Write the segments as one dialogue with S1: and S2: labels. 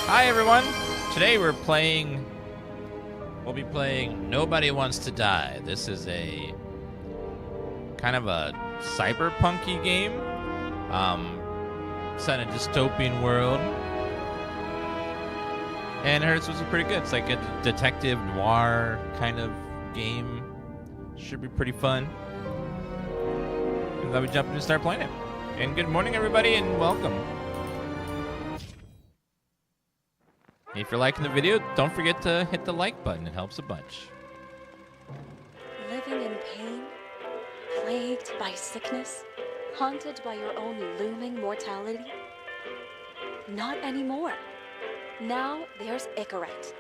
S1: Hi everyone. Today we'll be playing Nobody Wants to Die. This is a kind of a cyberpunky game. Set in a dystopian world. And I heard this was pretty good. It's like a detective noir kind of game. Should be pretty fun. I'm glad we jumped in and start playing it. And good morning everybody and welcome. If you're liking the video, don't forget to hit the like button. It helps a bunch.
S2: Living in pain, plagued by sickness, haunted by your own looming mortality? Not anymore. Now there's Icarus,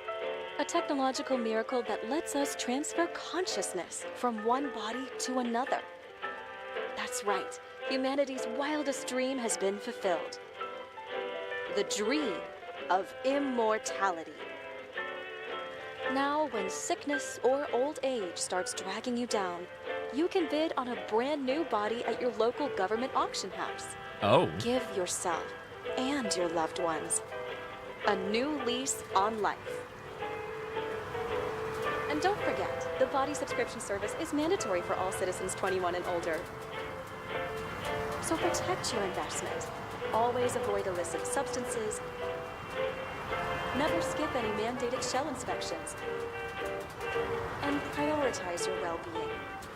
S2: a technological miracle that lets us transfer consciousness from one body to another. That's right, humanity's wildest dream has been fulfilled. The dream of immortality. Now, when sickness or old age starts dragging you down, you can bid on a brand new body at your local government auction house.
S1: Oh.
S2: Give yourself and your loved ones a new lease on life. And don't forget, the body subscription service is mandatory for all citizens 21 and older. So protect your investment. Always avoid illicit substances. Never skip any mandated shell inspections. And prioritize your well-being,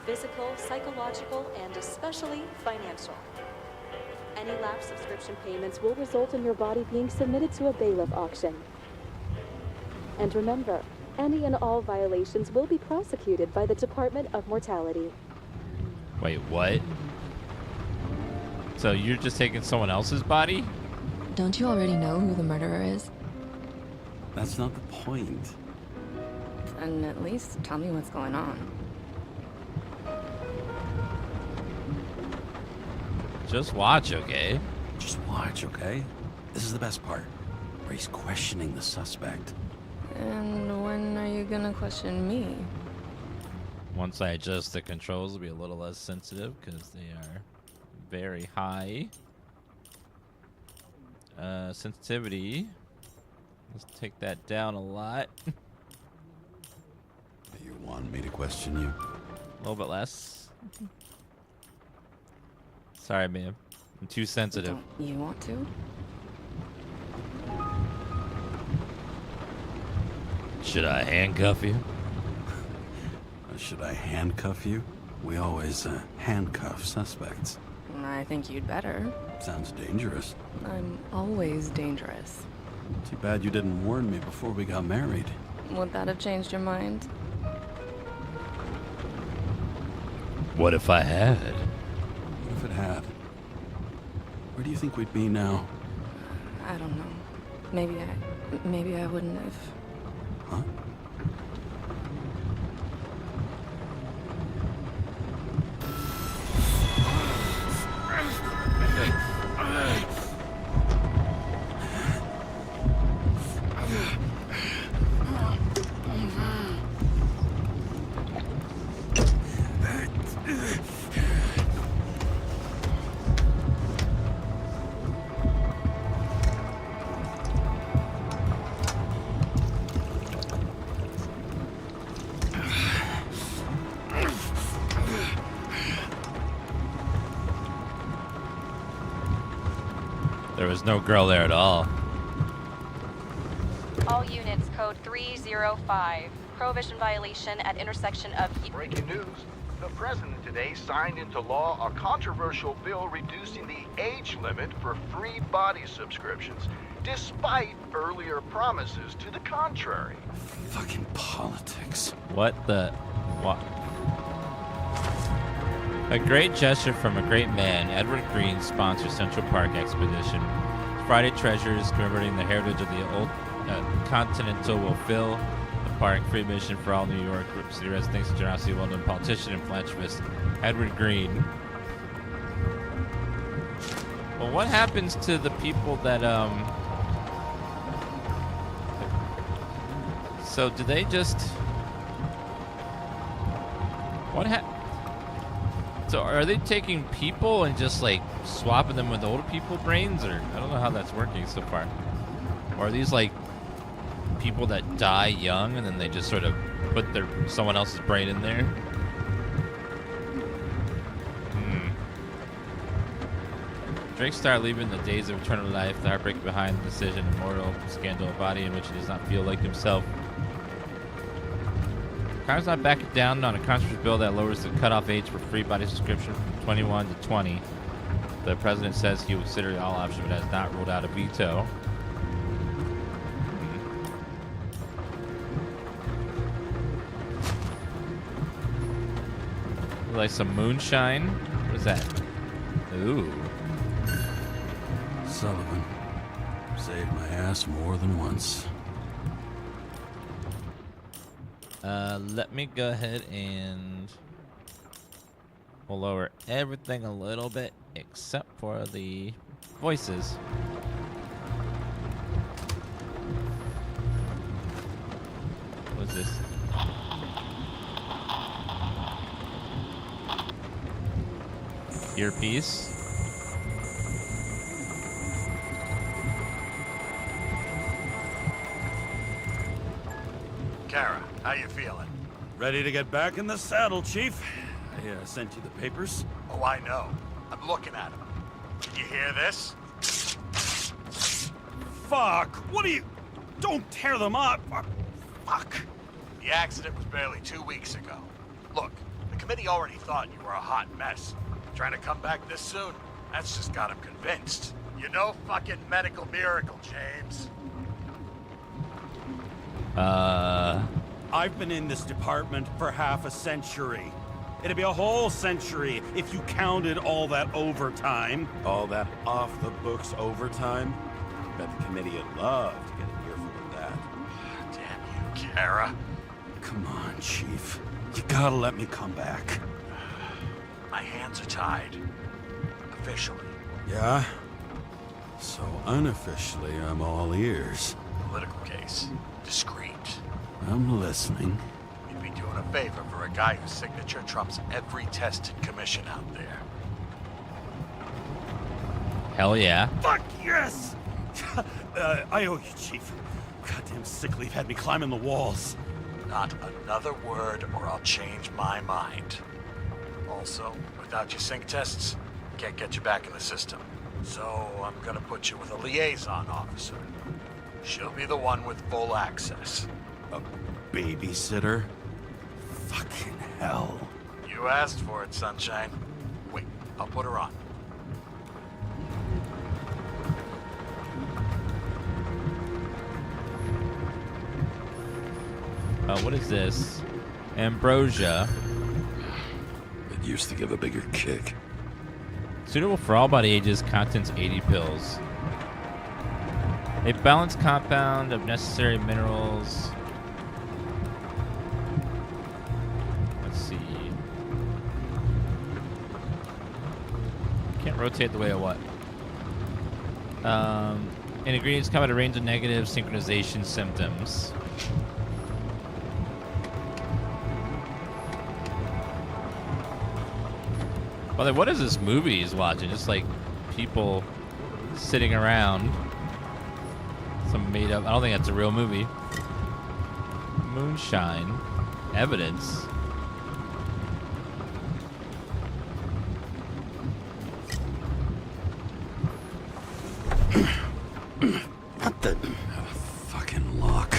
S2: physical, psychological, and especially financial. Any lapsed subscription payments will result in your body being submitted to a bailiff auction. And remember, any and all violations will be prosecuted by the Department of Mortality.
S1: Wait, what? So you're just taking someone else's body?
S3: Don't you already know who the murderer is?
S4: That's not the point.
S3: And at least tell me what's going on.
S1: Just watch, okay?
S4: Just watch, okay? This is the best part, where he's questioning the suspect.
S3: And when are you gonna question me?
S1: Once I adjust the controls, it'll be a little less sensitive because they are very high. Sensitivity. Let's take that down a lot.
S4: You want me to question you?
S1: A little bit less. Sorry, man. I'm too sensitive.
S3: Don't you want to?
S1: Should I handcuff you?
S4: Should I handcuff you? We always handcuff suspects.
S3: I think you'd better.
S4: Sounds dangerous.
S3: I'm always dangerous.
S4: Too bad you didn't warn me before we got married.
S3: Would that have changed your mind?
S1: What if I had?
S4: What if it had? Where do you think we'd be now?
S3: I don't know. Maybe I wouldn't have.
S4: Huh?
S1: There was no girl there at all.
S2: All units, code 305. Prohibition violation at intersection of...
S5: Breaking news. The president today signed into law a controversial bill reducing the age limit for free body subscriptions, despite earlier promises to the contrary.
S4: Fucking politics.
S1: What the... What? A great gesture from a great man, Edward Green sponsors Central Park Expedition. Friday Treasures, commemorating the heritage of the old Continental, will fill the park. Free admission for all New York City residents. Generosity, well-known politician and philanthropist Edward Green. Well, what happens to the people that So do they just... So are they taking people and just like swapping them with old people brains, or I don't know how that's working so far. Or are these like people that die young and then they just sort of put someone else's brain in there? Drake started leaving the days of eternal life, the heartbreak behind the decision, immortal scandal, a body in which he does not feel like himself. Congress not backing down on a controversial bill that lowers the cutoff age for free body subscription from 21 to 20. The president says he will consider all options, but has not ruled out a veto. Like some moonshine. What is that? Ooh.
S4: Sullivan saved my ass more than once.
S1: Let me go ahead and we'll lower everything a little bit except for the voices. What's this? Earpiece.
S6: Karra, how you feeling?
S4: Ready to get back in the saddle, Chief. I sent you the papers.
S6: Oh, I know. I'm looking at them. Did you hear this?
S4: Fuck! What are you... Don't tear them up! Fuck!
S6: The accident was barely 2 weeks ago. Look, the committee already thought you were a hot mess. Trying to come back this soon? That's just got them convinced. You know fucking medical miracle, James.
S4: I've been in this department for half a century. It'd be a whole century if you counted all that overtime. All that off-the-books overtime? Bet the committee would love to get an earful of that.
S6: Damn you, Karra.
S4: Come on, Chief. You gotta let me come back.
S6: My hands are tied. Officially.
S4: Yeah? So unofficially, I'm all ears.
S6: Political case. Discreet.
S4: I'm listening.
S6: You'd be doing a favor for a guy whose signature trumps every tested commission out there.
S1: Hell yeah.
S4: Fuck yes! I owe you, Chief. Goddamn sick leave had me climbing the walls.
S6: Not another word or I'll change my mind. Also, without your sync tests, can't get you back in the system. So I'm gonna put you with a liaison officer. She'll be the one with full access.
S4: A babysitter? Fucking hell.
S6: You asked for it, Sunshine. Wait, I'll put her on.
S1: What is this? Ambrosia.
S4: It used to give a bigger kick.
S1: Suitable for all body ages, contents 80 pills. A balanced compound of necessary minerals. Let's see. Can't rotate the way I want. Ingredients come at a range of negative synchronization symptoms. Well, what is this movie he's watching? Just like people sitting around. Some made up. I don't think that's a real movie. Moonshine. Evidence.
S4: What the fucking lock?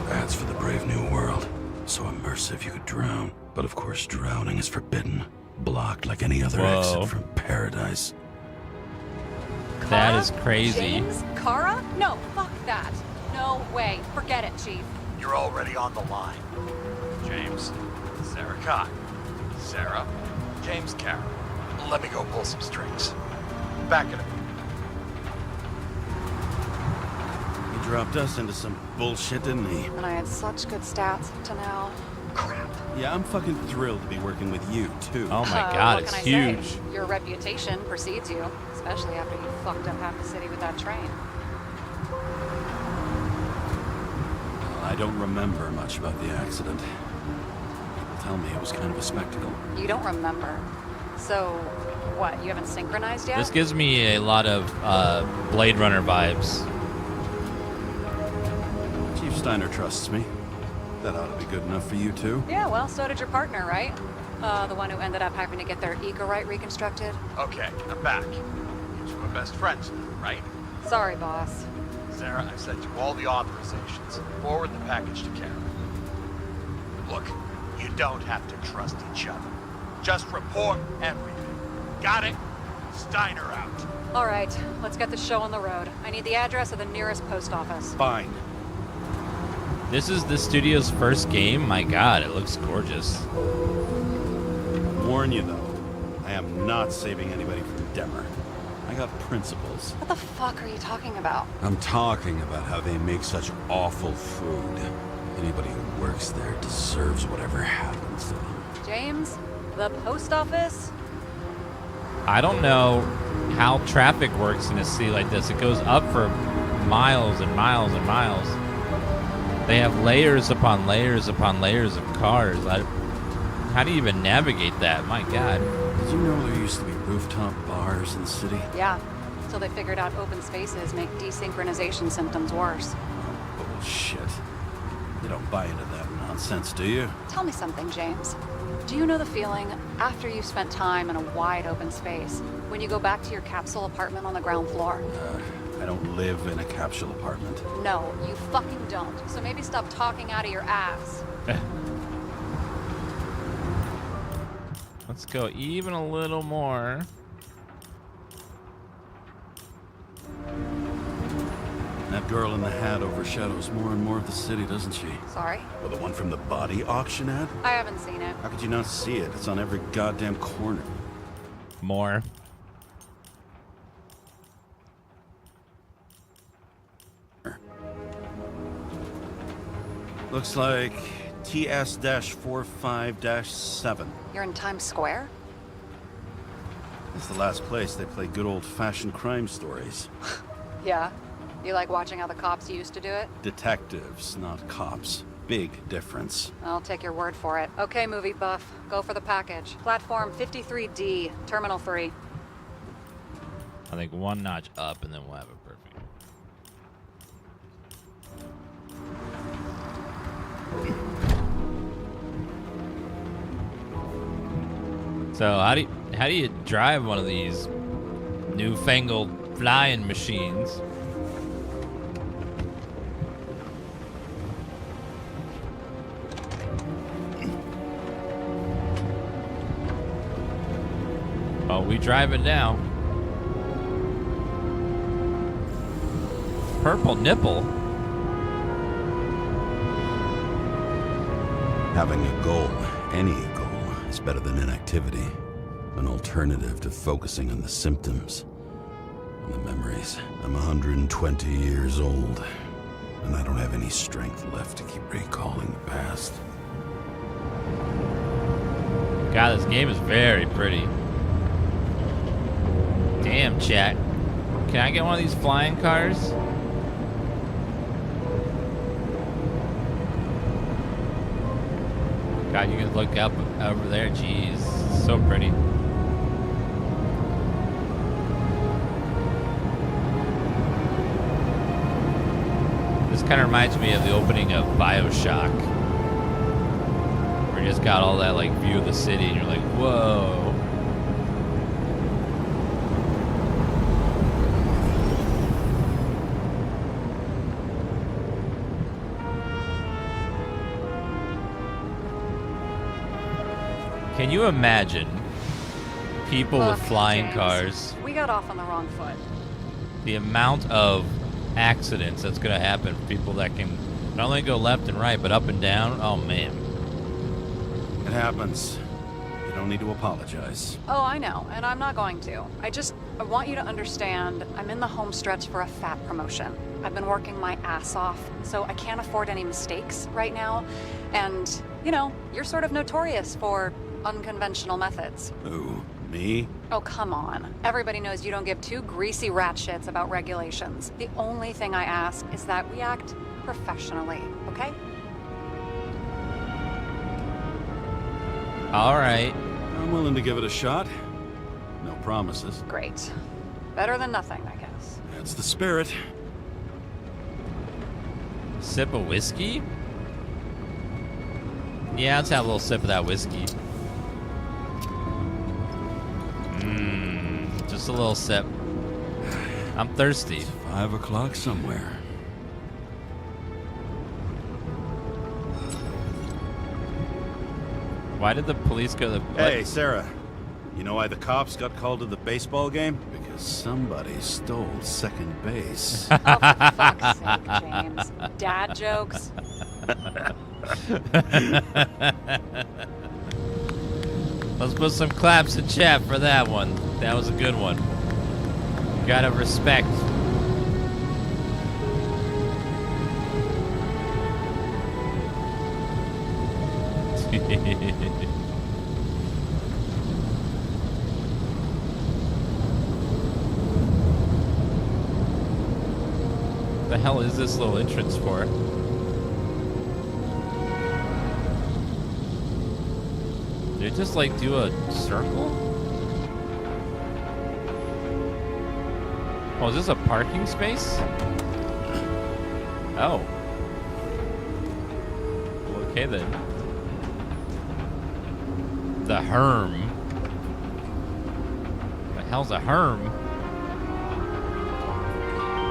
S4: That's for the brave new world. So immersive you could drown. But of course, drowning is forbidden. Blocked like any other exit from paradise.
S1: That is crazy.
S2: James Karra? No, fuck that. No way. Forget it, Chief.
S6: You're already on the line. James, Sarah Cott. Sarah, James Karra. Let me go pull some strings. Back at it.
S4: He dropped us into some bullshit, didn't he?
S3: And I had such good stats up to now.
S6: Crap.
S4: Yeah, I'm fucking thrilled to be working with you, too.
S1: Oh my god,
S3: what
S1: it's
S3: can I
S1: huge.
S3: say? Your reputation precedes you, especially after you fucked up half the city with that train.
S4: I don't remember much about the accident. I'll tell me it was kind of a spectacle.
S7: You don't remember. So, what, you haven't synchronized yet?
S1: This gives me a lot of Blade Runner vibes.
S4: Chief Steiner trusts me. That ought to be good enough for you too.
S7: Yeah, well, so did your partner, right? The one who ended up having to get their Icarus reconstructed.
S6: Okay, I'm back. You two are best friends now, right?
S7: Sorry, boss.
S6: Sarah, I've sent you all the authorizations. Forward the package to Kara. Look, you don't have to trust each other. Just report everything. Got it? Steiner out.
S7: All right, let's get the show on the road. I need the address of the nearest post office.
S4: Fine.
S1: This is the studio's first game? My god, it looks gorgeous.
S4: Warn you though, I am not saving anybody from Demmer. I got principles.
S7: What the fuck are you talking about?
S4: I'm talking about how they make such awful food. Anybody who works there deserves whatever happens to them.
S7: James? The post office?
S1: I don't know how traffic works in a city like this. It goes up for miles and miles and miles. They have layers upon layers upon layers of cars. How do you even navigate that? My god.
S4: Did you know there used to be rooftop bars in the city?
S7: Yeah, till they figured out open spaces make desynchronization symptoms worse.
S4: Bullshit. You don't buy into that nonsense, do you?
S7: Tell me something, James. Do you know the feeling after you've spent time in a wide open space, when you go back to your capsule apartment on the ground floor?
S4: I don't live in a capsule apartment.
S7: No, you fucking don't. So maybe stop talking out of your ass.
S1: Let's go even a little more.
S4: That girl in the hat overshadows more and more of the city, doesn't she?
S7: Sorry?
S4: Well, the one from the body auction ad?
S7: I haven't seen it.
S4: How could you not see it? It's on every goddamn corner.
S1: More.
S4: Looks like TS-45-7.
S7: You're in Times Square?
S4: It's the last place they play good old-fashioned crime stories.
S7: Yeah. You like watching how the cops used to do it?
S4: Detectives, not cops. Big difference.
S7: I'll take your word for it. Okay, movie buff. Go for the package. Platform 53D, Terminal 3.
S1: I think one notch up and then we'll have it perfect. So how do you drive one of these newfangled flying machines? Oh, we driving now. Purple nipple.
S4: Having a goal, any goal, is better than inactivity. An alternative to focusing on the symptoms and the memories. I'm 120 years old, and I don't have any strength left to keep recalling the past.
S1: God, this game is very pretty. Damn, chat. Can I get one of these flying cars? God, you can look up over there. Jeez, so pretty. This kind of reminds me of the opening of BioShock, where you just got all that like view of the city, and you're like, whoa. Can you imagine people with flying
S7: James,
S1: cars?
S7: We got off on the wrong foot.
S1: The amount of accidents that's going to happen for people that can not only go left and right, but up and down. Oh, man.
S4: It happens. You don't need to apologize.
S7: Oh, I know, and I'm not going to. I want you to understand I'm in the home stretch for a fat promotion. I've been working my ass off, so I can't afford any mistakes right now. And, you know, you're sort of notorious for unconventional methods.
S4: Who? Me?
S7: Oh, come on. Everybody knows you don't give two greasy rat shits about regulations. The only thing I ask is that we act professionally, okay?
S1: All right.
S4: I'm willing to give it a shot. No promises.
S7: Great. Better than nothing, I guess.
S4: That's the spirit.
S1: Sip of whiskey? Yeah, let's have a little sip of that whiskey. Just a little sip. I'm thirsty.
S4: It's 5 o'clock somewhere.
S1: Why did the police go to the...
S4: Hey, Sarah. You know why the cops got called to the baseball game? Because somebody stole second base.
S7: Oh, for fuck's sake, James. Dad jokes?
S1: Let's put some claps in chat for that one. That was a good one. Gotta respect. The hell is this little entrance for? Did it just like do a circle? Oh, is this a parking space? Oh. Well, okay then. The Herm. The hell's a Herm?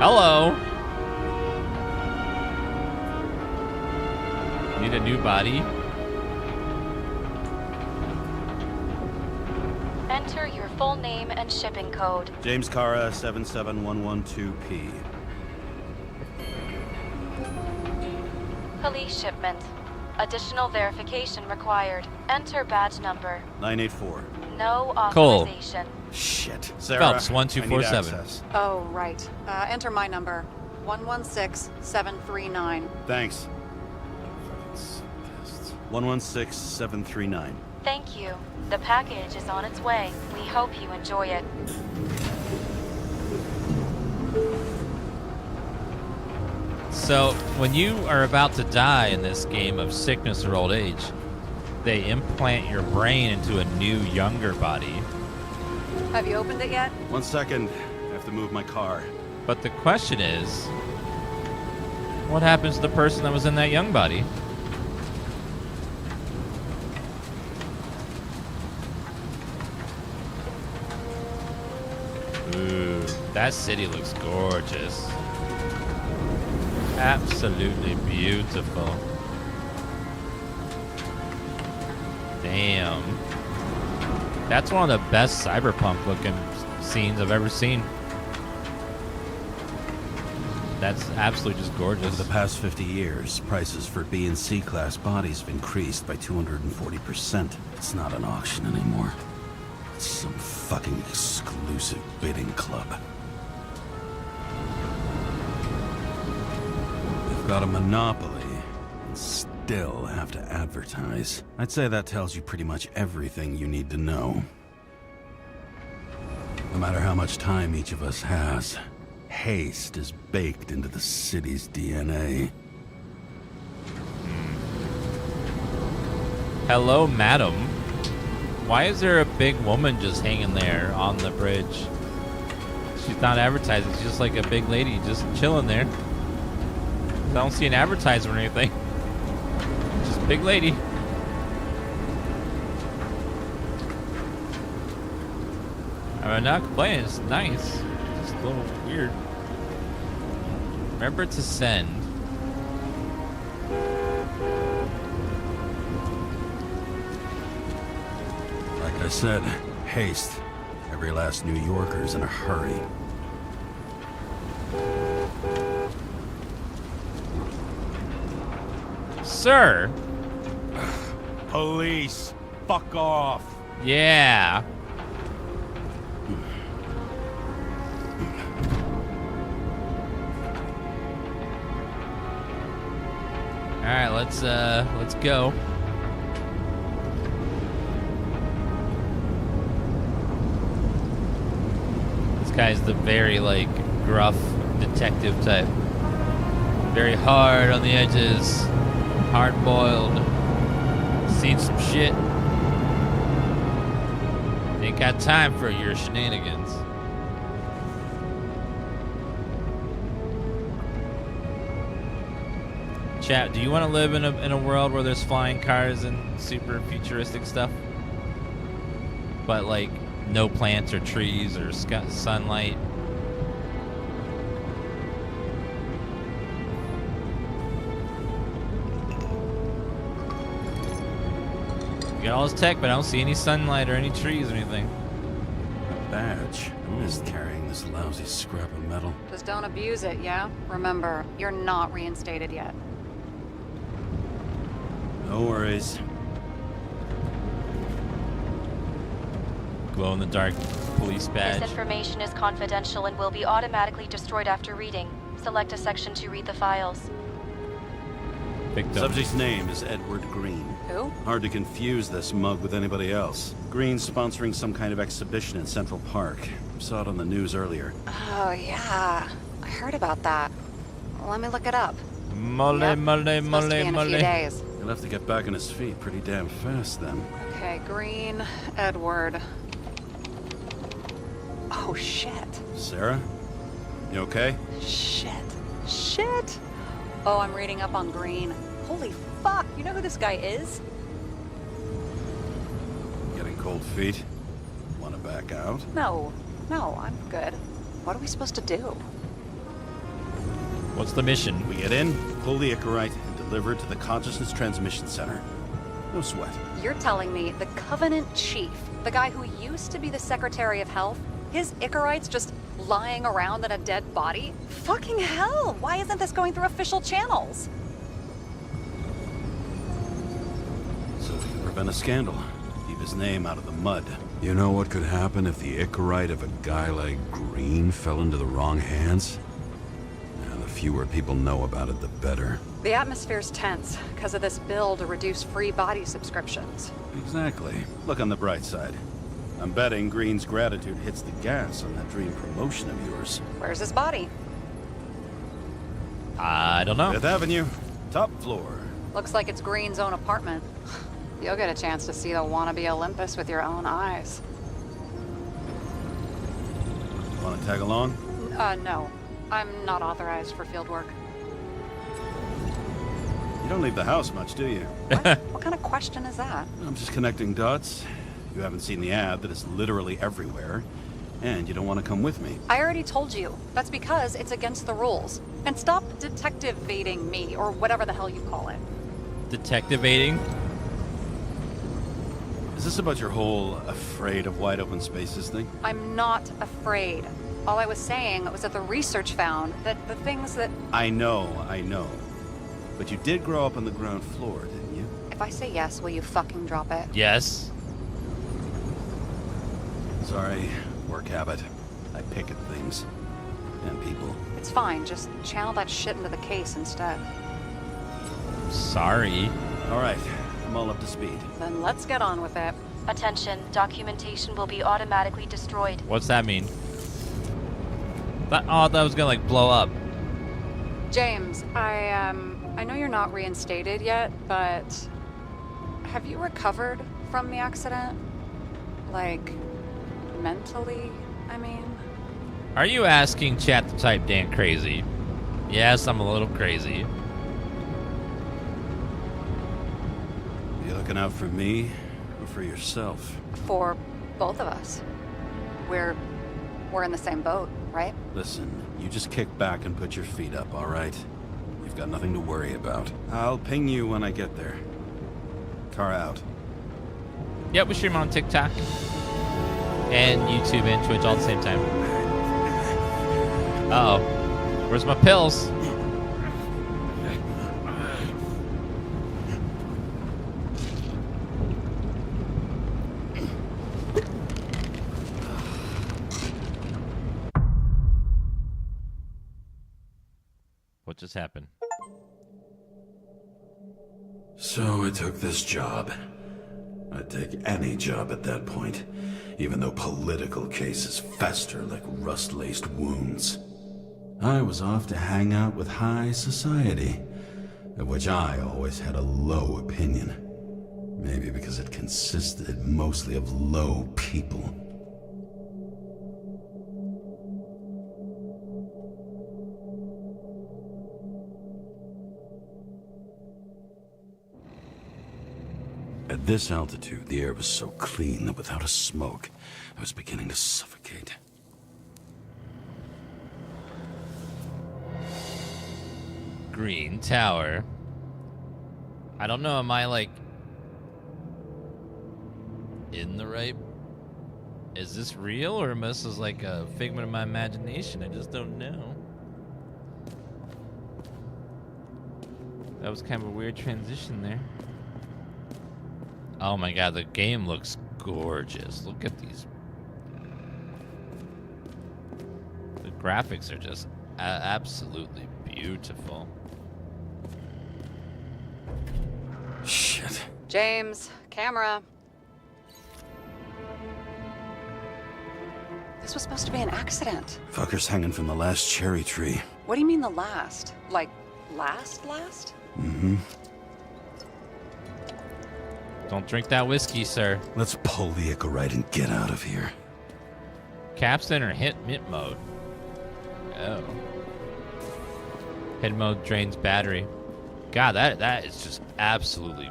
S1: Hello. Need a new body?
S2: Enter your full name and shipping code.
S4: James Karra, 77112P.
S2: Police shipment. Additional verification required. Enter badge number.
S4: 984.
S2: No
S1: Cool.
S2: authorization.
S4: Shit. Sarah,
S1: Phelps,
S4: I
S1: 1247.
S4: need access.
S7: Oh, right. Enter my number. 116739.
S4: Thanks. 116739.
S2: Thank you. The package is on its way. We hope you enjoy it.
S1: So, when you are about to die in this game of sickness or old age, they implant your brain into a new, younger body.
S7: Have you opened it yet?
S4: 1 second. I have to move my car.
S1: But the question is, what happens to the person that was in that young body? Ooh, that city looks gorgeous. Absolutely beautiful. Damn. That's one of the best cyberpunk looking scenes I've ever seen. That's absolutely just gorgeous.
S4: Over the past 50 years, prices for B and C class bodies have increased by 240%. It's not an auction anymore. It's some fucking exclusive bidding club. They've got a monopoly and still have to advertise. I'd say that tells you pretty much everything you need to know. No matter how much time each of us has, haste is baked into the city's DNA.
S1: Hello, madam. Why is there a big woman just hanging there on the bridge? She's not advertising. She's just like a big lady just chilling there. I don't see an advertisement or anything. Just a big lady. I'm not complaining. It's nice. Just a little weird. Remember to send.
S4: Like I said, haste. Every last New Yorker's in a hurry.
S1: Sir.
S4: Police! Fuck off!
S1: Yeah. All right, let's go. This guy's the very like gruff detective type. Very hard on the edges, hard-boiled. Seen some shit. Ain't got time for your shenanigans. Chat, do you want to live in a world where there's flying cars and super futuristic stuff? But like no plants or trees or sunlight? You got all this tech, but I don't see any sunlight or any trees or anything.
S4: A badge? Who is carrying this lousy scrap of metal?
S7: Just don't abuse it, yeah? Remember, you're not reinstated yet.
S4: No worries.
S1: Glow-in-the-dark police badge.
S2: This information is confidential and will be automatically destroyed after reading. Select a section to read the files.
S1: Victim.
S4: Subject's name is Edward Green.
S7: Who?
S4: Hard to confuse this mug with anybody else. Green's sponsoring some kind of exhibition in Central Park. Saw it on the news earlier.
S7: Oh, yeah. I heard about that. Let me look it up.
S1: Mole,
S7: Yep,
S1: mole,
S7: it's supposed to be in a few
S1: mole.
S7: days.
S4: He'll have to get back on his feet pretty damn fast then.
S7: Okay, Green, Edward. Oh, shit.
S4: Sarah? You okay?
S7: Shit. Oh, I'm reading up on Green. Holy fuck, you know who this guy is?
S4: Getting cold feet? Wanna back out?
S7: No, I'm good. What are we supposed to do?
S1: What's the mission?
S4: We get in, pull the Icarite, and deliver it to the Consciousness Transmission Center. No sweat.
S7: You're telling me the Covenant Chief, the guy who used to be the Secretary of Health, his Icarite's just lying around in a dead body? Fucking hell! Why isn't this going through official channels?
S4: So we can prevent a scandal. Keep his name out of the mud. You know what could happen if the Icarite of a guy like Green fell into the wrong hands? And the fewer people know about it, the better.
S7: The atmosphere's tense because of this bill to reduce free body subscriptions.
S4: Exactly. Look on the bright side. I'm betting Green's gratitude hits the gas on that dream promotion of yours.
S7: Where's his body?
S1: I don't know.
S4: Fifth Avenue, top floor.
S7: Looks like it's Green's own apartment. You'll get a chance to see the wannabe Olympus with your own eyes.
S4: Want to tag along?
S7: No. I'm not authorized for field work.
S4: You don't leave the house much, do you?
S7: What? What kind of question is that?
S4: I'm just connecting dots. You haven't seen the ad that is literally everywhere, and you don't want to come with me.
S7: I already told you. That's because it's against the rules. And stop detective-vating me, or whatever the hell you call it.
S1: Detectivating?
S4: Is this about your whole afraid of wide open spaces thing?
S7: I'm not afraid. All I was saying was that the research found that the things that...
S4: I know. But you did grow up on the ground floor, didn't you?
S7: If I say yes, will you fucking drop it?
S1: Yes.
S4: Sorry, work habit. I pick at things. And people.
S7: It's fine, just channel that shit into the case instead.
S1: Sorry.
S4: Alright, I'm all up to speed.
S7: Then let's get on with it.
S2: Attention, documentation will be automatically destroyed.
S1: What's that mean? I thought was gonna like blow up.
S7: James, I know you're not reinstated yet, but have you recovered from the accident? Like, mentally, I mean?
S1: Are you asking chat to type Dan crazy? Yes, I'm a little crazy.
S4: You looking out for me or for yourself?
S7: For both of us. We're in the same boat, right?
S4: Listen, you just kick back and put your feet up, alright? You've got nothing to worry about. I'll ping you when I get there. Car out.
S1: Yep, we stream on TikTok and YouTube and Twitch all at the same time. Uh-oh. Where's my pills? What just happened?
S4: So I took this job. I'd take any job at that point, even though political cases fester like rust-laced wounds. I was off to hang out with high society, of which I always had a low opinion. Maybe because it consisted mostly of low people. At this altitude, the air was so clean that without a smoke, I was beginning to suffocate.
S1: Green Tower. I don't know, am I like in the right? Is this real or am this is like a figment of my imagination? I just don't know. That was kind of a weird transition there. Oh my god, the game looks gorgeous. Look at these. The graphics are just absolutely beautiful.
S4: Shit.
S7: James, camera. This was supposed to be an accident.
S4: Fucker's hanging from the last cherry tree.
S7: What do you mean the last? Like, last?
S4: Mm-hmm.
S1: Don't drink that whiskey, sir.
S4: Let's pull the Icarus and get out of here.
S1: Capstan or hit mint mode. Oh. Hit mode drains battery. God, that is just absolutely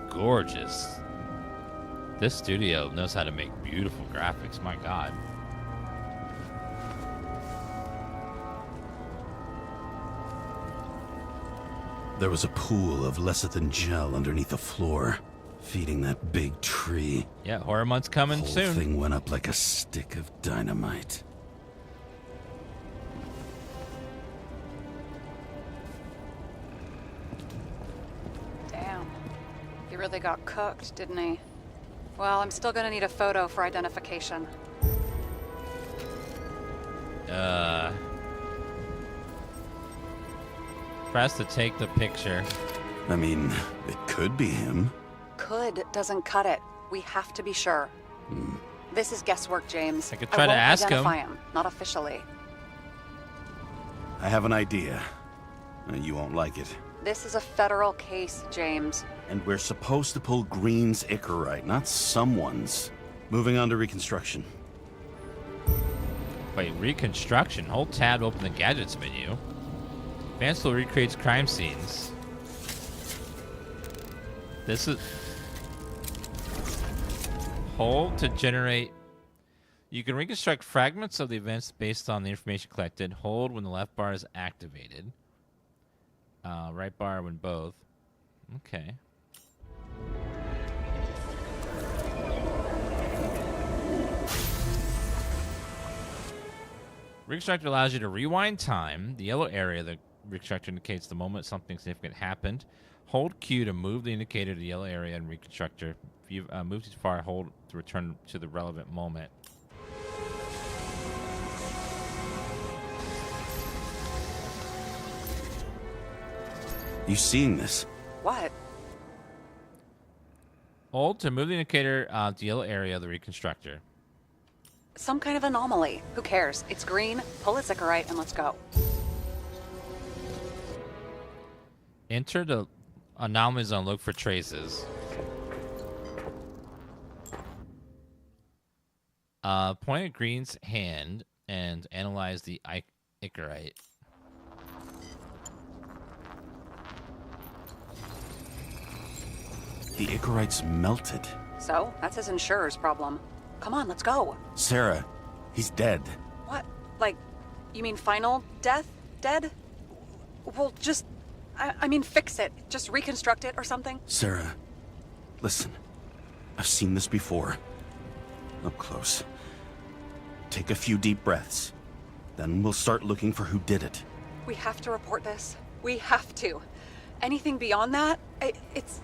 S1: gorgeous. This studio knows how to make beautiful graphics. My God.
S4: There was a pool of lecithin gel underneath the floor, feeding that big tree.
S1: Yeah, horror month's coming
S4: Whole
S1: soon.
S4: thing went up like a stick of dynamite.
S7: Damn. He really got cooked, didn't he? Well, I'm still gonna need a photo for identification.
S1: Press to take the picture.
S4: I mean, it could be him.
S7: Could doesn't cut it. We have to be sure. This is guesswork, James.
S1: I could try to
S7: won't
S1: ask him.
S7: identify him. Not officially.
S4: I have an idea. You won't like it.
S7: This is a federal case, James.
S4: And we're supposed to pull Green's Icarus, not someone's. Moving on to Reconstruction.
S1: Wait, Reconstruction. Hold tab to open the gadgets menu. Advanced tool recreates crime scenes. This is... Hold to generate... You can reconstruct fragments of the events based on the information collected. Hold when the left bar is activated. Right bar when both. Okay. Reconstruct allows you to rewind time. The yellow area, the reconstruct indicates the moment something significant happened. Hold Q to move the indicator to the yellow area in Reconstructor. If you've moved too far, hold to return to the relevant moment.
S4: You seeing this?
S7: What?
S1: Hold to move the indicator to the yellow area of the Reconstructor.
S7: Some kind of anomaly. Who cares? It's green. Pull its Icarus and let's go.
S1: Enter the anomaly zone. Look for traces. Point at Green's hand and analyze the Icarus.
S4: The Icarus melted.
S7: So, that's his insurer's problem. Come on, let's go.
S4: Sarah, he's dead.
S7: What? Like, you mean final death? Dead? Well, just... I mean, fix it. Just reconstruct it or something.
S4: Sarah, listen. I've seen this before. Up close. Take a few deep breaths. Then we'll start looking for who did it.
S7: We have to report this. We have to. Anything beyond that, it's...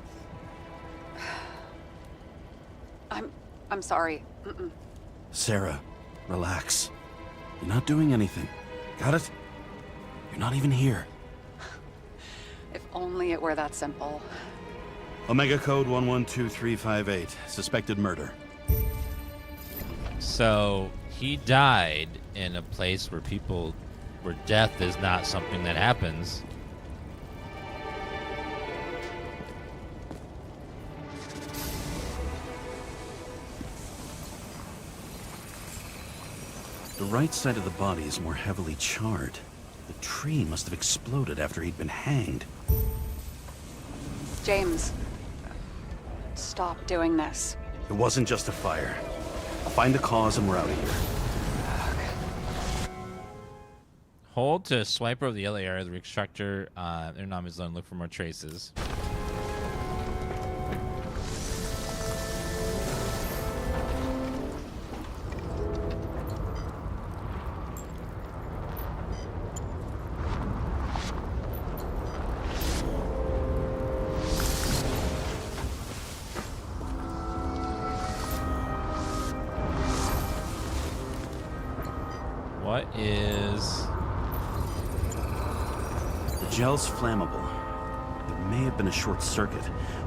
S7: I'm sorry.
S4: Sarah, relax. You're not doing anything. Got it? You're not even here.
S7: If only it were that simple.
S4: Omega code 112358. Suspected murder.
S1: So he died in a place where death is not something that happens.
S4: right side of the body is more heavily charred. The tree must have exploded after he'd been hanged.
S7: James, stop doing this.
S4: It wasn't just a fire. I'll find the cause and we're out of here.
S1: Hold to swipe over the yellow area of the Reconstructor enemy zone. Look for more traces. What is...
S4: The gel's flammable. There may have been a short circuit,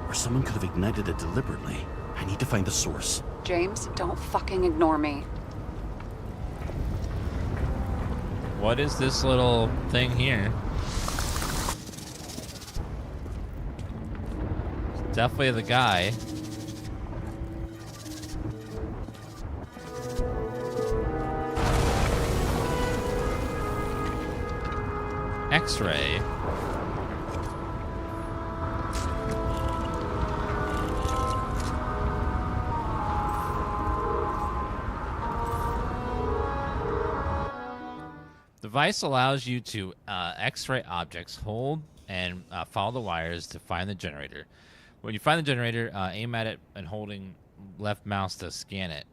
S4: or someone could have ignited it deliberately. I need to find the source.
S7: James, don't fucking ignore me.
S1: What is this little thing here? It's definitely the guy. X-ray. The device allows you to X-ray objects, hold and follow the wires to find the generator. When you find the generator, aim at it and holding left mouse to scan it.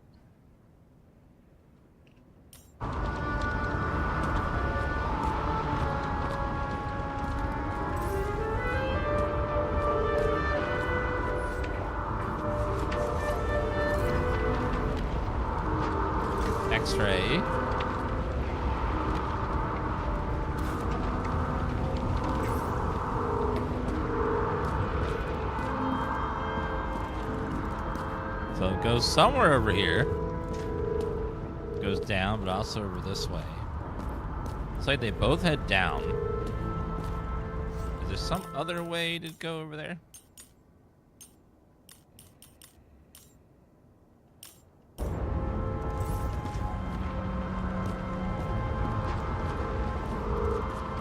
S1: X-ray. So it goes somewhere over here. It goes down, but also over this way. It's like they both head down. Is there some other way to go over there?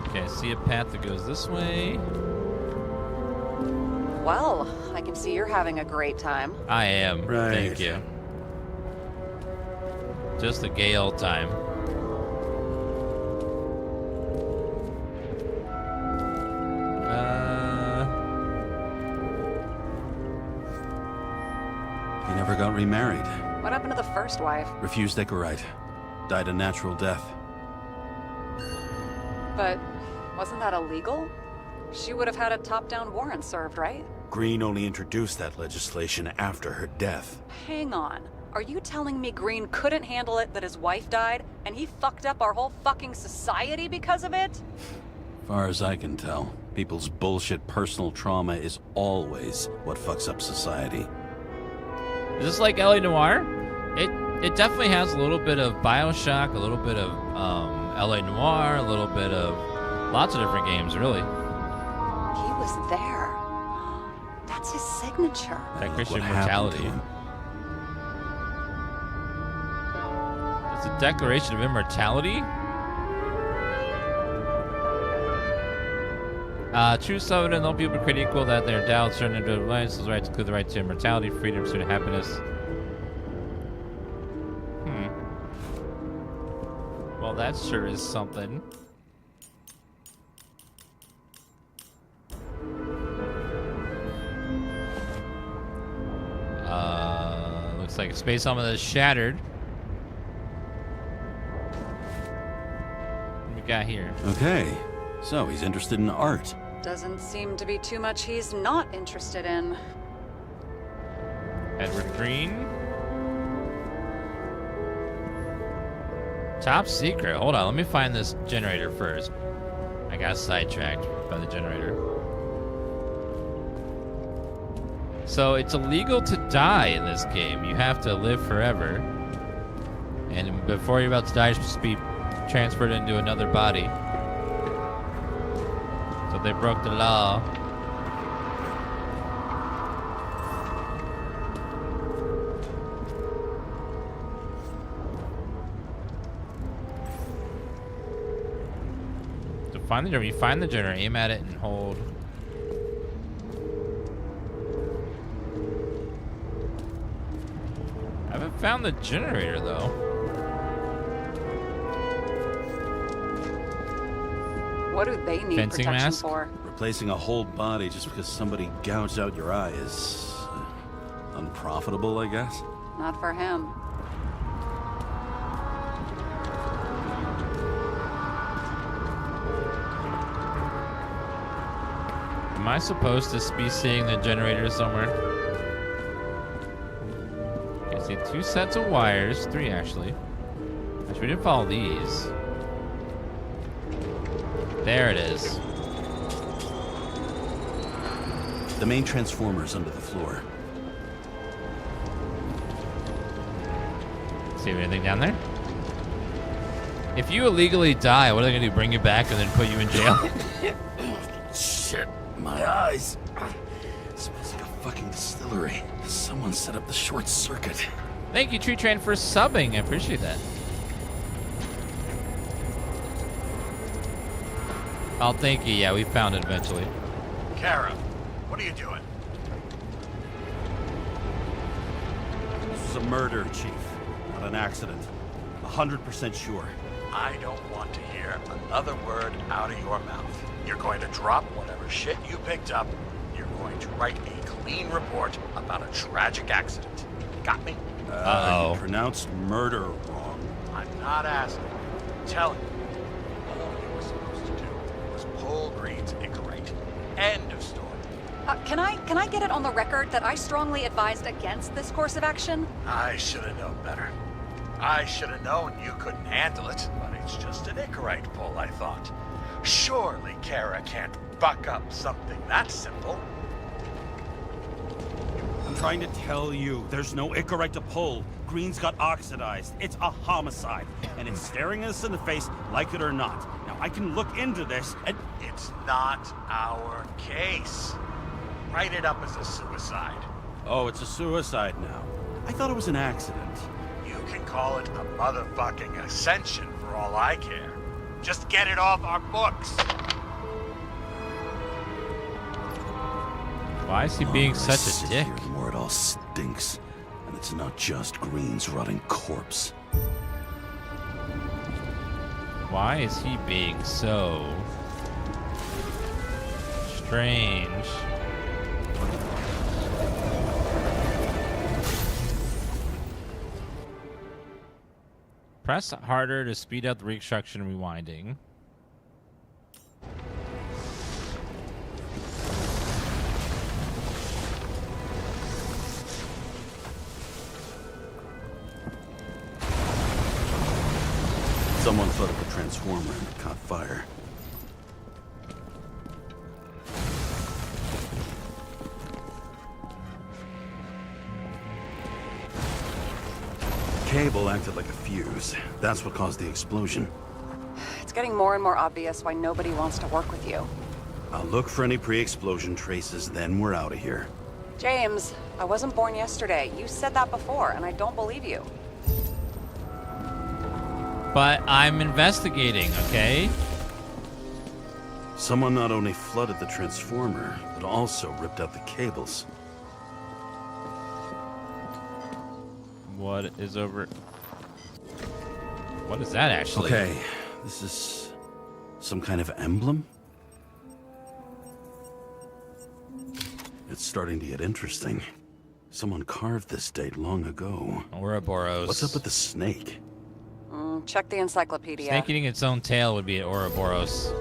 S1: Okay, I see a path that goes this way.
S7: Well, I can see you're having a great time.
S1: I am.
S4: Right.
S1: Thank you. Just a gay old time.
S4: He never got remarried.
S7: What happened to the first wife?
S4: Refused Icarus. Died a natural death.
S7: But wasn't that illegal? She would have had a top-down warrant served, right?
S4: Green only introduced that legislation after her death.
S7: Hang on. Are you telling me Green couldn't handle it that his wife died, and he fucked up our whole fucking society because of it?
S4: Far as I can tell, people's bullshit personal trauma is always what fucks up society.
S1: Is this like LA Noir? It definitely has a little bit of BioShock, a little bit of LA Noir, a little bit of lots of different games, really.
S7: He was there. That's his signature.
S1: That Christian
S4: What happened to
S1: immortality.
S4: him?
S1: It's a declaration of immortality. True sovereign and all people are created equal, that they are endowed certain individual rights, those rights include the right to immortality, freedom, pursuit of happiness. Well, that sure is something. Looks like a space helmet that is shattered. What we got here?
S4: Okay, so he's interested in art.
S7: Doesn't seem to be too much he's not interested in.
S1: Edward Green. Top secret. Hold on, let me find this generator first. I got sidetracked by the generator. So it's illegal to die in this game. You have to live forever. And before you're about to die, you're supposed to be transferred into another body. So they broke the law. Find the generator. You find the generator, aim at it, and hold. I haven't found the generator, though.
S7: What do they need
S1: Fencing
S7: protection
S1: mask?
S7: for?
S4: Replacing a whole body just because somebody gouged out your eye is unprofitable, I guess.
S7: Not for him.
S1: Am I supposed to be seeing the generator somewhere? Okay, I see 2 sets of wires. 3, actually. Actually, we didn't follow these. There it is.
S4: The main transformer's under the floor.
S1: See anything down there? If you illegally die, what are they gonna do? Bring you back and then put you in jail?
S4: Shit, my eyes. It smells like a fucking distillery. Someone set up the short circuit.
S1: Thank you, Tree Train, for subbing. I appreciate that. Oh, thank you. Yeah, we found it eventually.
S6: Karra, what are you doing?
S4: This was a murder, Chief. Not an accident. 100% sure.
S6: I don't want to hear another word out of your mouth. You're going to drop whatever shit you picked up. You're going to write a clean report about a tragic accident. Got me?
S1: Uh-oh.
S4: You pronounced murder wrong.
S6: I'm not asking. I'm telling you. All you were supposed to do was pull Green's Icarus. End of story.
S7: Can I get it on the record that I strongly advised against this course of action?
S6: I should have known better. I should have known you couldn't handle it, but it's just an Icarus pull, I thought. Surely Karra can't buck up something that simple.
S4: I'm trying to tell you, there's no Icarus to pull. Green's got oxidized. It's a homicide, and it's staring us in the face, like it or not. Now, I can look into this, and
S6: It's not our case. Write it up as a suicide.
S4: oh, it's a suicide now. I thought it was an accident.
S6: You can call it a motherfucking ascension for all I care. Just get it off our books.
S1: Why is he being
S4: The more I
S1: such
S4: sit
S1: a dick?
S4: here, the more it all stinks, and it's not just Green's rotting corpse.
S1: Why is he being so strange? Press harder to speed up the reconstruction and rewinding.
S4: Someone flooded the transformer and it caught fire. Cable acted like a fuse. That's what caused the explosion.
S7: It's getting more and more obvious why nobody wants to work with you.
S4: I'll look for any pre-explosion traces, then we're out of here.
S7: James, I wasn't born yesterday. You said that before, and I don't believe you.
S1: But I'm investigating, okay?
S4: Someone not only flooded the transformer, but also ripped out the cables.
S1: What is over? What is that actually?
S4: Okay, this is some kind of emblem? It's starting to get interesting. Someone carved this date long ago.
S1: Ouroboros.
S4: What's up with the snake?
S7: Check the encyclopedia.
S1: Snake eating its own tail would be an Ouroboros.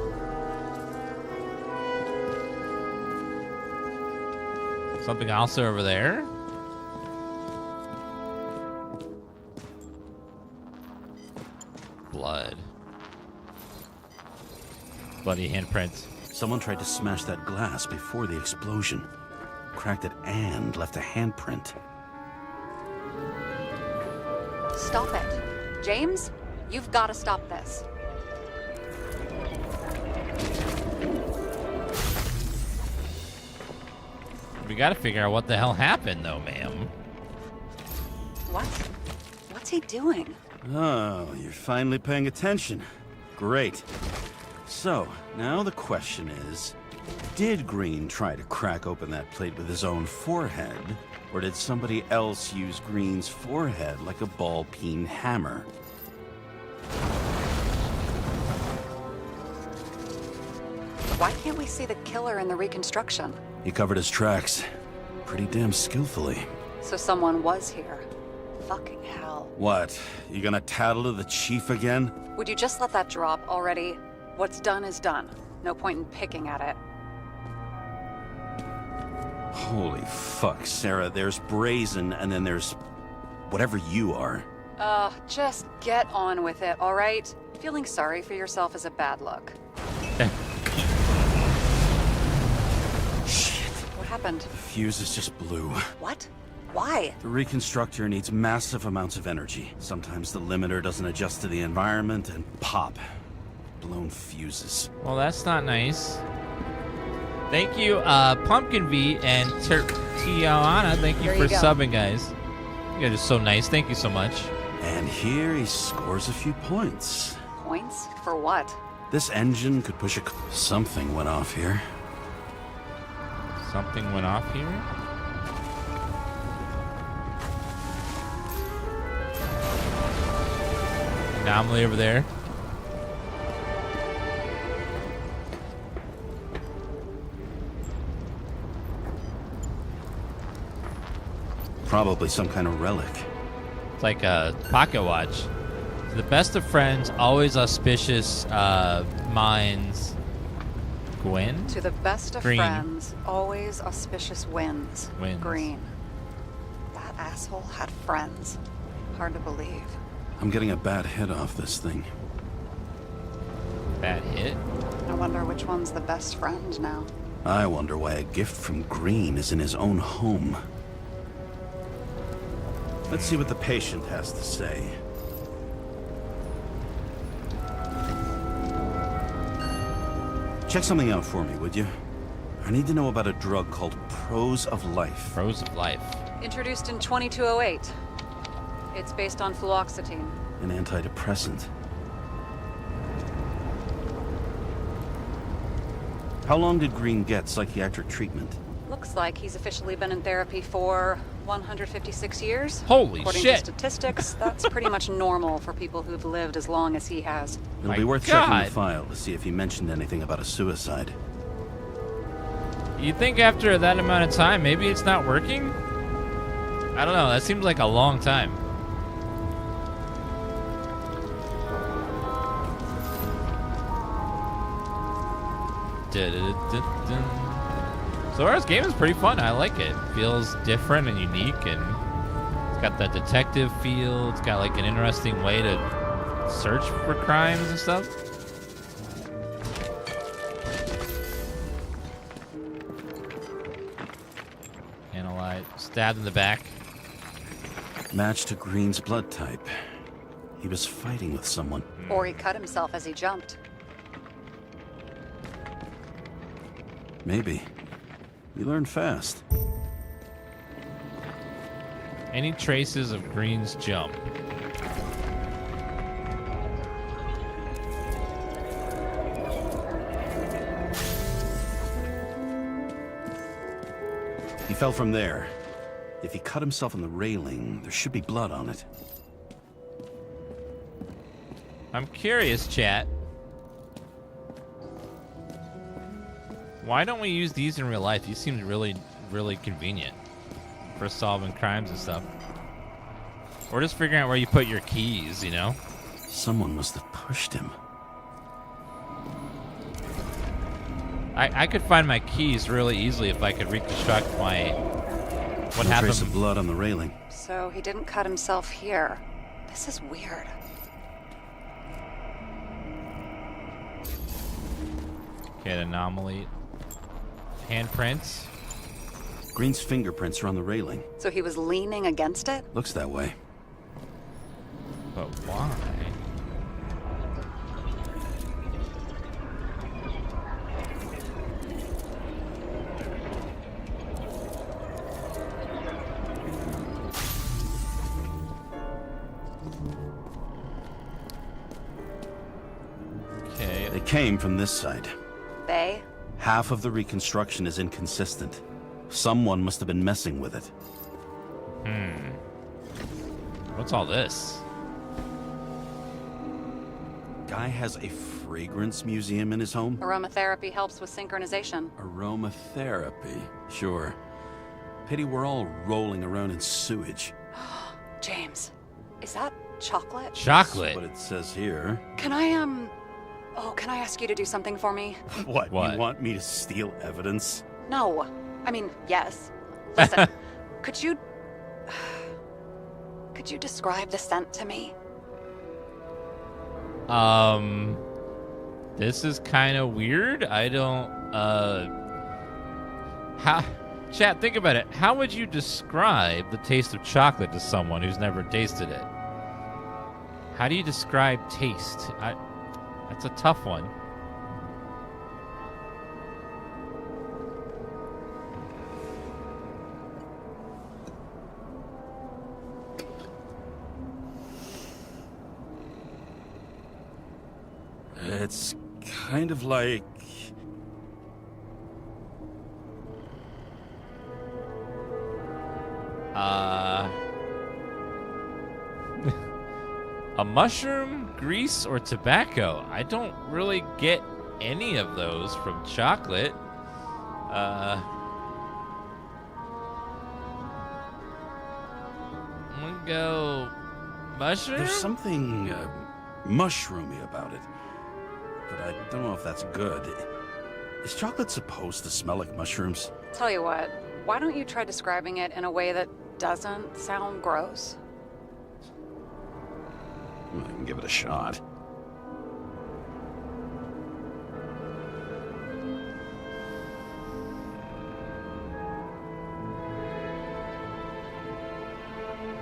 S1: Something else over there? Blood. Bloody handprint.
S4: Someone tried to smash that glass before the explosion. Cracked it and left a handprint.
S7: Stop it. James, you've got to stop this.
S1: We gotta figure out what the hell happened though, ma'am.
S7: What? What's he doing?
S4: Oh, you're finally paying attention. Great. So, now the question is, did Green try to crack open that plate with his own forehead, or did somebody else use Green's forehead like a ball-peen hammer?
S7: Why can't we see the killer in the reconstruction?
S4: He covered his tracks pretty damn skillfully.
S7: So someone was here. Fucking hell.
S4: What? You gonna tattle to the chief again?
S7: Would you just let that drop already? What's done is done. No point in picking at it.
S4: Holy fuck, Sarah. There's Brazen, and then there's whatever you are.
S7: Just get on with it, all right? Feeling sorry for yourself is a bad look.
S4: Shit.
S7: What happened?
S4: The fuse is just blue.
S7: What? Why?
S4: The Reconstructor needs massive amounts of energy. Sometimes the limiter doesn't adjust to the environment, and pop. Blown fuses.
S1: Well, that's not nice. Thank you, Pumpkin V and Tiana. Thank you
S7: There
S1: for
S7: you go.
S1: subbing, guys. You guys are so nice. Thank you so much.
S4: And here he scores a few points.
S7: Points? For what?
S4: This engine could push a... Something went off here.
S1: Something went off here. Anomaly over there.
S4: Probably some kind of relic.
S1: It's like a pocket watch. To the best of friends, always auspicious minds. Gwen?
S7: To the best of
S1: Green.
S7: friends, always auspicious wins.
S1: Wins.
S7: Green. That asshole had friends. Hard to believe.
S4: I'm getting a bad hit off this thing.
S1: Bad hit?
S7: I wonder which one's the best friend now.
S4: I wonder why a gift from Green is in his own home. Let's see what the patient has to say. Check something out for me, would you? I need to know about a drug called Prose of Life.
S1: Prose of Life.
S7: Introduced in 2208. It's based on fluoxetine.
S4: An antidepressant. How long did Green get psychiatric treatment?
S7: Looks like he's officially been in therapy for 156 years.
S1: Holy
S7: According
S1: shit.
S7: to statistics, that's pretty much normal for people who've lived as long as he has.
S4: It'll
S1: My
S4: be worth checking
S1: God.
S4: the file to see if he mentioned anything about a suicide.
S1: You think after that amount of time, maybe it's not working? I don't know. That seems like a long time. So our game is pretty fun. I like it. Feels different and unique, and it's got that detective feel. It's got like an interesting way to search for crimes and stuff. Analyze. Stabbed in the back.
S4: Match to Green's blood type. He was fighting with someone.
S7: Or he cut himself as he jumped.
S4: Maybe. You learn fast.
S1: Any traces of Green's jump?
S4: He fell from there. If he cut himself on the railing, there should be blood on it.
S1: I'm curious, chat. Why don't we use these in real life? These seem really, really convenient for solving crimes and stuff. Or just figuring out where you put your keys, you know?
S4: Someone must have pushed him.
S1: I could find my keys really easily if I could reconstruct my... What
S4: No
S1: happened?
S4: trace of blood on the railing.
S7: So he didn't cut himself here. This is weird.
S1: Okay, an anomaly. Handprints.
S4: Green's fingerprints are on the railing.
S7: So he was leaning against it?
S4: Looks that way.
S1: But why?
S4: They came from this side.
S7: They?
S4: Half of the reconstruction is inconsistent. Someone must have been messing with it.
S1: What's all this?
S4: Guy has a fragrance museum in his home?
S7: Aromatherapy helps with synchronization.
S4: Aromatherapy, sure. Pity we're all rolling around in sewage.
S7: James, is that chocolate?
S1: Chocolate?
S4: That's what it says here.
S7: Can I ask you to do something for me?
S4: What?
S1: What?
S4: You want me to steal evidence?
S7: No. I mean, yes. Listen, could you describe the scent to me?
S1: This is kind of weird. I don't, Chat, think about it. How would you describe the taste of chocolate to someone who's never tasted it? How do you describe taste? That's a tough one.
S4: It's kind of like...
S1: A mushroom, grease, or tobacco? I don't really get any of those from chocolate. I'm gonna go mushroom?
S4: There's something mushroomy about it, but I don't know if that's good. Is chocolate supposed to smell like mushrooms?
S7: Tell you what, why don't you try describing it in a way that doesn't sound gross?
S4: I can give it a shot.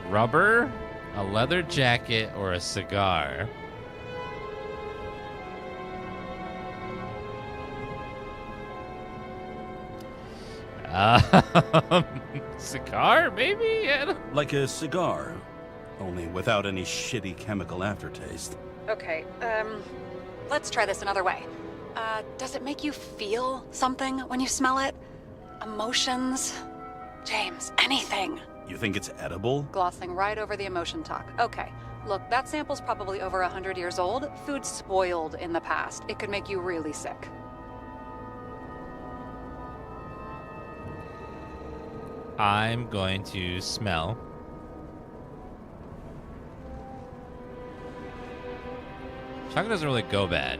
S1: Rubber, a leather jacket, or a cigar? Cigar, maybe? I don't...
S4: Like a cigar, only without any shitty chemical aftertaste.
S7: Okay, let's try this another way. Does it make you feel something when you smell it? Emotions? James, anything.
S4: You think it's edible?
S7: Glossing right over the emotion talk. Okay, look, that sample's probably over 100 years old. Food spoiled in the past. It could make you really sick.
S1: I'm going to smell. Chocolate doesn't really go bad.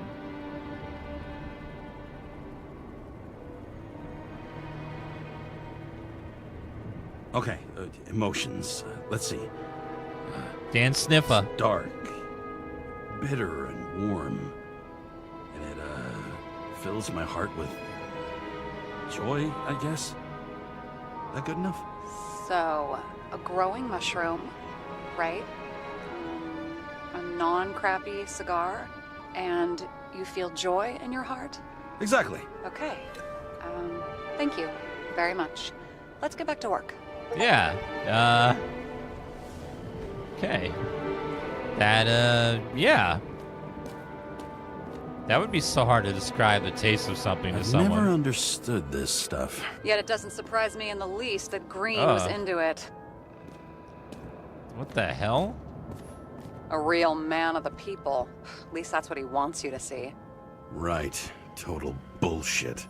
S4: Okay, emotions. Let's see.
S1: Dan Sniffa.
S4: Dark, bitter, and warm. And it, fills my heart with joy, I guess? That good enough?
S7: So, a growing mushroom, right? A non-crappy cigar, and you feel joy in your heart?
S4: Exactly.
S7: Okay. Thank you very much. Let's get back to work.
S1: Yeah. Okay. Yeah. That would be so hard to describe the taste of something to
S4: I've
S1: someone.
S4: never understood this stuff.
S7: Yet it doesn't surprise me in the least that Green was into it.
S1: What the hell?
S7: A real man of the people. At least that's what he wants you to see.
S4: Right. Total bullshit.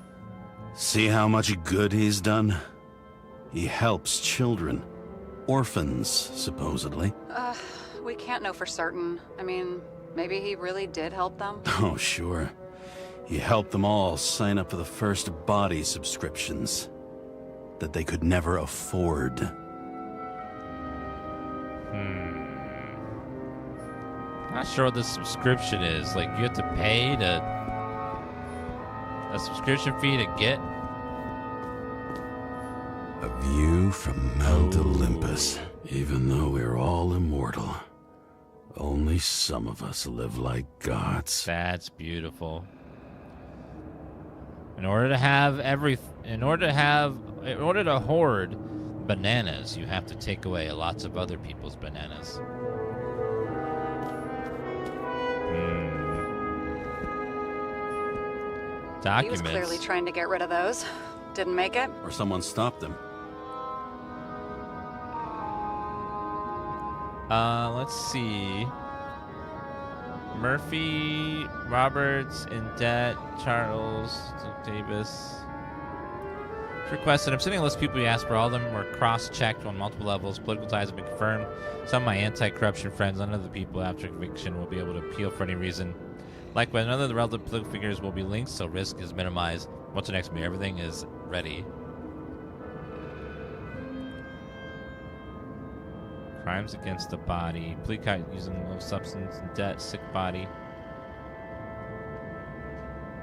S4: See how much good he's done? He helps children. Orphans, supposedly.
S7: We can't know for certain. I mean, maybe he really did help them.
S4: Oh, sure. He helped them all sign up for the first body subscriptions that they could never afford.
S1: Not sure what the subscription is. Like, you have to pay a subscription fee to get...
S4: A view from Mount Olympus. Even though we're all immortal, only some of us live like gods.
S1: That's beautiful. In order to hoard bananas, you have to take away lots of other people's bananas. Documents.
S7: He was clearly trying to get rid of those. Didn't make it.
S4: Or someone stopped him.
S1: Let's see. Murphy, Roberts, in debt, Charles, Davis. Requested. I'm sending a list of people you asked for. All of them were cross-checked on multiple levels. Political ties have been confirmed. Some of my anti-corruption friends, none of the people after conviction will be able to appeal for any reason. Likewise, none of the relevant political figures will be linked, so risk is minimized. What's the next meeting? Everything is ready. Crimes against the body. Plea cut using low substance and debt. Sick body.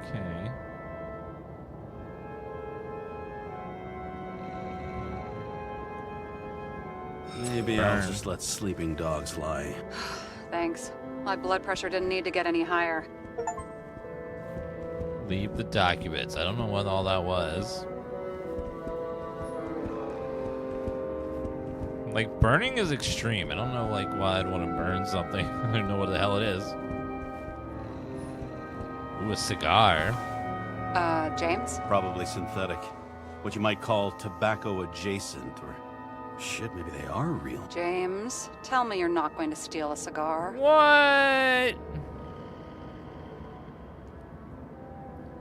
S1: Okay.
S4: Maybe I'll just let sleeping dogs lie.
S7: Thanks. My blood pressure didn't need to get any higher.
S1: Leave the documents. I don't know what all that was. Like, burning is extreme. I don't know, like, why I'd want to burn something. I don't know what the hell it is. Ooh, a cigar.
S7: James?
S4: Probably synthetic. What you might call tobacco adjacent, or shit, maybe they are real.
S7: James, tell me you're not going to steal a cigar.
S1: What?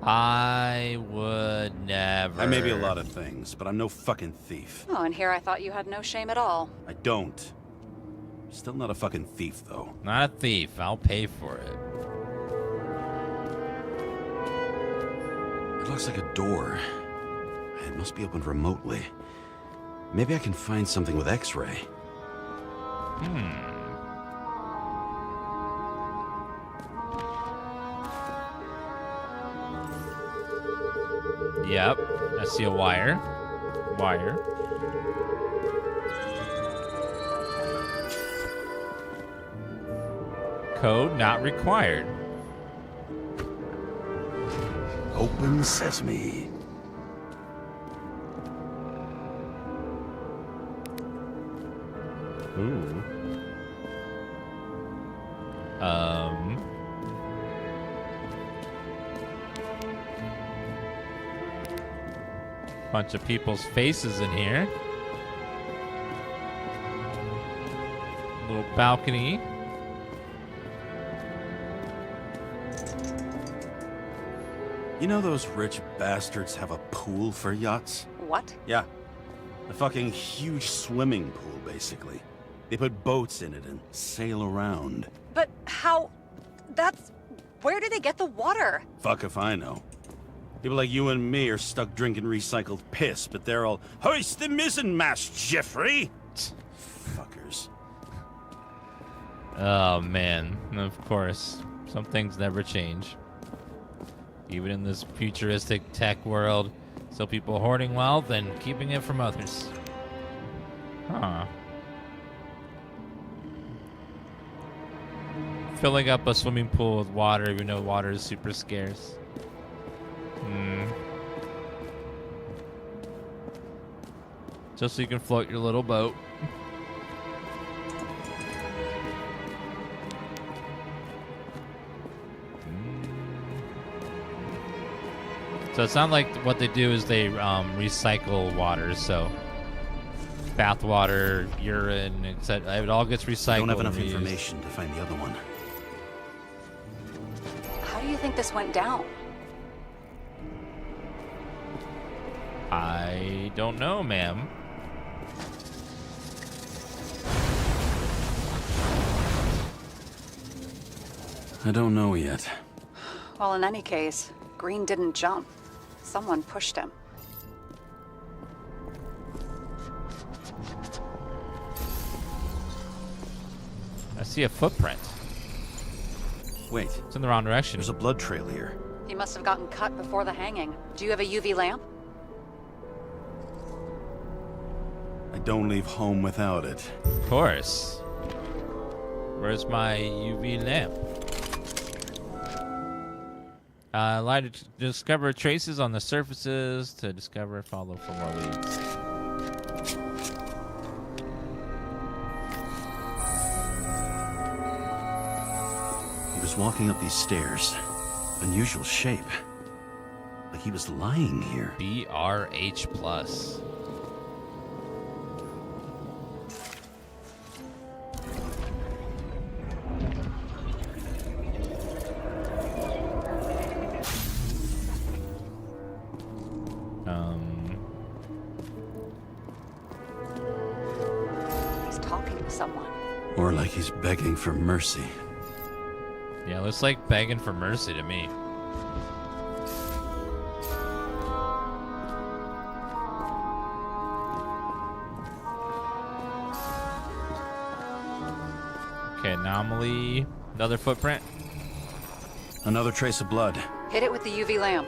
S1: I would never.
S4: I may be a lot of things, but I'm no fucking thief.
S7: Oh, and here I thought you had no shame at all.
S4: I don't. Still not a fucking thief, though.
S1: Not a thief. I'll pay for it.
S4: It looks like a door. It must be opened remotely. Maybe I can find something with X-ray.
S1: Yep. I see a wire. Wire. Code not required.
S4: Open sesame.
S1: Ooh. Bunch of people's faces in here. Little balcony.
S4: You know those rich bastards have a pool for yachts?
S7: What?
S4: Yeah. A fucking huge swimming pool, basically. They put boats in it and sail around.
S7: But how... That's... Where do they get the water?
S4: Fuck if I know. People like you and me are stuck drinking recycled piss, but they're all, hoist the mizzenmast, Jeffrey! Fuckers.
S1: Oh, man. Of course. Some things never change. Even in this futuristic tech world, still people hoarding wealth and keeping it from others. Huh. Filling up a swimming pool with water, even though water is super scarce. Just so you can float your little boat. So it sounds like what they do is they recycle water. So bath water, urine, etc. It all gets recycled.
S4: I don't have enough
S1: and reused.
S4: information to find the other one.
S7: How do you think this went down?
S1: I don't know, ma'am.
S4: I don't know yet.
S7: Well, in any case, Green didn't jump. Someone pushed him.
S1: I see a footprint.
S4: Wait,
S1: It's in the wrong direction.
S4: there's a blood trail here.
S7: He must have gotten cut before the hanging. Do you have a UV lamp?
S4: I don't leave home without it.
S1: Of course. Where's my UV lamp? Lie to discover traces on the surfaces. To discover, follow for more leads.
S4: He was walking up these stairs. Unusual shape. he was lying here.
S1: BRH plus.
S7: He's talking to someone.
S4: Or like he's begging for mercy.
S1: Yeah, looks like begging for mercy to me. Okay, anomaly. Another footprint.
S4: Another trace of blood.
S7: Hit it with the UV lamp.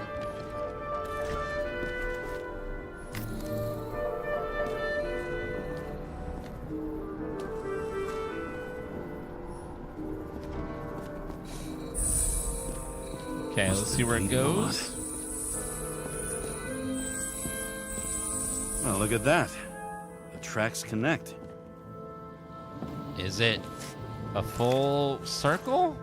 S1: Okay, let's see where it goes.
S4: Well, look at that. The tracks connect.
S1: Is it a full circle?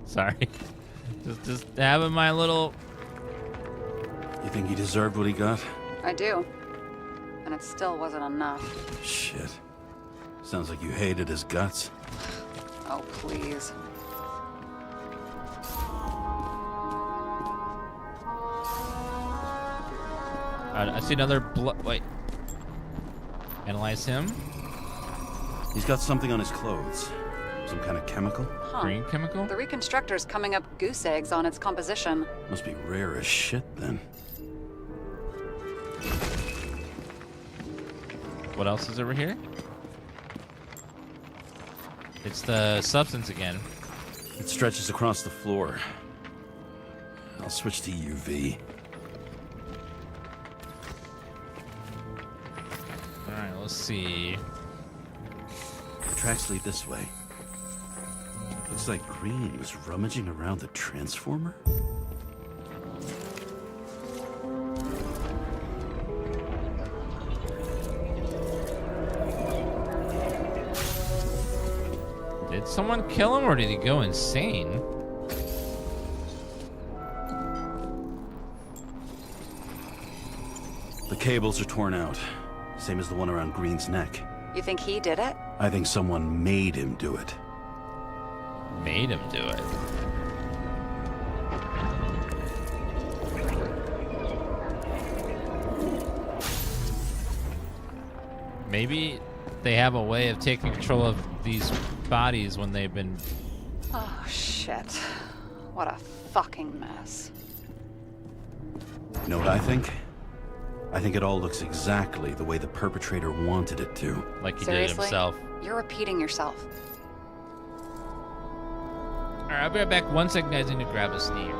S1: Sorry. Just having my little...
S4: You think he deserved what he got?
S7: I do. And it still wasn't enough.
S4: Shit. Sounds like you hated his guts.
S7: Oh, please.
S1: I see another blood... Wait. Analyze him.
S4: He's got something on his clothes. Some kind of chemical?
S7: Huh.
S1: Green chemical?
S7: The Reconstructor's coming up goose eggs on its composition.
S4: Must be rare as shit, then.
S1: What else is over here? It's the substance again.
S4: It stretches across the floor. I'll switch to UV.
S1: Alright, let's see.
S4: The tracks lead this way. Looks like Green was rummaging around the transformer?
S1: Did someone kill him or did he go insane?
S4: The cables are torn out. Same as the one around Green's neck.
S7: You think he did it?
S4: I think someone made him do it.
S1: Made him do it. Maybe they have a way of taking control of these bodies when they've been...
S7: Oh, shit. What a fucking mess.
S4: You know what I think? I think it all looks exactly the way the perpetrator wanted it to.
S1: Like he
S7: Seriously?
S1: did himself.
S7: You're repeating yourself.
S1: Alright, I'll be right back. 1 second, guys. I need to grab a sneeze.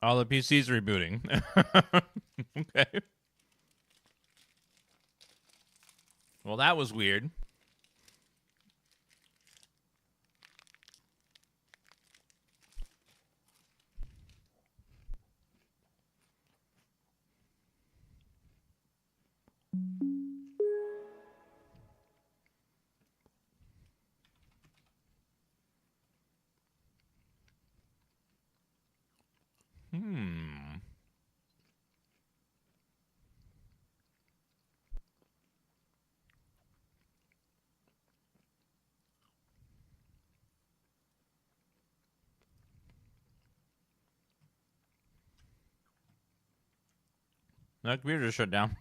S1: All the PCs rebooting. Okay. Well, that was weird. My computer just shut down.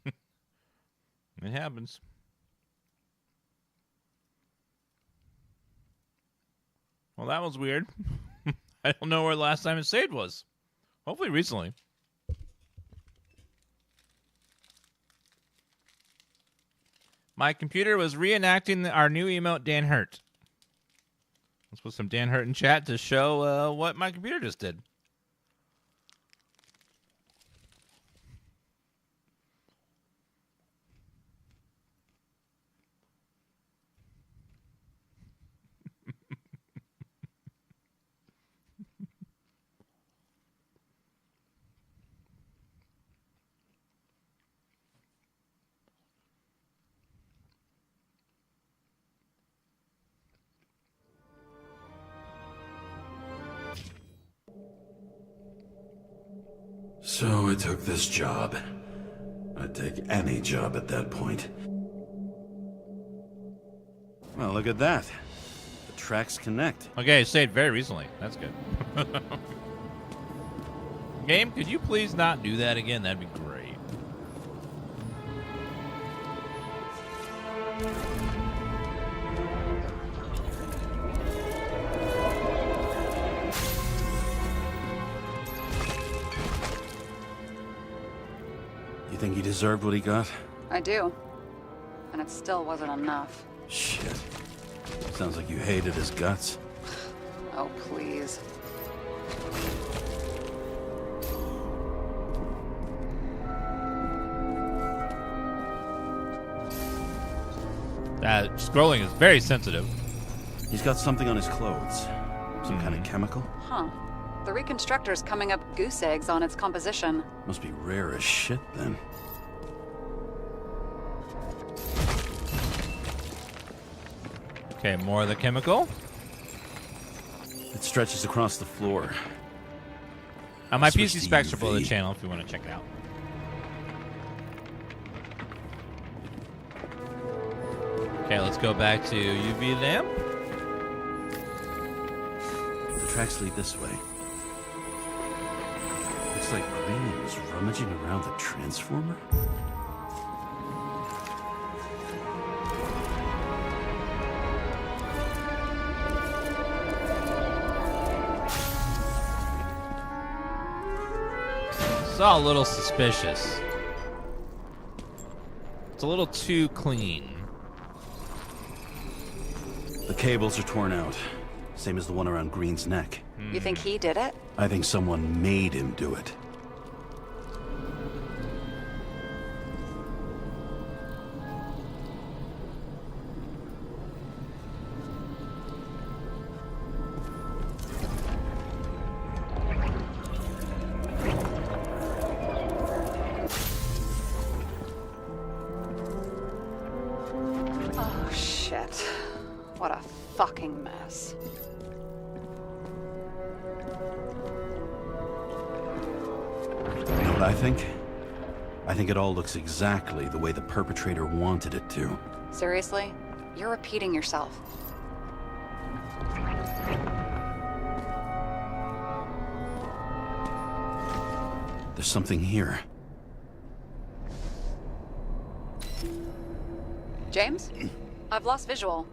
S1: It happens. Well, that was weird. I don't know where the last time it saved was. Hopefully recently. My computer was reenacting our new emote, Dan Hurt. Let's put some Dan Hurt in chat to show what my computer just did.
S4: So I took this job. I'd take any job at that point. Well, look at that. The tracks connect.
S1: Okay, it saved very recently. That's good. Game, could you please not do that again? That'd be great.
S4: You think he deserved what he got?
S7: I do. And it still wasn't enough.
S4: Shit. Sounds like you hated his guts.
S7: Oh, please.
S1: That scrolling is very sensitive.
S4: He's got something on his clothes. Some kind of chemical?
S7: Huh. The Reconstructor's coming up goose eggs on its composition.
S4: Must be rare as shit, then.
S1: Okay, more of the chemical.
S4: It stretches across the floor.
S1: My
S4: Switch
S1: PC
S4: to
S1: specs are below the
S4: UV.
S1: channel if you want to check it out. Okay, let's go back to UV lamp.
S4: The tracks lead this way. Looks like Green was rummaging around the transformer.
S1: It's all a little suspicious. It's a little too clean.
S4: The cables are torn out. Same as the one around Green's neck.
S7: You think he did it?
S4: I think someone made him do it.
S7: Oh, shit. What a fucking mess.
S4: You know what I think? I think it all looks exactly the way the perpetrator wanted it to.
S7: Seriously? You're repeating yourself.
S4: There's something here.
S7: James? I've lost visual.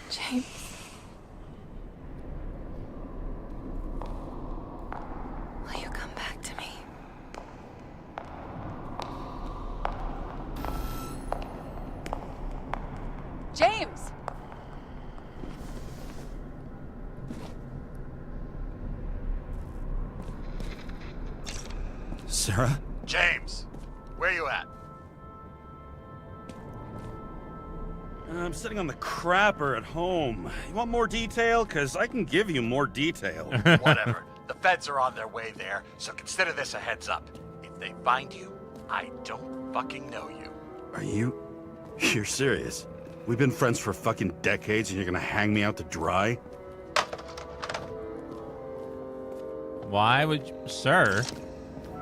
S3: James. Will you come back to me?
S4: Sarah?
S6: James, where you at?
S4: I'm sitting on the crapper at home. You want more detail? Because I can give you more detail.
S6: Whatever. The feds are on their way there, so consider this a heads up. If they find you, I don't fucking know you.
S4: Are you... You're serious? We've been friends for fucking decades and you're gonna hang me out to dry?
S1: Why would you... Sir?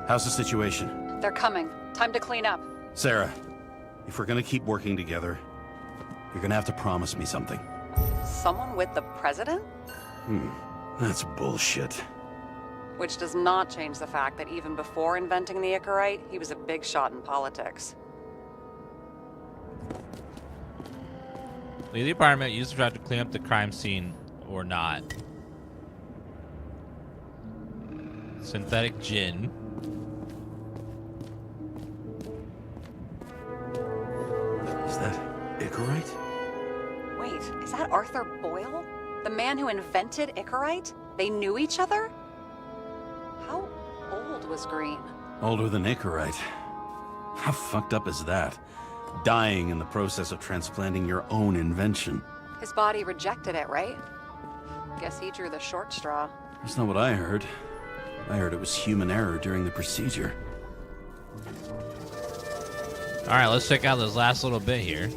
S4: How's the situation?
S7: They're coming. Time to clean up.
S4: Sarah, if we're gonna keep working together, you're gonna have to promise me something.
S7: Someone with the president?
S4: That's bullshit.
S7: Which does not change the fact that even before inventing the Icarite, he was a big shot in politics.
S1: Leave the apartment. Use the drive to clean up the crime scene or not. Synthetic gin.
S4: Is that Icarite?
S7: Wait, is that Arthur Boyle? The man who invented Icarite? They knew each other? How old was Green?
S4: Older than Icarite. How fucked up is that? Dying in the process of transplanting your own invention.
S7: His body rejected it, right? Guess he drew the short straw.
S4: That's not what I heard. I heard it was human error during the procedure.
S1: Alright, let's check out this last little bit here.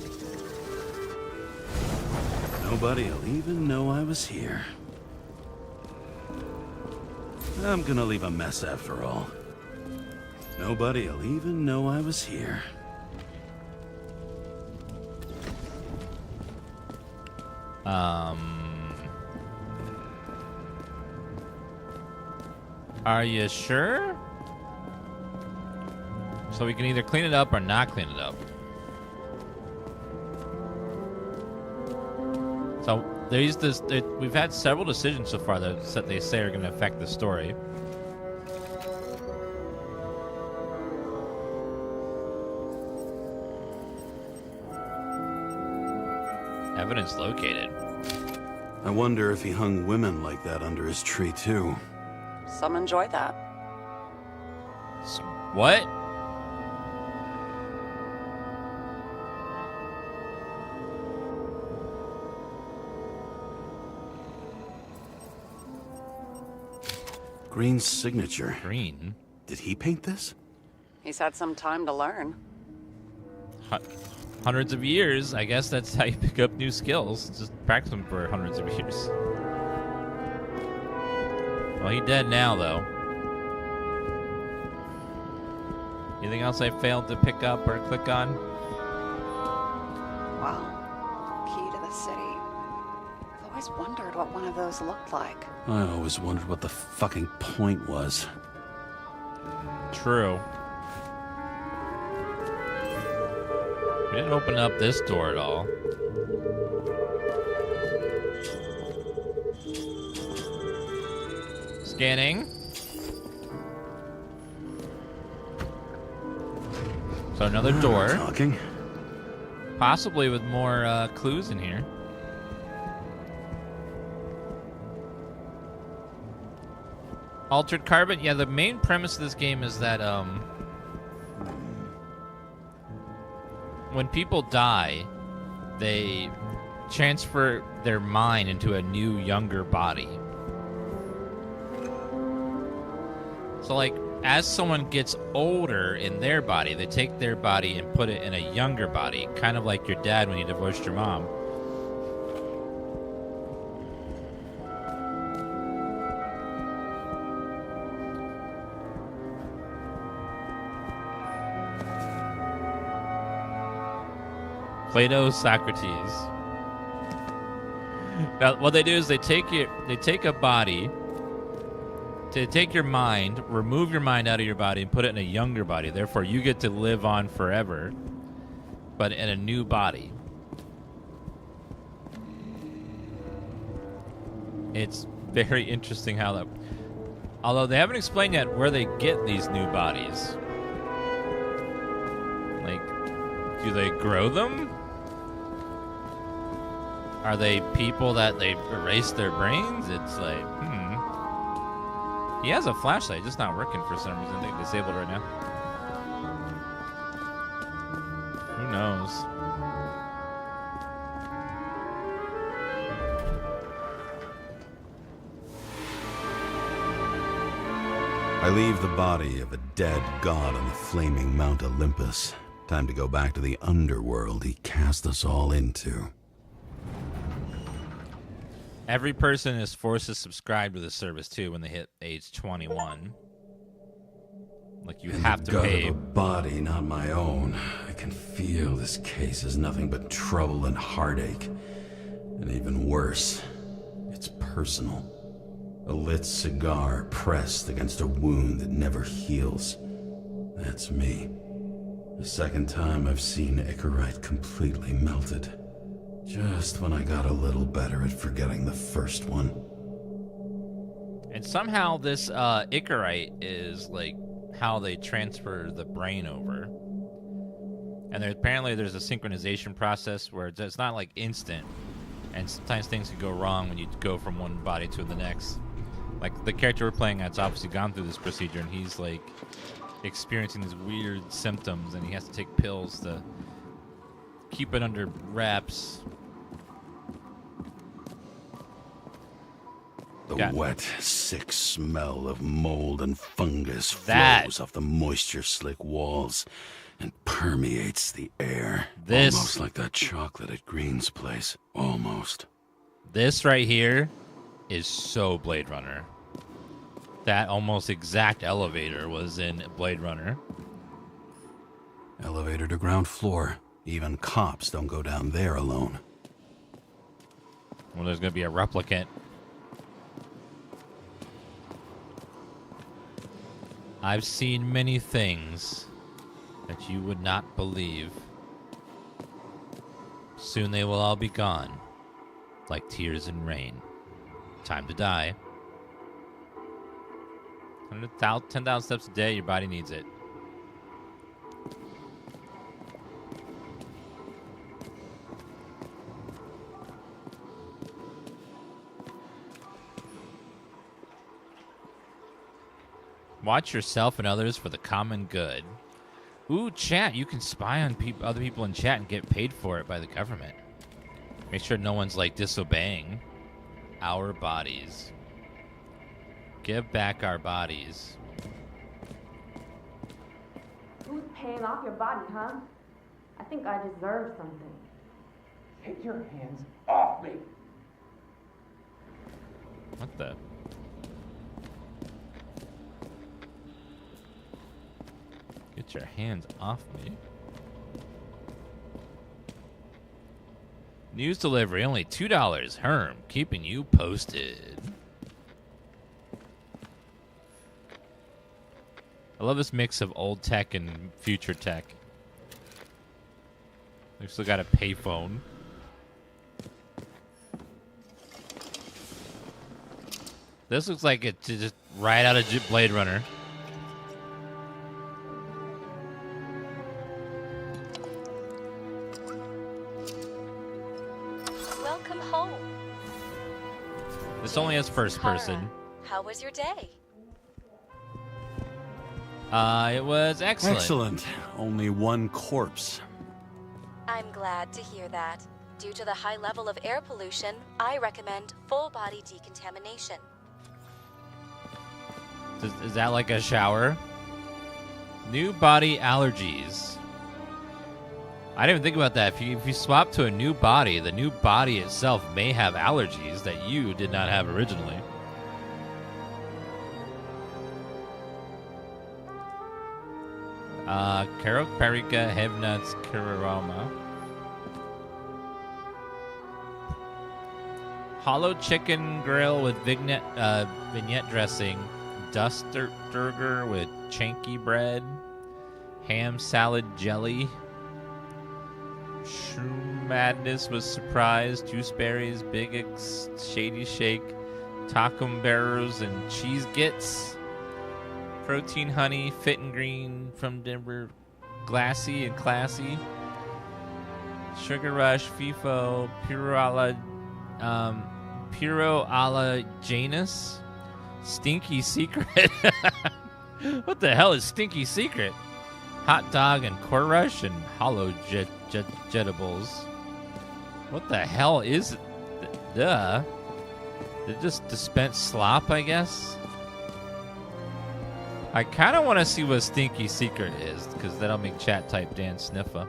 S4: Nobody'll even know I was here. I'm gonna leave a mess after all. Nobody'll even know I was here.
S1: Are you sure? So we can either clean it up or not clean it up. So there's this. We've had several decisions so far that they say are going to affect the story. Evidence located.
S4: I wonder if he hung women like that under his tree too.
S7: Some enjoy that.
S1: What?
S4: Green's signature.
S1: Green?
S4: Did he paint this?
S7: He's had some time to learn.
S1: Hundreds of years. I guess that's how you pick up new skills. Just practice them for hundreds of years. Well, he's dead now, though. Anything else I failed to pick up or click on?
S7: Wow. Key to the city. I've always wondered what one of those looked like.
S4: I always wondered what the fucking point was.
S1: True. We didn't open up this door at all. Scanning. So another door.
S4: Talking.
S1: Possibly with more clues in here. Altered carbon. Yeah, the main premise of this game is that when people die, they transfer their mind into a new, younger body. So, like, as someone gets older in their body, they take their body and put it in a younger body, kind of like your dad when you divorced your mom. Plato, Socrates. Now, what they do is they take a body, they take your mind, remove your mind out of your body, and put it in a younger body. Therefore, you get to live on forever, but in a new body. It's very interesting how that. Although they haven't explained yet where they get these new bodies. Like, do they grow them? Are they people that they erase their brains? It's like, He has a flashlight, just not working for some reason. I think disabled right now. Who knows?
S4: I leave the body of a dead god on the flaming Mount Olympus. Time to go back to the underworld he cast us all into.
S1: Every person is forced to subscribe to the service too when they hit age 21. Like you have to pay.
S4: Of a body, not my own. I can feel this case is nothing but trouble and heartache. And even worse, it's personal. A lit cigar pressed against a wound that never heals. That's me. The second time I've seen Icarus completely melted. Just when I got a little better at forgetting the first one.
S1: And somehow this Icarus is like how they transfer the brain over. And apparently there's a synchronization process where it's not like instant. And sometimes things can go wrong when you go from one body to the next. Like the character we're playing has obviously gone through this procedure, and he's like experiencing these weird symptoms, and he has to take pills to keep it under wraps.
S4: The wet, sick smell of mold and fungus flows off the moisture-slick walls and permeates the air. Almost like that chocolate at Green's place. Almost.
S1: This right here is so Blade Runner. That almost exact elevator was in Blade Runner.
S4: Elevator to ground floor. Even cops don't go down there alone.
S1: Well, there's going to be a replicant. I've seen many things that you would not believe. Soon they will all be gone, like tears in rain. Time to die. 10,000 steps a day, your body needs it. Watch yourself and others for the common good. Ooh, chat. You can spy on other people in chat and get paid for it by the government. Make sure no one's like disobeying our bodies. Give back our bodies.
S8: Who's paying off your body, huh? I think I deserve something.
S9: Take your hands off me!
S1: What the? Get your hands off me. News delivery, only $2. Herm, keeping you posted. I love this mix of old tech and future tech. We've still got a payphone. This looks like it's just right out of Blade Runner.
S2: Welcome home.
S1: This only has first person.
S2: How was your day?
S1: It was excellent.
S4: Excellent. Only one corpse.
S2: I'm glad to hear that. Due to the high level of air pollution, I recommend full-body decontamination.
S1: Is that like a shower? New body allergies. I didn't even think about that. If you swap to a new body, the new body itself may have allergies that you did not have originally. Karok Parika Hevnuts Kirarama. Hollow chicken grill with vignette dressing. Dusturger with chanky bread. Ham salad jelly. Shroom madness with surprise. Juice berries, Big X, shady shake. Taco barrels and cheese gits. Protein honey, fit and green from Denver, glassy and classy. Sugar rush, FIFO, puro a la Janus. Stinky Secret. What the hell is Stinky Secret? Hot dog and core rush and hollow jetables. What the hell is it? Duh. They just dispense slop, I guess? I kind of want to see what Stinky Secret is, because that'll make chat type Dan Sniffa.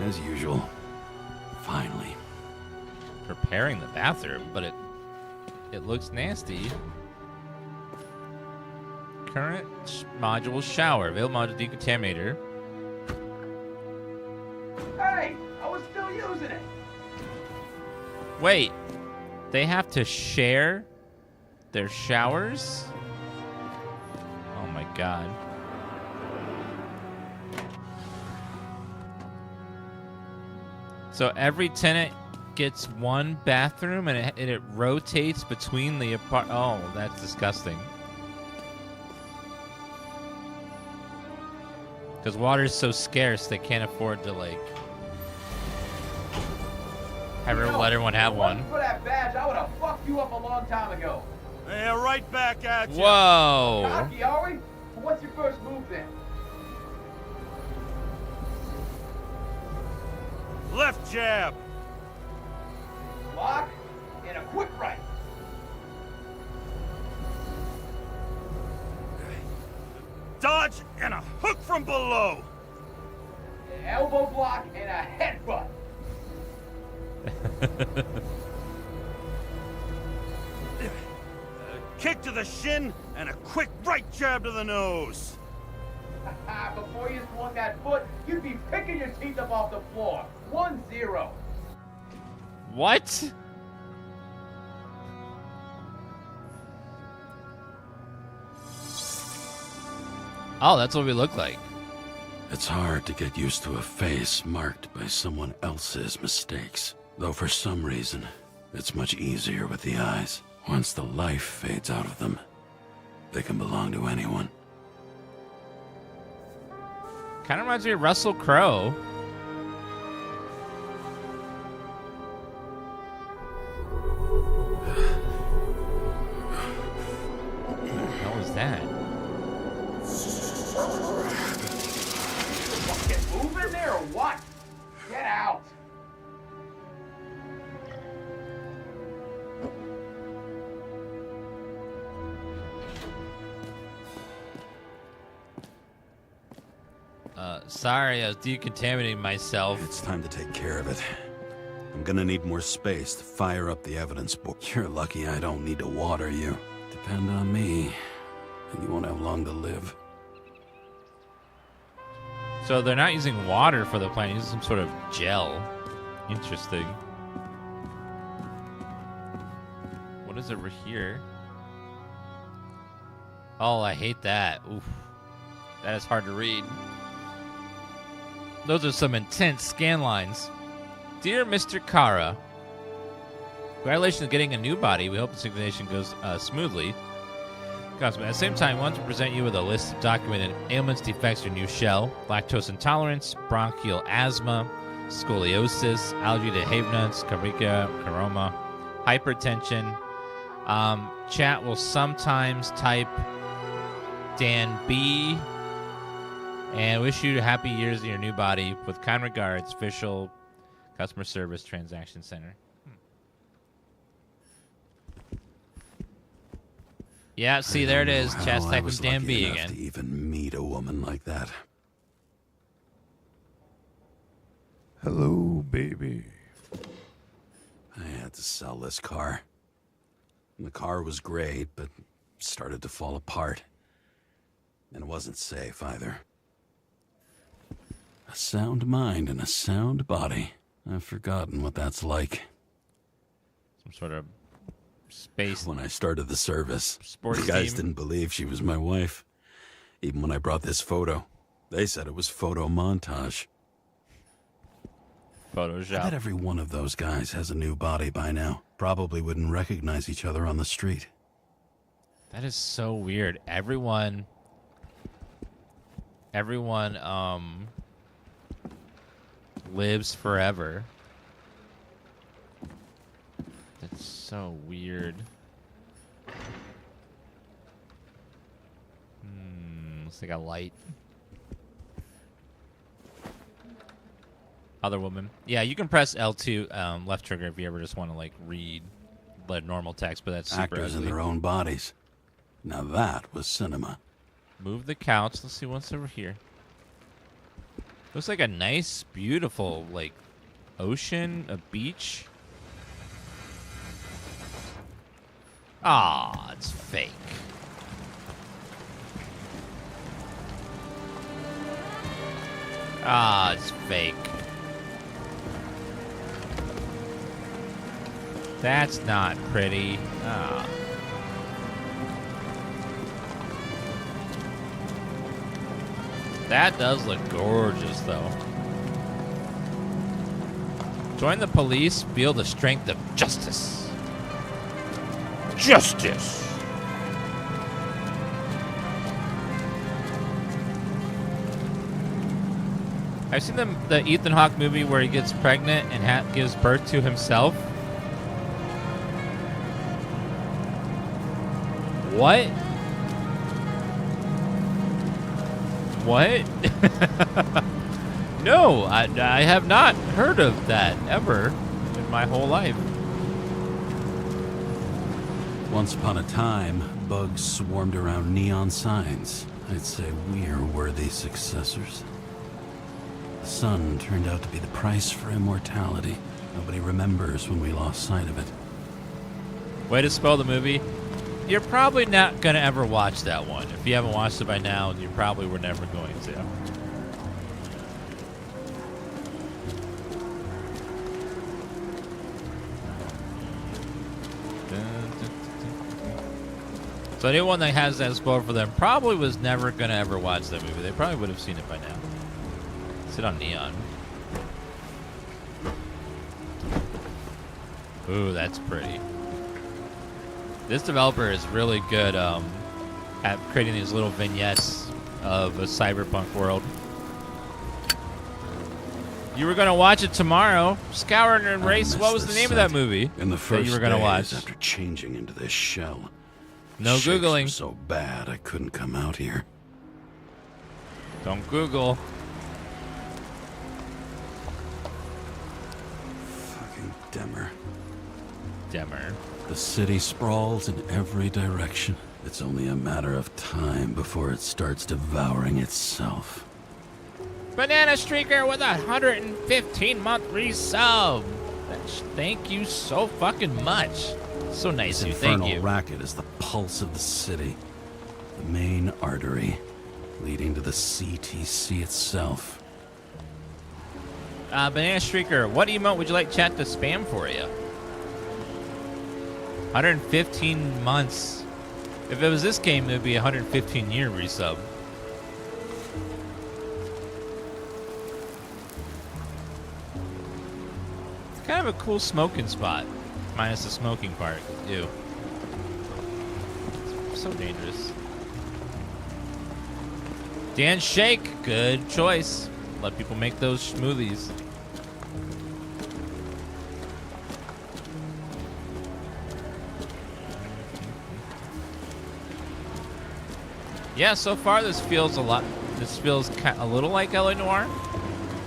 S4: As usual. Finally.
S1: Preparing the bathroom, but it looks nasty. Current module shower. Available module decontaminator.
S9: Hey, I was still using it.
S1: Wait, they have to share their showers? Oh my god. So every tenant gets one bathroom and it rotates between the Oh, that's disgusting. Because water is so scarce, they can't afford to, like, let everyone have one.
S9: For that badge, I would have fucked you up a long time ago.
S4: Yeah, right back at you.
S1: Whoa.
S9: Cocky, are we? Well, what's your first move then?
S4: Left jab.
S9: Block and a quick right.
S4: Dodge and a hook from below.
S9: An elbow block and a headbutt.
S4: Kick to the shin and a quick right jab to the nose.
S9: Before you swung that foot, you'd be picking your teeth up off the floor. 1-0.
S1: What? Oh, that's what we look like.
S10: It's hard to get used to a face marked by someone else's mistakes. Though for some reason, it's much easier with the eyes. Once the life fades out of them, they can belong to anyone.
S1: Kind of reminds me of Russell Crowe. What the hell was that?
S9: Get moving there or what? Get out.
S1: Sorry, I was decontaminating myself.
S10: It's time to take care of it. I'm gonna need more space to fire up the evidence board. You're lucky I don't need to water you. Depend on me, and you won't have long to live.
S1: So they're not using water for the plant, using some sort of gel. Interesting. What is over here? Oh, I hate that. Oof. That is hard to read. Those are some intense scan lines. Dear Mr. Karra, congratulations on getting a new body. We hope the synchronization goes smoothly. At the same time, we want to present you with a list of documented ailments, defects, your new shell: lactose intolerance, bronchial asthma, scoliosis, allergy to hazelnuts, carica, caroma, hypertension. Chat will sometimes type Dan B. And wish you happy years in your new body. With kind regards, official customer service transaction center. Yeah, see, there it is. Chat's type with Dan B again.
S10: To even meet a woman like that.
S11: Hello, baby.
S10: I had to sell this car. And the car was great, but started to fall apart. And it wasn't safe either. A sound mind and a sound body. I've forgotten what that's like.
S1: Some sort of space.
S10: When I started the service,
S1: sports
S10: the guys
S1: team.
S10: didn't believe she was my wife. Even when I brought this photo, they said it was photo montage.
S1: Photoshop.
S10: I bet every one of those guys has a new body by now. Probably wouldn't recognize each other on the street.
S1: That is so weird. Everyone lives forever. That's so weird. Looks like a light. Other woman. Yeah, you can press L2 left trigger if you ever just want to like read the normal text, but that's super
S10: Actors in
S1: ugly.
S10: their own bodies. Now that was cinema.
S1: Move the couch. Let's see what's over here. Looks like a nice, beautiful, like, ocean, a beach. Ah, it's fake. Ah, it's fake. That's not pretty. Ah. That does look gorgeous, though. Join the police, feel the strength of justice. Justice! I've seen the Ethan Hawke movie where he gets pregnant and gives birth to himself. What? What? No, I have not heard of that ever in my whole life.
S10: Once upon a time, bugs swarmed around neon signs. I'd say we're worthy successors. The sun turned out to be the price for immortality. Nobody remembers when we lost sight of it.
S1: Way to spoil the movie. You're probably not going to ever watch that one. If you haven't watched it by now, you probably were never going to. So anyone that has that spoiled for them probably was never going to ever watch that movie. They probably would have seen it by now. Sit on neon. Ooh, that's pretty. This developer is really good at creating these little vignettes of a cyberpunk world. You were gonna watch it tomorrow. Scour and Race. What was the name of that movie?
S10: In the first
S1: that you were gonna watch
S10: after changing into this shell.
S1: No
S10: Shakes
S1: Googling.
S10: were so bad I couldn't come out here.
S1: Don't Google.
S10: Fucking Demmer.
S1: Demmer.
S10: The city sprawls in every direction. It's only a matter of time before it starts devouring itself.
S1: Banana Streaker with 115-month resub. Thank you so fucking much. So nice of you. Thank
S10: Infernal
S1: you.
S10: racket is the pulse of the city. The main artery leading to the CTC itself.
S1: Banana Streaker, what emote would you like chat to spam for you? 115 months. If it was this game, it would be a 115-year resub. It's kind of a cool smoking spot. Minus the smoking part. Ew. It's so dangerous. Dan Shake, good choice. Let people make those smoothies. Yeah, so far this feels a lot. This feels a little like LA Noir,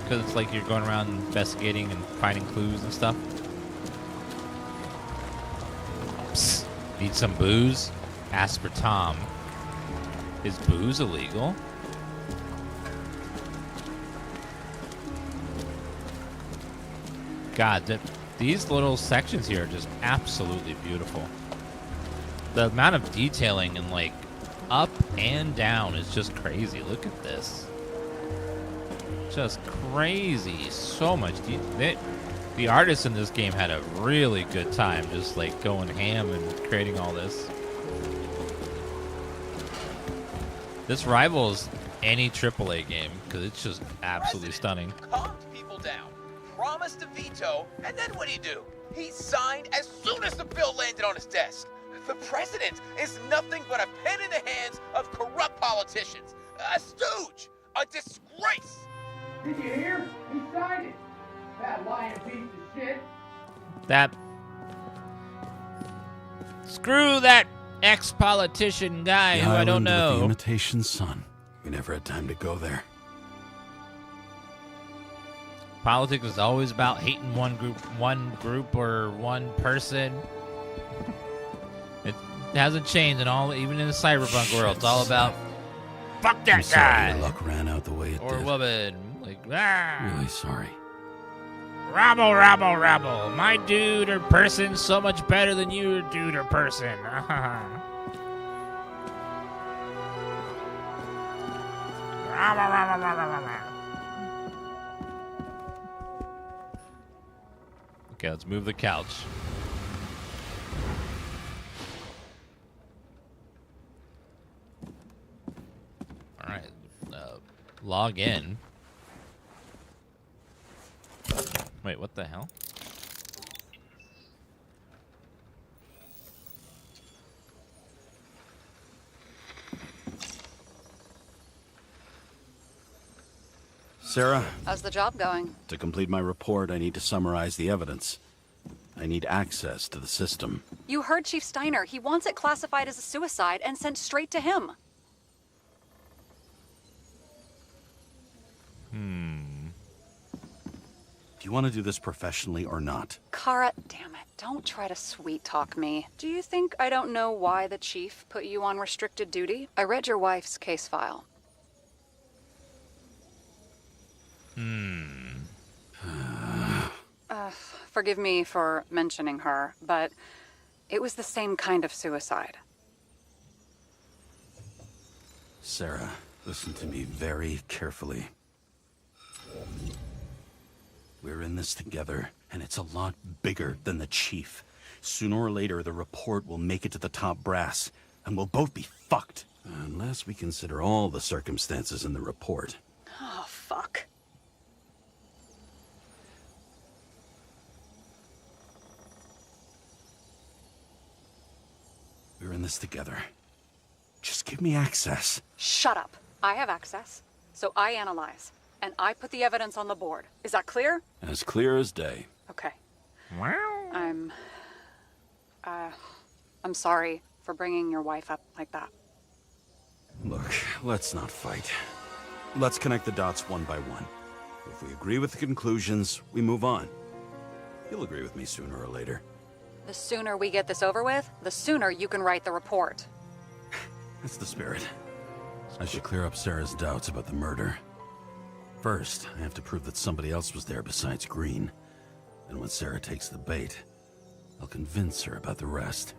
S1: because it's like you're going around investigating and finding clues and stuff. Psst, need some booze? Ask for Tom. Is booze illegal? God, these little sections here are just absolutely beautiful. The amount of detailing and like up and down is just crazy. Look at this. Just crazy. So much the artists in this game had a really good time just like going ham and creating all this. This rivals any AAA game because it's just absolutely stunning.
S9: Calmed people down, promised a veto, and then what'd he do? He signed as soon as the bill landed on his desk. The president is nothing but a pen in the hands of corrupt politicians. A stooge. A disgrace.
S11: Did you hear? He signed it. That lying piece of shit.
S1: That. Screw that ex-politician guy
S10: The
S1: who I don't
S10: island with the
S1: know.
S10: imitation sun. We never had time to go there.
S1: Politics is always about hating one group or one person. It hasn't changed in all, even in the cyberpunk world. It's all about fuck
S10: I'm
S1: that
S10: sorry
S1: guy
S10: your luck ran out the way it
S1: or
S10: did.
S1: woman. Like
S10: Really sorry.
S1: rabble, rabble, rabble. My dude or person's so much better than you, dude or person. Rabble, rabble, rabble, rabble. Okay, let's move the couch. All right, log in. Wait, what the hell?
S10: Sarah,
S7: How's the job going?
S10: to complete my report, I need to summarize the evidence. I need access to the system.
S7: You heard Chief Steiner. He wants it classified as a suicide and sent straight to him.
S10: Do you want to do this professionally or not?
S7: Karra, damn it. Don't try to sweet talk me. Do you think I don't know why the chief put you on restricted duty? I read your wife's case file. Forgive me for mentioning her, but it was the same kind of suicide.
S10: Sarah, listen to me very carefully. We're in this together, and it's a lot bigger than the chief. Sooner or later, the report will make it to the top brass, and we'll both be fucked. Unless we consider all the circumstances in the report.
S7: Oh, fuck.
S10: We're in this together. Just give me access.
S7: Shut up. I have access, so I analyze, and I put the evidence on the board. Is that clear?
S10: As clear as day.
S7: Okay. I'm sorry for bringing your wife up like that.
S10: Look, let's not fight. Let's connect the dots one by one. If we agree with the conclusions, we move on. You'll agree with me sooner or later.
S7: The sooner we get this over with, the sooner you can write the report.
S10: That's the spirit. I should clear up Sarah's doubts about the murder. First, I have to prove that somebody else was there besides Green. And when Sarah takes the bait, I'll convince her about the rest.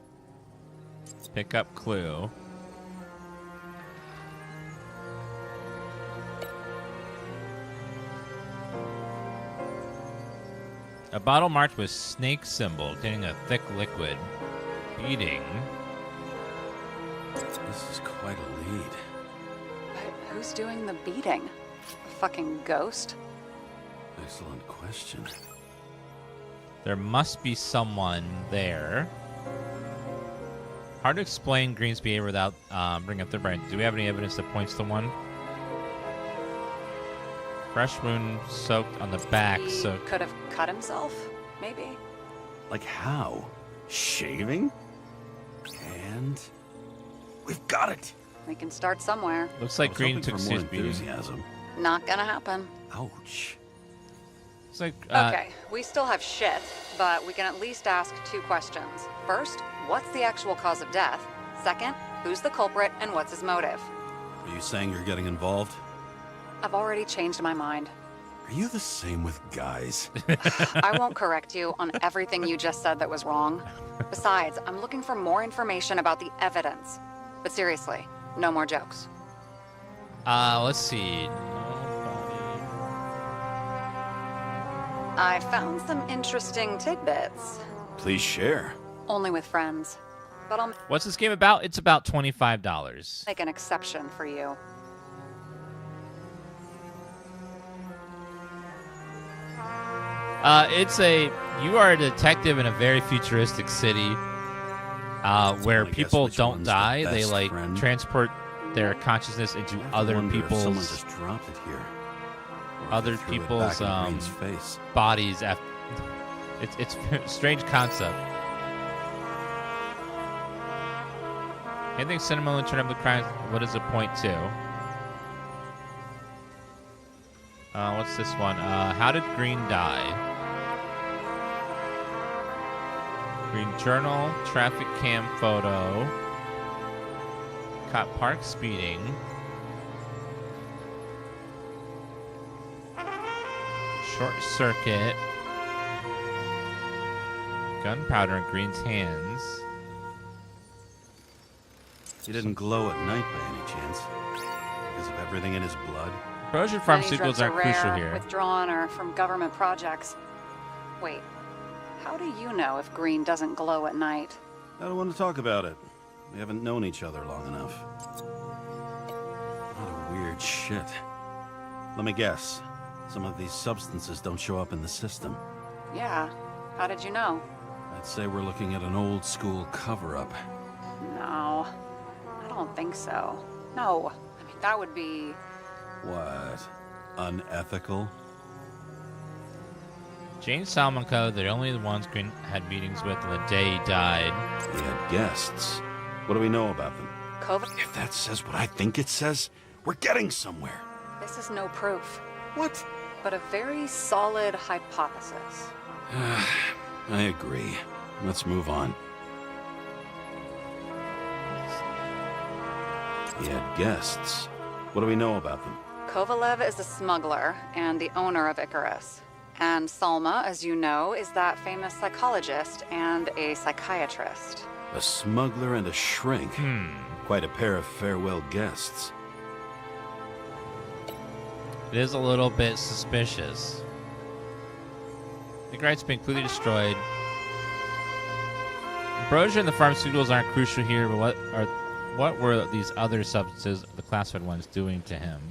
S1: Pick up clue. A bottle marked with snake symbol containing a thick liquid. Beating.
S10: This is quite a lead.
S7: But who's doing the beating? A fucking ghost?
S10: Excellent question.
S1: There must be someone there. Hard to explain Green's behavior without bringing up their brain. Do we have any evidence that points to one? Fresh wound soaked on the back, so...
S7: Could have cut himself, maybe?
S10: Like how? Shaving? And... we've got it!
S7: We can start somewhere.
S1: Looks like Green took
S10: more
S1: serious beating.
S10: enthusiasm.
S7: Not gonna happen.
S10: Ouch.
S1: It's like,
S7: Okay, we still have shit, but we can at least ask 2 questions. First, what's the actual cause of death? Second, who's the culprit and what's his motive?
S10: Are you saying you're getting involved?
S7: I've already changed my mind.
S10: Are you the same with guys?
S7: I won't correct you on everything you just said that was wrong. Besides, I'm looking for more information about the evidence. But seriously, no more jokes.
S1: let's see.
S7: I found some interesting tidbits.
S10: Please share.
S7: Only with friends. But I'll
S1: What's this game about? It's about $25.
S7: make an exception for you.
S1: You are a detective in a very futuristic city where people
S10: which
S1: don't
S10: one's the
S1: die. They
S10: best
S1: like
S10: friend?
S1: transport their consciousness into other
S10: Wonder if
S1: people's.
S10: someone just dropped it here.
S1: other
S10: Threw it
S1: people's
S10: back in Green's face.
S1: bodies after. It's a strange concept. Anything sentimental to turn up the crime? What is it point to? What's this one? How did Green die? Green journal, traffic cam photo, caught park speeding, short circuit, gunpowder in Green's hands.
S4: He didn't glow at night by any chance? Because of everything in his blood?
S1: Trojan
S7: Many
S1: pharmaceuticals
S7: drugs are
S1: aren't crucial
S7: rare,
S1: here.
S7: withdrawn, or from government projects. Wait, how do you know if Green doesn't glow at night?
S4: I don't want to talk about it. We haven't known each other long enough. What a weird shit. Let me guess. Some of these substances don't show up in the system.
S7: Yeah, how did you know?
S4: I'd say we're looking at an old school cover-up.
S7: No, I don't think so. No, I mean, that would be...
S4: What? Unethical?
S1: Jane Salamanca, they're only the ones Green had meetings with on the day he died.
S4: He had guests. What do we know about them?
S7: If
S4: that says what I think it says, we're getting somewhere.
S7: This is no proof.
S4: What?
S7: But a very solid hypothesis.
S4: I agree. Let's move on. He had guests. What do we know about them?
S7: Kovalev is a smuggler and the owner of Icarus. And Salma, as you know, is that famous psychologist and a psychiatrist.
S4: A smuggler and a shrink. Quite a pair of farewell guests.
S1: It is a little bit suspicious. The Icarus been completely destroyed. Brosier and the pharmaceuticals aren't crucial here, but what were these other substances, the classified ones, doing to him?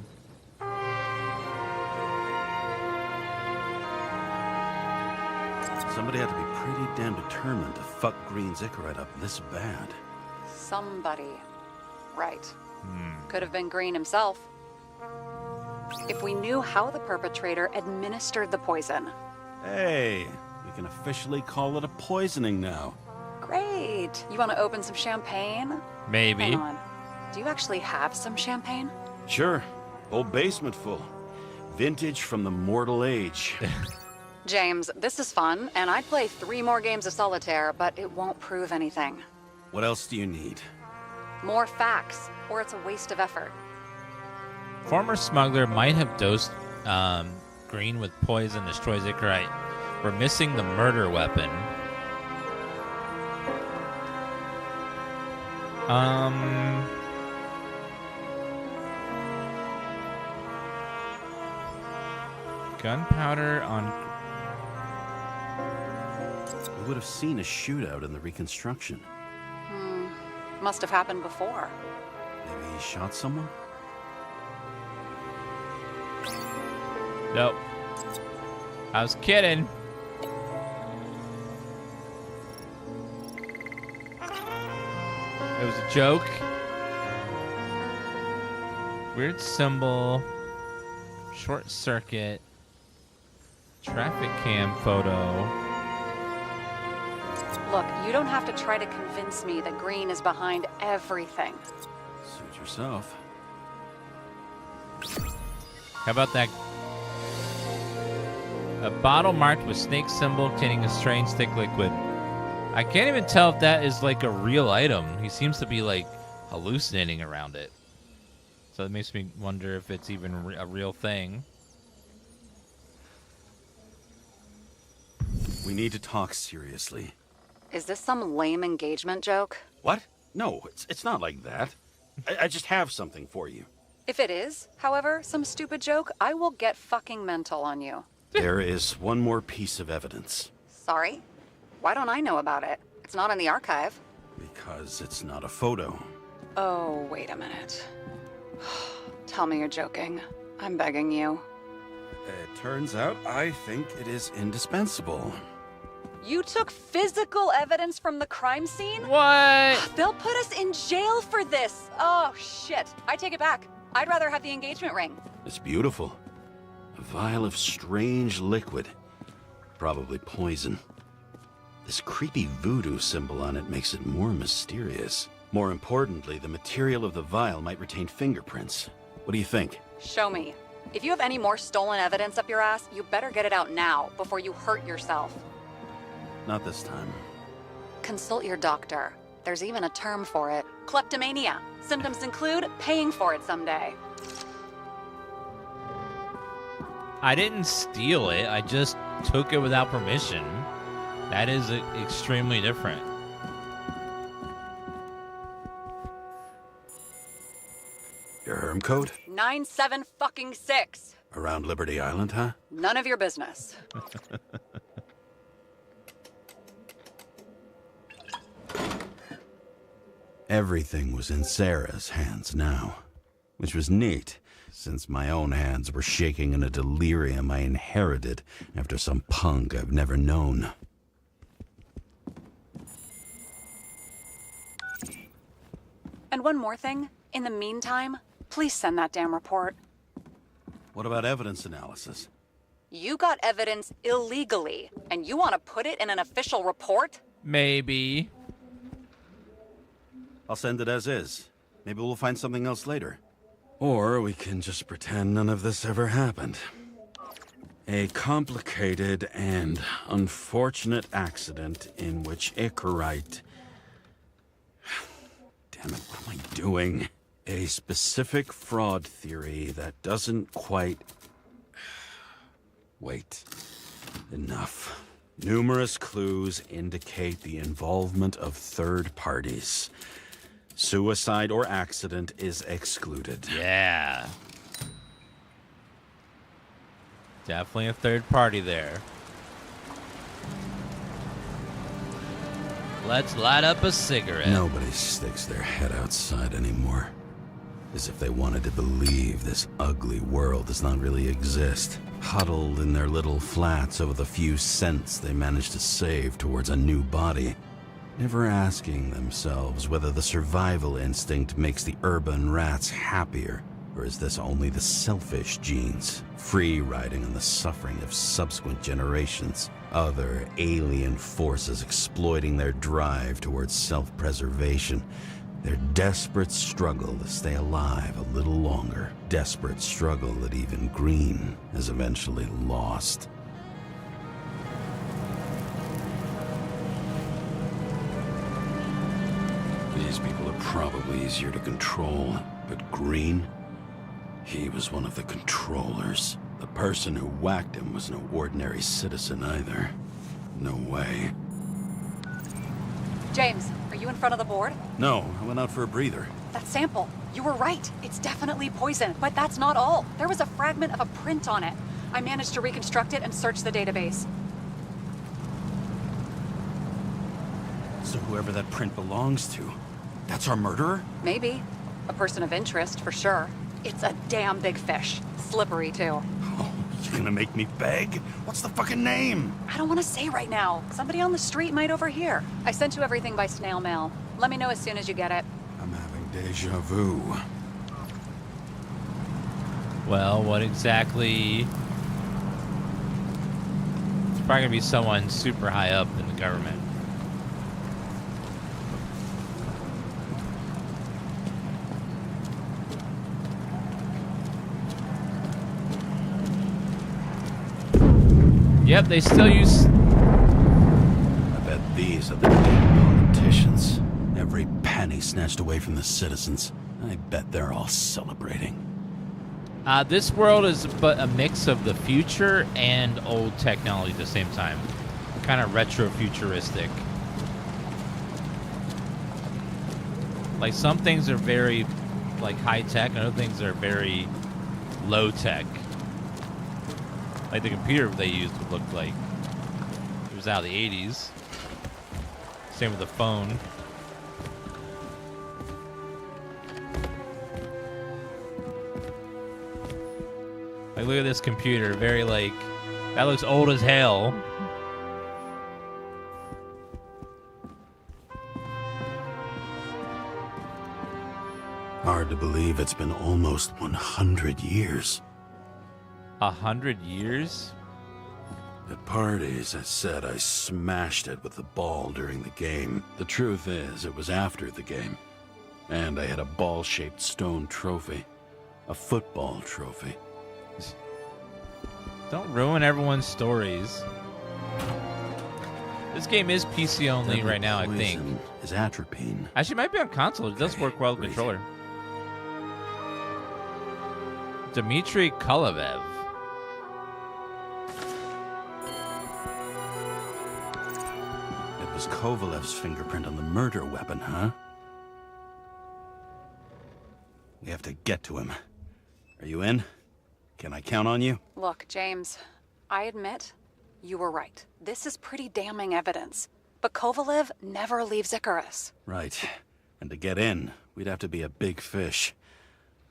S4: Somebody had to be pretty damn determined to fuck Green's Icarus up this bad.
S7: Somebody. Right. Could have been Green himself. If we knew how the perpetrator administered the poison.
S4: Hey, we can officially call it a poisoning now.
S7: Great. You want to open some champagne?
S1: Maybe.
S7: Hang on. Do you actually have some champagne?
S4: Sure. Whole basement full. Vintage from the mortal age.
S7: James, this is fun, and I'd play 3 more games of solitaire, but it won't prove anything.
S4: What else do you need?
S7: More facts, or it's a waste of effort.
S1: Former smuggler might have dosed Green with poison, destroys Icarus. We're missing the murder weapon. Gunpowder on...
S4: We would have seen a shootout in the Reconstruction.
S7: Must have happened before.
S4: Maybe he shot someone?
S1: Nope. I was kidding. It was a joke. Weird symbol. Short circuit. Traffic cam photo.
S7: Look, you don't have to try to convince me that Green is behind everything.
S4: Suit yourself.
S1: How about that? A bottle marked with snake symbol containing a strange thick liquid. I can't even tell if that is like a real item. He seems to be like hallucinating around it. So it makes me wonder if it's even a real thing.
S4: We need to talk seriously.
S7: Is this some lame engagement joke?
S4: What? No, it's not like that. I just have something for you.
S7: If it is, however, some stupid joke, I will get fucking mental on you.
S4: There is one more piece of evidence.
S7: Sorry? Why don't I know about it? It's not in the archive.
S4: Because it's not a photo.
S7: Oh, wait a minute. Tell me you're joking. I'm begging you.
S4: It turns out I think it is indispensable.
S7: You took physical evidence from the crime scene?
S1: What?
S7: They'll put us in jail for this. Oh, shit. I take it back. I'd rather have the engagement ring.
S4: It's beautiful. A
S10: A vial of strange liquid. Probably poison. This creepy voodoo symbol on it makes it more mysterious. More importantly, the material of the vial might retain fingerprints. What do you think?
S7: Show me. If you have any more stolen evidence up your ass, you better get it out now before you hurt yourself.
S10: Not this time.
S7: Consult your doctor. There's even a term for it. Kleptomania. Symptoms include paying for it someday.
S1: I didn't steal it. I just took it without permission. That is extremely different.
S10: Your Herm code?
S7: 97-fucking-6.
S10: Around Liberty Island, huh?
S7: None of your business.
S10: Everything was in Sarah's hands now, which was neat, since my own hands were shaking in a delirium I inherited after some punk I've never known.
S7: And one more thing. In the meantime, please send that damn report.
S10: What about evidence analysis?
S7: You got evidence illegally, and you want to put it in an official report?
S1: Maybe.
S10: I'll send it as is. Maybe we'll find something else later. Or we can just pretend none of this ever happened. A complicated and unfortunate accident in which Icarus... Damn it, what am I doing? A specific fraud theory that doesn't quite... Wait. Enough. Numerous clues indicate the involvement of third parties. Suicide or accident is excluded.
S1: Yeah. Definitely a third party there. Let's light up a cigarette.
S10: Nobody sticks their head outside anymore. As if they wanted to believe this ugly world does not really exist. Huddled in their little flats over the few cents they managed to save towards a new body. Never asking themselves whether the survival instinct makes the urban rats happier, or is this only the selfish genes, free riding on the suffering of subsequent generations, other alien forces exploiting their drive towards self-preservation, their desperate struggle to stay alive a little longer, desperate struggle that even Green has eventually lost. These people are probably easier to control, but Green, he was one of the controllers. The person who whacked him was no ordinary citizen either. No way.
S7: James, are you in front of the board?
S10: No, I went out for a breather.
S7: That sample. You were right. It's definitely poison, but that's not all. There was a fragment of a print on it. I managed to reconstruct it and search the database.
S10: So whoever that print belongs to, that's our murderer?
S7: Maybe. A person of interest, for sure. It's a damn big fish. Slippery, too.
S10: Oh, you gonna make me beg? What's the fucking name?
S7: I don't want to say right now. Somebody on the street might overhear. I sent you everything by snail mail. Let me know as soon as you get it.
S10: I'm having deja vu.
S1: Well, what exactly... It's probably gonna be someone super high up in the government. Yep, they still use...
S10: I bet these are the damn politicians. Every penny snatched away from the citizens. I bet they're all celebrating.
S1: This world is but a mix of the future and old technology at the same time. Kind of retro-futuristic. Like, some things are very, like, high-tech, and other things are very low-tech. Like the computer they used would look like. It was out of the 80s. Same with the phone. Like, look at this computer. Very, like, that looks old as hell.
S10: Hard to believe it's been almost 100 years.
S1: 100 years?
S10: At parties, I said I smashed it with the ball during the game. The truth is, it was after the game. And I had a ball-shaped stone trophy. A football trophy.
S1: Don't ruin everyone's stories. This game is PC only
S10: Deadly
S1: right now, I think.
S10: poison is atropine.
S1: Actually, it might be on console. It does work well with
S10: great.
S1: controller. Dmitry Kolovev.
S10: It was Kovalev's fingerprint on the murder weapon, huh? We have to get to him. Are you in? Can I count on you?
S7: Look, James, I admit you were right. This is pretty damning evidence. But Kovalev never leaves Icarus.
S10: Right. And to get in, we'd have to be a big fish.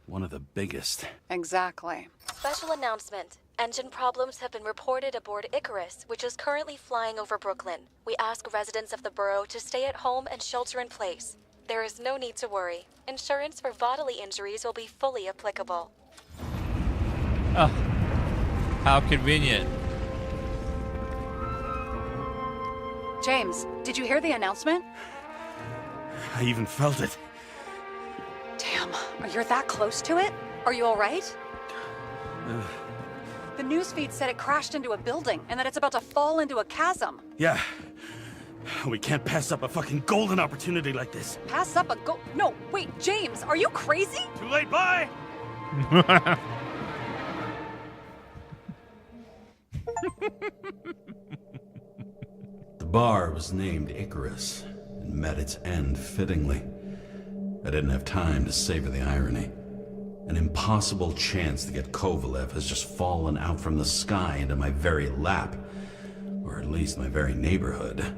S10: One of the biggest.
S7: Exactly.
S2: Special announcement. Engine problems have been reported aboard Icarus, which is currently flying over Brooklyn. We ask residents of the borough to stay at home and shelter in place. There is no need to worry. Insurance for bodily injuries will be fully applicable.
S1: Oh, how convenient.
S7: James, did you hear the announcement?
S10: I even felt it.
S7: Damn, you're that close to it? Are you all right? The newsfeed said it crashed into a building and that it's about to fall into a chasm.
S10: Yeah. We can't pass up a fucking golden opportunity like this.
S7: Pass up a No, wait, James, are you crazy?
S10: Too late, bye! The bar was named Icarus and met its end fittingly. I didn't have time to savor the irony. An impossible chance to get Kovalev has just fallen out from the sky into my very lap. Or at least my very neighborhood.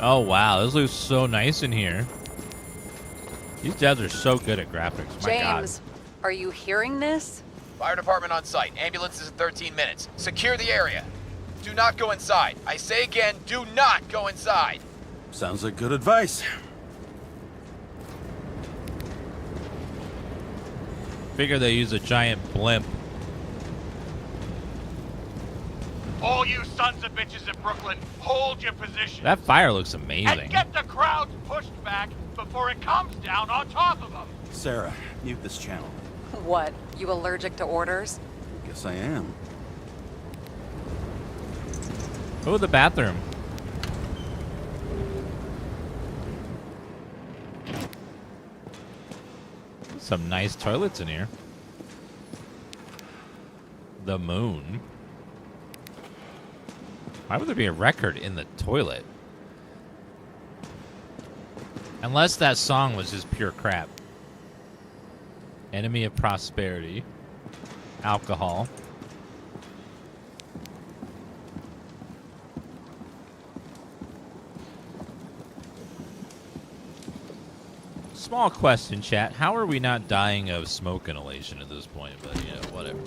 S1: Oh, wow. This looks so nice in here. These devs are so good at graphics. My
S7: James, are you hearing this?
S9: Fire department on site. Ambulances in 13 minutes. Secure the area. Do not go inside. I say again, do not go inside.
S10: Sounds like good advice.
S1: Figure they use a giant blimp.
S11: All you sons of bitches in Brooklyn, hold your position.
S1: That fire looks amazing.
S11: And get the crowds pushed back before it comes down on top of them.
S10: Sarah, mute this channel.
S7: What, you allergic to orders?
S10: Guess I am.
S1: Oh, the bathroom. Some nice toilets in here. The moon. Why would there be a record in the toilet? Unless that song was just pure crap. Enemy of prosperity. Alcohol. Small question, chat. How are we not dying of smoke inhalation at this point? But, you know, whatever.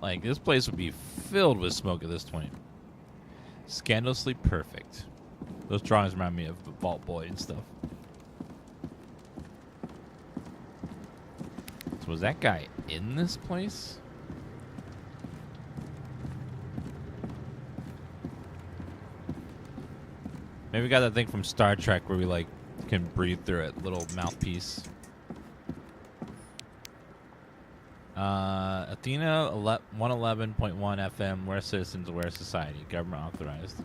S1: Like, this place would be filled with smoke at this point. Scandalously perfect. Those drawings remind me of Vault Boy and stuff. So was that guy in this place? Maybe we got that thing from Star Trek where we, like, can breathe through it. Little mouthpiece. Athena 111.1 FM, where citizens, where society, government authorized.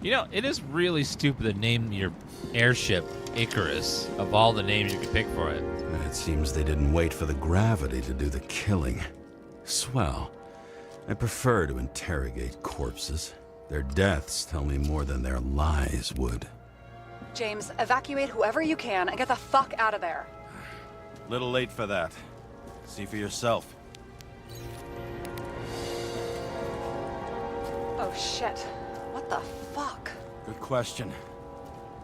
S1: You know, it is really stupid to name your airship Icarus of all the names you could pick for it.
S10: It seems they didn't wait for the gravity to do the killing. Swell. I prefer to interrogate corpses. Their deaths tell me more than their lies would.
S7: James, evacuate whoever you can and get the fuck out of there.
S10: Little late for that. See for yourself.
S7: Oh shit. What the fuck?
S4: Good question.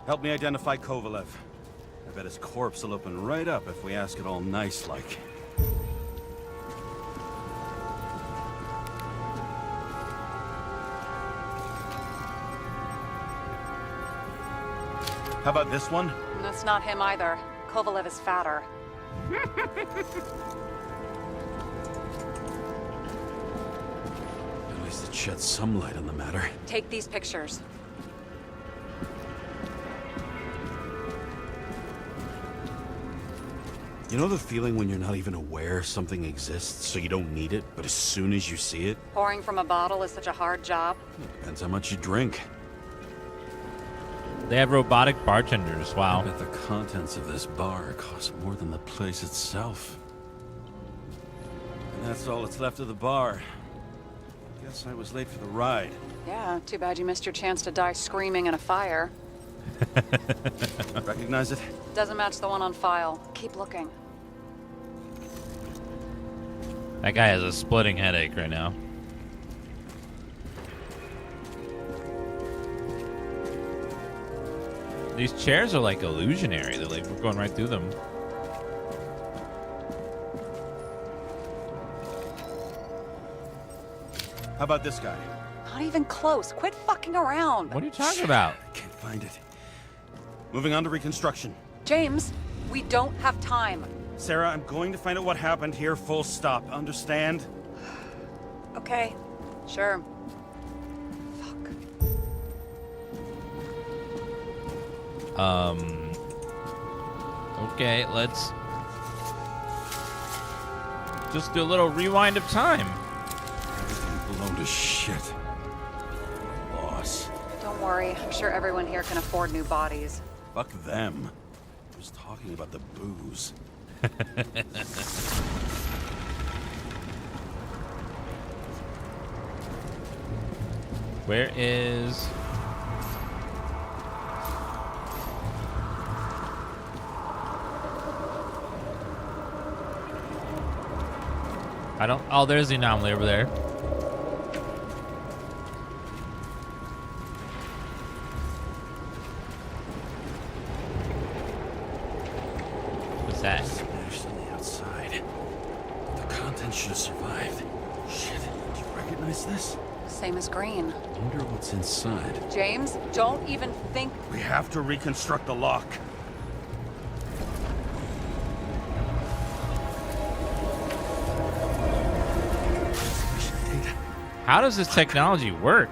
S4: Help me identify Kovalev. I bet his corpse will open right up if we ask it all nice-like. How about this one?
S7: That's not him either. Kovalev is fatter.
S10: At least it sheds some light on the matter.
S7: Take these pictures.
S4: You know the feeling when you're not even aware something exists, so you don't need it, but as soon as you see it?
S7: Pouring from a bottle is such a hard job.
S4: Depends how much you drink.
S1: They have robotic bartenders. Wow.
S10: I bet the contents of this bar cost more than the place itself.
S4: And that's all that's left of the bar. Guess I was late for the ride.
S7: Yeah, too bad you missed your chance to die screaming in a fire.
S4: Recognize it?
S7: Doesn't match the one on file. Keep looking.
S1: That guy has a splitting headache right now. These chairs are like illusionary. They're like, we're going right through them.
S4: How about this guy?
S7: Not even close. Quit fucking around.
S1: What are you talking about?
S4: I can't find it. Moving on to Reconstruction.
S7: James, we don't have time.
S4: Sarah, I'm going to find out what happened here, full stop. Understand?
S7: Okay, sure. Fuck.
S1: Okay, let's just do a little rewind of time.
S10: Everything blown to shit.
S4: Loss.
S7: Don't worry. I'm sure everyone here can afford new bodies.
S4: Fuck them. I was talking about the booze.
S1: Where is... I don't... Oh, there's the anomaly over there. What's that?
S10: Smashed on the outside. The contents should have survived. Shit, do you recognize this?
S7: Same as green.
S10: Wonder what's inside.
S7: James, don't even think...
S4: We have to reconstruct the lock.
S1: How does this technology work?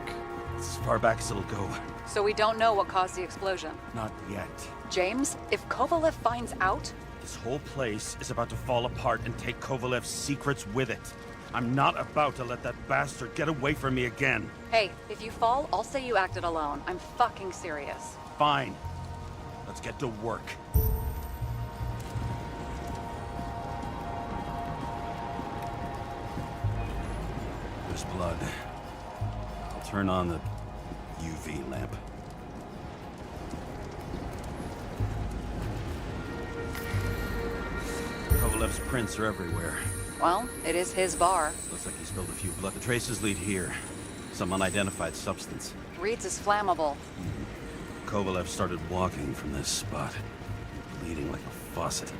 S4: It's as far back as it'll go.
S7: So we don't know what caused the explosion.
S4: Not yet.
S7: James, if Kovalev finds out...
S4: This whole place is about to fall apart and take Kovalev's secrets with it. I'm not about to let that bastard get away from me again.
S7: Hey, if you fall, I'll say you acted alone. I'm fucking serious.
S4: Fine. Let's get to work. There's blood. I'll turn on the UV lamp. Kovalev's prints are everywhere.
S7: Well, it is his bar.
S4: Looks like he spilled a few blood. The traces lead here. Some unidentified substance.
S7: Reads is flammable.
S4: Kovalev started walking from this spot, bleeding like a faucet.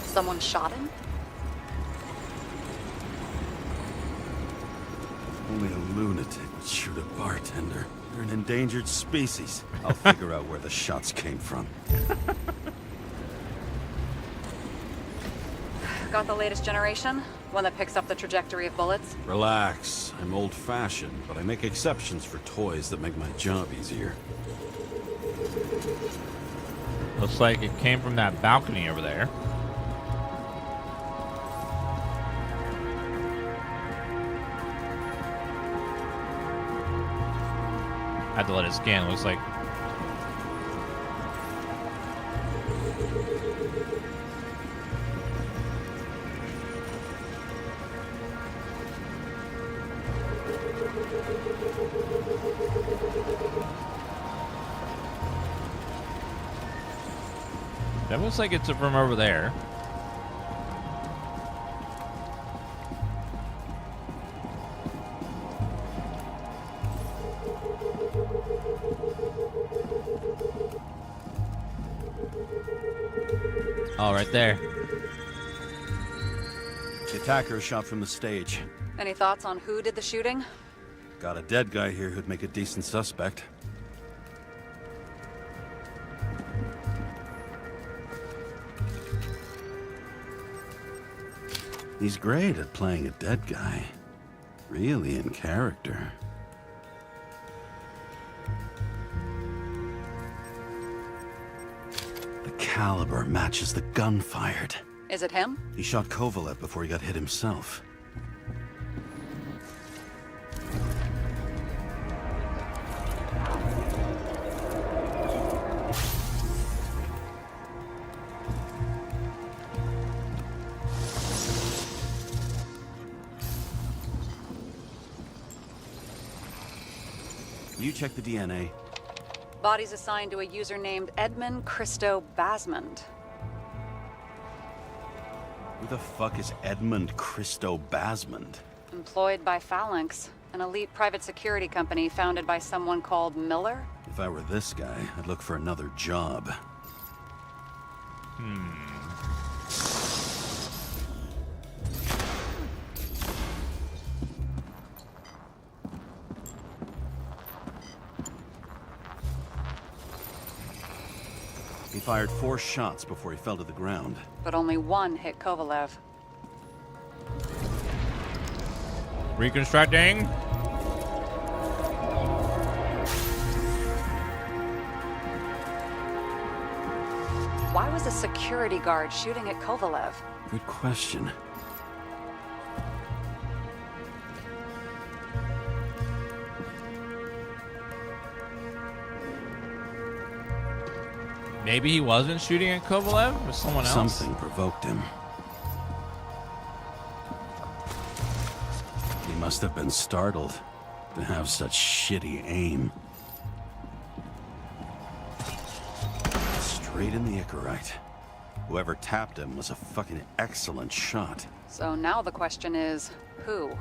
S7: Someone shot him?
S10: Only a lunatic would shoot a bartender.
S4: They're an endangered species. I'll figure out where the shots came from.
S7: Got the latest generation? One that picks up the trajectory of bullets?
S10: Relax. I'm old-fashioned, but I make exceptions for toys that make my job easier.
S1: Looks like it came from that balcony over there. I had to let it scan, it looks like. That looks like it's from over there. Oh, right there.
S4: The attacker shot from the stage.
S7: Any thoughts on who did the shooting?
S4: Got a dead guy here who'd make a decent suspect. He's great at playing a dead guy. Really in character. The caliber matches the gun fired.
S7: Is it him?
S4: He shot Kovalev before he got hit himself. You check the DNA.
S7: Body's assigned to a user named Edmund Christo Basmond.
S4: Who the fuck is Edmund Christo Basmond?
S7: Employed by Phalanx, an elite private security company founded by someone called Miller.
S4: If I were this guy, I'd look for another job. He fired 4 shots before he fell to the ground.
S7: But only one hit Kovalev.
S1: Reconstructing.
S7: Why was a security guard shooting at Kovalev?
S4: Good question.
S1: Maybe he wasn't shooting at Kovalev, or someone else.
S4: Something provoked him. He must have been startled to have such shitty aim. Straight in the Icarus. Whoever tapped him was a fucking excellent shot.
S7: So now the question is, who?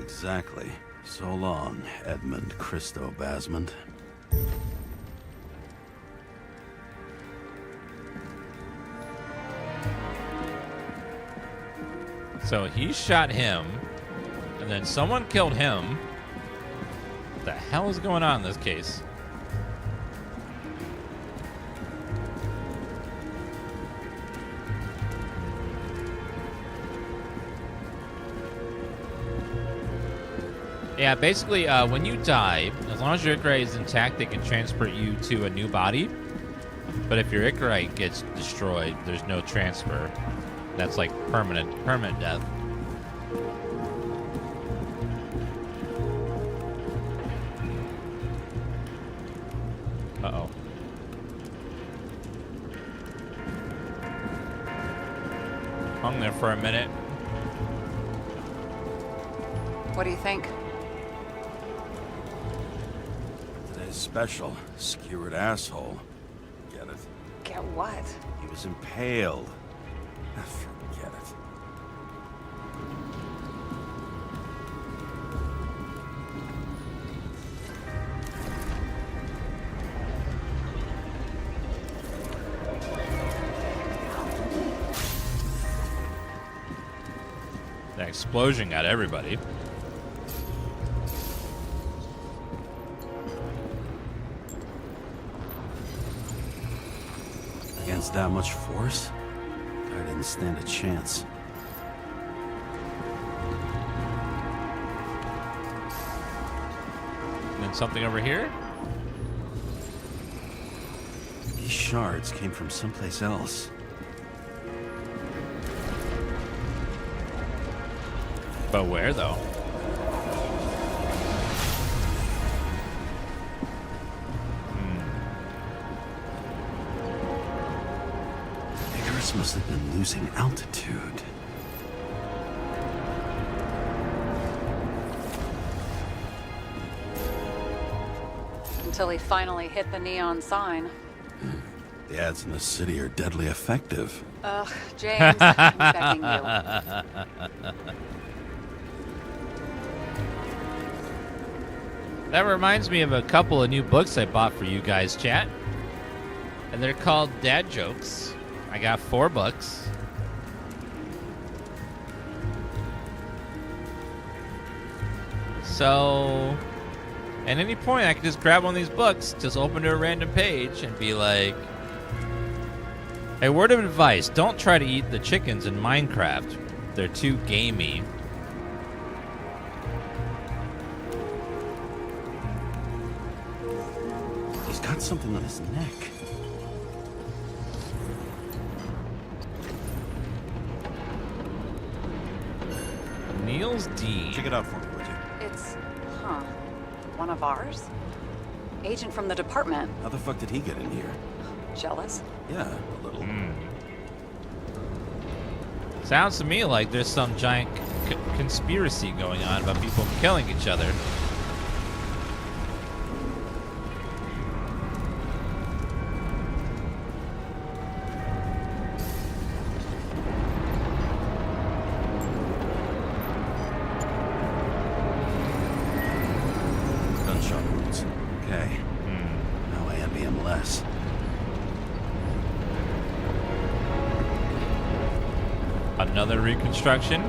S4: Exactly. So long, Edmund Christo Basmond.
S1: So he shot him, and then someone killed him. What the hell is going on in this case? Yeah, basically, when you die, as long as your Icarus is intact, they can transport you to a new body. But if your Icarus gets destroyed, there's no transfer. That's like permanent death. Uh-oh. Hung there for a minute.
S7: What do you think?
S4: Today's special. Skewered asshole. Get it?
S7: Get what?
S4: He was impaled. Forget it.
S1: The explosion got everybody.
S4: Against that much force? I didn't stand a chance.
S1: And then something over here?
S4: These shards came from someplace else.
S1: But where, though?
S10: Icarus must have been losing altitude.
S7: Until he finally hit the neon sign.
S10: The ads in the city are deadly effective.
S7: Ugh, James, I'm begging you.
S1: That reminds me of a couple of new books I bought for you guys, chat. And they're called Dad Jokes. I got 4 books. So, at any point, I can just grab one of these books, just open to a random page, and be like, a word of advice, don't try to eat the chickens in Minecraft. They're too gamey.
S10: He's got something on his neck.
S1: Niels D.
S4: Check it out for me, would you?
S7: It's, one of ours? Agent from the department.
S10: How the fuck did he get in here?
S7: Jealous?
S10: Yeah, a little.
S1: Sounds to me like there's some giant conspiracy going on about people killing each other.
S10: Gunshot wounds. Okay. Now I envy him less.
S1: Another reconstruction.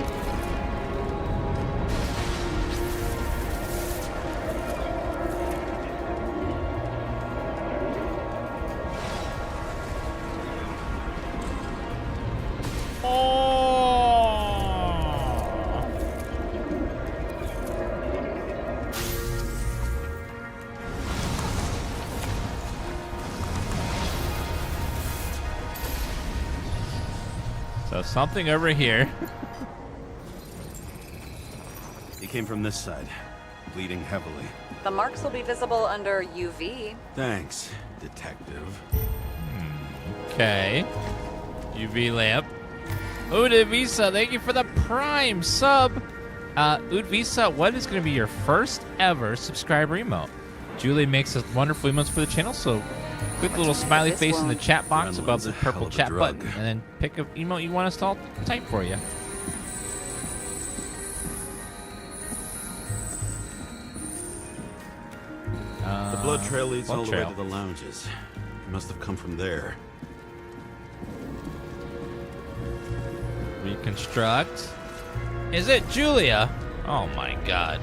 S1: So something over here.
S10: He came from this side, bleeding heavily.
S7: The marks will be visible under UV.
S10: Thanks, Detective.
S1: Okay. UV lamp. Udvisa, thank you for the Prime sub. Udvisa, what is going to be your first ever subscriber emote? Julie makes us wonderful emotes for the channel, so click the little smiley face in the chat box above the purple chat button, and then pick an emote you want us to all type for you.
S10: The blood trail leads
S1: blood
S10: all
S1: trail.
S10: the way to the lounges. He must have come from there.
S1: Reconstruct. Is it Julia? Oh my god.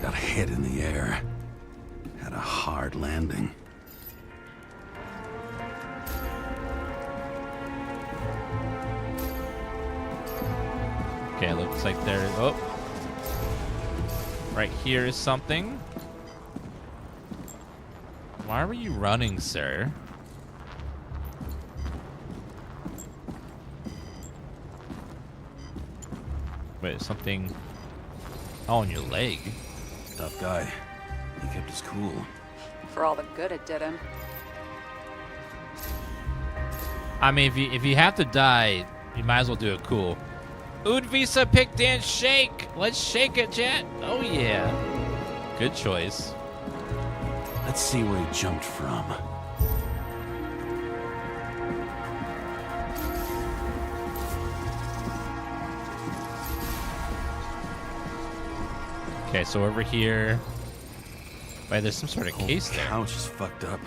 S10: Got hit in the air. Had a hard landing.
S1: Okay, looks like there. Oh, right here is something. Why were you running, sir? Wait, something. Oh, on your leg.
S10: Tough guy. He kept his cool.
S7: For all the good it did him.
S1: I mean, if you have to die, you might as well do it cool. Udvisa pick dance shake. Let's shake it, chat. Oh yeah. Good choice.
S10: Let's see where he jumped from.
S1: Okay, so over here. Wait, there's some sort of case there.
S10: Couch is fucked up.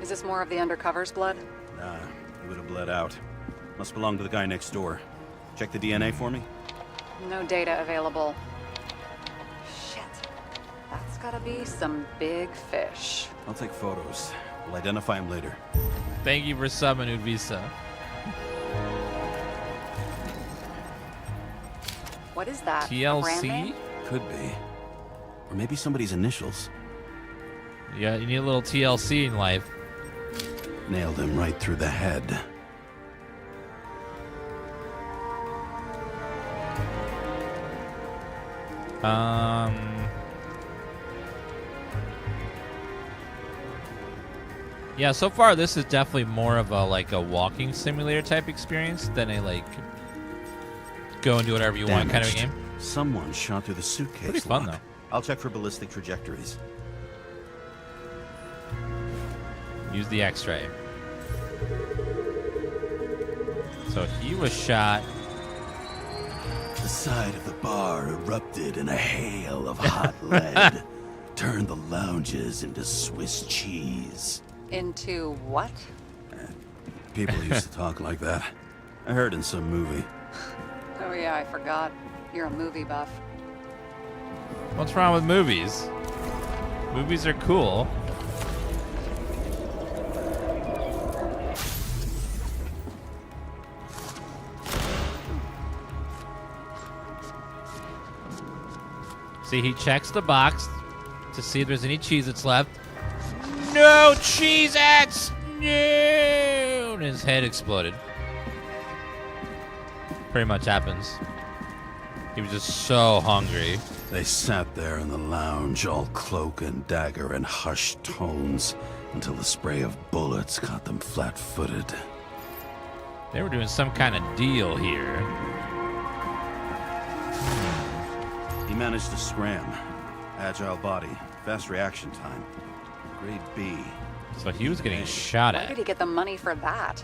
S7: Is this more of the undercover's blood?
S10: Nah, he would have bled out. Must belong to the guy next door. Check the DNA for me.
S7: No data available. Shit. That's gotta be some big fish.
S10: I'll take photos. We'll identify him later.
S1: Thank you for subbing, Udvisa.
S7: What is that? A brand name?
S1: TLC?
S10: Could be. Or maybe somebody's initials.
S1: Yeah, you need a little TLC in life.
S10: Nailed him right through the head.
S1: Yeah, so far this is definitely more of a like a walking simulator type experience than a like go and do whatever you want kind of a game.
S4: Someone shot through the suitcase.
S1: Pretty fun
S4: lock.
S1: though.
S4: I'll check for ballistic trajectories.
S1: Use the X-ray. So he was shot.
S10: The side of the bar erupted in a hail of hot lead, turned the lounges into Swiss cheese.
S7: Into what?
S10: People used to talk like that. I heard in some movie.
S7: Oh yeah, I forgot. You're a movie buff.
S1: What's wrong with movies? Movies are cool. See, he checks the box to see if there's any Cheez-Its left. No Cheez-Its! No! And his head exploded. Pretty much happens. He was just so hungry.
S10: They sat there in the lounge, all cloak and dagger and hushed tones, until the spray of bullets caught them flat-footed.
S1: They were doing some kind of deal here.
S4: He managed to scram. Agile body, fast reaction time. Grade B.
S1: So he was getting shot
S7: Where
S1: at.
S7: did he get the money for that?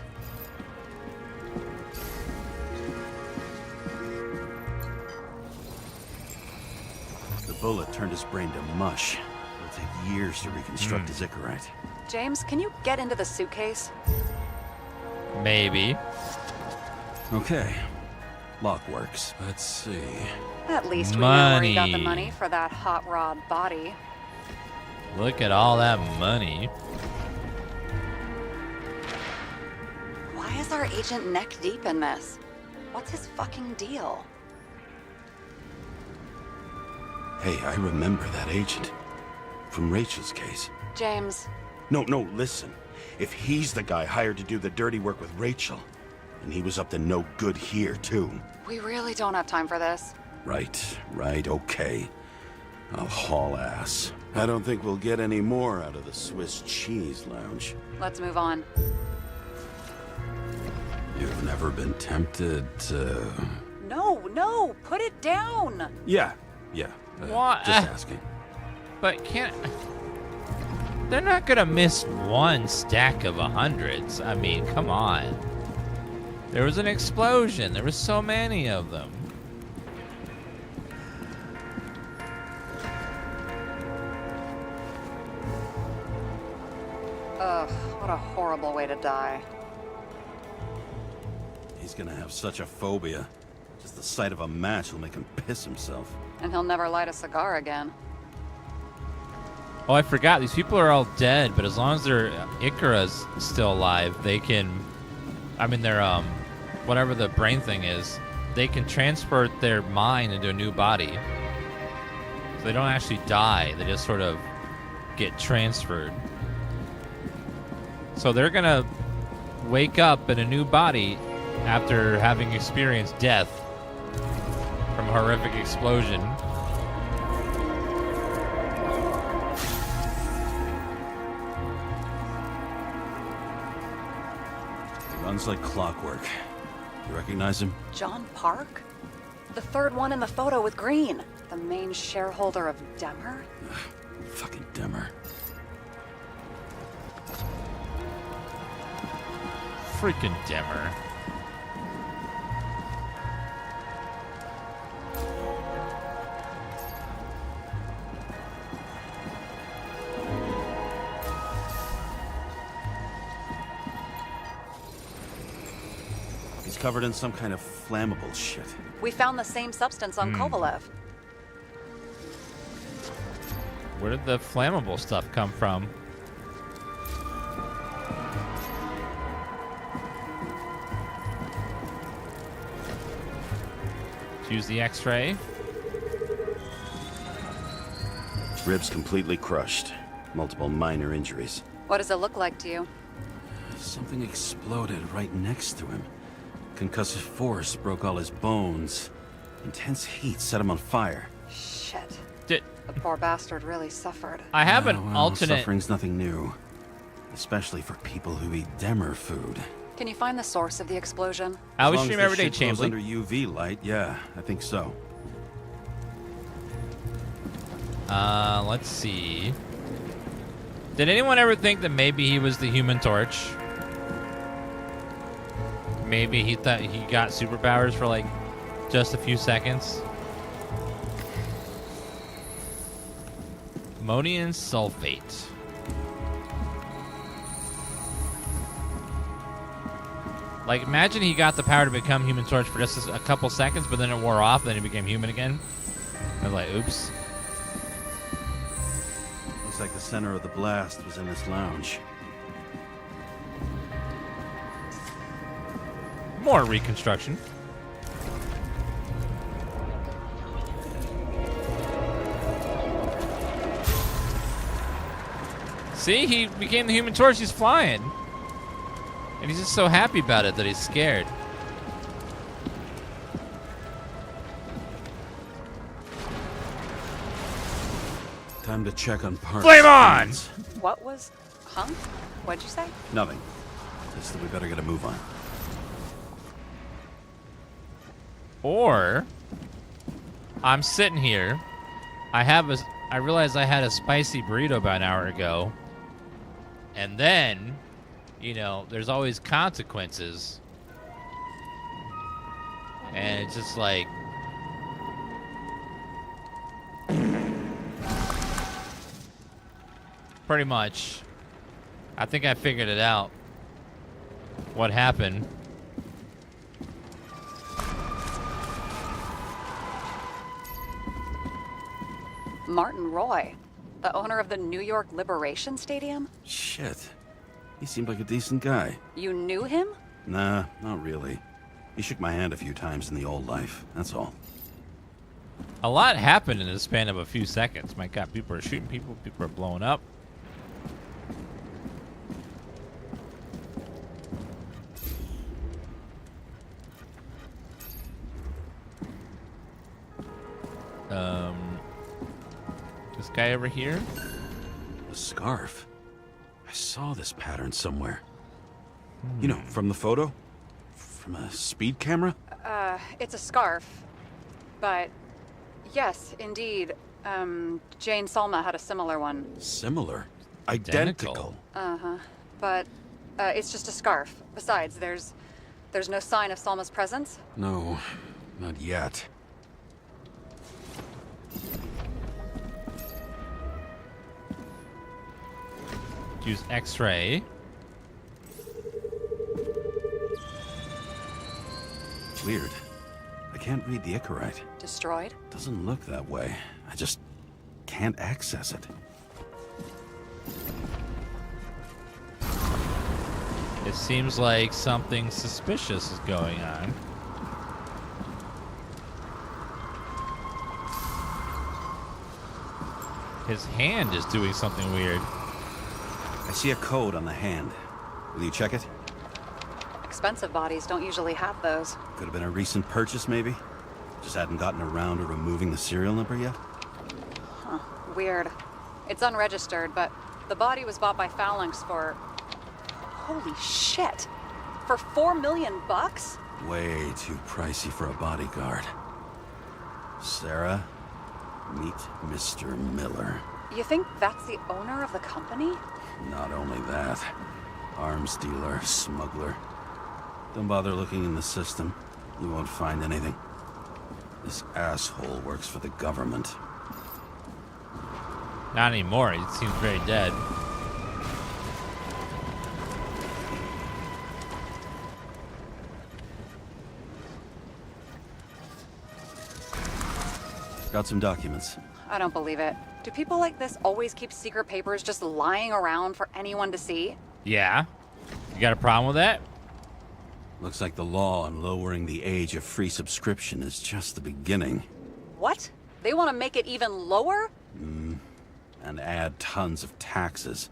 S4: The bullet turned his brain to mush. It'll take years to reconstruct his Icarus.
S7: James, can you get into the suitcase?
S1: Maybe.
S4: Okay. Lock works.
S10: Let's see.
S7: At least we know where he got the
S1: Money.
S7: money for that hot rod body.
S1: Look at all that money.
S7: Why is our agent neck deep in this? What's his fucking deal?
S10: Hey, I remember that agent. From Rachel's case.
S7: James,
S4: No, listen. If he's the guy hired to do the dirty work with Rachel, and he was up to no good here, too.
S7: we really don't have time for this.
S10: Right, okay. I'll haul ass. I don't think we'll get any more out of the Swiss cheese lounge.
S7: Let's move on.
S10: You've never been tempted to...
S7: No, put it down.
S10: Yeah.
S1: What?
S10: Just asking.
S1: But can't... They're not gonna miss one stack of 100s. I mean, come on. There was an explosion. There were so many of them.
S7: Ugh, what a horrible way to die.
S4: He's gonna have such a phobia. Just the sight of a match will make him piss himself.
S7: And he'll never light a cigar again.
S1: Oh, I forgot. These people are all dead, but as long as their Icarus still alive, they can... I mean, their, whatever the brain thing is, they can transport their mind into a new body. So they don't actually die. They just sort of get transferred. So they're gonna wake up in a new body after having experienced death from a horrific explosion.
S4: He runs like clockwork. You recognize him?
S7: John Park? The third one in the photo with Green. The main shareholder of Demmer?
S10: Fucking Demmer.
S1: Freaking Demmer.
S4: He's covered in some kind of flammable shit.
S7: We found the same substance on Kovalev.
S1: Where did the flammable stuff come from? Let's use the X-ray.
S4: Ribs completely crushed. Multiple minor injuries.
S7: What does it look like to you?
S10: Something exploded right next to him. Concussive force broke all his bones. Intense heat set him on fire.
S7: Shit.
S1: Did
S7: The poor bastard really suffered.
S1: I have an
S10: Well,
S1: alternate?
S10: Suffering's nothing new. Especially for people who eat Demer food.
S7: Can you find the source of the explosion?
S1: I always
S10: As long
S1: stream
S10: as
S1: every
S10: the
S1: day,
S10: shit goes
S1: Chambly.
S10: under UV light, yeah, I think so.
S1: Let's see. Did anyone ever think that maybe he was the Human Torch? Maybe he thought he got superpowers for like just a few seconds. Ammonium sulfate. Like, imagine he got the power to become Human Torch for just a couple seconds, but then it wore off, then he became human again. I was like, oops.
S10: Looks like the center of the blast was in this lounge.
S1: More Reconstruction. See, he became the Human Torch. He's flying. And he's just so happy about it that he's scared.
S10: Time to check on parts.
S1: Flame on!
S7: What was... Huh? What'd you say?
S10: Nothing. Just that we better get a move on.
S1: Or, I'm sitting here. I realized I had a spicy burrito about an hour ago. And then, you know, there's always consequences. And it's just like... Pretty much. I think I figured it out. What happened.
S7: Martin Roy, the owner of the New York Liberation Stadium?
S10: Shit. He seemed like a decent guy.
S7: You knew him?
S10: Nah, not really. He shook my hand a few times in the old life, that's all.
S1: A lot happened in the span of a few seconds. My God, people are shooting people are blowing up. This guy over here?
S10: A scarf. I saw this pattern somewhere. You know, from the photo? From a speed camera?
S7: It's a scarf. But, yes, indeed. Jane Salma had a similar one.
S10: Similar? Identical?
S7: Uh-huh. But, it's just a scarf. Besides, there's no sign of Salma's presence.
S10: No, not yet.
S1: Use X-ray.
S10: Weird. I can't read the Icarus.
S7: Destroyed?
S10: Doesn't look that way. I just can't access it.
S1: It seems like something suspicious is going on. His hand is doing something weird.
S10: I see a code on the hand. Will you check it?
S7: Expensive bodies don't usually have those.
S10: Could have been a recent purchase, maybe? Just hadn't gotten around to removing the serial number yet?
S7: Huh. Weird. It's unregistered, but the body was bought by Phalanx for... Holy shit! For $4 million bucks?
S10: Way too pricey for a bodyguard. Sarah, meet Mr. Miller.
S7: You think that's the owner of the company?
S10: Not only that, arms dealer, smuggler. Don't bother looking in the system. You won't find anything. This asshole works for the government.
S1: Not anymore. He seems very dead.
S10: Got some documents.
S7: I don't believe it. Do people like this always keep secret papers just lying around for anyone to see?
S1: Yeah. You got a problem with that?
S10: Looks like the law on lowering the age of free subscription is just the beginning.
S7: What? They want to make it even lower?
S10: And add tons of taxes.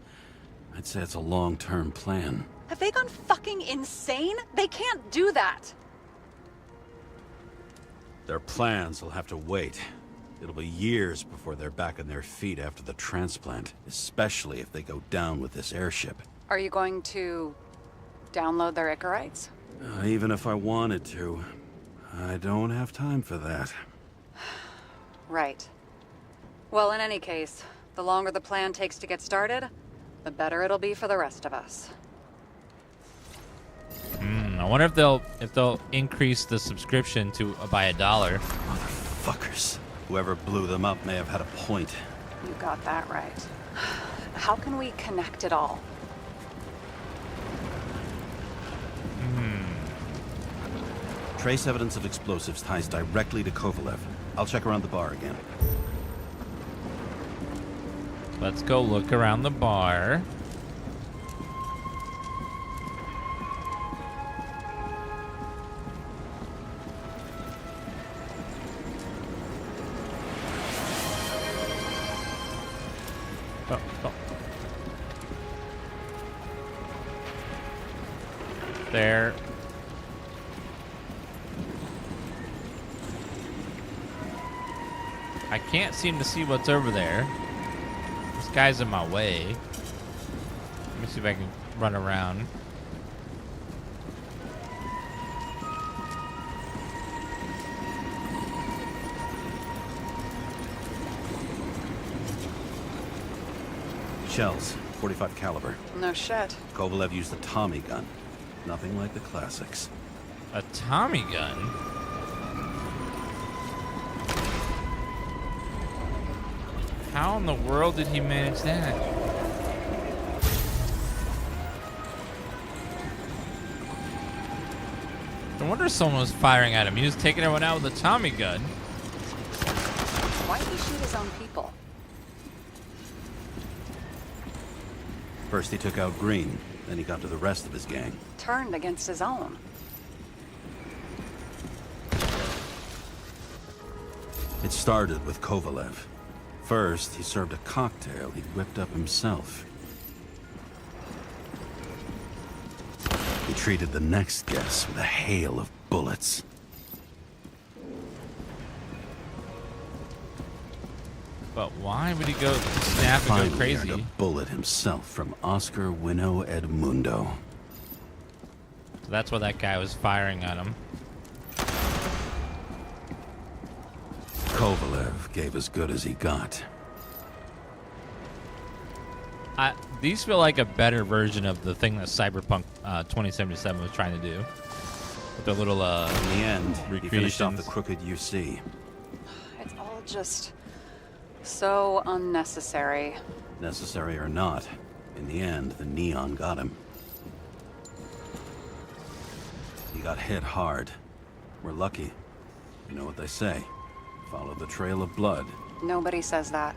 S10: I'd say it's a long-term plan.
S7: Have they gone fucking insane? They can't do that.
S10: Their plans will have to wait.
S4: It'll be years before they're back on their feet after the transplant, especially if they go down with this airship.
S7: Are you going to download their Icarites?
S4: Even if I wanted to, I don't have time for that.
S7: Right. Well, in any case, the longer the plan takes to get started, the better it'll be for the rest of us.
S1: I wonder if they'll increase the subscription to by $1.
S4: Motherfuckers. Whoever blew them up may have had a point.
S7: You got that right. How can we connect it all?
S4: Trace evidence of explosives ties directly to Kovalev. I'll check around the bar again.
S1: Let's go look around the bar. Oh. There. I can't seem to see what's over there. This guy's in my way. Let me see if I can run around.
S4: Shells, 45 caliber.
S7: No shit.
S4: Kovalev used a Tommy gun. Nothing like the classics.
S1: A Tommy gun? How in the world did he manage that? No wonder someone was firing at him. He was taking everyone out with a Tommy gun.
S7: Why did he shoot his own people?
S4: First he took out Green, then he got to the rest of his gang.
S7: Turned against his own.
S4: It started with Kovalev. First, he served a cocktail he'd whipped up himself. He treated the next guest with a hail of bullets.
S1: But why would he go snap and
S4: Finally
S1: go crazy?
S4: earned a bullet himself from Oscar Winnow Edmundo.
S1: So that's why that guy was firing at him.
S4: Kovalev gave as good as he got.
S1: These feel like a better version of the thing that Cyberpunk 2077 was trying to do. With the little
S4: In the end, he finished off the
S1: recreations.
S4: crooked UC.
S7: It's all just so unnecessary.
S4: Necessary or not, in the end, the neon got him. He got hit hard. We're lucky. You know what they say. Follow the trail of blood.
S7: Nobody says that.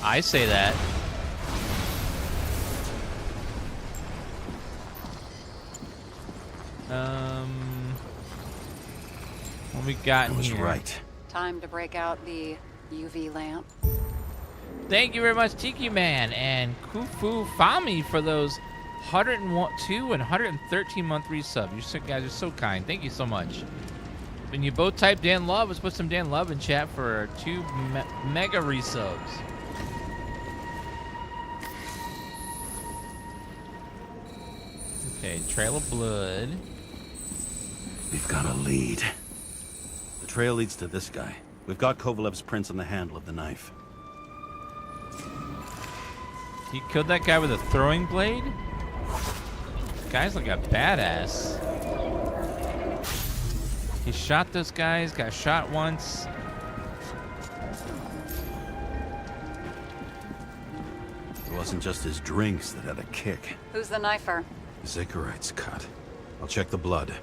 S1: I say that. What we got
S4: I was
S1: here?
S4: right.
S7: Time to break out the UV lamp.
S1: Thank you very much, Tiki Man and Kufu Fami, for those 102 and 113 month resub. You guys are so kind. Thank you so much. When you both type Dan Love, let's put some Dan Love in chat for 2 mega resubs. Okay, Trail of Blood.
S4: We've got a lead. The trail leads to this guy. We've got Kovalev's prints on the handle of the knife.
S1: He killed that guy with a throwing blade? This guy's like a badass. He shot those guys, got shot once.
S4: It wasn't just his drinks that had a kick.
S7: Who's the knifer?
S4: His Icarite's cut. I'll check the blood.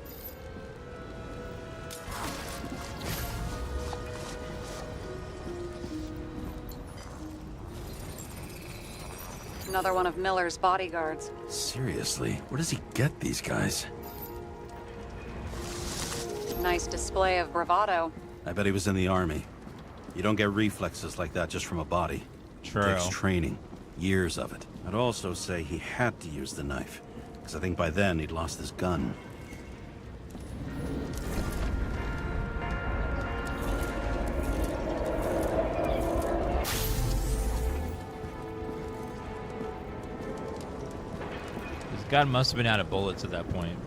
S7: Another one of Miller's bodyguards.
S4: Seriously, where does he get these guys?
S7: Nice display of bravado.
S4: I bet he was in the army. You don't get reflexes like that just from a body.
S1: True.
S4: It takes training. Years of it. I'd also say he had to use the knife, because I think by then he'd lost his gun.
S1: God must have been out of bullets at that point.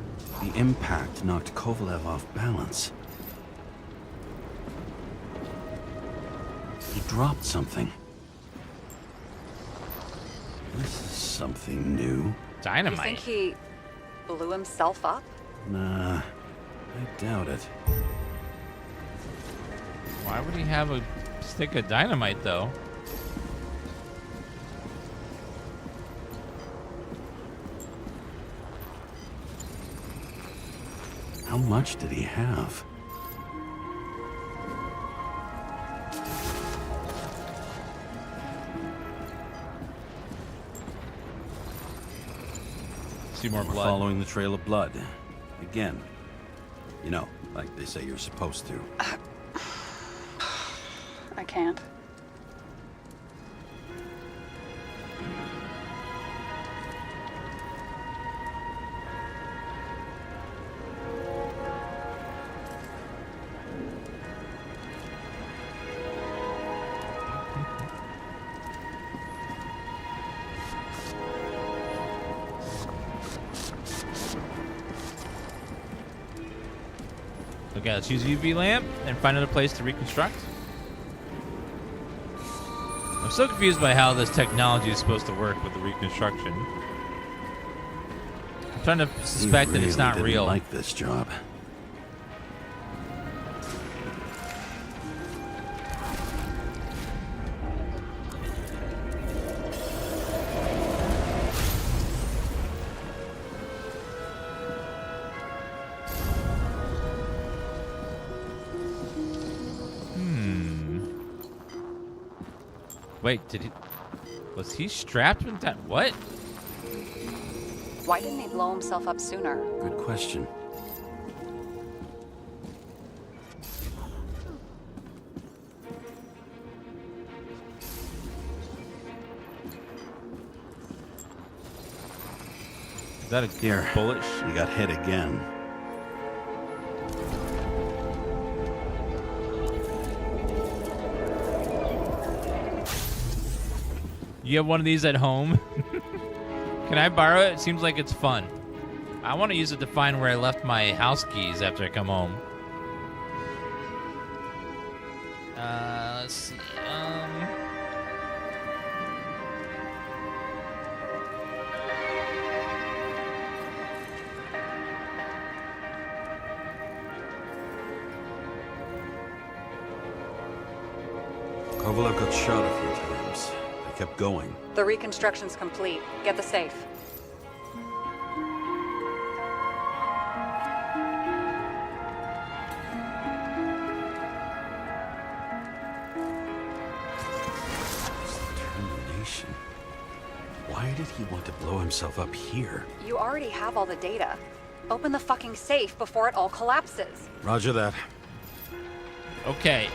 S10: The impact knocked Kovalev off balance. He dropped something. This is something new.
S1: Dynamite.
S7: You think he blew himself up?
S10: Nah, I doubt it.
S1: Why would he have a stick of dynamite, though?
S10: How much did he have?
S1: See more
S10: We're
S1: blood.
S10: following the trail of blood. Again. You know, like they say you're supposed to.
S7: I can't.
S1: Okay, let's use UV lamp and find another place to reconstruct. I'm so confused by how this technology is supposed to work with the reconstruction. I'm trying to suspect that it's not real.
S10: I like this job.
S1: Wait, was he strapped with that? What?
S7: Why didn't he blow himself up sooner?
S10: Good question.
S1: Is that a
S10: Here,
S1: bullet?
S10: You got hit again.
S1: You have one of these at home? Can I borrow it? It seems like it's fun. I want to use it to find where I left my house keys after I come home. Let's see.
S10: Kovalev got shot a few times. I kept going.
S7: The reconstruction's complete. Get the safe.
S10: Determination. Why did he want to blow himself up here?
S7: You already have all the data. Open the fucking safe before it all collapses.
S10: Roger that.
S1: Okay.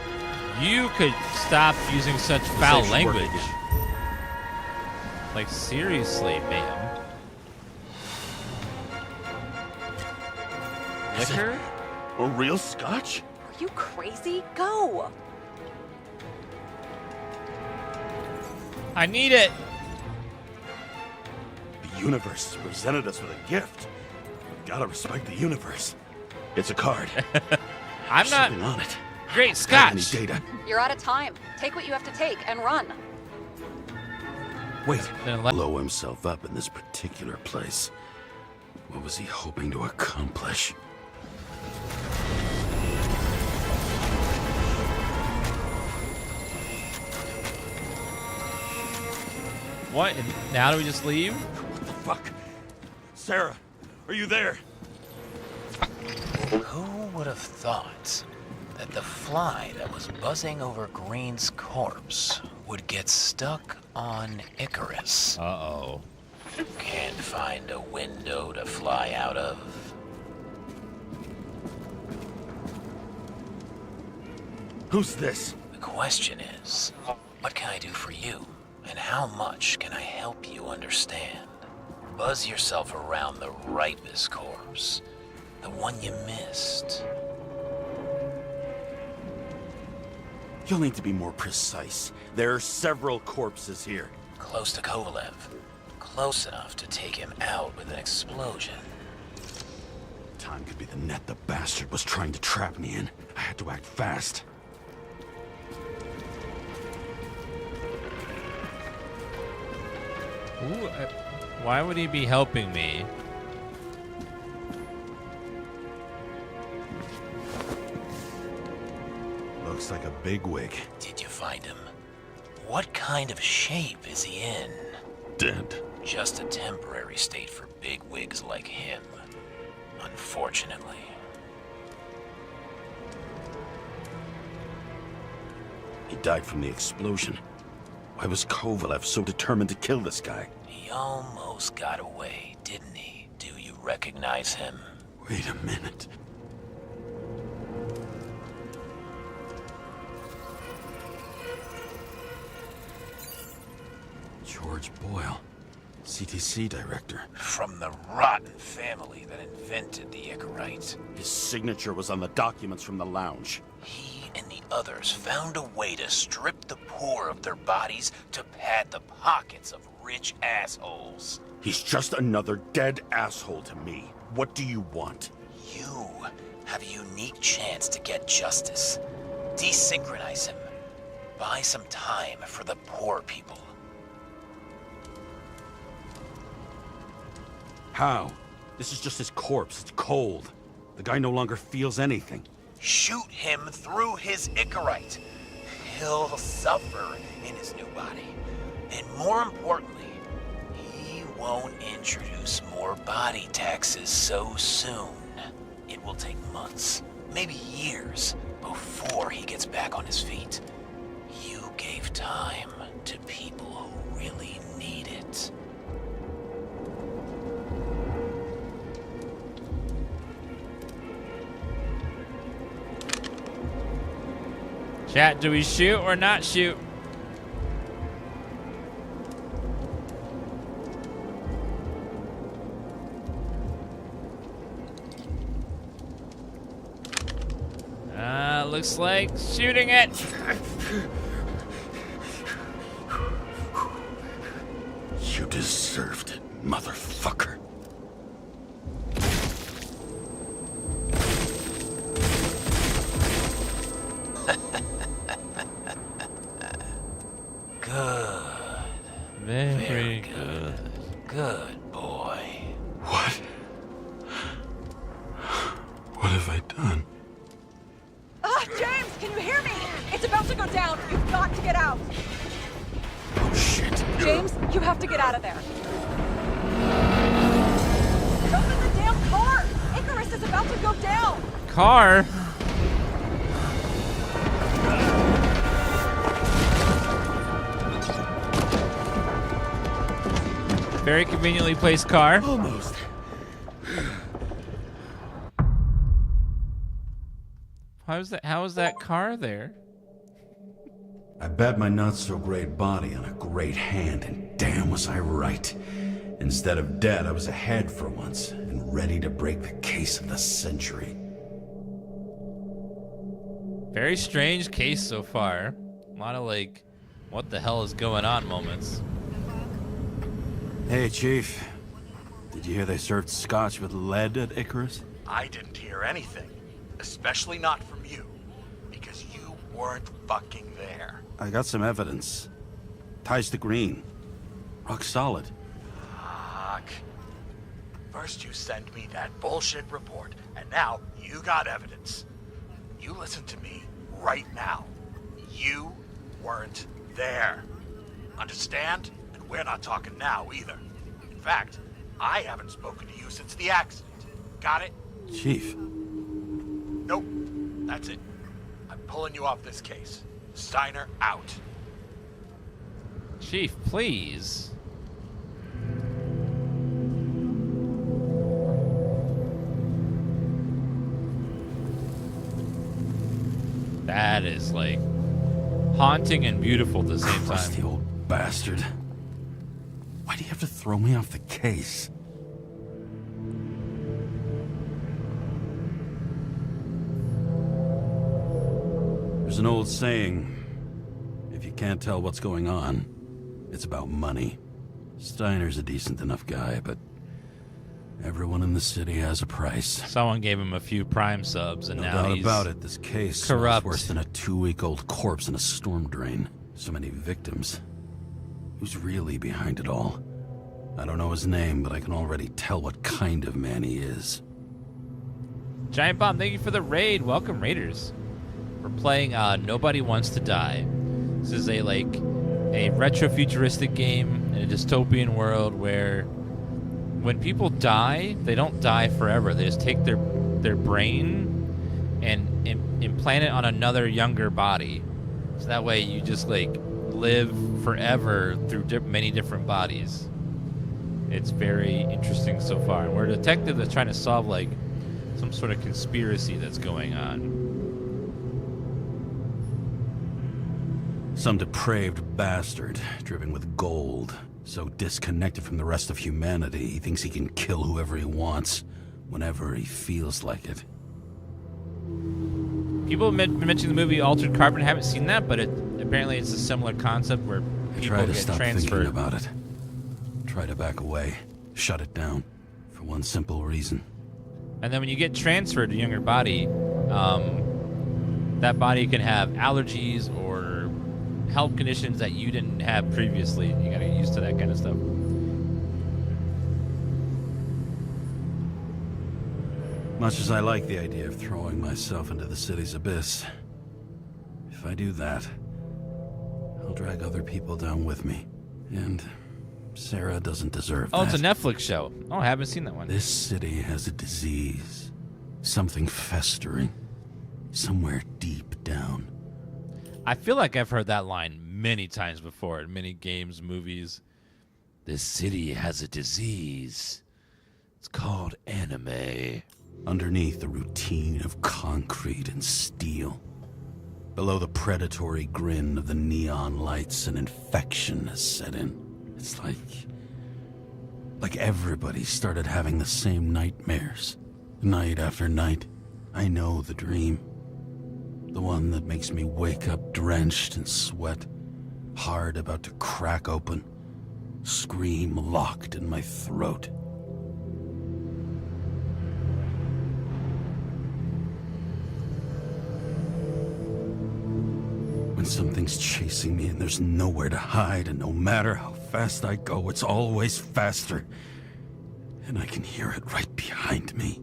S1: You could stop using such foul
S10: safe should work
S1: language.
S10: again.
S1: Like, seriously, ma'am. Liquor?
S4: A real scotch?
S7: Are you crazy? Go!
S1: I need it.
S4: The universe presented us with a gift. Gotta respect the universe. It's a card.
S1: I'm not.
S10: Something on it.
S1: Great
S10: Any
S1: Scotch.
S10: data?
S7: You're out of time. Take what you have to take and run.
S10: Wait.
S1: Then let-
S10: Blow himself up in this particular place. What was he hoping to accomplish?
S1: What? And now do we just leave?
S4: What the fuck? Sarah, are you there?
S12: Who would have thought that the fly that was buzzing over Green's corpse would get stuck on Icarus?
S1: Uh-oh.
S12: Can't find a window to fly out of.
S4: Who's this?
S12: The question is, what can I do for you? And how much can I help you understand? Buzz yourself around the ripest corpse. The one you missed.
S4: You'll need to be more precise. There are several corpses here.
S12: Close to Kovalev. close enough to take him out with an explosion.
S10: Time could be the net the bastard was trying to trap me in. I had to act fast.
S1: Ooh, why would he be helping me?
S4: Looks like a bigwig.
S12: Did you find him? What kind of shape is he in?
S10: Dead.
S12: Just a temporary state for big wigs like him, unfortunately.
S10: He died from the explosion. Why was Kovalev so determined to kill this guy?
S12: He almost got away, didn't he? Do you recognize him?
S10: Wait a minute. George Boyle, CTC director.
S12: From the rotten family that invented the Icarus.
S4: His signature was on the documents from the lounge.
S12: He and the others found a way to strip the poor of their bodies to pad the pockets of rich assholes.
S4: He's just another dead asshole to me. What do you want?
S12: You have a unique chance to get justice. Desynchronize him. Buy some time for the poor people.
S4: How? This is just his corpse. It's cold. The guy no longer feels anything.
S12: Shoot him through his Icarus. He'll suffer in his new body. And more importantly, he won't introduce more body taxes so soon. It will take months, maybe years, before he gets back on his feet. You gave time to people who really need it.
S1: Chat, do we shoot or not shoot? Looks like shooting it.
S10: You deserved it, motherfucker.
S12: Good.
S1: Very
S12: good. Good boy.
S10: What? What have I done?
S8: James, can you hear me? It's about to go down. You've got to get out.
S10: Oh, shit.
S8: James, you have to get out of there. Jump in the damn car. Icarus is about to go down.
S1: Car? Very conveniently placed car.
S4: Almost.
S1: How is that car there?
S10: I bet my not-so-great body on a great hand, and damn was I right. Instead of dead, I was ahead for once, and ready to break the case of the century.
S1: Very strange case so far. A lot of like, what the hell is going on moments.
S4: Hey, Chief. Did you hear they served scotch with lead at Icarus?
S6: I didn't hear anything. Especially not from you. Because you weren't fucking there.
S4: I got some evidence. Ties to Green. Rock solid.
S6: Fuck. First you send me that bullshit report, and now you got evidence. You listen to me right now. You weren't there. Understand? And we're not talking now either. In fact, I haven't spoken to you since the accident. Got it?
S4: Chief.
S6: Nope. That's it. I'm pulling you off this case. Steiner out.
S1: Chief, please. That is like haunting and beautiful at the same time.
S4: The old bastard. Why do you have to throw me off the case? There's an old saying, if you can't tell what's going on, it's about money.
S10: Steiner's a decent enough guy, but everyone in the city has a price.
S1: Someone gave him a few Prime subs, and
S10: No
S1: now
S10: doubt
S1: he's
S10: about it, this case
S1: corrupt.
S10: smells worse than a 2-week-old corpse in a storm drain. So many victims. Who's really behind it all? I don't know his name, but I can already tell what kind of man he is.
S1: Giant Bomb, thank you for the raid. Welcome, Raiders. We're playing Nobody Wants to Die. This is a retro-futuristic game in a dystopian world where when people die, they don't die forever. They just take their brain and implant it on another younger body. So that way you just live forever through many different bodies. It's very interesting so far. And we're a detective that's trying to solve some sort of conspiracy that's going on.
S10: Some depraved bastard, driven with gold, so disconnected from the rest of humanity, he thinks he can kill whoever he wants, whenever he feels like it.
S1: People mentioned the movie Altered Carbon. I haven't seen that, but apparently it's a similar concept where
S10: I
S1: people
S10: try to
S1: get
S10: stop
S1: transferred.
S10: thinking about it. Try to back away, shut it down, for one simple reason.
S1: And then when you get transferred to a younger body, that body can have allergies or health conditions that you didn't have previously. You gotta get used to that kind of stuff.
S10: Much as I like the idea of throwing myself into the city's abyss, if I do that, I'll drag other people down with me. And Sarah doesn't deserve that.
S1: Oh, it's a Netflix show. Oh, I haven't seen that one.
S10: This city has a disease. Something festering. Somewhere deep down.
S1: I feel like I've heard that line many times before in many games, movies. This city has a disease. It's called anime.
S10: Underneath the routine of concrete and steel. Below the predatory grin of the neon lights, an infection has set in. It's like everybody started having the same nightmares. Night after night. I know the dream. The one that makes me wake up drenched in sweat, heart about to crack open, scream locked in my throat. When something's chasing me and there's nowhere to hide, and no matter how fast I go, it's always faster. And I can hear it right behind me.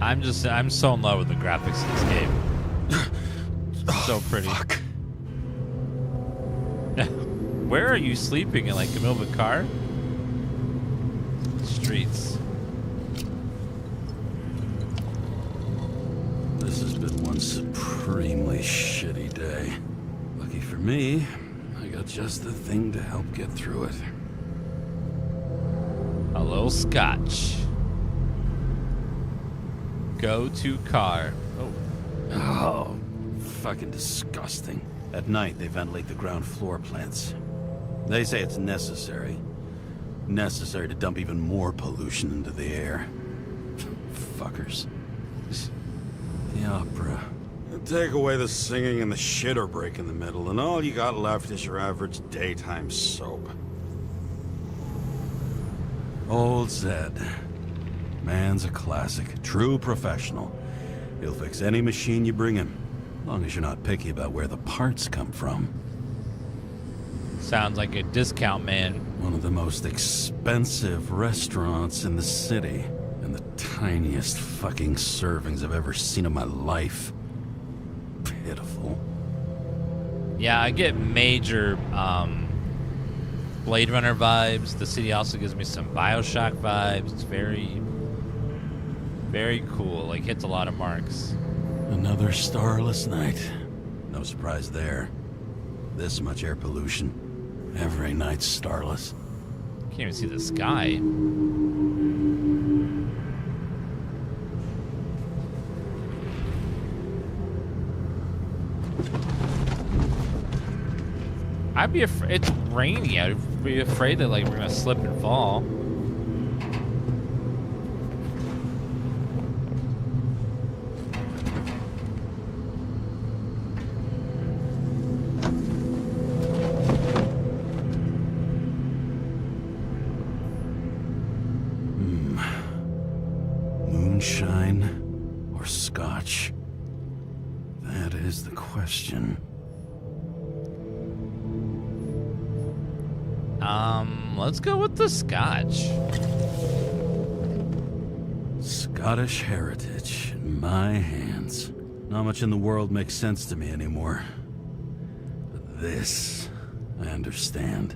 S1: I'm so in love with the graphics in this game. So pretty.
S10: Fuck.
S1: Where are you sleeping? In the middle of a car? Streets.
S10: This has been one supremely shitty day. Lucky for me, I got just the thing to help get through it.
S1: A little scotch. Go to car.
S10: Oh, fucking disgusting. At night, they ventilate the ground floor plants. They say it's necessary. Necessary to dump even more pollution into the air. Fuckers. The opera. Take away the singing and the shitter break in the middle, and all you got left is your average daytime soap. Old Zed. Man's a classic. True professional. He'll fix any machine you bring him, as long as you're not picky about where the parts come from.
S1: Sounds like a discount man.
S10: One of the most expensive restaurants in the city, and the tiniest fucking servings I've ever seen in my life. Pitiful.
S1: Yeah, I get major Blade Runner vibes. The city also gives me some BioShock vibes. It's very, very cool. Hits a lot of marks.
S10: Another starless night. No surprise there. This much air pollution. Every night's starless.
S1: Can't even see the sky. I'd be afraid. It's rainy. I'd be afraid that we're gonna slip and fall.
S10: Moonshine or scotch? That is the question.
S1: Let's go with the scotch.
S10: Scottish heritage in my hands. Not much in the world makes sense to me anymore. But this, I understand.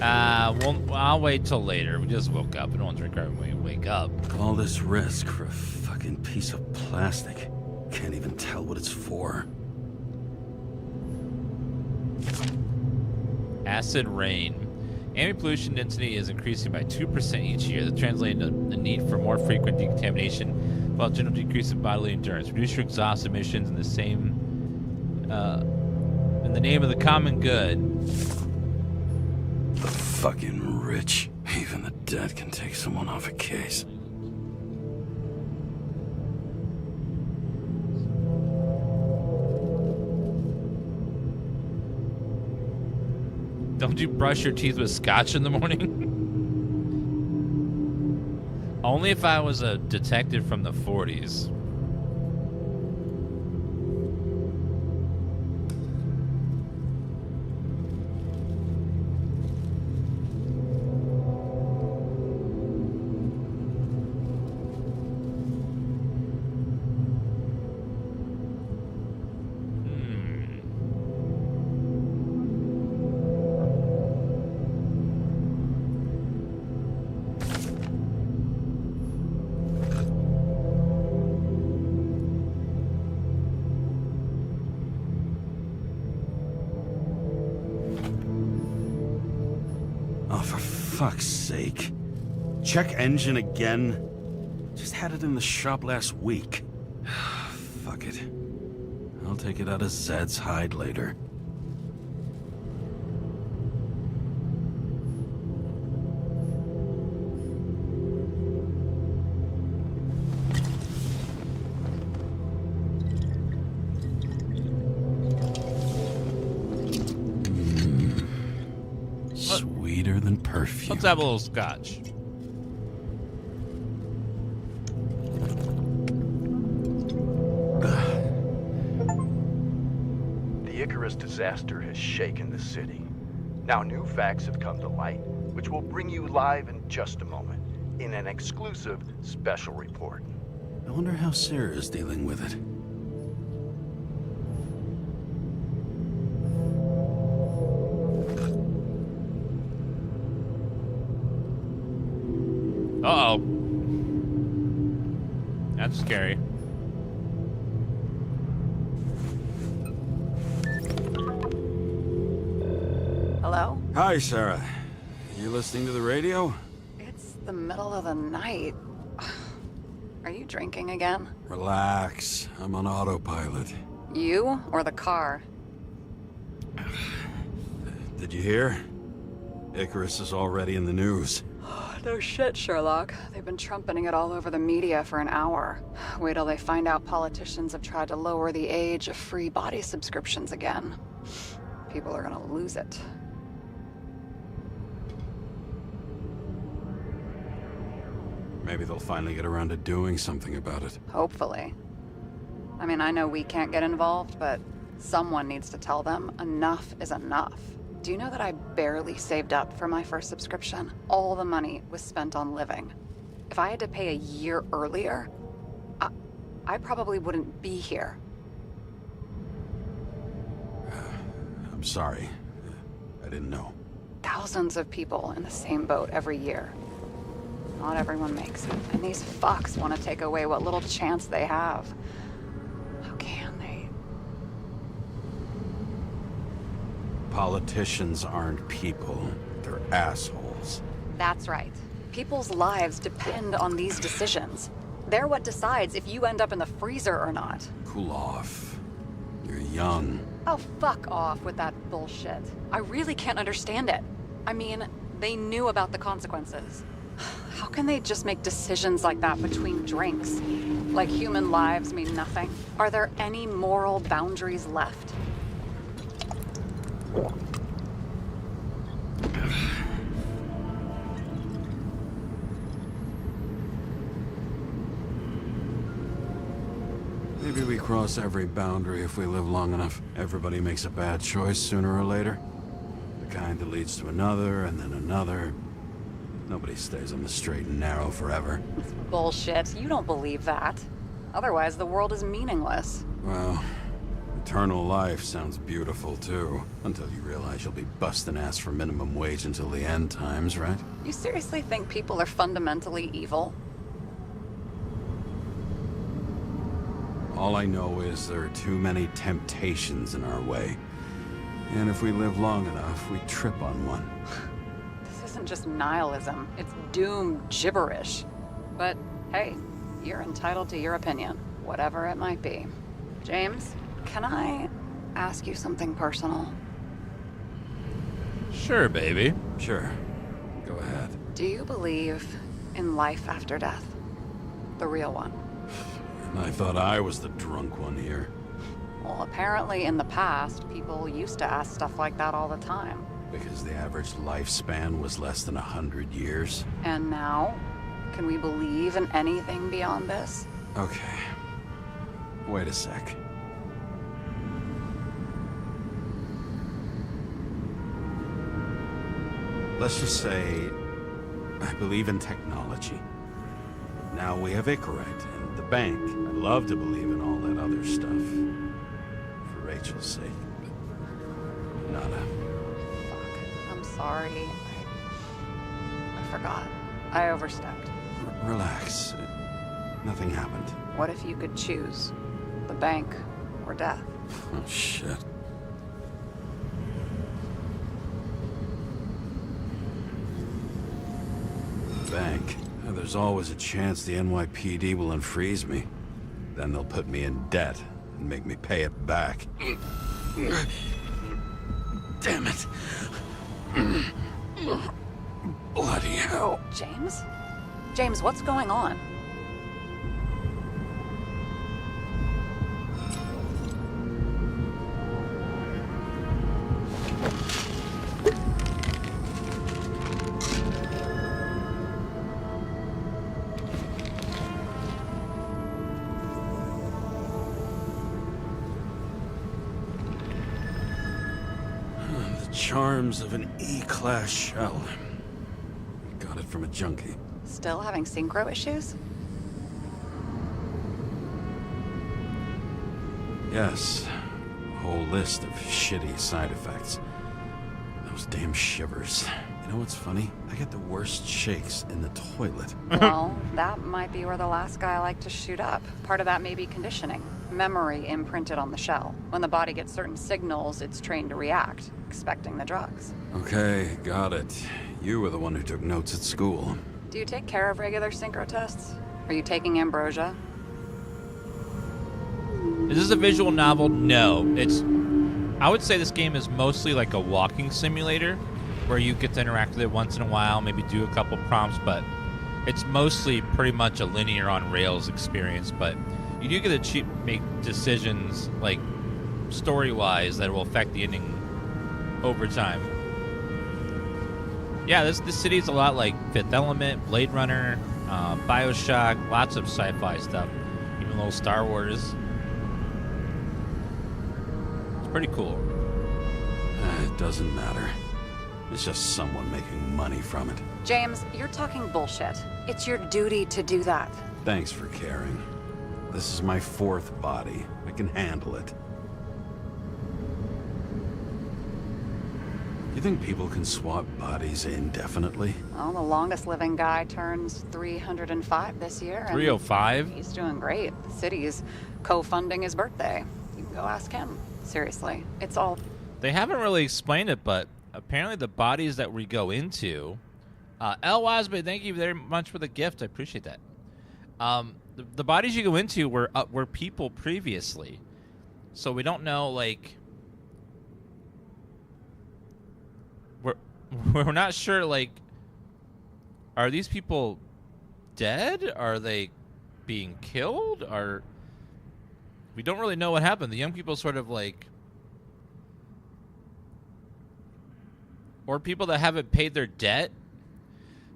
S1: I'll wait till later. We just woke up. We don't want to drink right when we wake up.
S10: All this risk for a fucking piece of plastic. Can't even tell what it's for.
S1: Acid rain. Ambient pollution density is increasing by 2% each year. That translates into the need for more frequent decontamination, while general decrease in bodily endurance. Reduce your exhaust emissions in the name of the common good.
S10: The fucking rich. Even the dead can take someone off a case.
S1: Don't you brush your teeth with scotch in the morning? Only if I was a detective from the 40s.
S10: Fuck's sake. Check engine again? Just had it in the shop last week. Fuck it. I'll take it out of Zed's hide later. Sweeter than perfume.
S1: Let's have a little scotch.
S5: The Icarus disaster has shaken the city. Now new facts have come to light, which will bring you live in just a moment, in an exclusive special report.
S10: I wonder how Sarah is dealing with it.
S1: Uh-oh. That's scary.
S7: Hello?
S10: Hi, Sarah. You listening to the radio?
S7: It's the middle of the night. Are you drinking again?
S10: Relax. I'm on autopilot.
S7: You or the car?
S10: Did you hear? Icarus is already in the news.
S7: No shit, Sherlock. They've been trumpeting it all over the media for an hour. Wait till they find out politicians have tried to lower the age of free body subscriptions again. People are gonna lose it.
S10: Maybe they'll finally get around to doing something about it.
S7: Hopefully. I mean, I know we can't get involved, but someone needs to tell them enough is enough. Do you know that I barely saved up for my first subscription? All the money was spent on living. If I had to pay a year earlier, I probably wouldn't be here.
S10: I'm sorry. I didn't know.
S7: Thousands of people in the same boat every year. Not everyone makes it, and these fucks want to take away what little chance they have. How can they?
S10: Politicians aren't people. They're assholes.
S7: That's right. People's lives depend on these decisions. They're what decides if you end up in the freezer or not.
S10: Cool off. You're young.
S7: Oh, fuck off with that bullshit. I really can't understand it. I mean, they knew about the consequences. How can they just make decisions like that between drinks? Like human lives mean nothing? Are there any moral boundaries left?
S10: Maybe we cross every boundary if we live long enough. Everybody makes a bad choice sooner or later. The kind that leads to another, and then another. Nobody stays on the straight and narrow forever.
S7: It's bullshit. You don't believe that. Otherwise, the world is meaningless.
S10: Well, eternal life sounds beautiful, too. Until you realize you'll be busting ass for minimum wage until the end times, right?
S7: You seriously think people are fundamentally evil?
S10: All I know is there are too many temptations in our way. And if we live long enough, we trip on one.
S7: This isn't just nihilism. It's doom gibberish. But hey, you're entitled to your opinion, whatever it might be. James, can I ask you something personal?
S1: Sure, baby.
S10: Sure. Go ahead.
S7: Do you believe in life after death? The real one?
S10: I thought I was the drunk one here.
S7: Well, apparently in the past, people used to ask stuff like that all the time.
S10: Because the average lifespan was less than 100 years.
S7: And now? Can we believe in anything beyond this?
S10: Okay. Wait a sec. Let's just say I believe in technology. Now we have Icarus and the bank. I'd love to believe in all that other stuff. For Rachel's sake, but nada.
S7: Fuck. I'm sorry. I forgot. I overstepped.
S10: Relax. Nothing happened.
S7: What if you could choose? The bank or death?
S10: Oh, shit. Bank. There's always a chance the NYPD will unfreeze me. Then they'll put me in debt and make me pay it back. Damn it. Bloody hell.
S7: James? James, what's going on?
S10: Charms of an E-class shell. Got it from a junkie.
S7: Still having synchro issues?
S10: Yes. A whole list of shitty side effects. Those damn shivers. You know what's funny? I get the worst shakes in the toilet.
S7: Well, that might be where the last guy liked to shoot up. Part of that may be conditioning. Memory imprinted on the shell. When the body gets certain signals, it's trained to react, expecting the drugs.
S10: Okay, got it. You were the one who took notes at school.
S7: Do you take care of regular synchro tests? Are you taking ambrosia?
S1: Is this a visual novel? No. I would say this game is mostly like a walking simulator where you get to interact with it once in a while, maybe do a couple prompts, but it's mostly pretty much a linear on rails experience, but you do get to make decisions like story-wise that will affect the ending over time. Yeah, this city is a lot like Fifth Element, Blade Runner, Bioshock, lots of sci-fi stuff, even a little Star Wars. It's pretty cool.
S10: It doesn't matter. It's just someone making money from it.
S7: James, you're talking bullshit. It's your duty to do that.
S10: Thanks for caring. This is my fourth body. I can handle it. You think people can swap bodies indefinitely?
S7: Well, the longest living guy turns 305 this year.
S1: 305?
S7: He's doing great. The city's co-funding his birthday. You can go ask him. Seriously. It's all...
S1: They haven't really explained it, but apparently the bodies that we go into... El Wasby, thank you very much for the gift. I appreciate that. The bodies you go into were people previously. So we don't know, like... We're not sure, like... Are these people dead? Are they being killed? We don't really know what happened. The young people sort of, like... Or people that haven't paid their debt.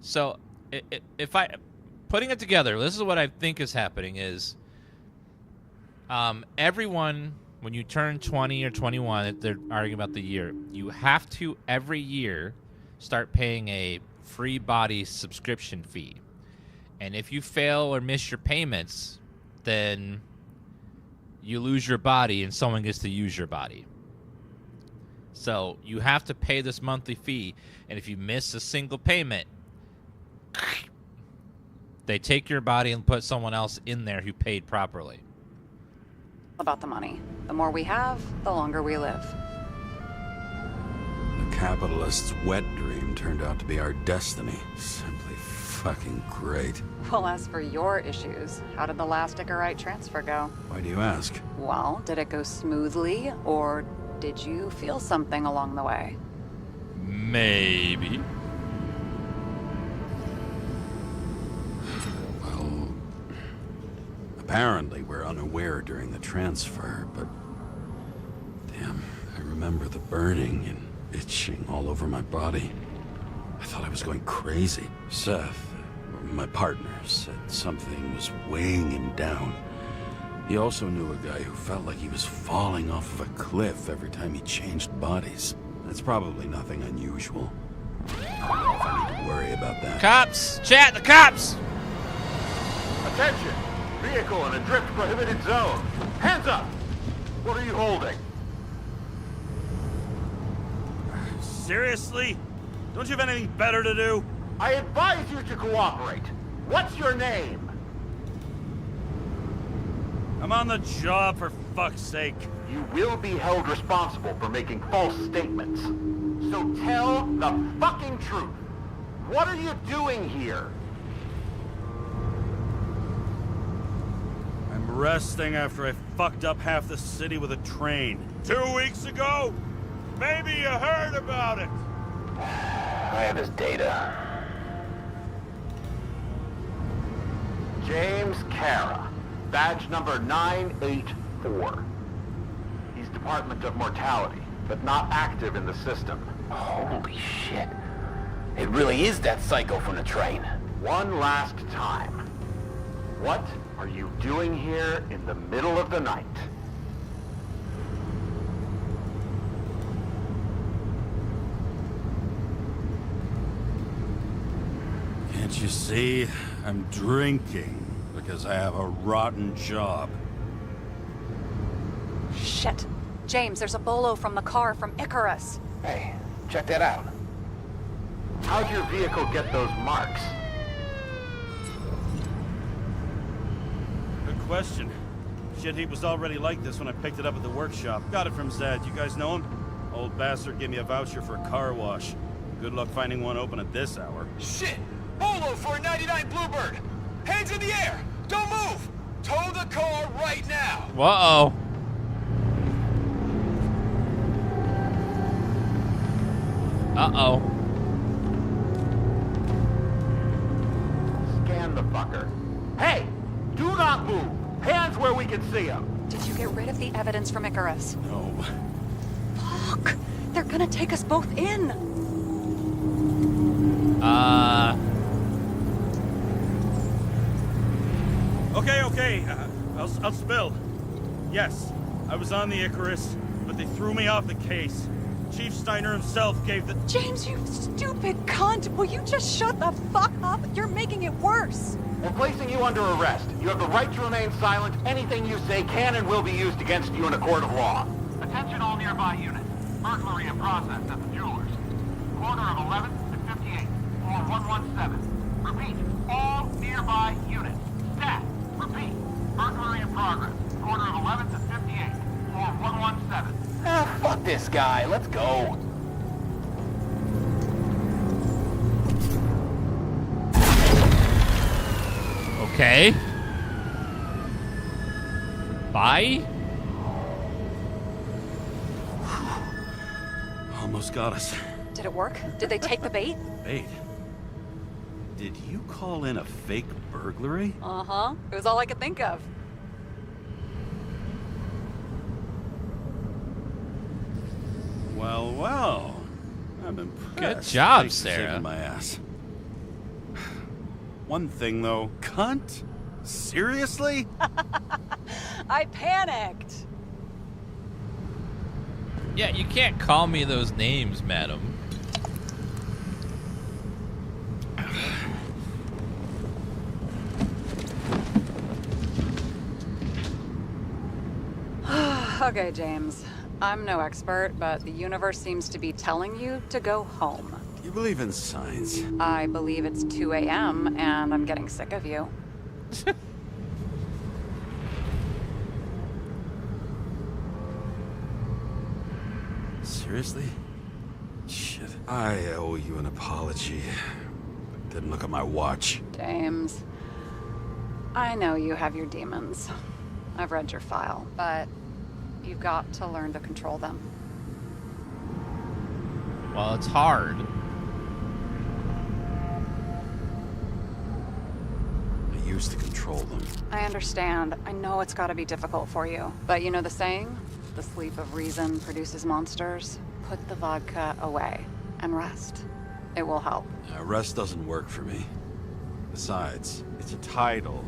S1: So, if putting it together, this is what I think is happening is Everyone, when you turn 20 or 21, they're arguing about the year. You have to, every year, start paying a free body subscription fee. And if you fail or miss your payments, then you lose your body and someone gets to use your body. So you have to pay this monthly fee. And if you miss a single payment, they take your body and put someone else in there who paid properly.
S7: About the money. The more we have, the longer we live.
S10: The capitalist's wet dream turned out to be our destiny. Simply fucking great.
S7: Well, as for your issues, how did the last Icarus transfer go?
S10: Why do you ask?
S7: Well, did it go smoothly, or did you feel something along the way?
S1: Maybe.
S10: Well, apparently we're unaware during the transfer, but damn, I remember the burning and itching all over my body. I thought I was going crazy. Seth, my partner, said something was weighing him down. He also knew a guy who felt like he was falling off of a cliff every time he changed bodies. That's probably nothing unusual. I don't know if I need to worry about that.
S1: Cops! Chat, the cops!
S11: Attention! Vehicle in a drift prohibited zone. Hands up! What are you holding?
S4: Seriously? Don't you have anything better to do?
S11: I advise you to cooperate. What's your name?
S4: I'm on the job, for fuck's sake.
S11: You will be held responsible for making false statements. So tell the fucking truth. What are you doing here?
S4: I'm resting after I fucked up half the city with a train. 2 weeks ago? Maybe you heard about it.
S11: I have his data. James Karra, badge number 984. He's Department of Mortality, but not active in the system.
S9: Holy shit. It really is that psycho from the train.
S11: One last time. What are you doing here in the middle of the night?
S4: Can't you see? I'm drinking because I have a rotten job.
S7: Shit. James, there's a bolo from the car from Icarus.
S9: Hey, check that out.
S11: How'd your vehicle get those marks?
S4: Good question. Shit heap was already like this when I picked it up at the workshop. Got it from Zed. You guys know him? Old bastard gave me a voucher for a car wash. Good luck finding one open at this hour.
S9: Shit! Bolo for a 99 Bluebird! Hands in the air! Don't move! Tow the car right now!
S1: Uh-oh. Uh-oh.
S11: Scan the fucker. Hey! Do not move! Hands where we can see them!
S7: Did you get rid of the evidence from Icarus?
S4: No.
S7: Fuck! They're gonna take us both in!
S4: Okay. I'll spill. Yes, I was on the Icarus, but they threw me off the case. Chief Steiner himself gave the...
S7: James, you stupid cunt! Will you just shut the fuck up? You're making it worse!
S11: We're placing you under arrest. You have the right to remain silent. Anything you say can and will be used against you in a court of law.
S13: Attention all nearby units. Burglary in process at the Jewelers. Corner of 11th and 58, floor 117. Repeat, all nearby units. Stat. Repeat, burglary in progress. Corner of 11th and 58, floor 117.
S9: Ah, fuck this guy. Let's go.
S1: Okay. Bye?
S4: Almost got us.
S7: Did it work? Did they take the bait?
S4: Bait? Did you call in a fake burglary?
S7: Uh-huh. It was all I could think of.
S4: Well. I'm impressed.
S1: Good job,
S4: Thanks for
S1: Sarah.
S4: saving my ass. One thing, though. Cunt? Seriously?
S7: I panicked.
S1: Yeah, you can't call me those names, madam.
S7: Okay, James. I'm no expert, but the universe seems to be telling you to go home.
S4: You believe in science?
S7: I believe it's 2 a.m. and I'm getting sick of you.
S4: Seriously? Shit. I owe you an apology. Didn't look at my watch.
S7: James, I know you have your demons. I've read your file, but you've got to learn to control them.
S1: Well, it's hard.
S4: I used to control them.
S7: I understand. I know it's got to be difficult for you. But you know the saying? The sleep of reason produces monsters. Put the vodka away and rest. It will help.
S4: Rest doesn't work for me. Besides, it's a title,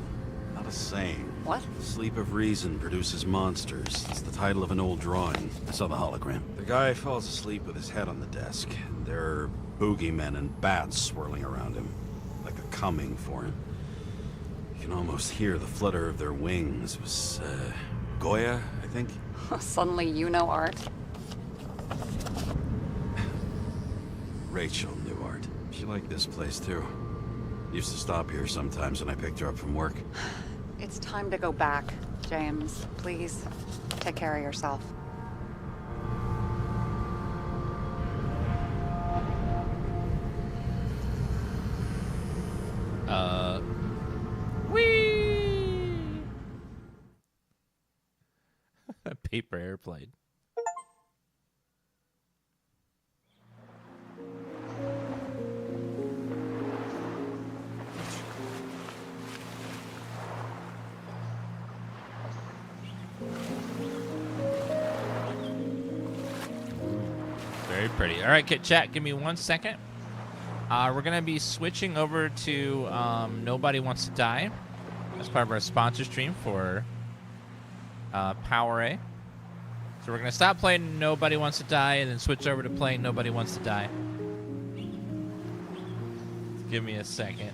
S4: not a saying.
S7: What?
S4: Sleep of Reason produces monsters. It's the title of an old drawing. I saw the hologram. The guy falls asleep with his head on the desk, and there are boogeymen and bats swirling around him, like a coming for him. You can almost hear the flutter of their wings. It was, Goya, I think?
S7: Suddenly you know art.
S4: Rachel knew art. She liked this place, too. Used to stop here sometimes when I picked her up from work.
S7: It's time to go back, James. Please, take care of yourself.
S1: Whee! A paper airplane. Very pretty. All right, chat, give me 1 second. We're going to be switching over to Nobody Wants to Die as part of our sponsor stream for Power-A. So we're going to stop playing Nobody Wants to Die and then switch over to playing Nobody Wants to Die. Give me a second.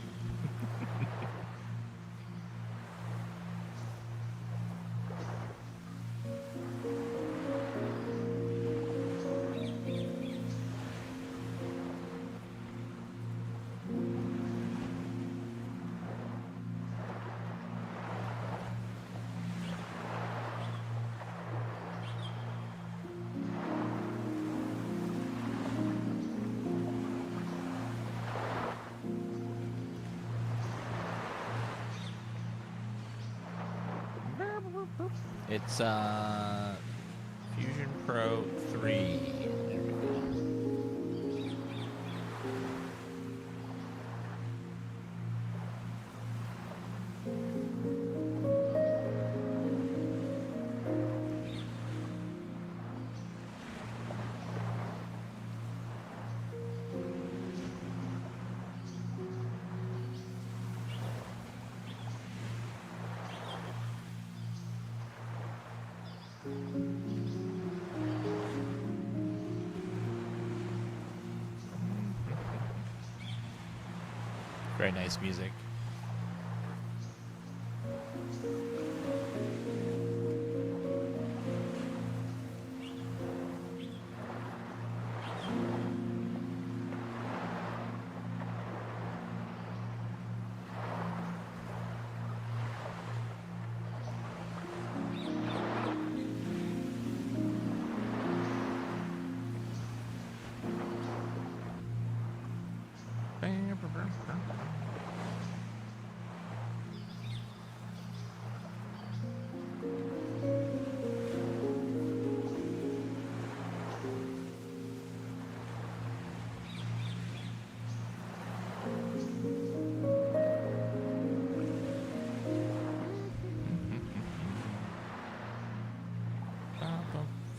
S1: It's Fusion Pro 3. There we go. Very nice music.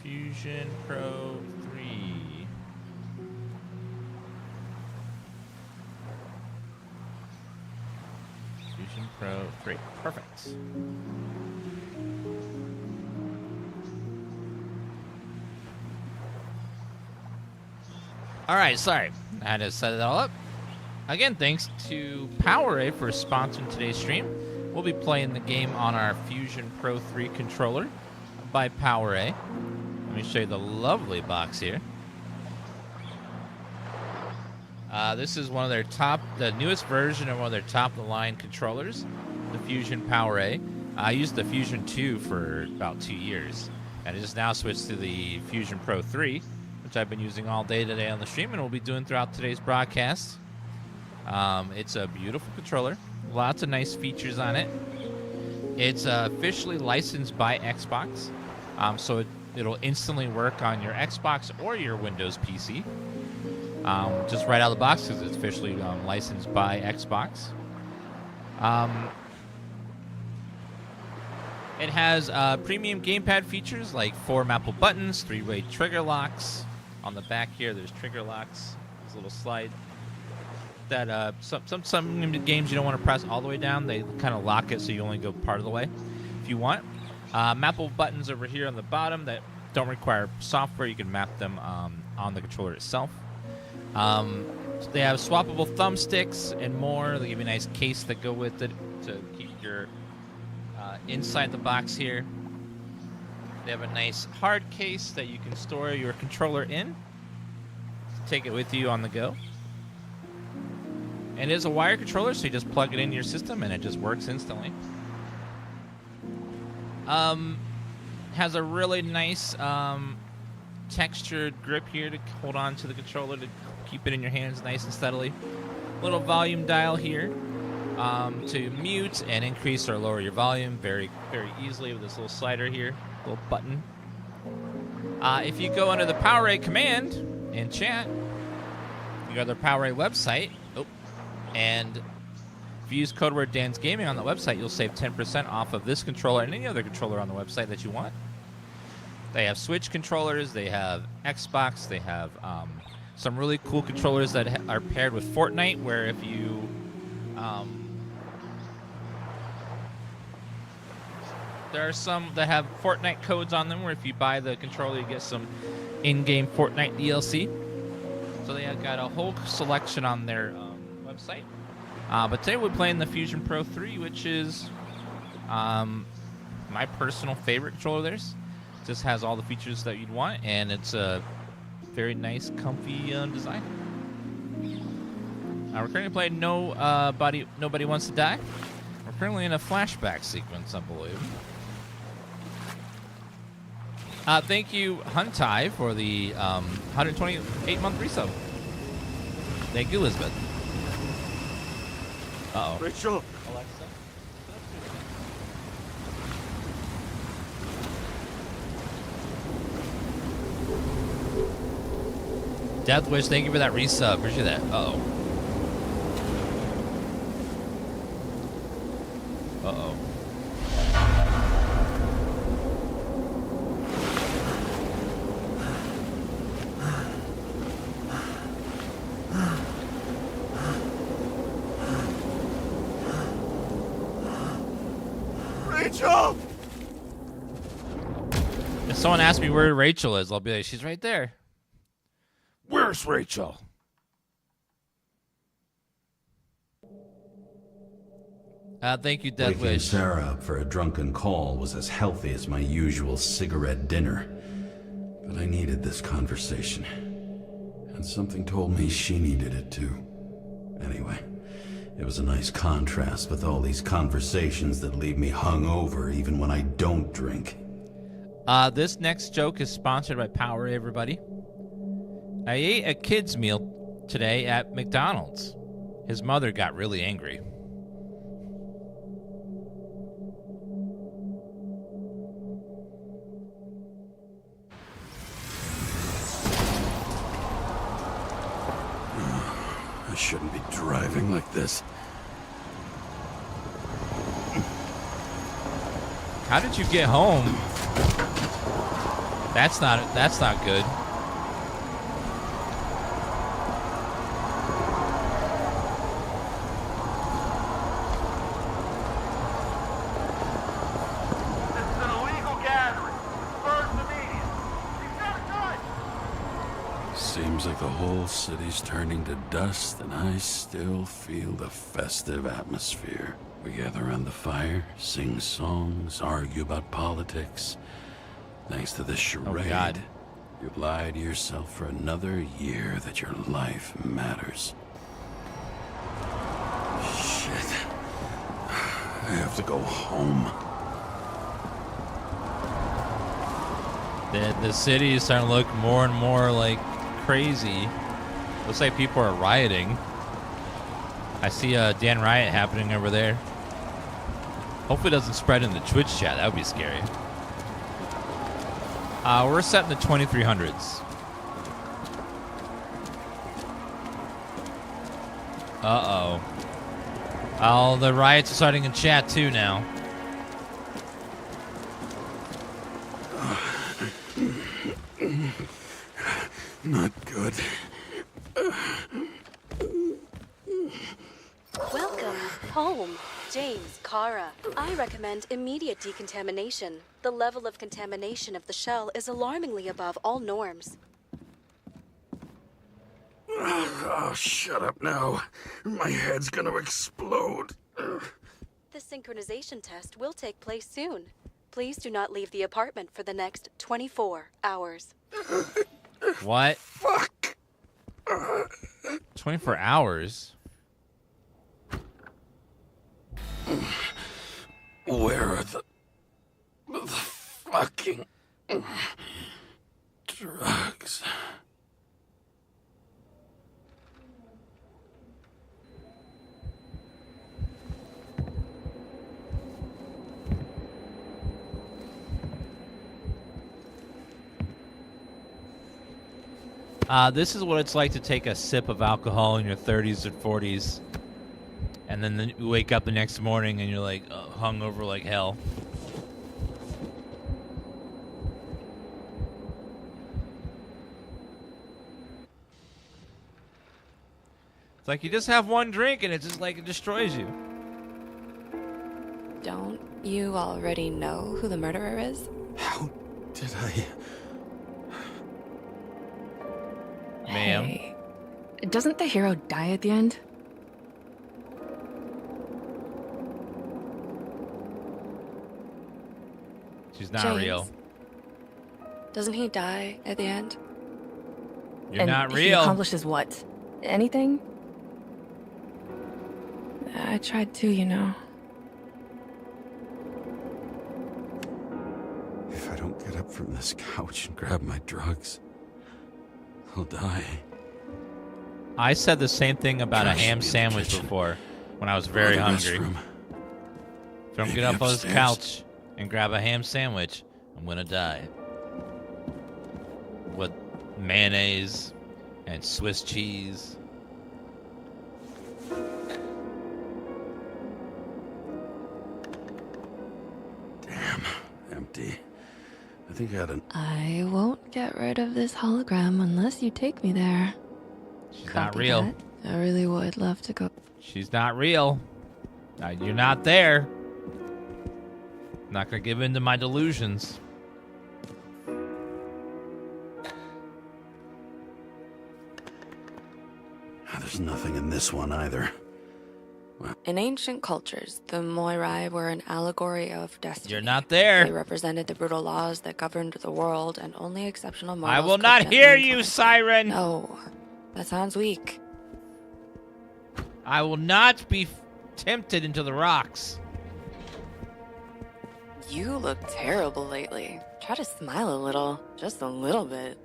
S1: Fusion Pro 3. Fusion Pro 3. Perfect. All right, sorry. I had to set it all up. Again, thanks to PowerA for sponsoring today's stream. We'll be playing the game on our Fusion Pro 3 controller by PowerA. Let me show you the lovely box here. This is one of their the newest version of one of their top-of-the-line controllers, the Fusion PowerA. I used the Fusion 2 for about 2 years, and I just now switched to the Fusion Pro 3, which I've been using all day today on the stream, and we'll be doing throughout today's broadcast. It's a beautiful controller, lots of nice features on it. It's officially licensed by Xbox, so it'll instantly work on your Xbox or your Windows PC. Just right out of the box because it's officially licensed by Xbox. It has premium gamepad features like 4 mappable buttons, 3-way trigger locks. On the back here, there's trigger locks. There's a little slide. That some games you don't want to press all the way down. They kind of lock it so you only go part of the way if you want. Mappable buttons over here on the bottom that don't require software. You can map them on the controller itself. They have swappable thumbsticks and more. They give you a nice case that go with it to keep your inside the box here. They have a nice hard case that you can store your controller in. Take it with you on the go. And it is a wire controller, so you just plug it into your system and it just works instantly. Has a really nice textured grip here to hold on to the controller to keep it in your hands nice and steadily. Little volume dial here to mute and increase or lower your volume very, very easily with this little slider here, little button. If you go under the PowerA command in chat, you go to the PowerA website, and if you use code word DansGaming on the website, you'll save 10% off of this controller and any other controller on the website that you want. They have Switch controllers, they have Xbox, they have some really cool controllers that are paired with Fortnite, where if you there are some that have Fortnite codes on them, where if you buy the controller, you get some in-game Fortnite DLC. So they have got a whole selection on their website. But today we're playing the Fusion Pro 3, which is my personal favorite controller of theirs. Just has all the features that you'd want, and it's a very nice, comfy design. We're currently playing Nobody Wants to Die. We're currently in a flashback sequence, I believe. Thank you, Huntai, for the 128-month resub. Thank you, Elizabeth. Uh-oh.
S4: Rachel!
S1: Alexa? Deathwish, thank you for that resub. Appreciate that. Uh-oh. Uh-oh.
S4: Rachel!
S1: If someone asks me where Rachel is, I'll be like, she's right there.
S4: Where's Rachel?
S1: Thank you,
S10: Waking
S1: Deathwish.
S10: Sarah up for a drunken call was as healthy as my usual cigarette dinner. But I needed this conversation. And something told me she needed it too. Anyway, it was a nice contrast with all these conversations that leave me hungover even when I don't drink.
S1: This next joke is sponsored by Power, everybody. I ate a kid's meal today at McDonald's. His mother got really angry.
S10: I shouldn't be driving like this.
S1: How did you get home? That's not good.
S13: This is an illegal gathering. First immediate. He's got a gun!
S10: Seems like the whole city's turning to dust, and I still feel the festive atmosphere. We gather around the fire, sing songs, argue about politics. Thanks to this charade,
S1: God.
S10: you've lied to yourself for another year that your life matters. Shit. I have to go home.
S1: The city is starting to look more and more like crazy. Looks like people are rioting. I see a Dan riot happening over there. Hopefully it doesn't spread in the Twitch chat. That would be scary. We're set in the 2300s. Uh-oh. Oh, the riots are starting in chat too now.
S10: Not good.
S2: Welcome home, James Karra. I recommend immediate decontamination. The level of contamination of the shell is alarmingly above all norms.
S10: Oh, shut up now. My head's gonna explode.
S2: The synchronization test will take place soon. Please do not leave the apartment for the next 24 hours.
S1: What?
S10: Fuck.
S1: 24 hours?
S10: Where are the fucking drugs?
S1: This is what it's like to take a sip of alcohol in your 30s or 40s, and then you wake up the next morning and you're like hungover like hell. It's like you just have one drink and it just like it destroys you.
S3: Don't you already know who the murderer is?
S10: How did I?
S1: Ma'am.
S3: Hey, doesn't the hero die at the end?
S1: She's not
S3: James.
S1: real.
S3: Doesn't he die at the end?
S1: You're not real.
S3: He accomplishes what? Anything? I tried to, you know.
S10: If I don't get up from this couch and grab my drugs, I'll die.
S1: I said the same thing about a
S10: Trash
S1: ham
S10: me in the
S1: sandwich
S10: kitchen.
S1: before when I was very
S10: Or the
S1: hungry.
S10: restroom.
S1: If I don't
S10: Maybe
S1: get up on this
S10: upstairs.
S1: couch and grab a ham sandwich, I'm gonna die. With mayonnaise and Swiss cheese.
S10: Damn, empty. I think I had an.
S3: I won't get rid of this hologram unless you take me there.
S1: She's not real.
S3: Copycat. I really would love to go.
S1: She's not real. You're not there. I'm not gonna give in to my delusions.
S10: There's nothing in this one either.
S3: In ancient cultures, the Moirai were an allegory of destiny.
S1: You're not there.
S3: They represented the brutal laws that governed the world, and only exceptional mortals
S1: I will
S3: could
S1: not
S3: gently
S1: hear
S3: influence
S1: you,
S3: them.
S1: Siren.
S3: No, that sounds weak.
S1: I will not be tempted into the rocks.
S3: You look terrible lately. Try to smile a little, just a little bit.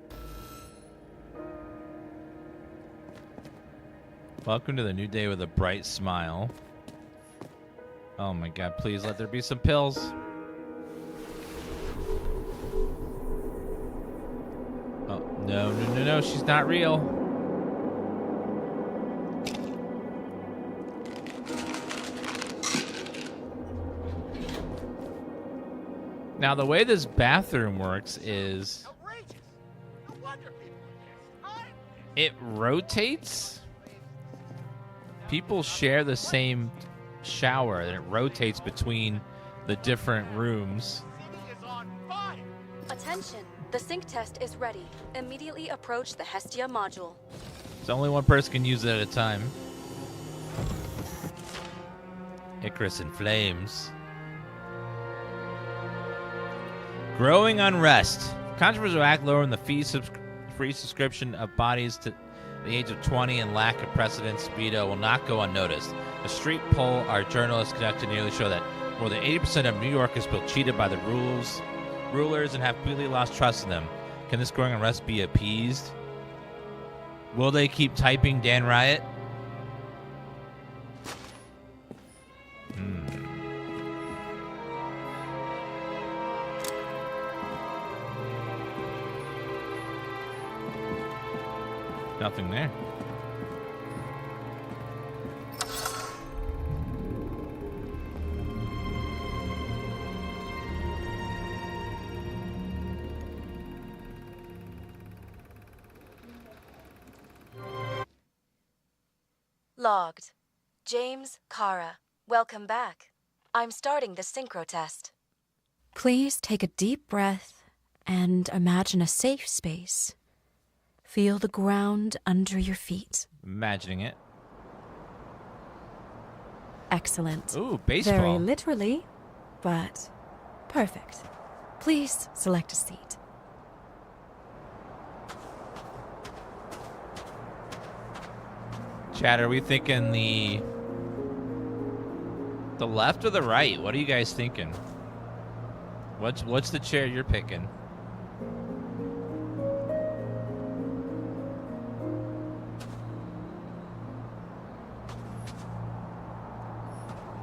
S1: Welcome to the new day with a bright smile. Oh my god, please let there be some pills. Oh, no, she's not real. Now, the way this bathroom works is it rotates. People share the same shower, and it rotates between the different rooms.
S2: Attention. The sync test is ready. Immediately approach the Hestia module.
S1: So only one person can use it at a time. Icarus in flames. Growing unrest. Controversial act lowering the free subscription of bodies to the age of 20 and lack of precedent speedo will not go unnoticed. A street poll our journalists conducted nearly show that more than 80% of New Yorkers feel cheated by the rulers and have completely lost trust in them. Can this growing unrest be appeased? Will they keep typing Dan Riot? Nothing there.
S2: Logged. James Karra. Welcome back. I'm starting the synchro test.
S14: Please take a deep breath and imagine a safe space. Feel the ground under your feet.
S1: Imagining it.
S14: Excellent.
S1: Ooh, baseball.
S14: Very literally, but perfect. Please select a seat.
S1: Chat, are we thinking the left or the right? What are you guys thinking? What's the chair you're picking?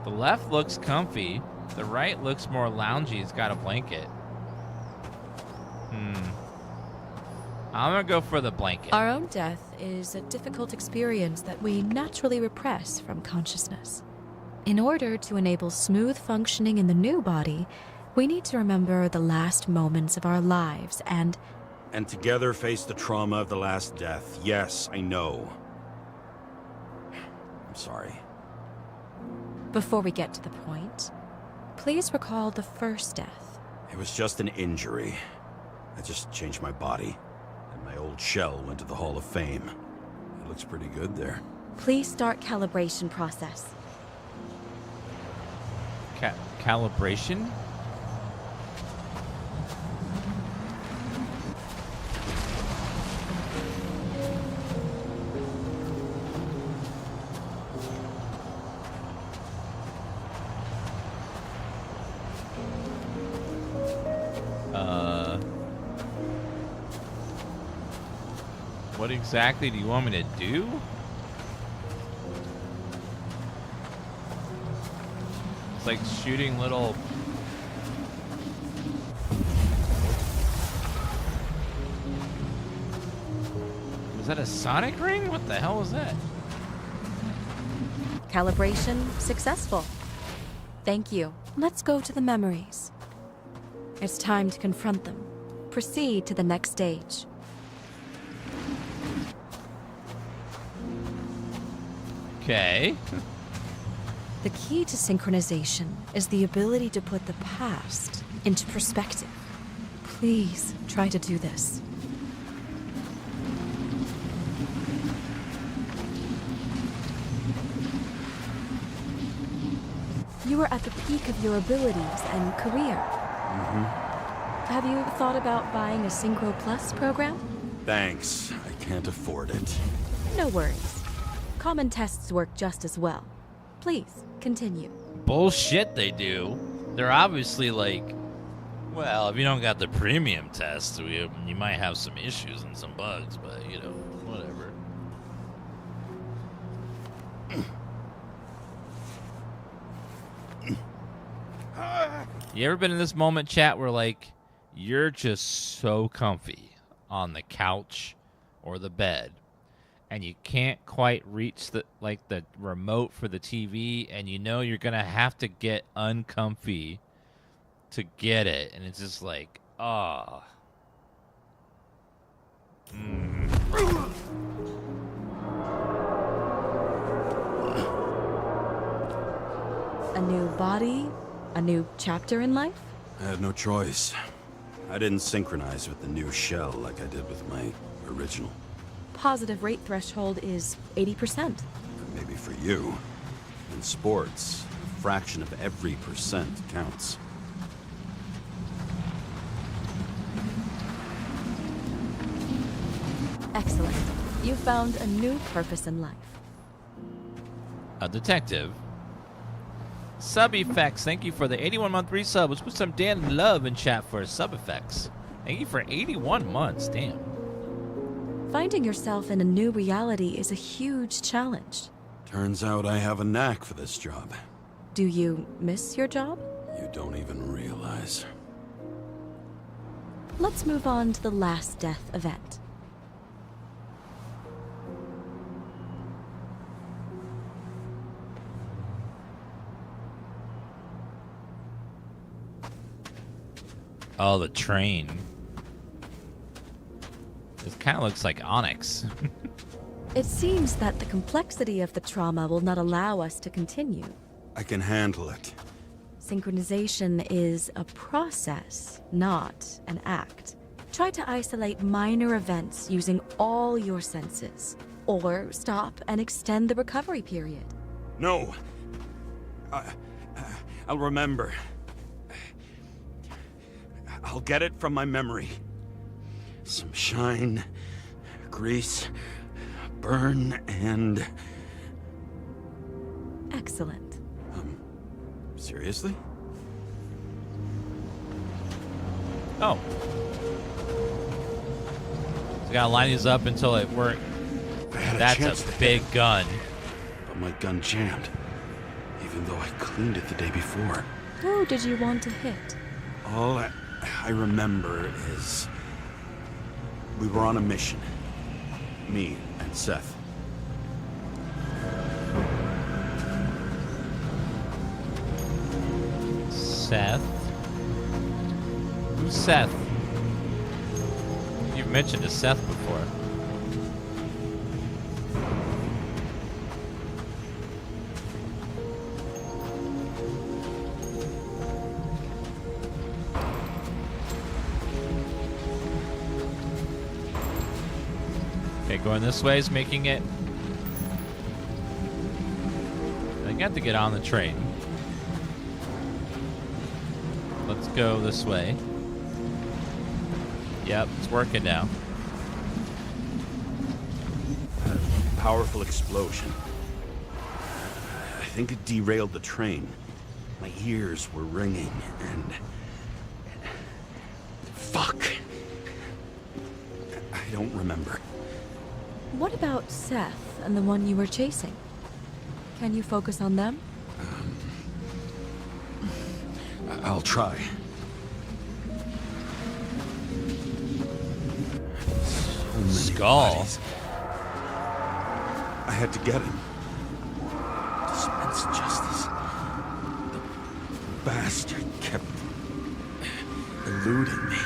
S1: The left looks comfy. The right looks more loungy. It's got a blanket. I'm gonna go for the blanket.
S14: Our own death is a difficult experience that we naturally repress from consciousness. In order to enable smooth functioning in the new body, we need to remember the last moments of our lives and
S4: together face the trauma of the last death. Yes, I know. I'm sorry.
S14: Before we get to the point, please recall the first death.
S4: It was just an injury. I just changed my body, and my old shell went to the Hall of Fame. It looks pretty good there.
S14: Please start calibration process.
S1: Calibration? What exactly do you want me to do? It's like shooting little... Was that a sonic ring? What the hell was that?
S14: Calibration successful. Thank you. Let's go to the memories. It's time to confront them. Proceed to the next stage.
S1: Okay.
S14: The key to synchronization is the ability to put the past into perspective. Please try to do this. You are at the peak of your abilities and career. Have you thought about buying a Synchro Plus program?
S4: Thanks. I can't afford it.
S14: No worries. Common tests work just as well. Please, continue.
S1: Bullshit they do. They're obviously like, well, if you don't got the premium test, you might have some issues and some bugs, but, you know, whatever. You ever been in this moment, chat, where, like, you're just so comfy on the couch or the bed, and you can't quite reach the remote for the TV, and you know you're gonna have to get uncomfy to get it, and it's just like, ah.
S14: A new body, a new chapter in life?
S4: I had no choice. I didn't synchronize with the new shell like I did with my original.
S14: Positive rate threshold is 80%.
S4: Maybe for you. In sports, a fraction of every percent counts.
S14: Excellent. You found a new purpose in life.
S1: A detective. Sub Effects, thank you for the 81-month resub. Let's put some Dan love in chat for Sub Effects. Thank you for 81 months, damn.
S14: Finding yourself in a new reality is a huge challenge.
S4: Turns out I have a knack for this job.
S14: Do you miss your job?
S4: You don't even realize.
S14: Let's move on to the last death event.
S1: Oh, the train. It kind of looks like Onyx.
S14: It seems that the complexity of the trauma will not allow us to continue.
S4: I can handle it.
S14: Synchronization is a process, not an act. Try to isolate minor events using all your senses, or stop and extend the recovery period.
S4: No. I'll remember. I'll get it from my memory. Some shine, grease, burn, and...
S14: Excellent.
S4: Seriously?
S1: Oh. So gotta line these up until it works. That's a big gun.
S4: But my gun jammed, even though I cleaned it the day before.
S14: Who did you want to hit?
S4: All I remember is we were on a mission. Me and Seth.
S1: Seth? Who's Seth? You've mentioned a Seth before. Okay, going this way is making it. I got to get on the train. Let's go this way. Yep, it's working now.
S4: Powerful explosion. I think it derailed the train. My ears were ringing and... Fuck! I don't remember.
S14: What about Seth and the one you were chasing? Can you focus on them?
S4: I'll try. So many
S1: Skull.
S4: bodies. I had to get him. Dispense justice. The bastard kept eluding me.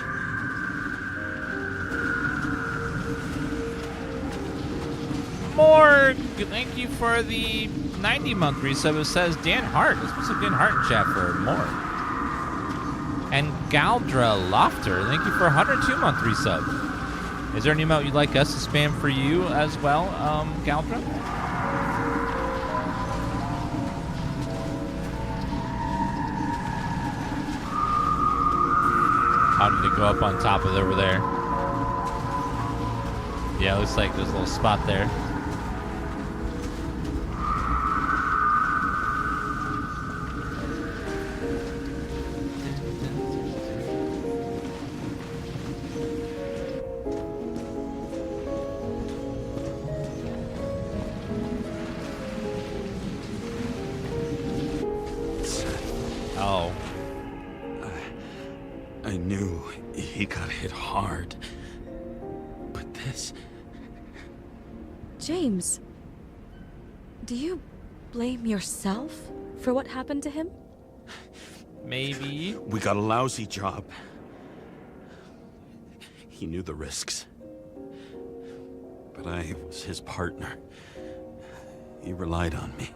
S1: Morg, thank you for the 90-month resub. It says Dan Hart. Let's put some Dan Hart in chat for Morg. And Galdra Lofter, thank you for a 102-month resub. Is there any emote you'd like us to spam for you as well, Galdra? How did it go up on top of it over there? Yeah, it looks like there's a little spot there. Oh.
S4: I knew he got hit hard. But this...
S14: James, do you blame yourself for what happened to him?
S1: Maybe.
S4: We got a lousy job. He knew the risks. But I was his partner. He relied on me.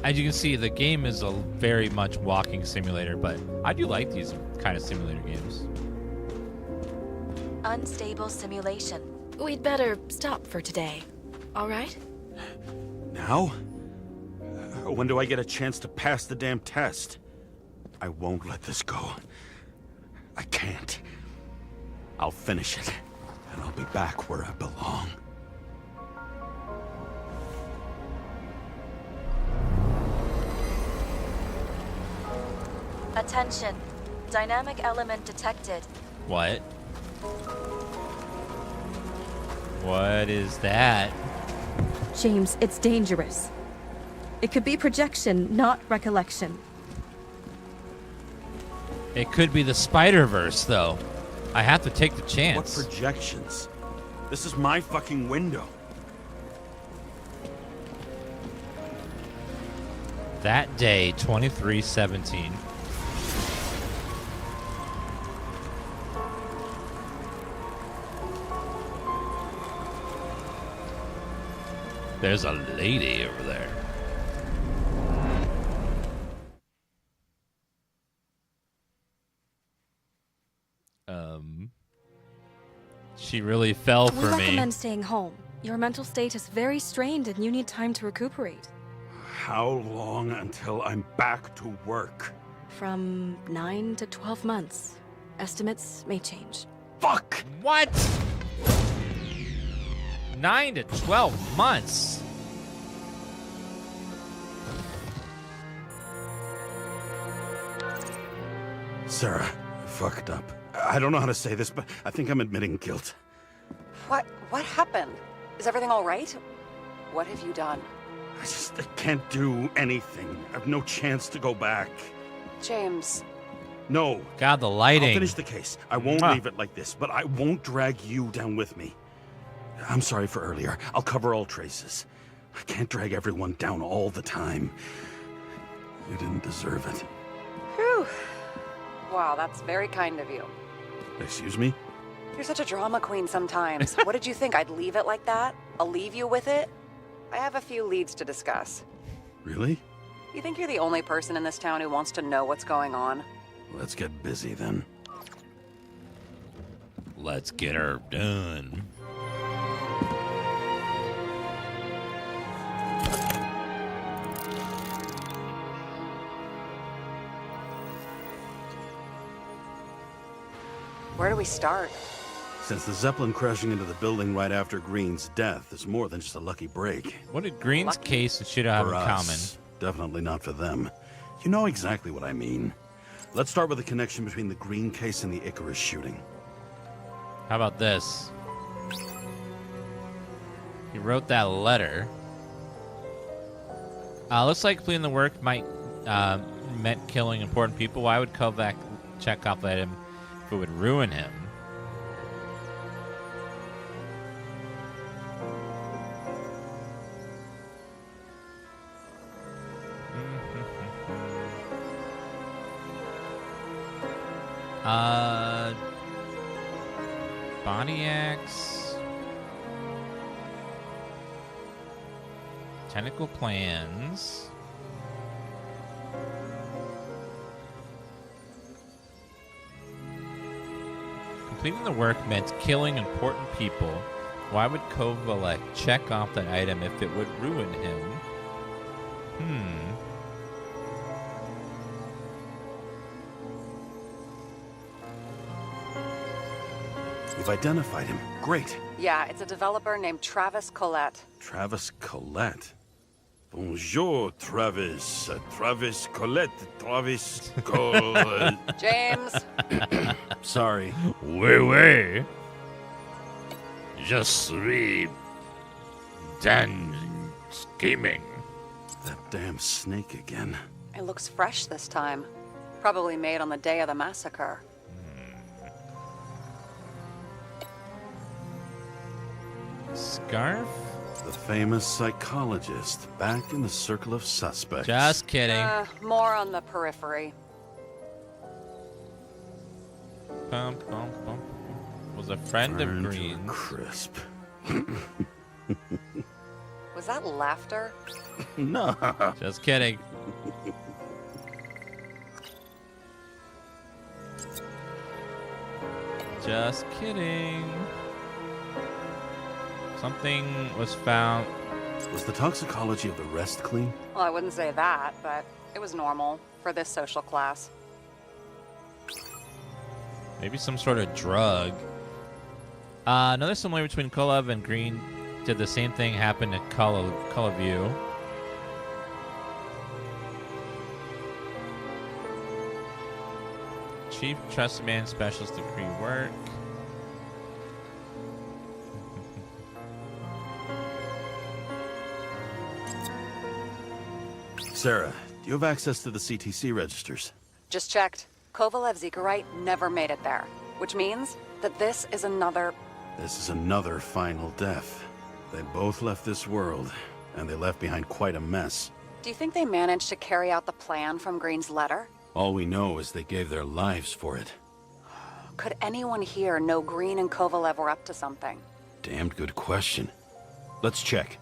S1: As you can see, the game is a very much walking simulator, but I do like these kind of simulator games.
S14: Unstable simulation. We'd better stop for today. All right?
S4: Now? When do I get a chance to pass the damn test? I won't let this go. I can't. I'll finish it, and I'll be back where I belong.
S14: Attention. Dynamic element detected.
S1: What? What is that?
S15: James, it's dangerous. It could be projection, not recollection.
S1: It could be the Spider-Verse, though. I have to take the chance.
S4: What projections? This is my fucking window.
S1: That day, 2317. There's a lady over there. She really fell for me.
S15: We recommend staying home. Your mental state is very strained and you need time to recuperate.
S4: How long until I'm back to work?
S15: From 9 to 12 months. Estimates may change.
S4: Fuck!
S1: What? 9 to 12 months?
S4: Sarah, I fucked up. I don't know how to say this, but I think I'm admitting guilt.
S7: What happened? Is everything all right? What have you done?
S4: I can't do anything. I have no chance to go back.
S7: James.
S4: No.
S1: God, the lighting.
S4: I'll finish the case. I won't leave it like this, but I won't drag you down with me. I'm sorry for earlier. I'll cover all traces. I can't drag everyone down all the time. You didn't deserve it.
S7: Whew. Wow, that's very kind of you.
S4: Excuse me?
S7: You're such a drama queen sometimes. What did you think? I'd leave it like that? I'll leave you with it? I have a few leads to discuss.
S4: Really?
S7: You think you're the only person in this town who wants to know what's going on?
S4: Let's get busy then.
S1: Let's get her done.
S7: Where do we start?
S4: Since the Zeppelin crashing into the building right after Green's death is more than just a lucky break.
S1: What did Green's case and shit have in common?
S4: Definitely not for them. You know exactly what I mean. Let's start with the connection between the Green case and the Icarus shooting.
S1: How about this? He wrote that letter. Looks like completing the work might meant killing important people. Why would Kovac check off that him if it would ruin him? Boniacs. Technical plans. Completing the work meant killing important people. Why would Kovalek check off that item if it would ruin him?
S4: You've identified him. Great.
S7: Yeah, it's a developer named Travis Collette.
S4: Travis Collette. Bonjour, Travis. Travis Collette. Travis Collette.
S7: James.
S4: Sorry.
S1: Oui. Je suis DansGaming.
S4: That damn snake again.
S7: It looks fresh this time. Probably made on the day of the massacre.
S1: Scarf?
S4: The famous psychologist back in the circle of suspects.
S1: Just kidding.
S7: More on the periphery.
S1: Bum, bum, bum. Was a friend of Green's.
S4: Crisp.
S7: Was Was that laughter?
S4: No.
S1: Just kidding. Just kidding. Something was found.
S4: Was the toxicology of the rest clean?
S7: Well, I wouldn't say that, but it was normal for this social class.
S1: Maybe some sort of drug. Another similarity between Kolob and Green did the same thing happen to Koloview. Chief Trusted Man Specialist Degree work.
S4: Sarah, do you have access to the CTC registers?
S7: Just checked. Kovalev's Icarite never made it there, which means that this is another
S4: final death. They both left this world, and they left behind quite a mess.
S7: Do you think they managed to carry out the plan from Green's letter?
S4: All we know is they gave their lives for it.
S7: Could anyone here know Green and Kovalev were up to something?
S4: Damned good question. Let's check.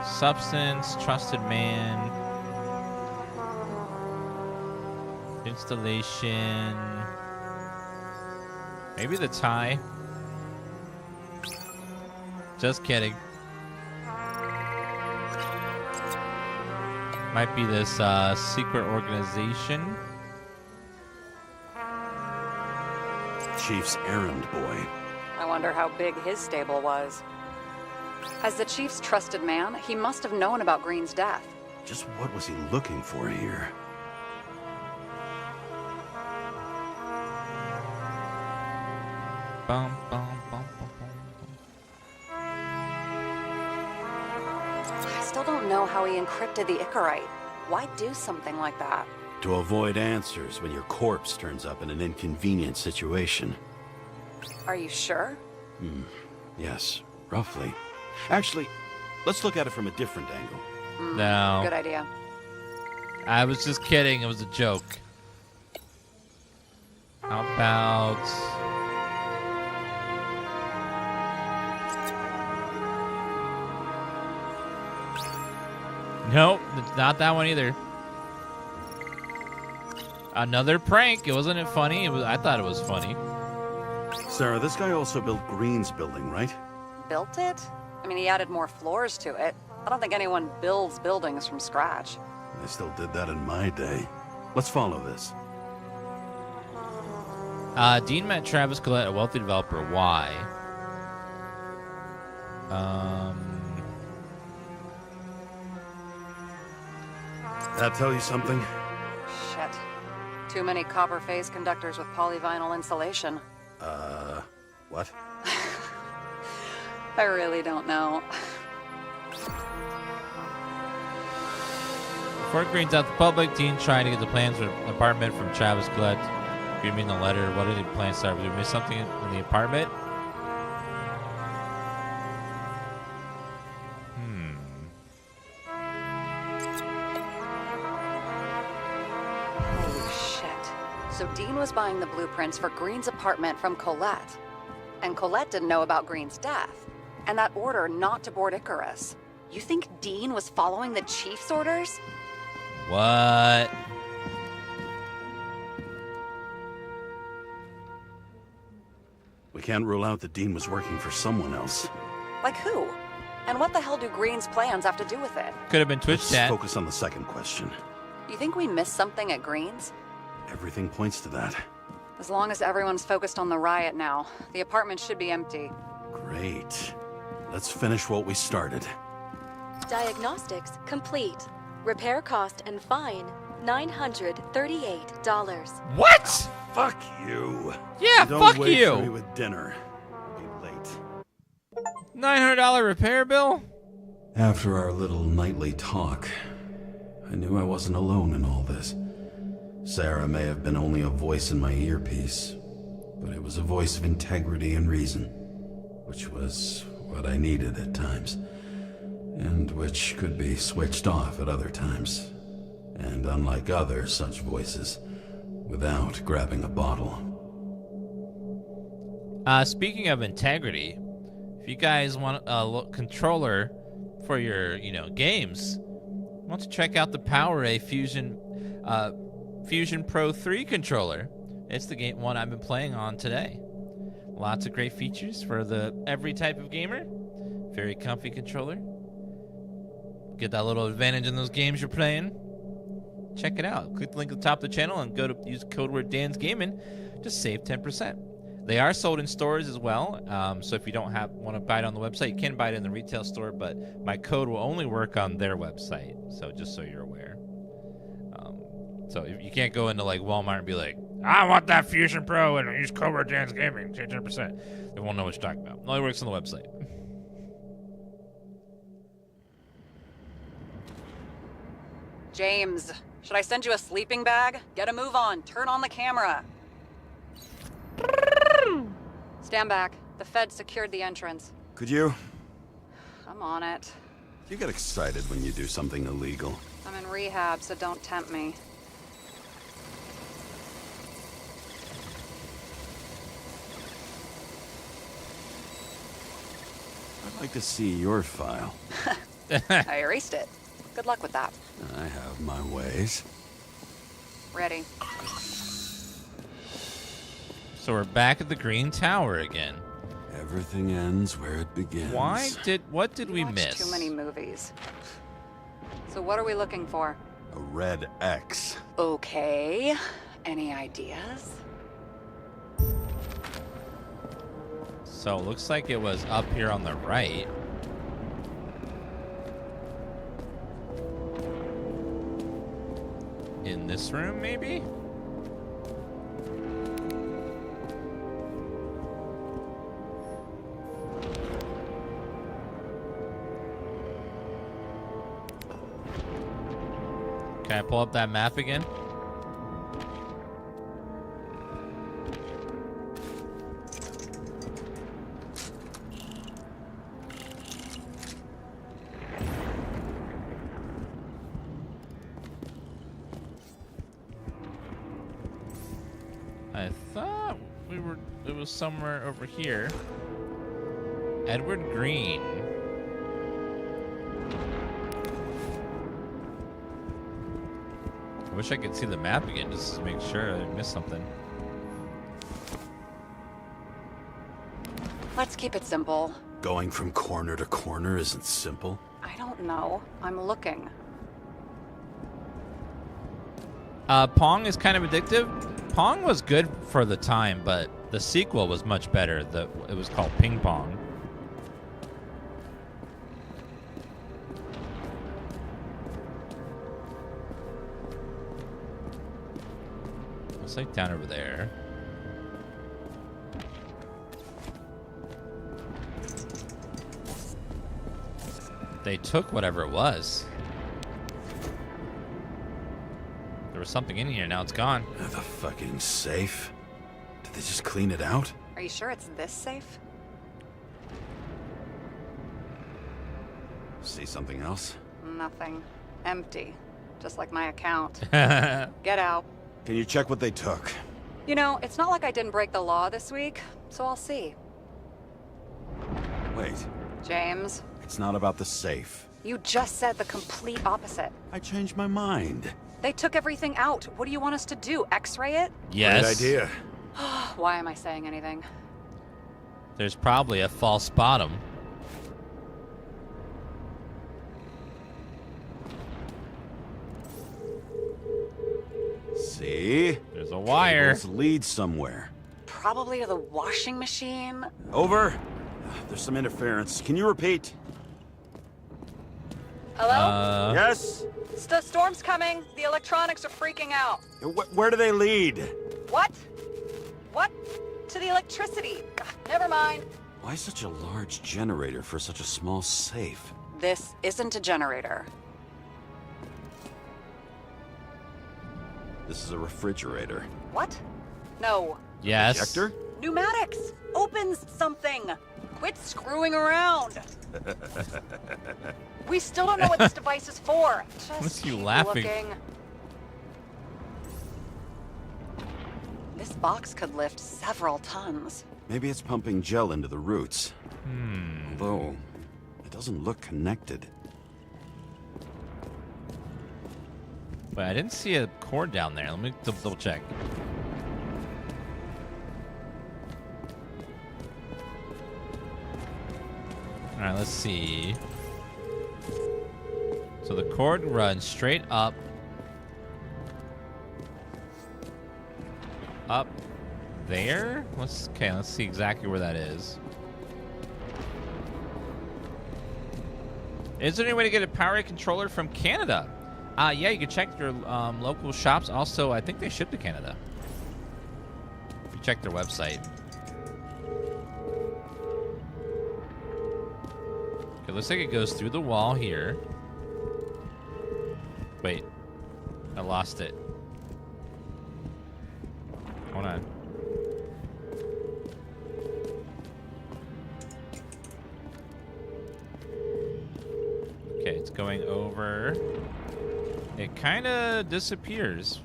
S1: Substance, Trusted Man, Installation, maybe the tie. Just kidding. Might be this secret organization.
S4: Chief's errand boy.
S7: I wonder how big his stable was. As the Chief's trusted man, he must have known about Green's death.
S4: Just what was he looking for here?
S1: Bum, bum, bum, bum, bum.
S7: I still don't know how he encrypted the Icarite. Why do something like that?
S4: To avoid answers when your corpse turns up in an inconvenient situation.
S7: Are you sure?
S4: Yes, roughly. Actually, let's look at it from a different angle.
S1: No.
S7: Good idea.
S1: I was just kidding. It was a joke. How about... Nope, not that one either. Another prank. Wasn't it funny? I thought it was funny.
S4: Sarah, this guy also built Green's building, right?
S7: Built it? I mean, he added more floors to it. I don't think anyone builds buildings from scratch.
S4: They still did that in my day. Let's follow this.
S1: Dean met Travis Collette, a wealthy developer. Why?
S4: That tell you something?
S7: Shit. Too many copper phase conductors with polyvinyl insulation.
S4: What?
S7: I really don't know.
S1: Before Green's out the public, Dean trying to get the plans for an apartment from Travis Collette. Give me the letter. What did he plan to start? Did we miss something in the apartment?
S7: Holy shit. So Dean was buying the blueprints for Green's apartment from Colette. And Colette didn't know about Green's death. And that order not to board Icarus. You think Dean was following the Chief's orders?
S1: What?
S4: We can't rule out that Dean was working for someone else.
S7: Like who? And what the hell do Green's plans have to do with it?
S1: Could have been Twitch
S4: Let's
S1: chat.
S4: focus on the second question.
S7: You think we missed something at Green's?
S4: Everything points to that.
S7: As long as everyone's focused on the riot now, the apartment should be empty.
S4: Great. Let's finish what we started.
S2: Diagnostics complete. Repair cost and fine $938.
S1: What?
S4: Fuck you.
S1: Yeah,
S4: Don't
S1: fuck
S4: wait
S1: you.
S4: For me with dinner. I'll be late.
S1: $900 repair bill?
S10: After our little nightly talk, I knew I wasn't alone in all this. Sarah may have been only a voice in my earpiece, but it was a voice of integrity and reason, which was what I needed at times, and which could be switched off at other times, and unlike other such voices, without grabbing a bottle.
S1: Speaking of integrity, if you guys want a controller for your, games, why don't you check out the PowerA Fusion Pro 3 controller. It's the one I've been playing on today. Lots of great features for every type of gamer. Very comfy controller. Get that little advantage in those games you're playing. Check it out. Click the link at the top of the channel and use code word DansGaming to save 10%. They are sold in stores as well. So if you don't want to buy it on the website, you can buy it in the retail store, but my code will only work on their website. So just so you're aware. So if you can't go into like Walmart and be like, I want that Fusion Pro and use code word DansGaming, save 10%. They won't know what you're talking about. It only works on the website.
S7: James, should I send you a sleeping bag? Get a move on. Turn on the camera. Stand back. The Fed secured the entrance.
S4: Could you?
S7: I'm on it.
S4: You get excited when you do something illegal.
S7: I'm in rehab, so don't tempt me.
S4: I'd like to see your file.
S7: I erased it. Good luck with that.
S4: I have my ways.
S7: Ready.
S1: So we're back at the Green Tower again.
S4: Everything ends where it begins.
S1: What did we miss?
S7: Too many movies. So what are we looking for?
S4: A red X.
S7: Okay. Any ideas?
S1: So it looks like it was up here on the right. In this room, maybe? Can I pull up that map again? I thought it was somewhere over here. Edward Green. I wish I could see the map again just to make sure I didn't miss something.
S7: Let's keep it simple.
S4: Going from corner to corner isn't simple.
S7: I don't know. I'm looking.
S1: Pong is kind of addictive. Pong was good for the time, but the sequel was much better. It was called Ping Pong. It's like down over there. They took whatever it was. There was something in here, now it's gone.
S4: The fucking safe? Did they just clean it out?
S7: Are you sure it's this safe?
S4: See something else?
S7: Nothing. Empty. Just like my account. Get out.
S4: Can you check what they took?
S7: You know, it's not like I didn't break the law this week, so I'll see.
S4: Wait.
S7: James.
S4: It's not about the safe.
S7: You just said the complete opposite.
S4: I changed my mind.
S7: They took everything out. What do you want us to do? X-ray it?
S1: Yes.
S4: Good idea.
S7: Why am I saying anything?
S1: There's probably a false bottom.
S4: See?
S1: There's a wire.
S4: Cables lead somewhere.
S7: Probably to the washing machine.
S4: Over. There's some interference. Can you repeat?
S7: Hello?
S4: Yes?
S7: The storm's coming. The electronics are freaking out.
S4: Where do they lead?
S7: What? What? To the electricity. Never mind.
S4: Why such a large generator for such a small safe?
S7: This isn't a generator.
S4: This is a refrigerator.
S7: What? No.
S1: Yes.
S4: Projector?
S7: Pneumatics. Opens something. Quit screwing around. We still don't know what this device is for.
S1: What's
S7: Just
S1: you
S7: keep
S1: laughing?
S7: looking. This box could lift several tons.
S4: Maybe it's pumping gel into the roots.
S1: Hmm.
S4: Although, it doesn't look connected.
S1: But I didn't see a cord down there. Let me double check. All right, let's see. So the cord runs straight up. Up there? Let's see exactly where that is. Is there any way to get a power controller from Canada? Yeah, you can check your local shops. Also, I think they ship to Canada. If you check their website. Okay, looks like it goes through the wall here. Wait, I lost it. Hold on. Okay, it's going over. It kind of disappears.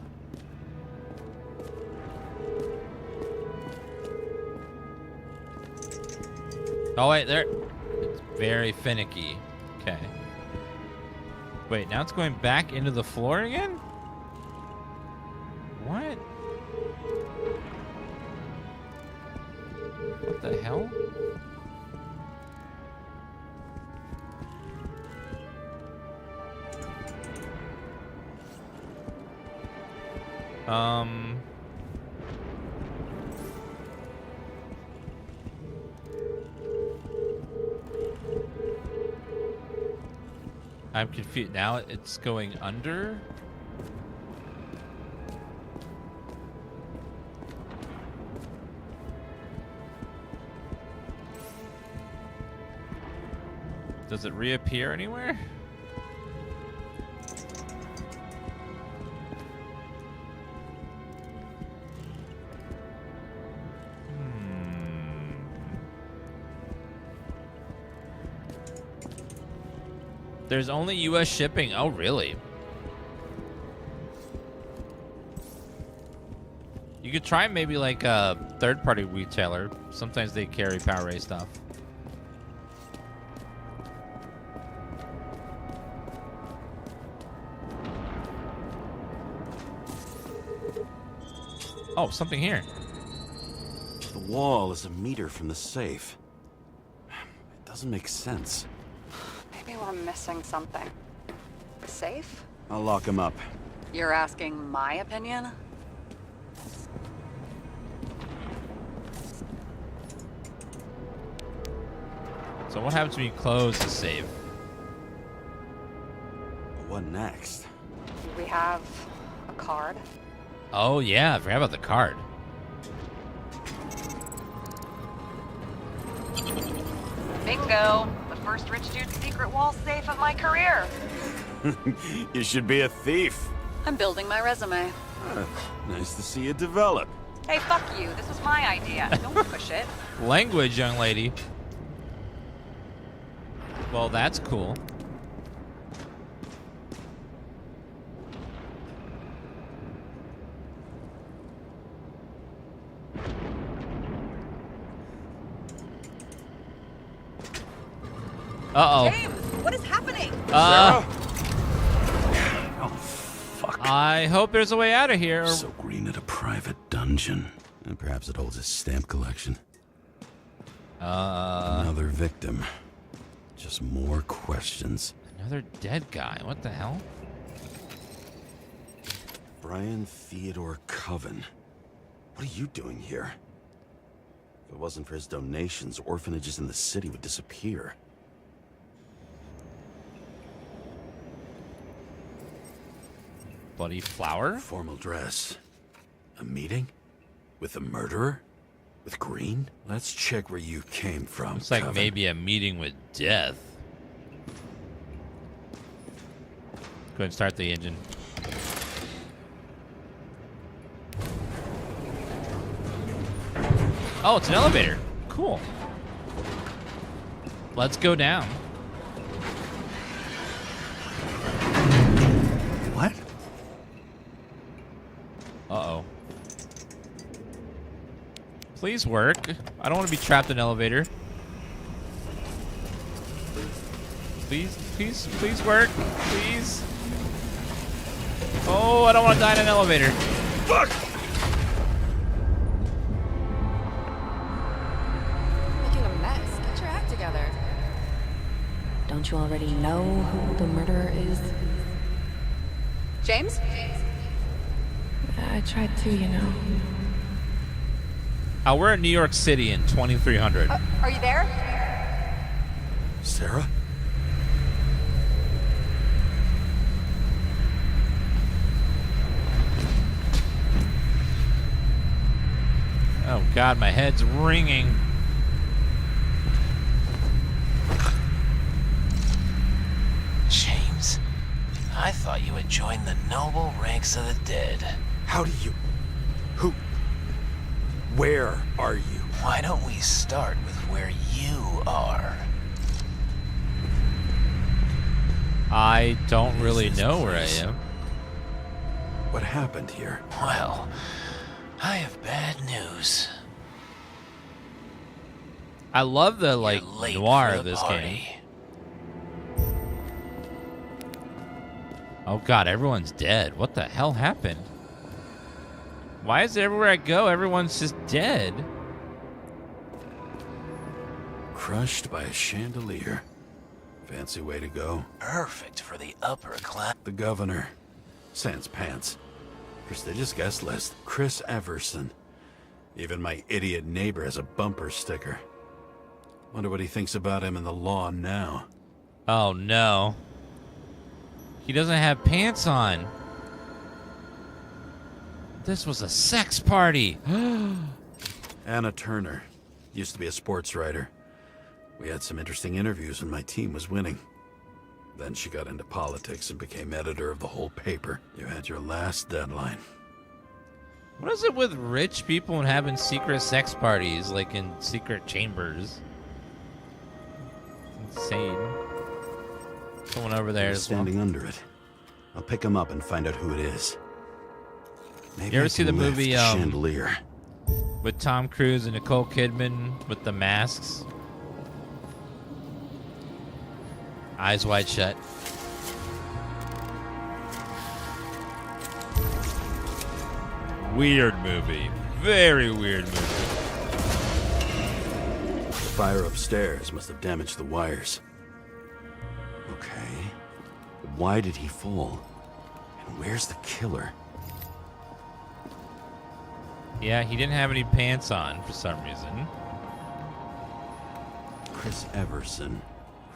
S1: Oh, wait, there. It's very finicky. Okay. Wait, now it's going back into the floor again? What? What the hell? I'm confused. Now it's going under? Does it reappear anywhere? There's only U.S. shipping. Oh, really? You could try maybe like a third-party retailer. Sometimes they carry Power Ray stuff. Oh, something here.
S4: The wall is a meter from the safe. It doesn't make sense.
S7: Maybe we're missing something. Safe?
S4: I'll lock him up.
S7: You're asking my opinion?
S1: So what happens when you close the safe?
S4: What next?
S7: We have a card.
S1: Oh, yeah. I forgot about the card.
S7: Bingo! The first rich dude's secret wall safe of my career.
S4: You should be a thief.
S7: I'm building my resume.
S4: Nice to see you develop.
S7: Hey, fuck you. This was my idea. Don't push it.
S1: Language, young lady. Well, that's cool. Uh-oh.
S7: James, what is happening?
S4: Oh, fuck.
S1: I hope there's a way out of here.
S10: So green at a private dungeon. And perhaps it holds his stamp collection. Another victim. Just more questions.
S1: Another dead guy. What the hell?
S4: Brian Theodore Coven. What are you doing here? If it wasn't for his donations, orphanages in the city would disappear.
S1: Bloody flower?
S10: Formal dress. A meeting? With a murderer? With Green? Let's check where you came from.
S1: It's like
S10: Coven.
S1: maybe a meeting with death. Go ahead and start the engine. Oh, it's an elevator. Cool. Let's go down.
S10: What?
S1: Uh-oh. Please work. I don't want to be trapped in an elevator. Please, please, please work. Please. Oh, I don't want to die in an elevator.
S4: Fuck!
S3: Making a mess. Get your act together. Don't you already know who the murderer is?
S7: James?
S3: I tried to, you know.
S1: We're in New York City in 2300.
S7: Are you there?
S4: Sarah?
S1: Oh God, my head's ringing.
S12: James, I thought you had joined the noble ranks of the dead.
S4: How do you... Who... Where are you?
S12: Why don't we start with where you are?
S1: I don't really know where I am.
S10: What happened here?
S12: Well, I have bad news.
S1: I love the like
S12: late
S1: noir
S12: for
S1: of
S12: the
S1: this
S12: party.
S1: game. Oh God, everyone's dead. What the hell happened? Why is it everywhere I go, everyone's just dead?
S10: Crushed by a chandelier. Fancy way to go.
S12: Perfect for the upper class.
S10: The governor. Sans pants. Prestigious guest list. Chris Everson. Even my idiot neighbor has a bumper sticker. Wonder what he thinks about him in the law now.
S1: Oh no. He doesn't have pants on. This was a sex party.
S10: Anna Turner. Used to be a sports writer. We had some interesting interviews when my team was winning. Then she got into politics and became editor of the whole paper. You had your last deadline.
S1: What is it with rich people and having secret sex parties, like in secret chambers? It's insane. Someone over there is
S10: standing under it. I'll pick him up and find out who it is. Maybe
S1: You ever
S10: I
S1: see
S10: can
S1: the
S10: lift
S1: movie
S10: Chandelier.
S1: with Tom Cruise and Nicole Kidman with the masks? Eyes wide shut. Weird movie. Very weird movie.
S10: The fire upstairs must have damaged the wires. Okay. Why did he fall? And where's the killer?
S1: Yeah, he didn't have any pants on for some reason.
S10: Chris Everson.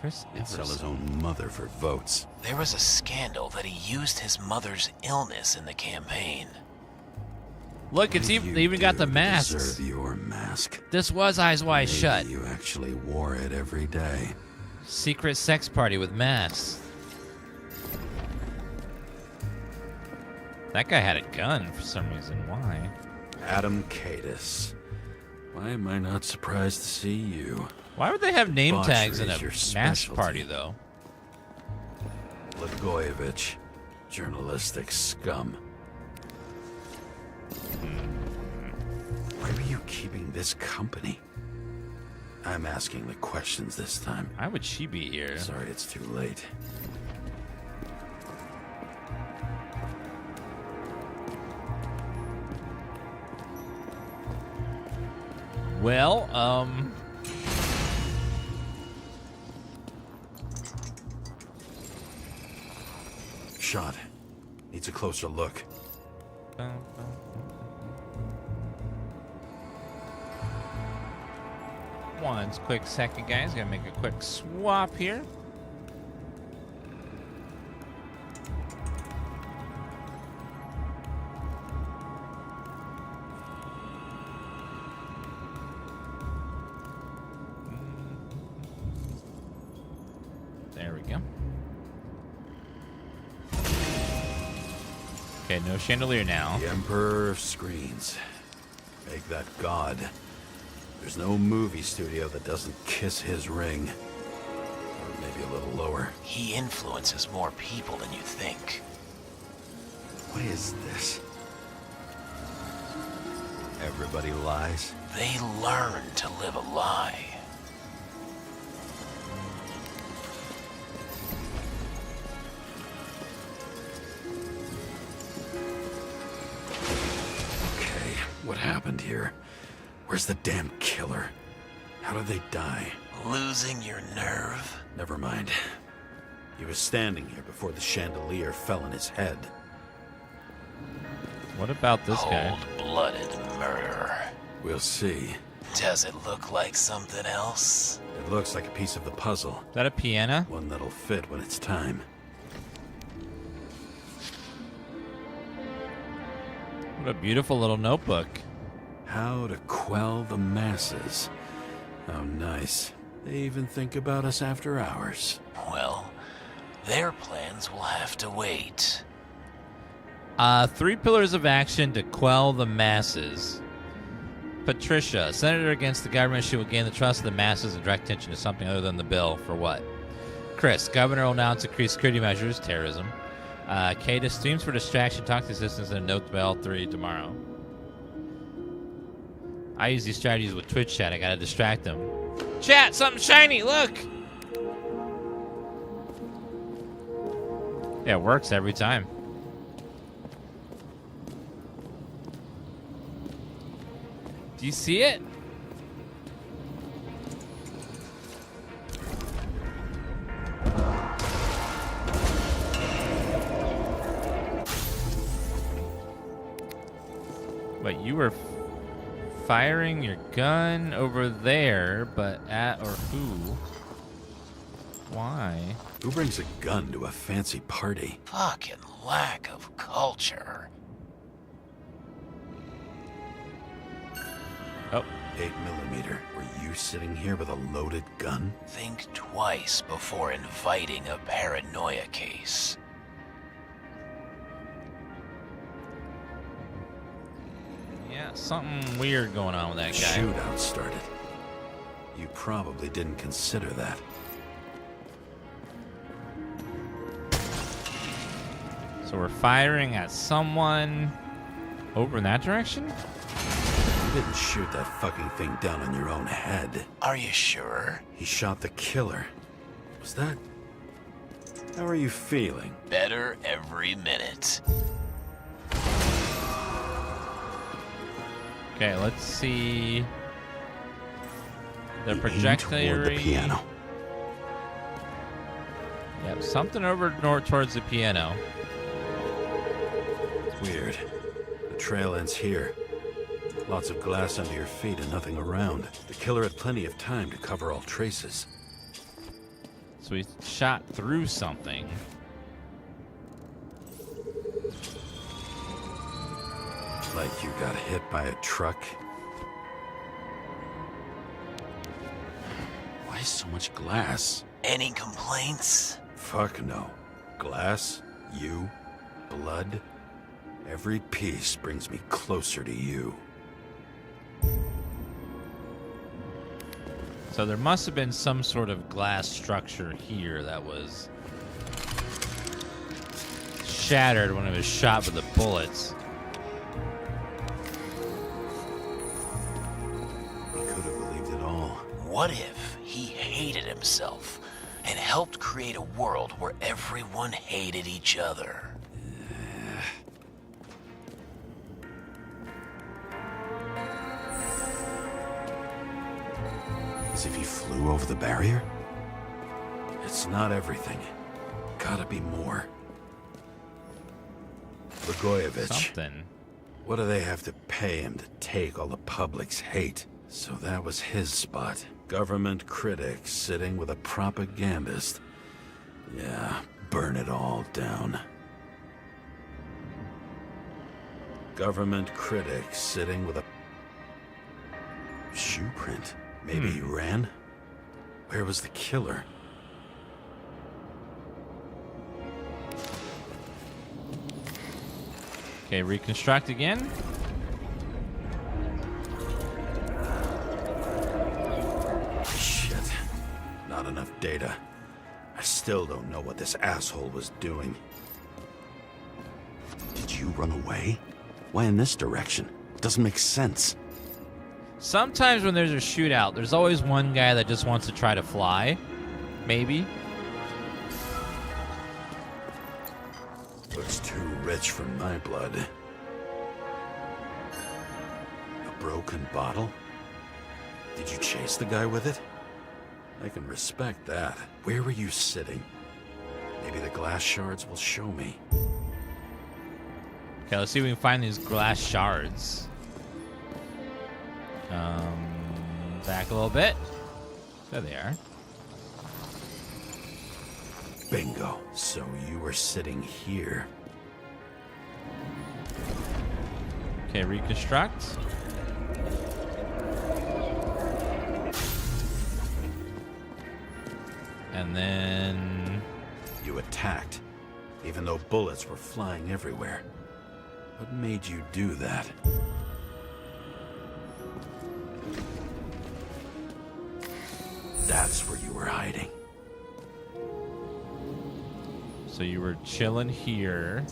S1: Chris
S10: He'd sell his
S1: Everson.
S10: own mother for votes.
S12: There was a scandal that he used his mother's illness in the campaign.
S1: Look, it's even, they even got the masks.
S10: Deserve your mask.
S1: This was Eyes Wide
S10: Maybe
S1: Shut.
S10: You actually wore it every day.
S1: Secret sex party with masks. That guy had a gun for some reason. Why?
S10: Adam Cadis. Why am I not surprised to see you?
S1: Why would they have name tags in a
S10: Debauchery is your
S1: mask
S10: specialty.
S1: party, though?
S10: Blagojevich. Journalistic scum. Why were you keeping this company? I'm asking the questions this time.
S1: Why would she be here?
S10: Sorry it's too late.
S1: Well,
S10: Shot. Needs a closer look.
S1: One quick second, guys. Gotta make a quick swap here. There we go. Okay, no chandelier now.
S10: The Emperor of Screens. Make that god. There's no movie studio that doesn't kiss his ring. Or maybe a little lower.
S12: He influences more people than you think.
S10: What is this? Everybody lies.
S12: They learn to live a lie.
S10: Okay, what happened here? Where's the damn killer? How did they die?
S12: Losing your nerve?
S10: Never mind. He was standing here before the chandelier fell on his head.
S1: What about this guy?
S12: Cold-blooded murderer.
S10: We'll see.
S12: Does it look like something else?
S10: It looks like a piece of the puzzle.
S1: Is that a piano?
S10: One that'll fit when it's time.
S1: What a beautiful little notebook.
S10: How to quell the masses. Oh, nice. They even think about us after hours.
S12: Well, their plans will have to wait.
S1: 3 pillars of action to quell the masses. Patricia, senator against the government, she will gain the trust of the masses and direct attention to something other than the bill. For what? Chris, governor will announce increased security measures, terrorism. Kata, streams for distraction, talk to assistants, and note to L3 tomorrow. I use these strategies with Twitch chat. I gotta distract them. Chat, something shiny, look! Yeah, it works every time. Do you see it? Wait, you were firing your gun over there, but at or who? Why?
S10: Who brings a gun to a fancy party?
S12: Fucking lack of culture.
S10: Oh, 8mm. Were you sitting here with a loaded gun?
S12: Think twice before inviting a paranoia case.
S1: Yeah, something weird going on with that guy.
S10: Shootout started. You probably didn't consider that.
S1: So we're firing at someone over in that direction?
S10: You didn't shoot that fucking thing down on your own head.
S12: Are you sure?
S10: He shot the killer. Was that... How are you feeling?
S12: Better every minute.
S1: Okay, let's see. The
S10: He aimed
S1: projectile.
S10: toward the piano.
S1: Yep, something over north towards the piano.
S10: Weird. The trail ends here. Lots of glass under your feet and nothing around. The killer had plenty of time to cover all traces.
S1: So we shot through something.
S10: Like you got hit by a truck. Why so much glass?
S12: Any complaints?
S10: Fuck no. Glass, you, blood. Every piece brings me closer to you.
S1: So there must have been some sort of glass structure here that was shattered when it was shot with the bullets.
S10: He could have believed it all.
S12: What if he hated himself and helped create a world where everyone hated each other?
S10: As if he flew over the barrier? It's not everything. Gotta be more. Blagojevich.
S1: Something.
S10: What do they have to pay him to take all the public's hate? So that was his spot. Government critic sitting with a propagandist. Yeah, burn it all down. Government critic sitting with a shoe print. Maybe he ran? Where was the killer?
S1: Okay, reconstruct again.
S10: Shit. Not enough data. I still don't know what this asshole was doing. Did you run away? Why in this direction? doesn't make sense.
S1: Sometimes when there's a shootout, there's always one guy that just wants to try to fly. Maybe.
S10: Looks too rich for my blood. A broken bottle? Did you chase the guy with it? I can respect that. Where were you sitting? Maybe the glass shards will show me.
S1: Okay, let's see if we can find these glass shards. Back a little bit. There they are.
S10: Bingo. So you were sitting here.
S1: Okay, reconstruct. And then...
S10: You attacked, even though bullets were flying everywhere. What made you do that? That's where you were hiding.
S1: So you were chilling here.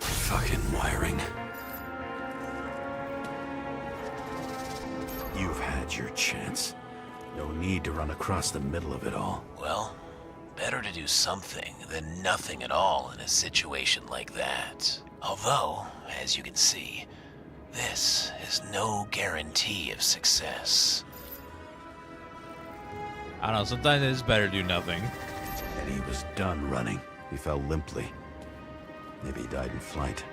S10: Fucking wiring. You've had your chance. No need to run across the middle of it all.
S12: Well, better to do something than nothing at all in a situation like that. Although, as you can see, this is no guarantee of success.
S1: I don't know, sometimes it's better to do nothing.
S10: And he was done running. He fell limply. Maybe he died in flight.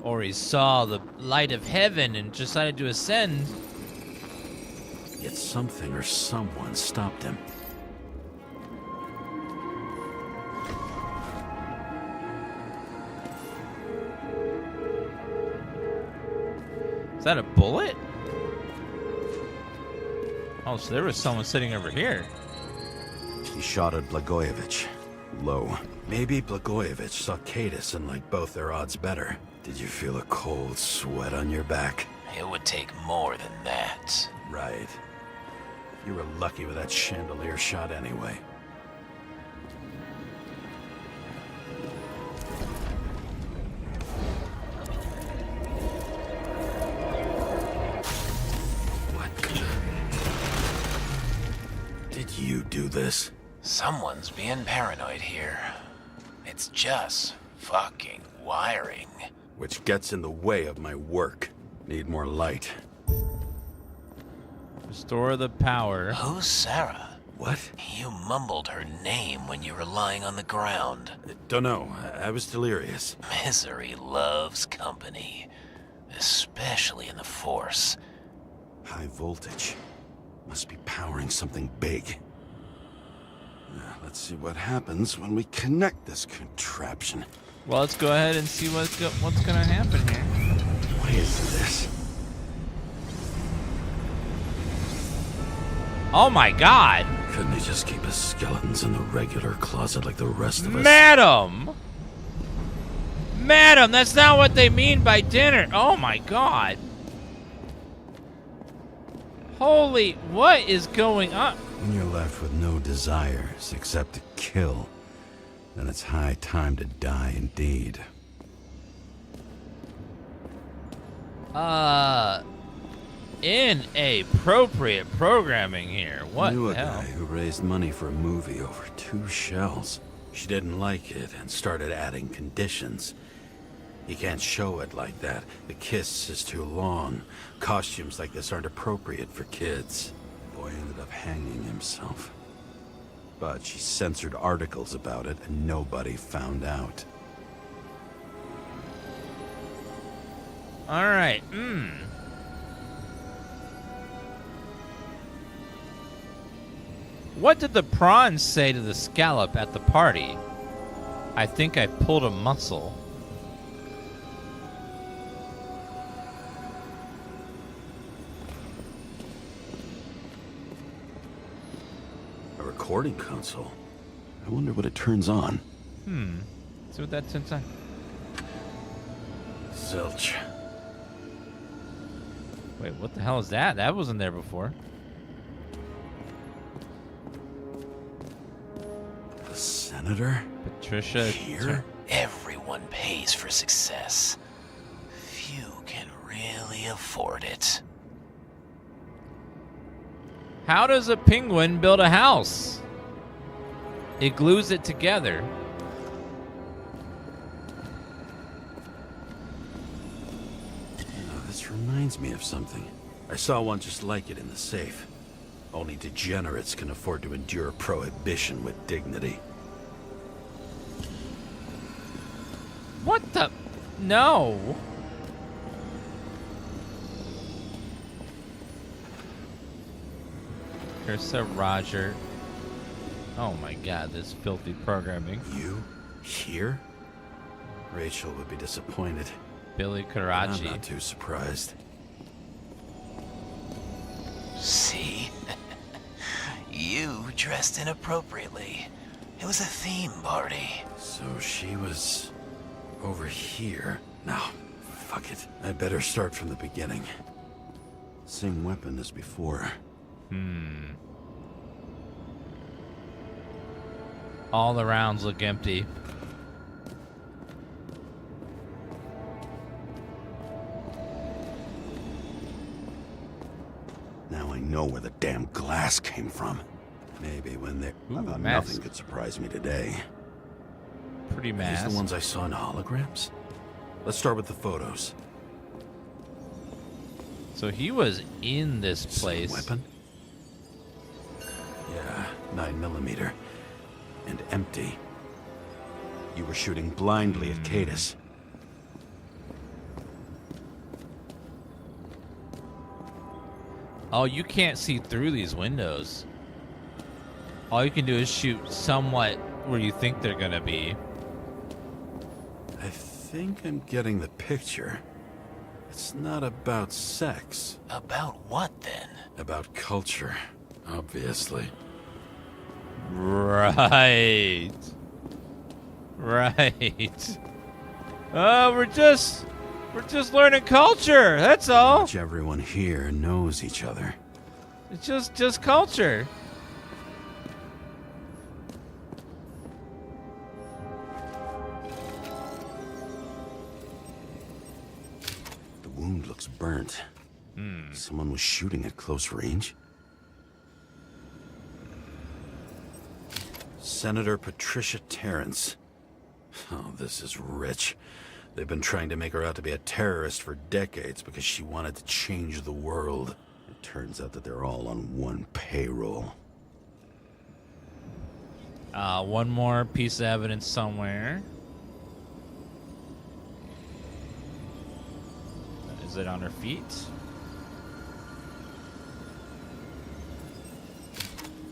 S1: Or he saw the light of heaven and decided to ascend.
S10: Yet something or someone stopped him.
S1: Is that a bullet? Oh, so there was someone sitting over here.
S10: He shot at Blagojevich. Low. Maybe Blagojevich saw Cadis and liked both their odds better. Did you feel a cold sweat on your back?
S12: It would take more than that.
S10: Right. You were lucky with that chandelier shot anyway. Did you do this?
S12: Someone's being paranoid here. It's just fucking wiring.
S10: Which gets in the way of my work. Need more light.
S1: Restore the power.
S12: Who's Sarah?
S10: What?
S12: You mumbled her name when you were lying on the ground.
S10: Don't know. I was delirious.
S12: Misery loves company. Especially in the Force.
S10: High voltage. Must be powering something big. Let's see what happens when we connect this contraption.
S1: Well, let's go ahead and see what's going to happen here.
S10: Why is this?
S1: Oh my god!
S10: Couldn't he just keep his skeletons in the regular closet like the rest of us?
S1: Madam! Madam, that's not what they mean by dinner. Oh my god. Holy, what is going on?
S10: When you're left with no desires except to kill, then it's high time to die indeed.
S1: Inappropriate programming here. What
S10: I knew
S1: the
S10: a
S1: hell?
S10: guy who raised money for a movie over 2 shells. She didn't like it and started adding conditions. You can't show it like that. The kiss is too long. Costumes like this aren't appropriate for kids. Boy ended up hanging himself. But she censored articles about it and nobody found out.
S1: Alright, What did the prawns say to the scallop at the party? I think I pulled a muscle.
S10: A recording console? I wonder what it turns on.
S1: See what that turns on.
S10: Zilch.
S1: Wait, what the hell is that? That wasn't there before.
S10: The senator?
S1: Patricia
S10: here?
S12: Everyone pays for success. Few can really afford it.
S1: How does a penguin build a house? It glues it together.
S10: This reminds me of something. I saw one just like it in the safe. Only degenerates can afford to endure prohibition with dignity.
S1: What the? No. Carissa, Roger. Oh my god, this filthy programming.
S10: You? Here? Rachel would be disappointed.
S1: Billy
S10: I'm
S1: Karachi.
S10: not too surprised.
S12: See? You dressed inappropriately. It was a theme party.
S10: So she was over here. No, fuck it. I better start from the beginning. Same weapon as before.
S1: All the rounds look empty.
S10: Now I know where the damn glass came from. Maybe when they... nothing could surprise me today.
S1: Pretty
S10: These
S1: mask.
S10: the ones I saw in holograms? Let's start with the photos.
S1: So he was in this place.
S10: Weapon? Yeah, 9mm. And empty. You were shooting blindly at Cadus.
S1: Oh, you can't see through these windows. All you can do is shoot somewhat where you think they're gonna be.
S10: I think I'm getting the picture. It's not about sex.
S12: About what, then?
S10: About culture, obviously.
S1: Right. Right. We're just learning culture. That's all.
S10: Which everyone here knows each other.
S1: It's just culture.
S10: The wound looks burnt. Someone was shooting at close range. Senator Patricia Terrence. Oh, this is rich. They've been trying to make her out to be a terrorist for decades because she wanted to change the world. It turns out that they're all on one payroll.
S1: One more piece of evidence somewhere. Is it on her feet?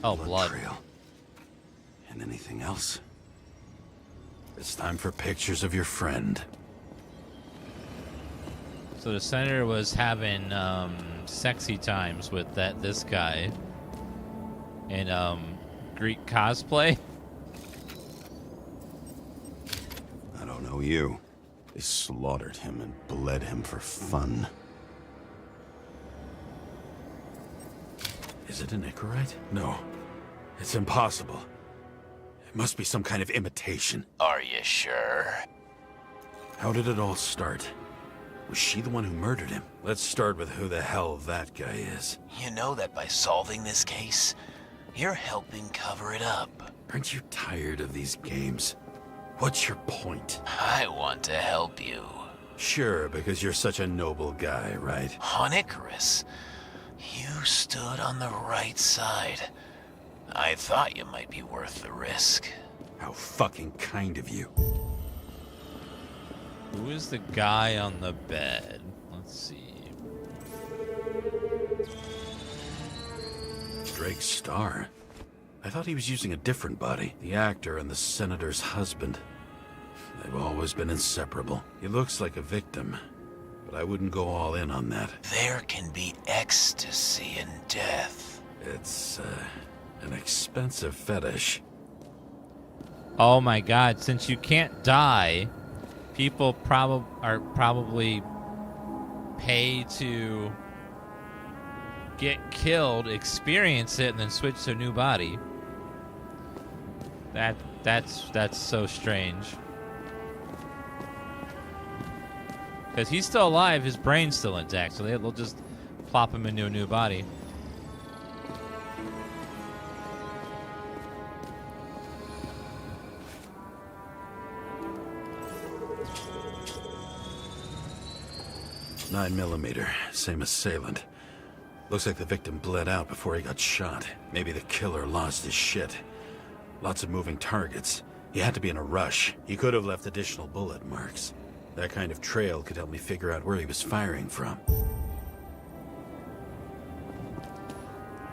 S1: Oh, blood.
S10: Trail. And anything else? It's time for pictures of your friend.
S1: So the senator was having sexy times with this guy in Greek cosplay.
S10: I don't know you. They slaughtered him and bled him for fun. Is it an Icarite? No. It's impossible. It must be some kind of imitation.
S12: Are you sure?
S10: How did it all start? Was she the one who murdered him? Let's start with who the hell that guy is.
S12: You know that by solving this case, you're helping cover it up.
S10: Aren't you tired of these games? What's your point?
S12: I want to help you.
S10: Sure, because you're such a noble guy, right?
S12: On Icarus, you stood on the right side. I thought you might be worth the risk.
S10: How fucking kind of you.
S1: Who is the guy on the bed? Let's see.
S10: Drake Starr? I thought he was using a different body. The actor and the senator's husband. They've always been inseparable. He looks like a victim, but I wouldn't go all in on that.
S12: There can be ecstasy in death.
S10: It's, an expensive fetish.
S1: Oh my god, since you can't die, people probably pay to get killed, experience it, and then switch to a new body. That's so strange. Because he's still alive, his brain's still intact, so they'll just plop him into a new body.
S10: .9mm, same assailant. Looks like the victim bled out before he got shot. Maybe the killer lost his shit. Lots of moving targets. He had to be in a rush. He could have left additional bullet marks. That kind of trail could help me figure out where he was firing from.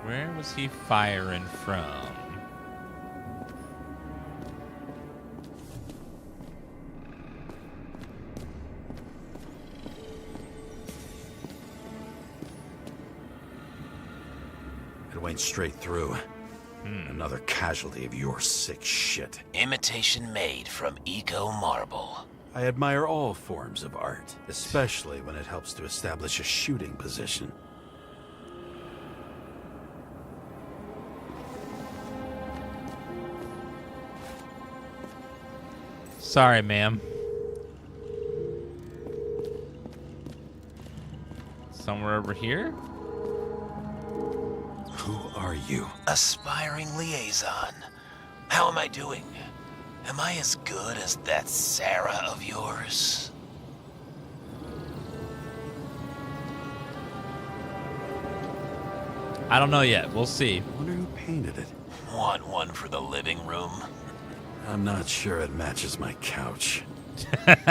S1: Where was he firing from?
S10: It went straight through. Another casualty of your sick shit.
S12: Imitation made from eco marble.
S10: I admire all forms of art, especially when it helps to establish a shooting position.
S1: Sorry, ma'am. Somewhere over here?
S10: Who are you?
S12: Aspiring liaison. How am I doing? Am I as good as that Sarah of yours?
S1: I don't know yet. We'll see.
S10: Wonder who painted it.
S12: Want one for the living room?
S10: I'm not sure it matches my couch.
S1: I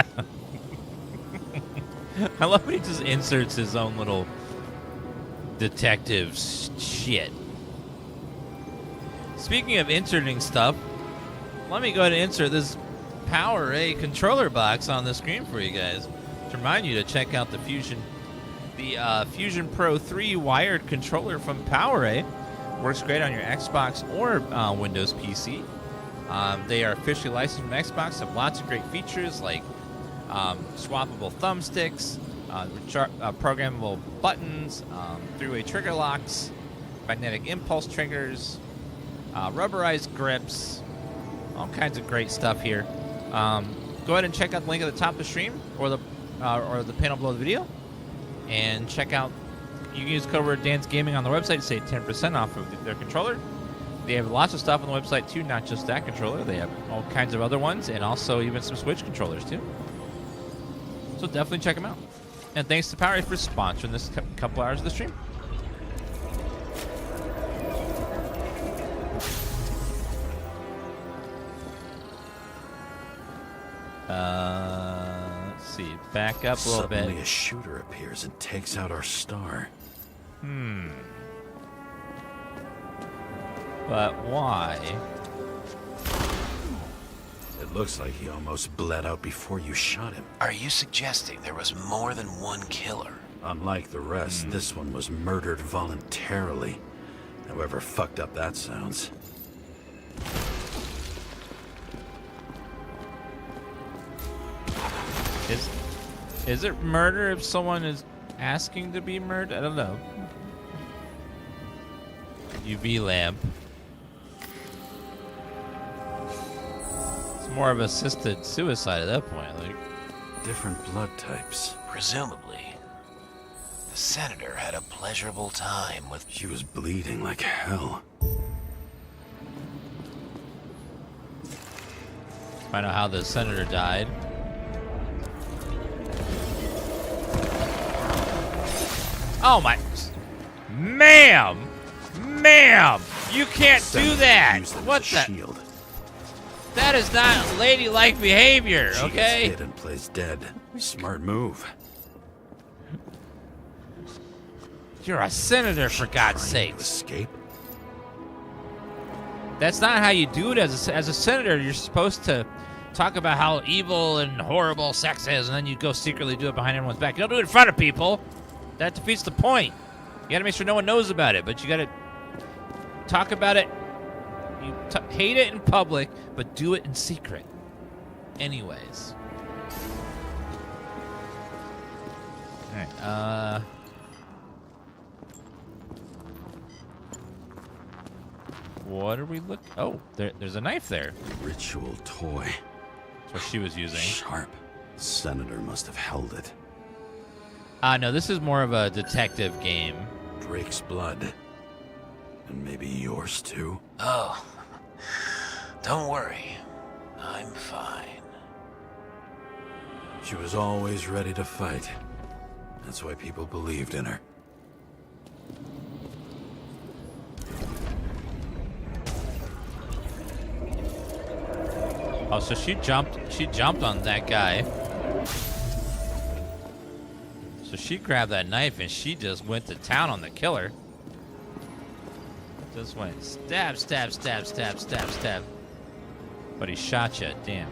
S1: love when he just inserts his own little detective shit. Speaking of inserting stuff, let me go ahead and insert this PowerA controller box on the screen for you guys. To remind you to check out the Fusion Pro 3 wired controller from PowerA. Works great on your Xbox or Windows PC. They are officially licensed from Xbox, have lots of great features like swappable thumbsticks, programmable buttons, three-way trigger locks, magnetic impulse triggers, rubberized grips, all kinds of great stuff here. Go ahead and check out the link at the top of the stream or the panel below the video, and check out. You can use code word DansGaming on the website to save 10% off of their controller. They have lots of stuff on the website too, not just that controller. They have all kinds of other ones, and also even some Switch controllers too. So definitely check them out. And thanks to PowerA for sponsoring this couple hours of the stream. Let's see. Back up a little bit.
S10: Suddenly a shooter appears and takes out our star.
S1: But why?
S10: It looks like he almost bled out before you shot him.
S12: Are you suggesting there was more than one killer?
S10: Unlike the rest, this one was murdered voluntarily. However fucked up that sounds.
S1: Is it murder if someone is asking to be murdered? I don't know. UV lamp. It's more of assisted suicide at that point. Like
S10: different blood types.
S12: Presumably, the senator had a pleasurable time with.
S10: She was bleeding like hell.
S1: Find out how the senator died. Oh my, ma'am, you can't do that. What the?
S10: Shield.
S1: That is not ladylike behavior,
S10: She
S1: okay?
S10: gets hit and plays dead. Smart move.
S1: You're a senator, for God's sake.
S10: Escape.
S1: That's not how you do it as a senator. You're supposed to talk about how evil and horrible sex is, and then you go secretly do it behind everyone's back. You don't do it in front of people. That defeats the point. You gotta make sure no one knows about it, but you gotta talk about it. You hate it in public, but do it in secret. Anyways. Alright, What are we look? Oh, there's a knife there.
S10: Ritual toy.
S1: That's what she was using.
S10: Sharp. The senator must have held it.
S1: No, this is more of a detective game.
S10: Drake's blood. And maybe yours too.
S12: Oh, don't worry. I'm fine.
S10: She was always ready to fight. That's why people believed in her.
S1: Oh, so she jumped on that guy. So she grabbed that knife and she just went to town on the killer. Just went stab, stab, stab, stab, stab, stab. But he shot you, damn.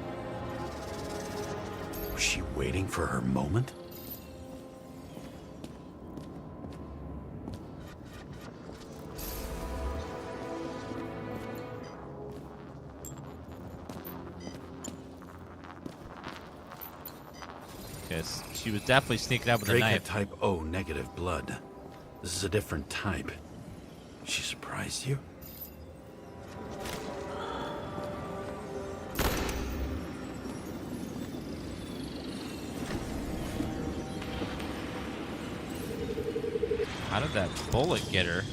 S10: Was she waiting for her moment?
S1: Because she was definitely sneaking up with a
S10: Drake
S1: knife.
S10: had type O negative blood. This is a different type. She surprised you?
S1: How did that bullet get her?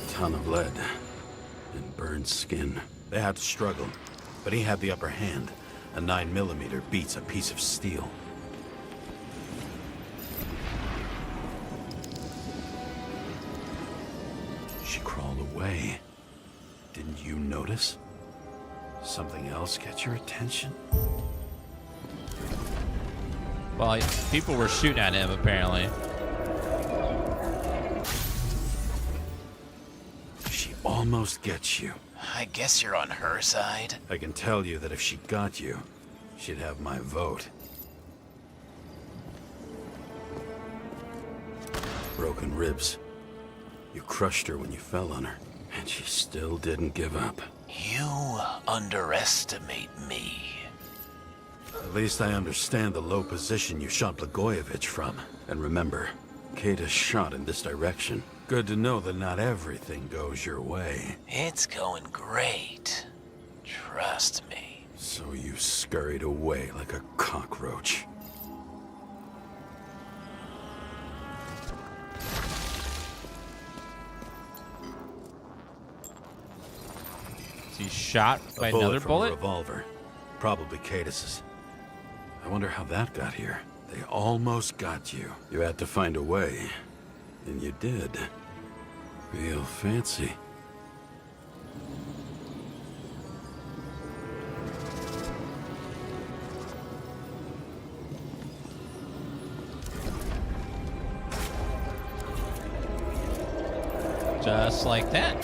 S10: Ton of lead and burned skin. They had to struggle, but he had the upper hand. A 9mm beats a piece of steel. She crawled away. Didn't you notice? Something else get your attention?
S1: Well, people were shooting at him, apparently.
S10: She almost gets you.
S12: I guess you're on her side.
S10: I can tell you that if she got you, she'd have my vote. Broken ribs. You crushed her when you fell on her, and she still didn't give up.
S12: You underestimate me.
S10: At least I understand the low position you shot Blagojevich from. And remember, Kata's shot in this direction. Good to know that not everything goes your way.
S12: It's going great. Trust me.
S10: So you scurried away like a cockroach.
S1: Is he shot by
S10: a bullet
S1: another
S10: from
S1: bullet?
S10: A revolver. Probably Katus's. I wonder how that got here. They almost got you. You had to find a way. And you did. Real fancy.
S1: Just like that.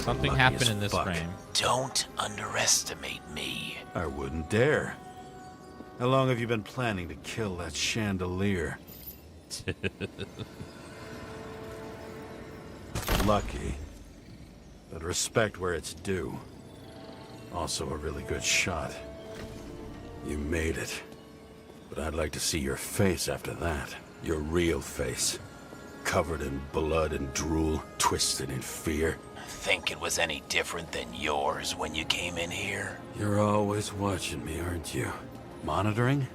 S1: Something
S10: Lucky
S1: happened
S10: as
S1: in this
S10: fuck.
S1: frame.
S12: Don't underestimate me.
S10: I wouldn't dare. How long have you been planning to kill that chandelier? Lucky. But respect where it's due. Also a really good shot. You made it. But I'd like to see your face after that. Your real face. Covered in blood and drool, twisted in fear.
S12: Think it was any different than yours when you came in here?
S10: You're always watching me, aren't you? Monitoring?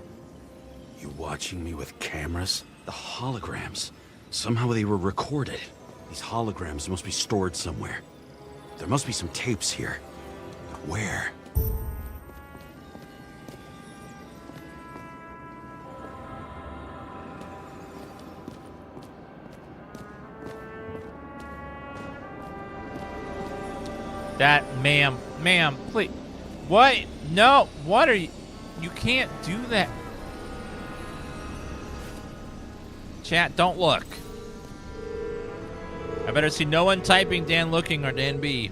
S10: You watching me with cameras? The holograms. Somehow they were recorded. These holograms must be stored somewhere. There must be some tapes here. But where?
S1: That, ma'am, please. What? No, what are you? You can't do that. Chat, don't look. I better see no one typing Dan looking or Dan B.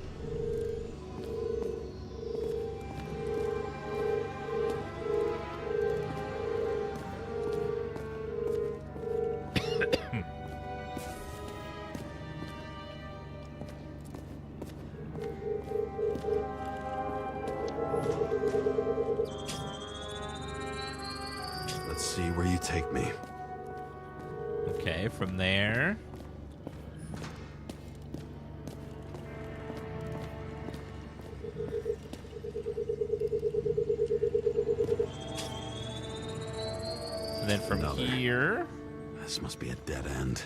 S1: Okay, from there. And then from here.
S10: This must be a dead end.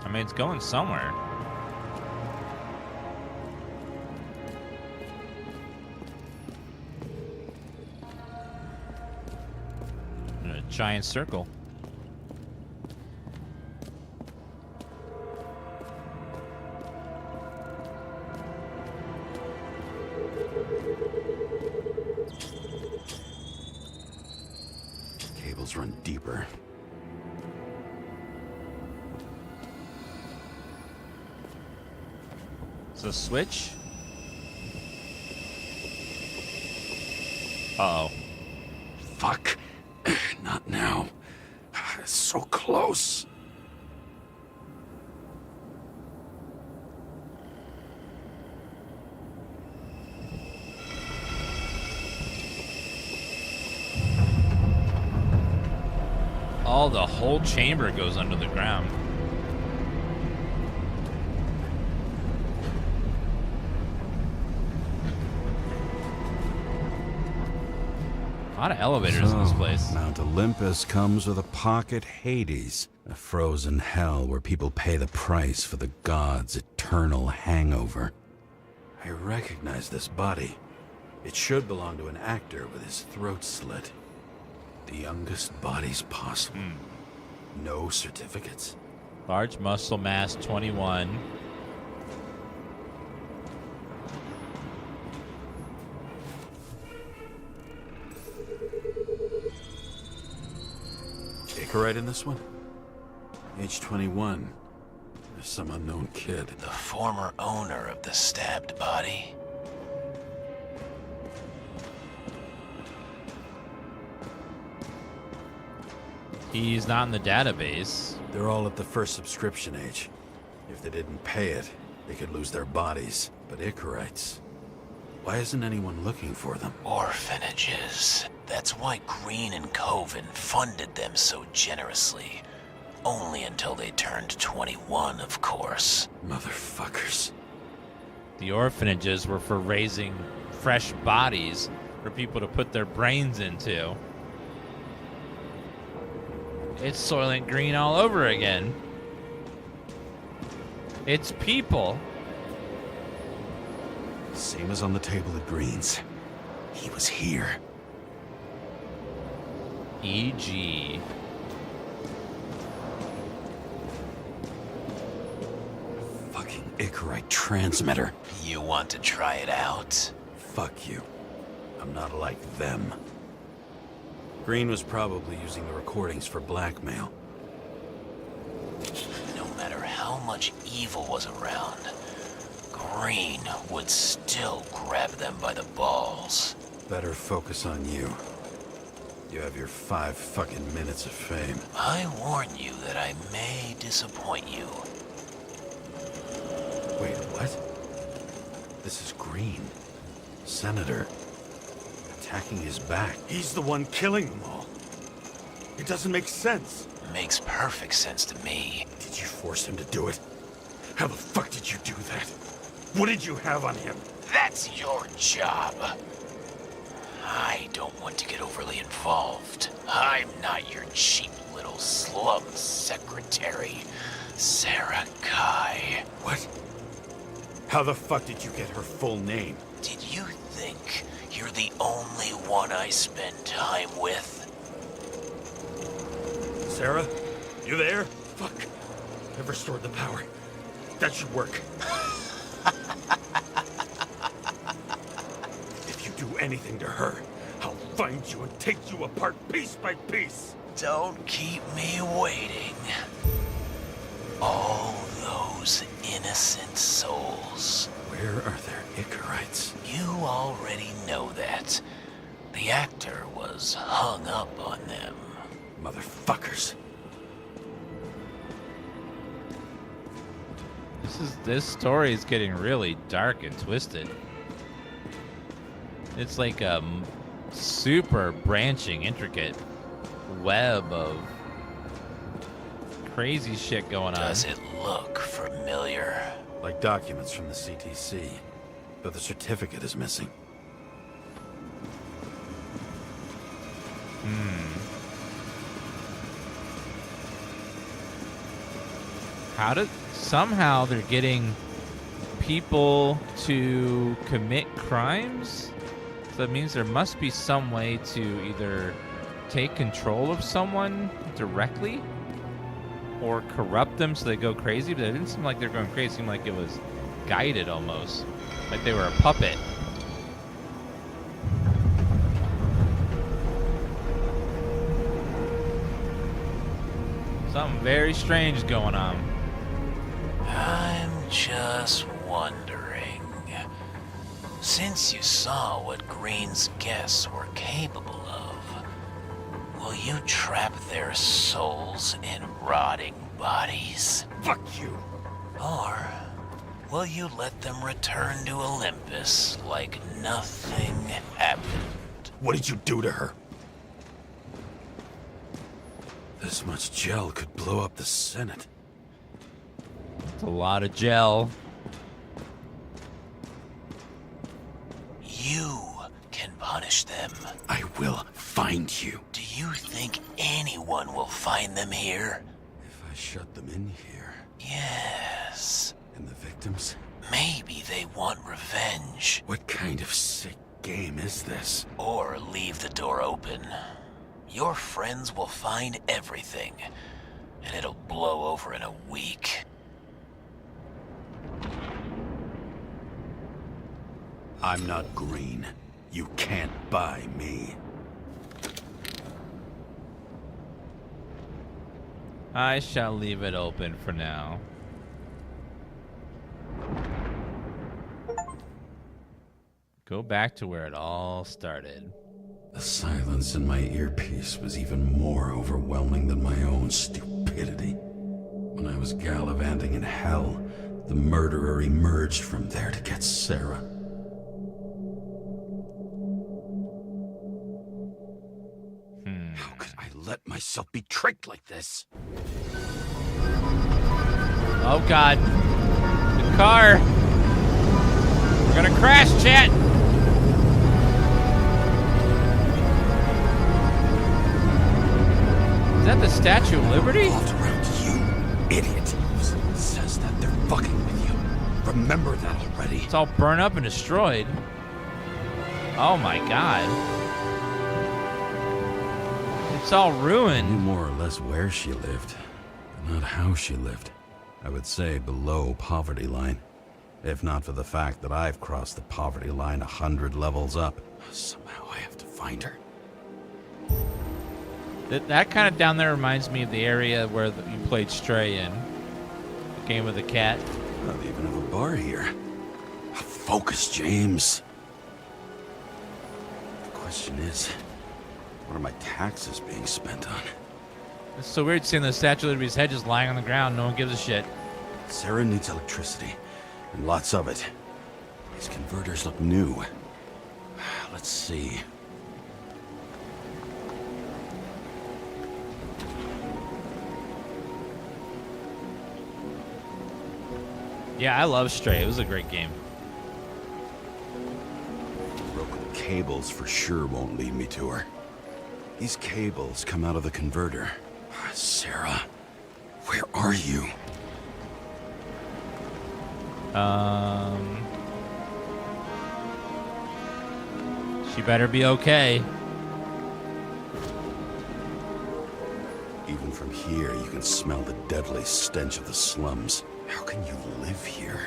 S1: I mean, it's going somewhere. In a giant circle.
S10: Cables run deeper.
S1: It's a switch. Uh-oh.
S10: Fuck. Not now. It's so close.
S1: Oh, the whole chamber goes under the ground. A lot of elevators in this place.
S10: Mount Olympus comes with a pocket Hades, a frozen hell where people pay the price for the gods' eternal hangover. I recognize this body. It should belong to an actor with his throat slit. The youngest bodies possible. No certificates.
S1: Large muscle mass 21.
S10: Icarus in this one? Age 21. There's some unknown kid.
S12: The former owner of the stabbed body.
S1: He's not in the database.
S10: They're all at the first subscription age. If they didn't pay it, they could lose their bodies. But Icarites, why isn't anyone looking for them?
S12: Orphanages. That's why Green and Coven funded them so generously. Only until they turned 21, of course.
S10: Motherfuckers.
S1: The orphanages were for raising fresh bodies for people to put their brains into. It's Soylent Green all over again. It's people.
S10: Same as on the table at Green's. He was here.
S1: E.G.
S10: Fucking Icarite transmitter.
S12: You want to try it out?
S10: Fuck you. I'm not like them. Green was probably using the recordings for blackmail.
S12: No matter how much evil was around, Green would still grab them by the balls.
S10: Better focus on you. You have your 5 fucking minutes of fame.
S12: I warn you that I may disappoint you.
S10: Wait, what? This is Green. Senator. Attacking his back.
S4: He's the one killing them all. It doesn't make sense.
S12: Makes perfect sense to me.
S4: Did you force him to do it? How the fuck did you do that? What did you have on him?
S12: That's your job. I don't want to get overly involved. I'm not your cheap little slum secretary, Sarah Kai.
S4: What? How the fuck did you get her full name?
S12: Did you think you're the only one I spend time with?
S4: Sarah? You there? Fuck. I've restored the power. That should work. If you do anything to her, I'll find you and take you apart piece by piece.
S12: Don't keep me waiting. All those innocent souls.
S10: Where are their Icarites?
S12: You already know that. The actor was hung up on them.
S10: Motherfuckers.
S1: This story is getting really dark and twisted. It's like super branching, intricate web of crazy shit going on.
S12: Does it look familiar?
S10: Like documents from the CTC, but the certificate is missing.
S1: Somehow they're getting people to commit crimes? So that means there must be some way to either take control of someone directly or corrupt them so they go crazy, but it didn't seem like they're going crazy. It seemed like it was guided almost, like they were a puppet. Something very strange going on.
S12: I'm just wondering, since you saw what Green's guests were capable of, will you trap their souls in rotting bodies?
S10: Fuck you!
S12: Or will you let them return to Olympus like nothing happened?
S10: What did you do to her? This much gel could blow up the Senate.
S1: It's a lot of gel.
S12: You can punish them.
S10: I will find you.
S12: Do you think anyone will find them here?
S10: If I shut them in here.
S12: Yes.
S10: And the victims?
S12: Maybe they want revenge.
S10: What kind of sick game is this?
S12: Or leave the door open. Your friends will find everything, and it'll blow over in a week.
S10: I'm not green. You can't buy me.
S1: I shall leave it open for now. Go back to where it all started.
S10: The silence in my earpiece was even more overwhelming than my own stupidity. When I was gallivanting in hell, the murderer emerged from there to get Sarah. How could I let myself be tricked like this?
S1: Oh God. The car. We're gonna crash, chat. Is that the Statue of Liberty?
S10: Around you, idiot. Says that they're fucking with you. Remember that already.
S1: It's all burned up and destroyed. Oh my God. It's all ruined.
S10: I knew more or less where she lived, but not how she lived. I would say below poverty line. If not for the fact that I've crossed the poverty line 100 levels up. Somehow I have to find her.
S1: That kind of down there reminds me of the area where you played Stray in. The game with the cat.
S10: Well, they even have a bar here. Focus, James. The question is, what are my taxes being spent on?
S1: It's so weird seeing the Statue of Liberty's head just lying on the ground. No one gives a shit.
S10: Sarah needs electricity, and lots of it. These converters look new. Let's see.
S1: Yeah, I love Stray. It was a great game.
S10: Broken cables for sure won't lead me to her. These cables come out of the converter. Sarah, where are you?
S1: She better be okay.
S10: Even from here, you can smell the deadly stench of the slums. How can you live here?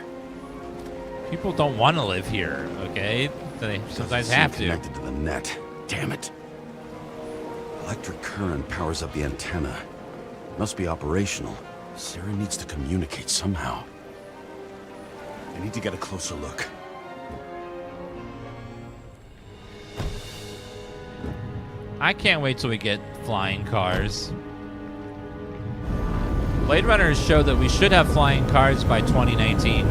S1: People don't want to live here, okay? They sometimes have to.
S10: Connected to the net. Damn it. Electric current powers up the antenna. Must be operational. Sarah needs to communicate somehow. I need to get a closer look.
S1: I can't wait till we get flying cars. Blade Runner has showed that we should have flying cars by 2019.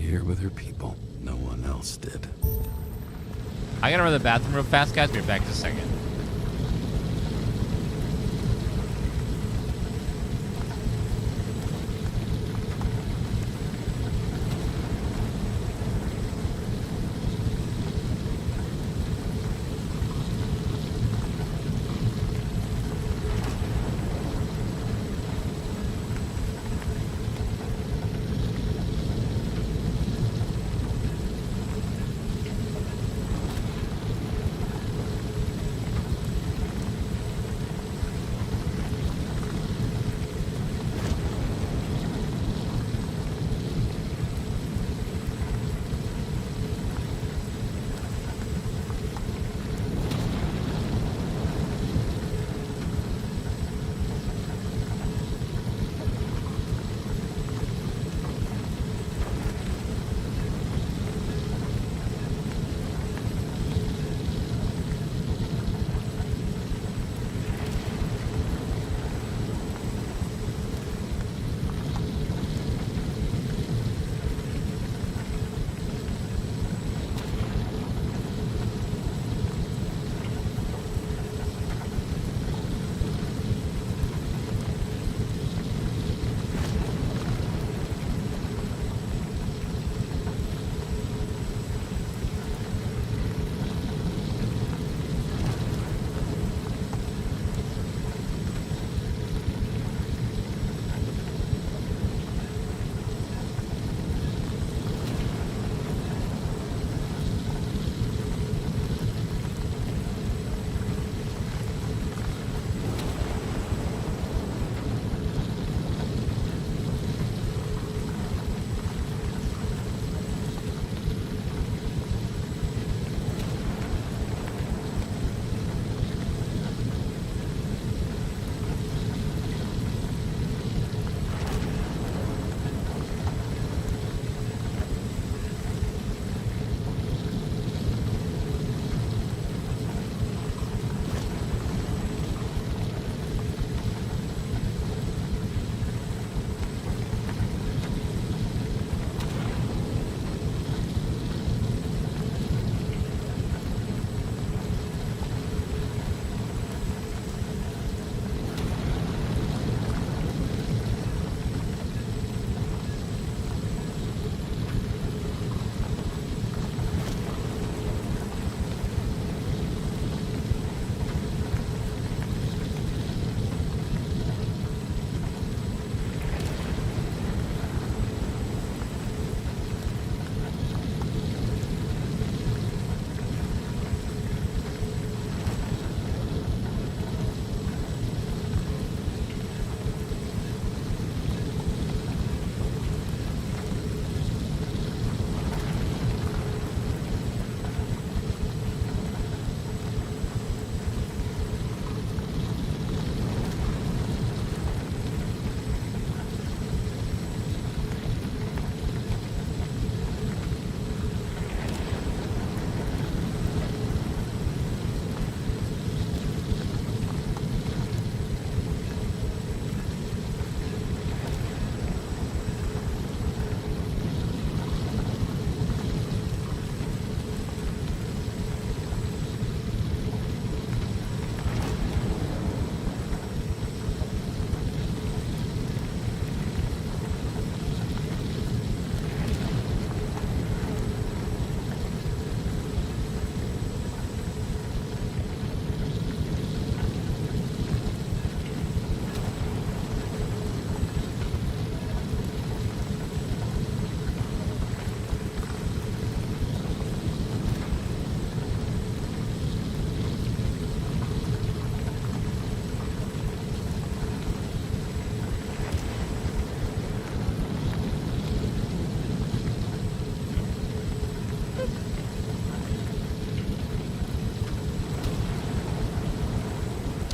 S10: here with her people. No one else did.
S1: I gotta run to the bathroom real fast, guys. Be back in a second.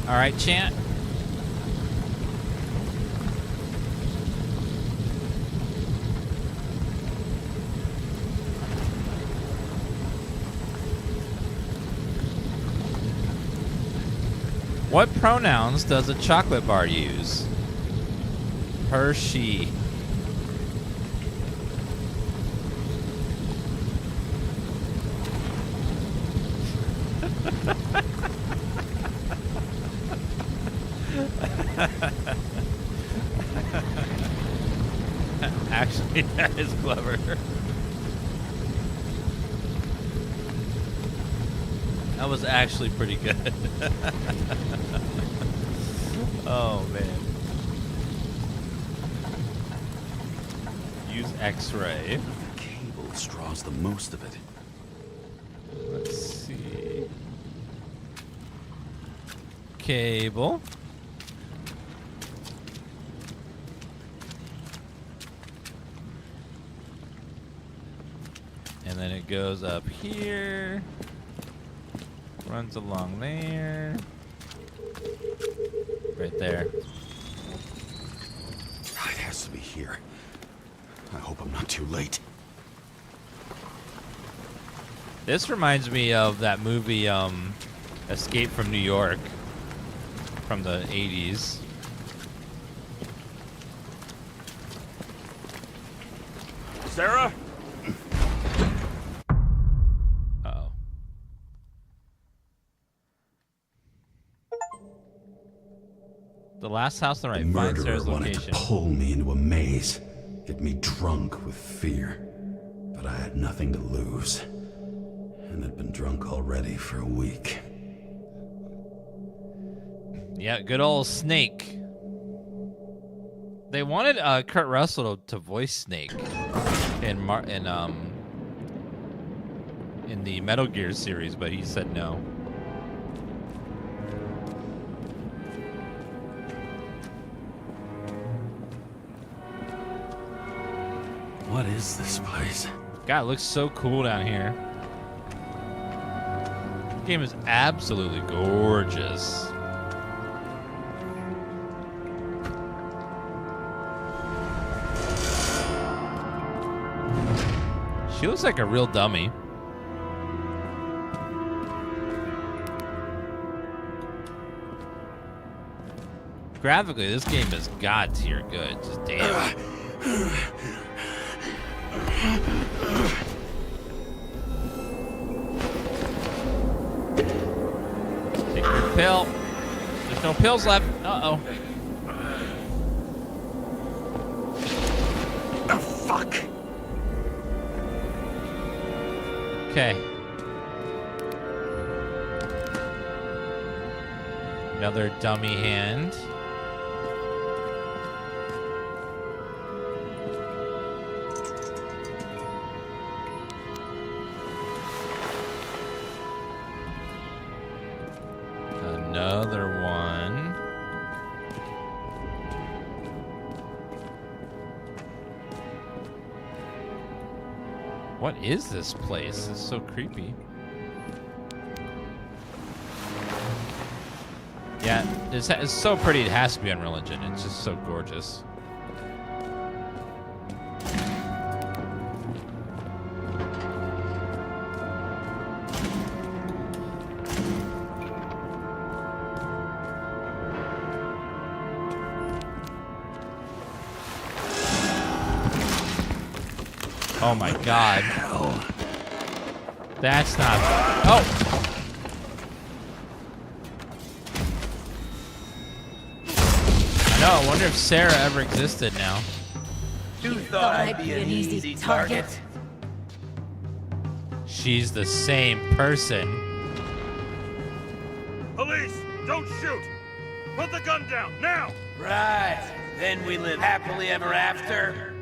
S1: All right, Chant. What pronouns does a chocolate bar use? Her, she. is clever. That was actually pretty good. Oh, man. Use X-ray.
S10: The cable draws the most of it.
S1: Let's see. Cable. And then it goes up here. Runs along there. Right there.
S10: It has to be here. I hope I'm not too late.
S1: This reminds me of that movie, Escape from New York, from the 80s.
S4: Sarah?
S1: Uh-oh. The last house on the right.
S10: The
S1: Find
S10: murderer
S1: Sarah's
S10: wanted
S1: location.
S10: to pull me into a maze, get me drunk with fear. But I had nothing to lose, and had been drunk already for a week.
S1: Yeah, good old Snake. They wanted Kurt Russell to voice Snake in the Metal Gear series, but he said no.
S10: What is this place?
S1: God, it looks so cool down here. This game is absolutely gorgeous. She looks like a real dummy. Graphically, this game is god tier good. Just damn. Take your pill. There's no pills left. Uh-oh.
S11: Oh, fuck.
S1: Okay. Another dummy hand. Another one. What is this place? It's so creepy. Yeah, it's so pretty. It has to be Unreal Engine. It's just so gorgeous. Oh my god.
S10: Hell.
S1: That's not... Oh! I know, I wonder if Sarah ever existed now.
S16: You thought I'd be an easy target?
S1: She's the same person.
S4: Police, don't shoot! Put the gun down, now!
S16: Right. Then we live happily ever after.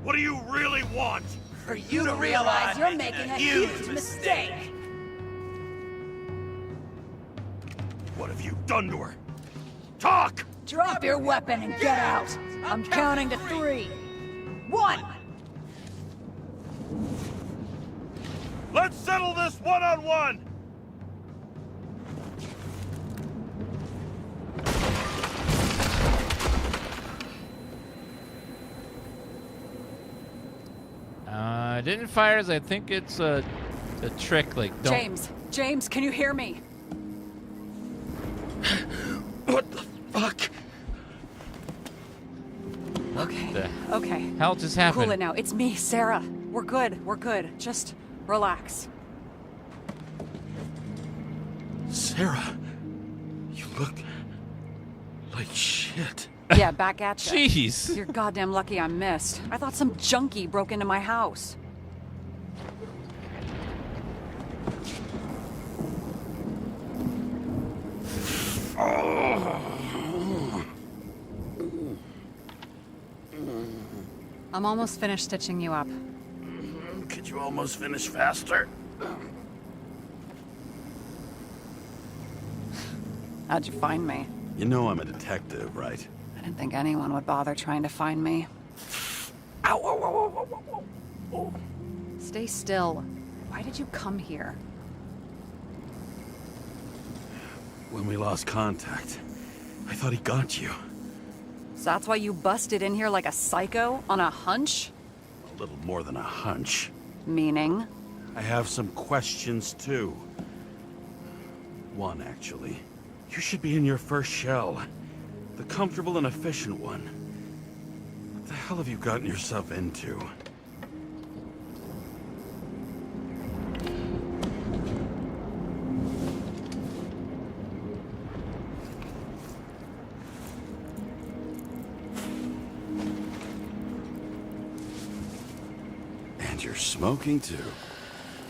S4: What do you really want?
S16: For you to realize you're making a huge mistake.
S4: What have you done to her? Talk!
S17: Drop your weapon and get out. I'm counting to 3. 1.
S4: Let's settle this one-on-one!
S1: Didn't fire as I think it's a trick, like don't...
S7: James, can you hear me?
S10: What the fuck?
S7: Okay.
S1: Hell just happened?
S7: Cool it now. It's me, Sarah. We're good. Just relax.
S10: Sarah, you look like shit.
S7: Yeah, back at you.
S1: Jeez.
S7: You're goddamn lucky I missed. I thought some junkie broke into my house. I'm almost finished stitching you up.
S4: Could you almost finish faster?
S7: How'd you find me?
S4: You know I'm a detective, right?
S7: I didn't think anyone would bother trying to find me.
S4: Ow, ow, ow, ow, ow, ow.
S7: Stay still. Why did you come here?
S4: When we lost contact, I thought he got you.
S7: So that's why you busted in here like a psycho on a hunch?
S4: A little more than a hunch.
S7: Meaning?
S4: I have some questions, too. One, actually. You should be in your first shell. The comfortable and efficient one. What the hell have you gotten yourself into? And you're smoking, too.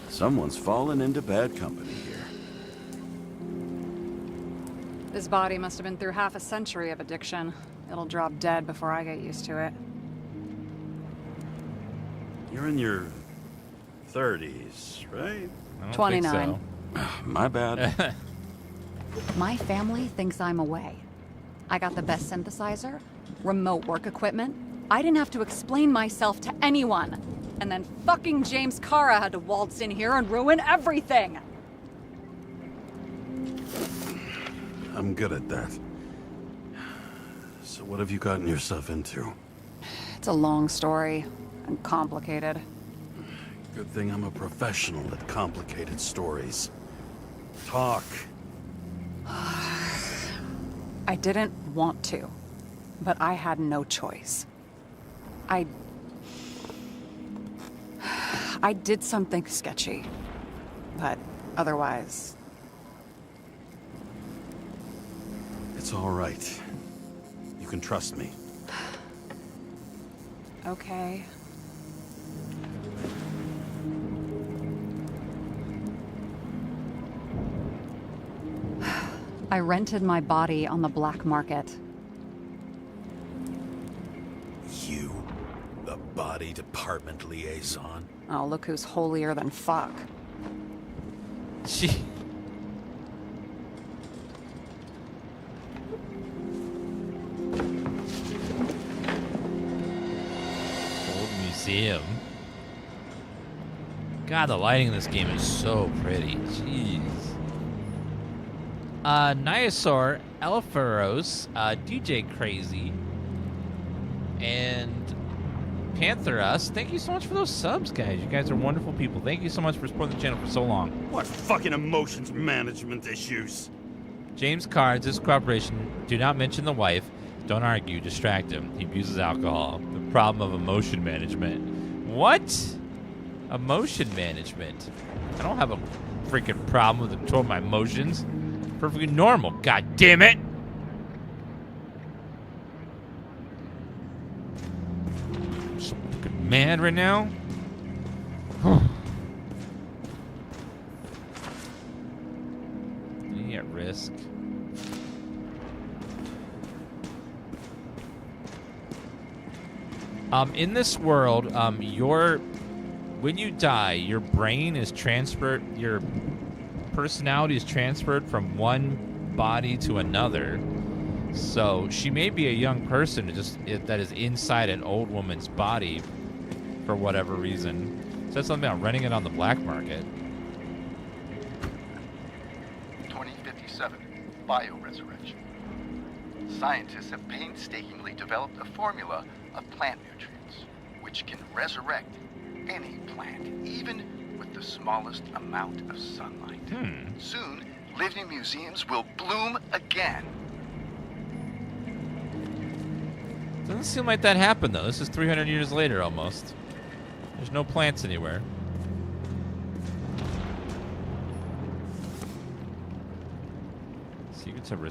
S4: Someone's fallen into bad company here.
S7: This body must have been through half a century of addiction. It'll drop dead before I get used to it.
S4: You're in your 30s, right?
S1: I don't
S7: 29.
S1: think so.
S4: My bad.
S7: My family thinks I'm away. I got the best synthesizer, remote work equipment. I didn't have to explain myself to anyone. And then fucking James Karra had to waltz in here and ruin everything.
S4: I'm good at that. So what have you gotten yourself into?
S7: It's a long story and complicated.
S4: Good thing I'm a professional at complicated stories. Talk.
S7: I didn't want to, but I had no choice. I did something sketchy, but otherwise...
S4: It's all right. You can trust me.
S7: Okay. I rented my body on the black market.
S4: You? The body department liaison?
S7: Oh, look who's holier than fuck.
S1: Gee. Old museum. God, the lighting in this game is so pretty. Jeez. Niasaur, Elpharos, DJ Crazy, and Pantherus. Thank you so much for those subs, guys. You guys are wonderful people. Thank you so much for supporting the channel for so long.
S4: What fucking emotions management issues?
S1: James Karra, this cooperation. Do not mention the wife. Don't argue. Distract him. He abuses alcohol. The problem of emotion management. What? Emotion management? I don't have a freaking problem with the control of my emotions. Perfectly normal. God damn it! I'm so fucking mad right now. Any at risk? In this world, when you die, your brain is transferred. Your personality is transferred from one body to another. So she may be a young person that is inside an old woman's body for whatever reason. So that's something about renting it on the black market.
S5: 2057, bioresurrection. Scientists have painstakingly developed a formula of plant nutrients, which can resurrect any plant, even with the smallest amount of sunlight. Soon, living museums will bloom again.
S1: Doesn't seem like that happened, though. This is 300 years later, almost. There's no plants anywhere. Secrets of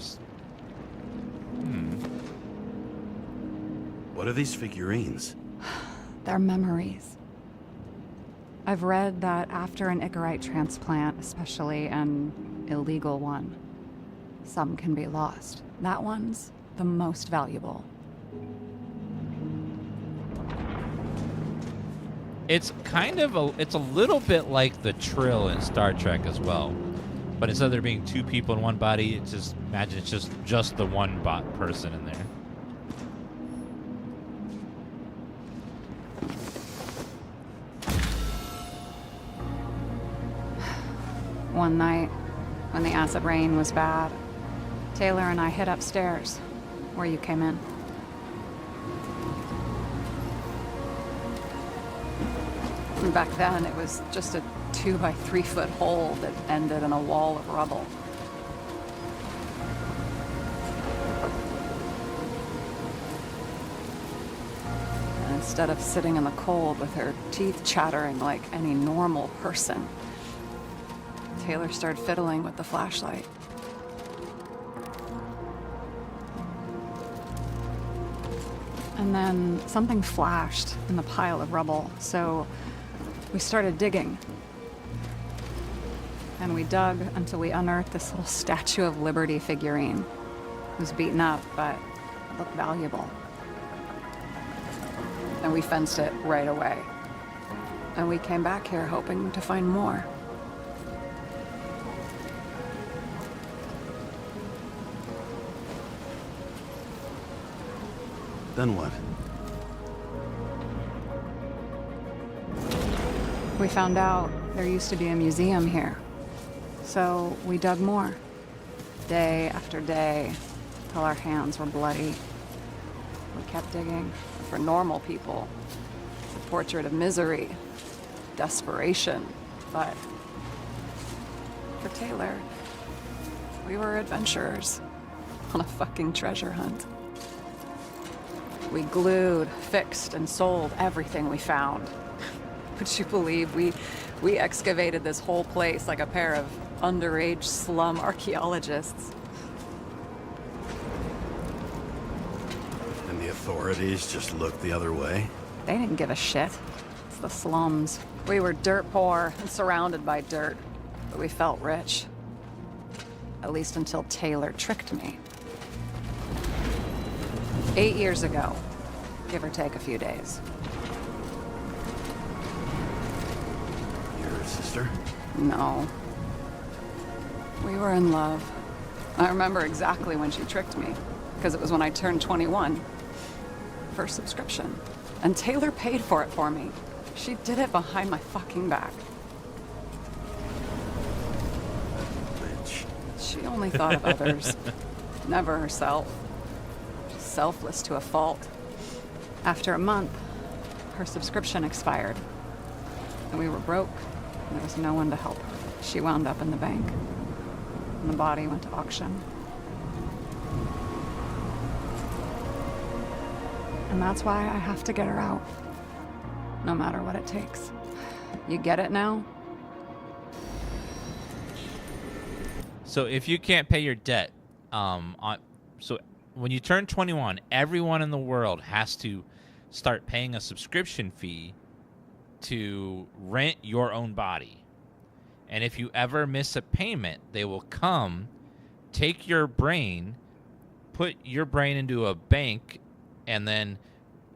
S4: What are these figurines?
S7: They're memories. I've read that after an Icarite transplant, especially an illegal one, some can be lost. That one's the most valuable.
S1: It's kind of it's a little bit like the Trill in Star Trek as well. But instead of there being two people in one body, it's just, imagine it's just the one person in there.
S7: One night, when the acid rain was bad, Taylor and I hid upstairs, where you came in. And back then, it was just a 2 by 3 foot hole that ended in a wall of rubble. And instead of sitting in the cold with her teeth chattering like any normal person, Taylor started fiddling with the flashlight. And then something flashed in the pile of rubble, so we started digging. And we dug until we unearthed this little Statue of Liberty figurine. It was beaten up, but it looked valuable. And we fenced it right away. And we came back here hoping to find more.
S4: Then what?
S7: We found out there used to be a museum here. So we dug more. Day after day, till our hands were bloody. We kept digging. For normal people, it's a portrait of misery, desperation. But for Taylor, we were adventurers on a fucking treasure hunt. We glued, fixed, and sold everything we found. Would you believe we excavated this whole place like a pair of underage slum archaeologists?
S4: And the authorities just looked the other way?
S7: They didn't give a shit. It's the slums. We were dirt poor and surrounded by dirt, but we felt rich. At least until Taylor tricked me. 8 years ago, give or take a few days.
S4: Your sister?
S7: No. We were in love. I remember exactly when she tricked me, because it was when I turned 21. First subscription. And Taylor paid for it for me. She did it behind my fucking back.
S4: Bitch.
S7: She only thought of others, never herself. Selfless to a fault. After a month, her subscription expired. And we were broke. There was no one to help her. She wound up in the bank. And the body went to auction. And that's why I have to get her out. No matter what it takes. You get it now?
S1: So if you can't pay your debt, so when you turn 21, everyone in the world has to start paying a subscription fee to rent your own body. And if you ever miss a payment, they will come, take your brain, put your brain into a bank, and then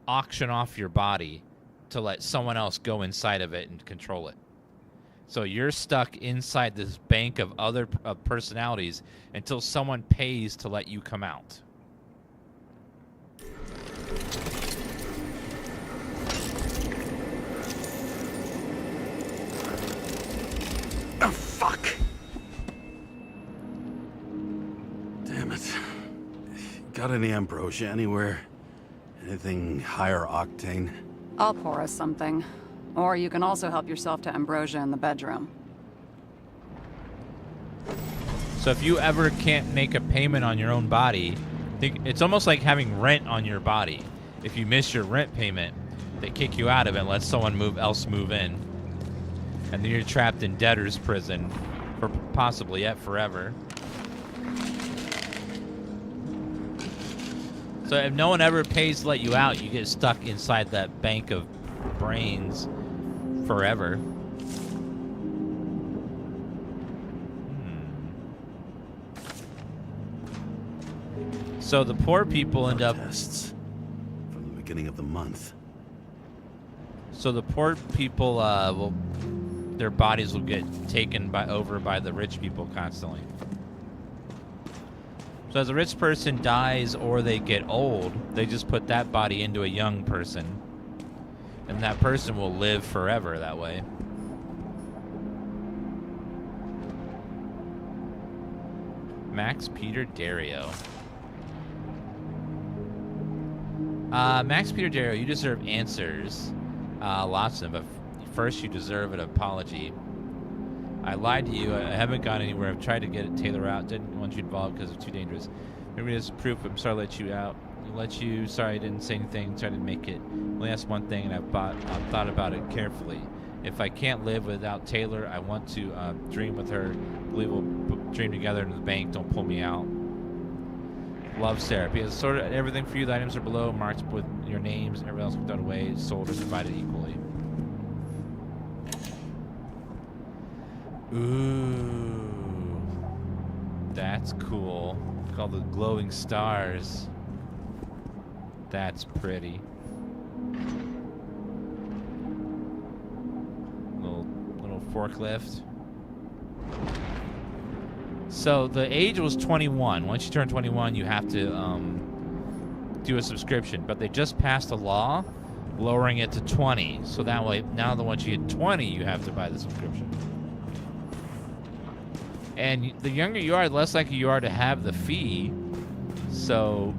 S1: auction off your body to let someone else go inside of it and control it. So you're stuck inside this bank of other personalities until someone pays to let you come out.
S4: Oh, fuck! Damn it. Got any ambrosia anywhere? Anything higher octane?
S7: I'll pour us something. Or you can also help yourself to ambrosia in the bedroom.
S1: So if you ever can't make a payment on your own body, it's almost like having rent on your body. If you miss your rent payment, they kick you out of it and let someone else move in. And then you're trapped in debtor's prison for possibly forever. So if no one ever pays to let you out, you get stuck inside that bank of brains forever. So the poor people end up...
S10: Tests from the beginning of the month.
S1: So the poor people will... Their bodies will get taken over by the rich people constantly. So as a rich person dies or they get old, they just put that body into a young person. And that person will live forever that way. Max Peter Dario. Max Peter Dario, you deserve answers. Lots of them, but first you deserve an apology. I lied to you. I haven't gone anywhere. I've tried to get Taylor out. Didn't want you involved because it's too dangerous. Maybe this is proof. I'm sorry to let you out. Sorry I didn't say anything. Sorry I didn't make it. Only asked one thing, and I've thought about it carefully. If I can't live without Taylor, I want to dream with her. Believe we'll dream together in the bank. Don't pull me out. Love, Sarah. Because sort of everything for you. The items are below, marked with your names. Everyone else will be thrown away, sold, or divided equally. Ooh, that's cool. Called the glowing stars. That's pretty. Little forklift. So the age was 21. Once you turn 21, you have to do a subscription. But they just passed a law lowering it to 20. So that way, now that once you hit 20, you have to buy the subscription. And the younger you are, the less likely you are to have the fee. So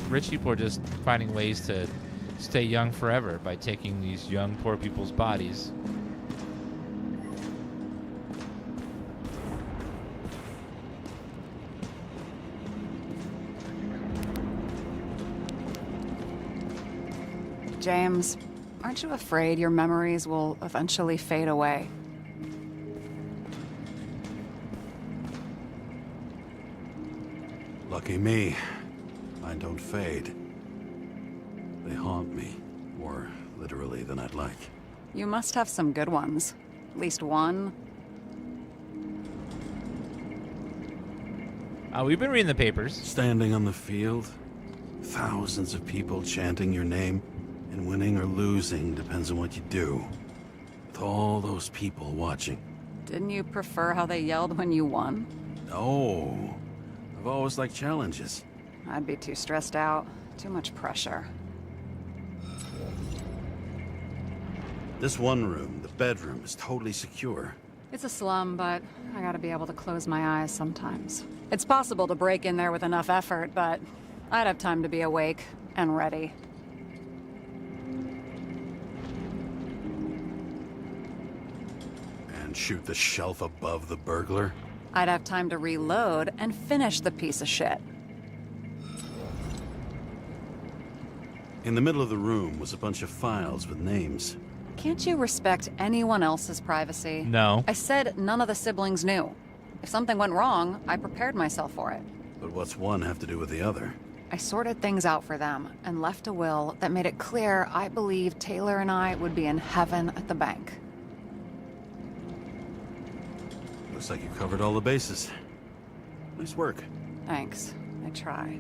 S1: rich people are just finding ways to stay young forever by taking these young, poor people's bodies.
S7: James, aren't you afraid your memories will eventually fade away?
S10: Lucky me. Mine don't fade. They haunt me, more literally than I'd like.
S7: You must have some good ones. At least one.
S1: We've been reading the papers.
S10: Standing on the field, thousands of people chanting your name, and winning or losing depends on what you do. With all those people watching.
S7: Didn't you prefer how they yelled when you won?
S10: No. I've always liked challenges.
S7: I'd be too stressed out. Too much pressure.
S10: This one room, the bedroom, is totally secure.
S7: It's a slum, but I gotta be able to close my eyes sometimes. It's possible to break in there with enough effort, but I'd have time to be awake and ready.
S10: And shoot the shelf above the burglar?
S7: I'd have time to reload and finish the piece of shit.
S10: In the middle of the room was a bunch of files with names.
S7: Can't you respect anyone else's privacy?
S1: No.
S7: I said none of the siblings knew. If something went wrong, I prepared myself for it.
S10: But what's one have to do with the other?
S7: I sorted things out for them and left a will that made it clear I believed Taylor and I would be in heaven at the bank.
S10: Looks like you covered all the bases. Nice work.
S7: Thanks. I tried.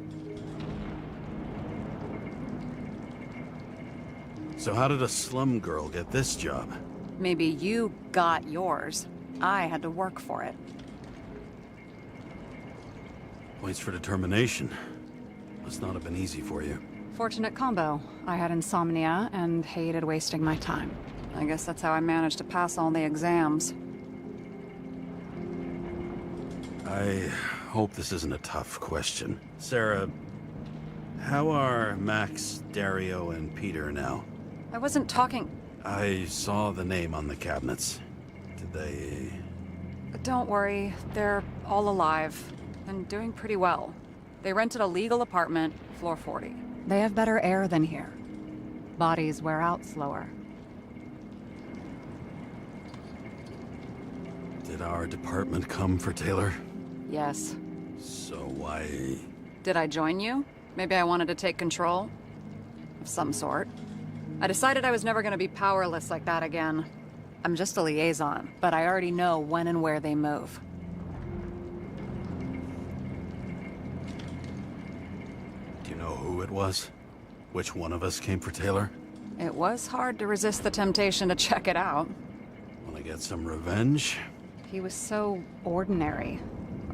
S10: So how did a slum girl get this job?
S7: Maybe you got yours. I had to work for it.
S10: Points for determination. Must not have been easy for you.
S7: Fortunate combo. I had insomnia and hated wasting my time. I guess that's how I managed to pass all the exams.
S10: I hope this isn't a tough question. Sarah, how are Max, Dario, and Peter now?
S7: I wasn't talking...
S10: I saw the name on the cabinets. Did they...
S7: Don't worry, they're all alive and doing pretty well. They rented a legal apartment, floor 40. They have better air than here. Bodies wear out slower.
S10: Did our department come for Taylor?
S7: Yes.
S10: So why...
S7: Did I join you? Maybe I wanted to take control? Of some sort. I decided I was never gonna be powerless like that again. I'm just a liaison, but I already know when and where they move.
S4: Do you know who it was? Which one of us came for Taylor?
S7: It was hard to resist the temptation to check it out.
S4: Wanna get some revenge?
S7: He was so ordinary.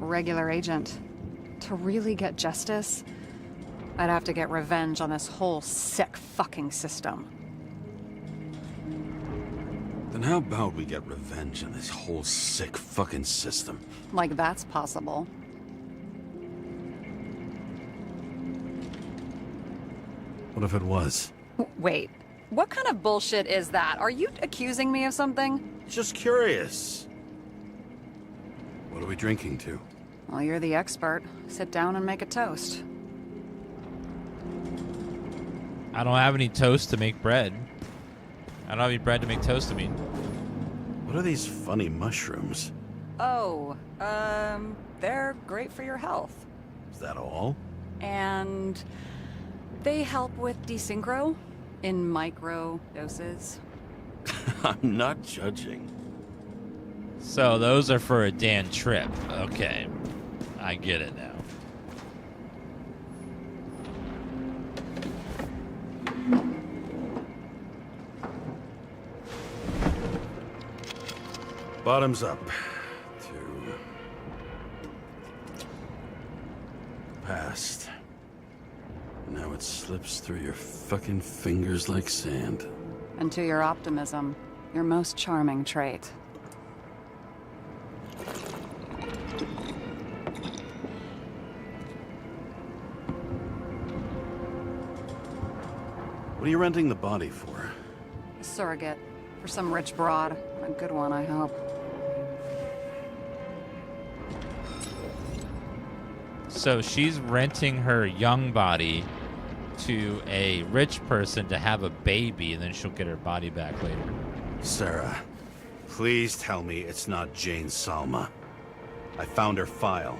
S7: A regular agent. To really get justice, I'd have to get revenge on this whole sick fucking system.
S4: Then how about we get revenge on this whole sick fucking system?
S7: Like that's possible.
S4: What if it was?
S7: Wait, what kind of bullshit is that? Are you accusing me of something?
S4: Just curious. What are we drinking to?
S7: Well, you're the expert. Sit down and make a toast.
S1: I don't have any toast to make bread. I don't have any bread to make toast, I mean.
S4: What are these funny mushrooms?
S7: Oh, they're great for your health.
S4: Is that all?
S7: And they help with desynchro in micro doses.
S4: I'm not judging.
S1: So those are for a Dan trip. Okay. I get it now.
S4: Bottoms up. To past. Now it slips through your fucking fingers like sand.
S7: And to your optimism, your most charming trait.
S4: What are you renting the body for?
S7: A surrogate. For some rich broad. A good one, I hope.
S1: So she's renting her young body to a rich person to have a baby, and then she'll get her body back later.
S4: Sarah, please tell me it's not Jane Salma. I found her file.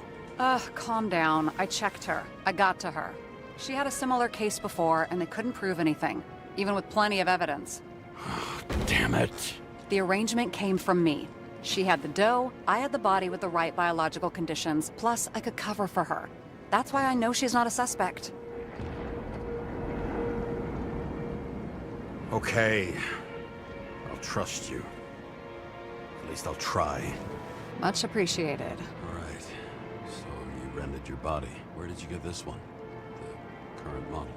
S7: Calm down. I checked her. I got to her. She had a similar case before, and they couldn't prove anything, even with plenty of evidence.
S4: Damn it.
S7: The arrangement came from me. She had the dough, I had the body with the right biological conditions, plus I could cover for her. That's why I know she's not a suspect.
S4: Okay. I'll trust you. At least I'll try.
S7: Much appreciated.
S4: All right. So you rented your body. Where did you get this one? The current model?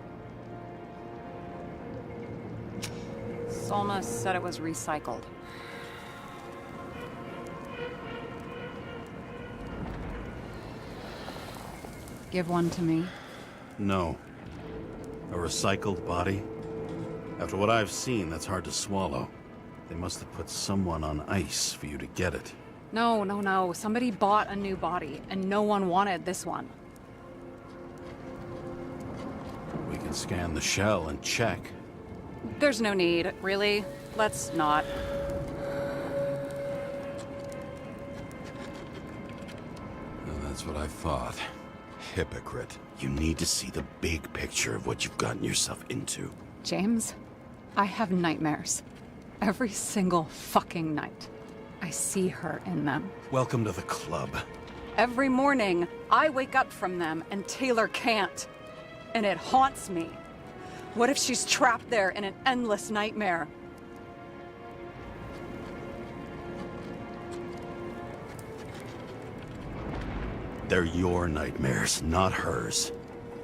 S7: Salma said it was recycled. Give one to me.
S4: No. A recycled body? After what I've seen, that's hard to swallow. They must have put someone on ice for you to get it.
S7: No. Somebody bought a new body, and no one wanted this one.
S4: We can scan the shell and check.
S7: There's no need, really. Let's not.
S4: That's what I thought. Hypocrite. You need to see the big picture of what you've gotten yourself into.
S7: James, I have nightmares. Every single fucking night. I see her in them.
S4: Welcome to the club.
S7: Every morning, I wake up from them and Taylor can't. And it haunts me. What if she's trapped there in an endless nightmare?
S4: They're your nightmares, not hers.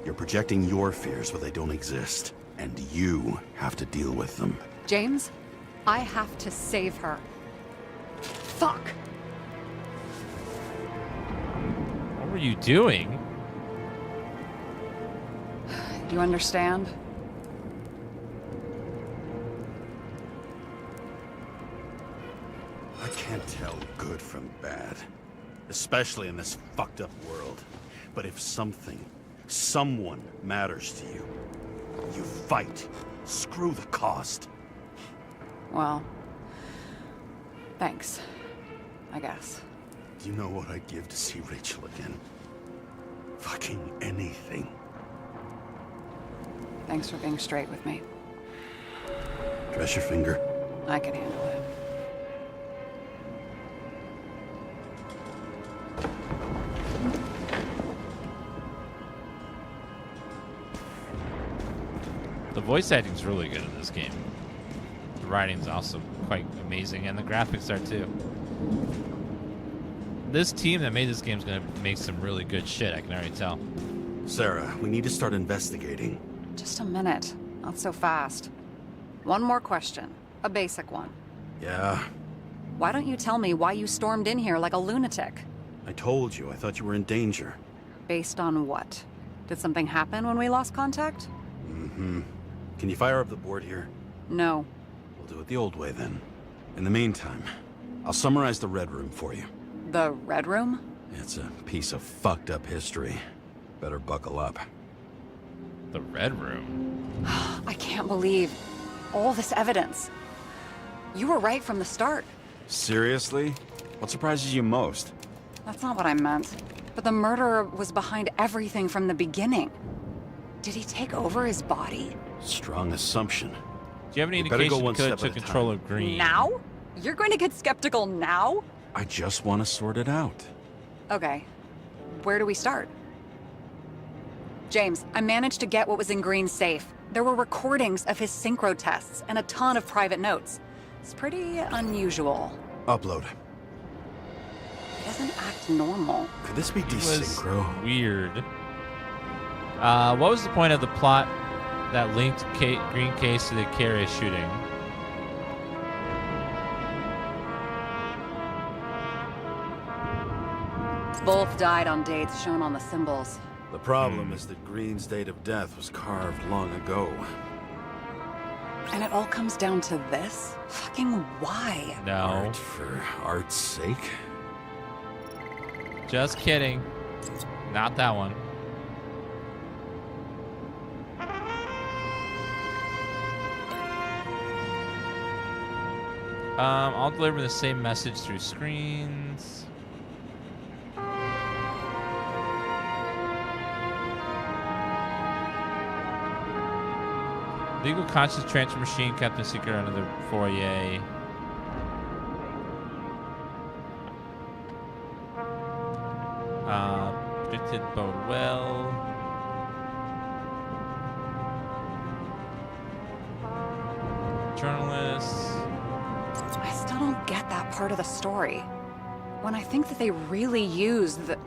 S4: You're projecting your fears where they don't exist, and you have to deal with them.
S7: James, I have to save her. Fuck!
S1: What were you doing?
S7: You understand?
S4: I can't tell good from bad, especially in this fucked up world. But if someone matters to you, you fight. Screw the cost.
S7: Well, thanks, I guess.
S4: Do you know what I'd give to see Rachel again? Fucking anything.
S7: Thanks for being straight with me.
S10: Dress your finger.
S7: I can handle it.
S1: The voice acting's really good in this game. The writing's also quite amazing, and the graphics are too. This team that made this game is going to make some really good shit, I can already tell.
S4: Sarah, we need to start investigating.
S7: Just a minute. Not so fast. One more question. A basic one.
S4: Yeah,
S7: Why don't you tell me why you stormed in here like a lunatic?
S4: I told you. I thought you were in danger.
S7: Based on what? Did something happen when we lost contact?
S4: Mm-hmm. Can you fire up the board here?
S7: No.
S4: We'll do it the old way then. In the meantime, I'll summarize the Red Room for you.
S7: The Red Room?
S4: It's a piece of fucked up history. Better buckle up.
S1: The Red Room?
S7: I can't believe all this evidence. You were right from the start.
S4: Seriously? What surprises you most?
S7: That's not what I meant. But the murderer was behind everything from the beginning. Did he take over his body?
S4: Strong assumption.
S1: Do you have any
S4: We better go
S1: indication
S4: one
S1: he could have
S4: step
S1: took
S4: at a
S1: control
S4: time.
S1: of Green?
S7: Now? You're going to get skeptical now?
S4: I just want to sort it out.
S7: Okay. Where do we start? James, I managed to get what was in Green's safe. There were recordings of his synchro tests and a ton of private notes. It's pretty unusual.
S4: Upload.
S7: He doesn't act normal.
S4: Could this be
S1: It was
S4: desynchro?
S1: weird. What was the point of the plot that linked Green case to the Icarus shooting?
S7: Both died on dates shown on the symbols.
S4: The problem is that Green's date of death was carved long ago.
S7: And it all comes down to this? Fucking why?
S1: No.
S4: Art for art's sake?
S1: Just kidding. Not that one. I'll deliver the same message through screens. Legal conscious transfer machine kept a secret under the foyer. Predicted bode well. Journalists.
S7: I still don't get that part of the story. When I think that they really used the...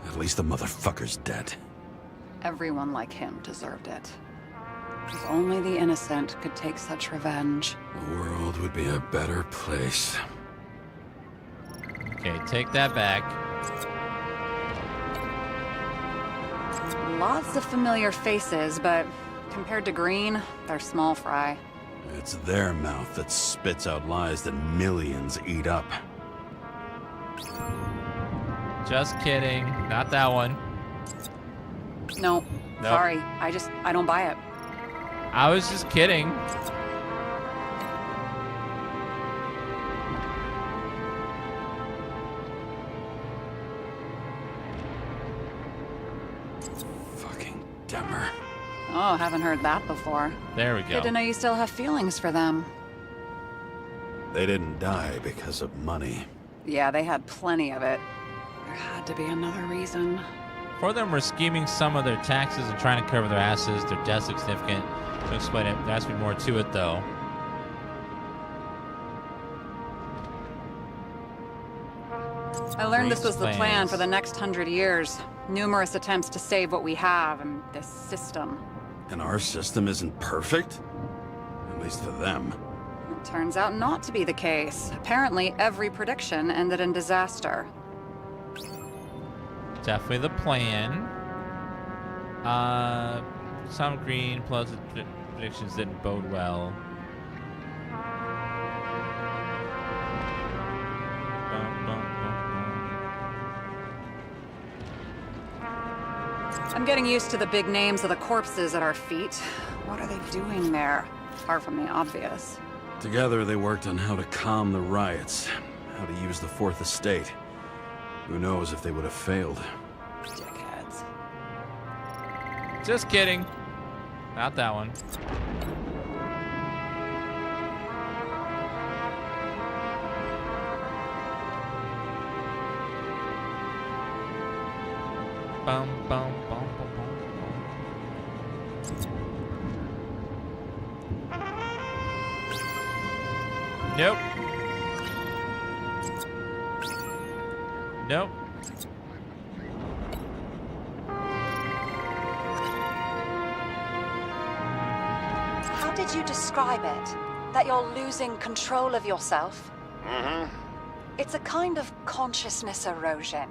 S4: At least the motherfucker's dead.
S7: Everyone like him deserved it. Because only the innocent could take such revenge.
S10: The world would be a better place.
S1: Okay, take that back.
S7: Lots of familiar faces, but compared to Green, they're small fry.
S4: It's their mouth that spits out lies that millions eat up.
S1: Just kidding. Not that one.
S7: No,
S1: Nope.
S7: sorry. I don't buy it.
S1: I was just kidding.
S4: Fucking Demmer.
S7: Oh, haven't heard that before.
S1: There we go.
S7: Good to know you still have feelings for them.
S4: They didn't die because of money.
S7: Yeah, they had plenty of it. There had to be another reason.
S1: Four of them were scheming some of their taxes and trying to cover their asses. Their death's significant. To explain it, there has to be more to it, though.
S7: I learned this
S1: Green's
S7: was the plan
S1: plans.
S7: for the next 100 years. Numerous attempts to save what we have and this system.
S4: And our system isn't perfect? At least for them.
S7: It turns out not to be the case. Apparently, every prediction ended in disaster.
S1: Definitely the plan. Some Green plus the predictions didn't bode well.
S7: I'm getting used to the big names of the corpses at our feet. What are they doing there? Apart from the obvious.
S4: Together they worked on how to calm the riots, how to use the Fourth Estate. Who knows if they would have failed.
S1: Just kidding. Not that one. Bum, bum, bum, bum, bum. Nope. Nope.
S7: How did you describe it? That you're losing control of yourself?
S6: Mm-hmm.
S7: It's a kind of consciousness erosion.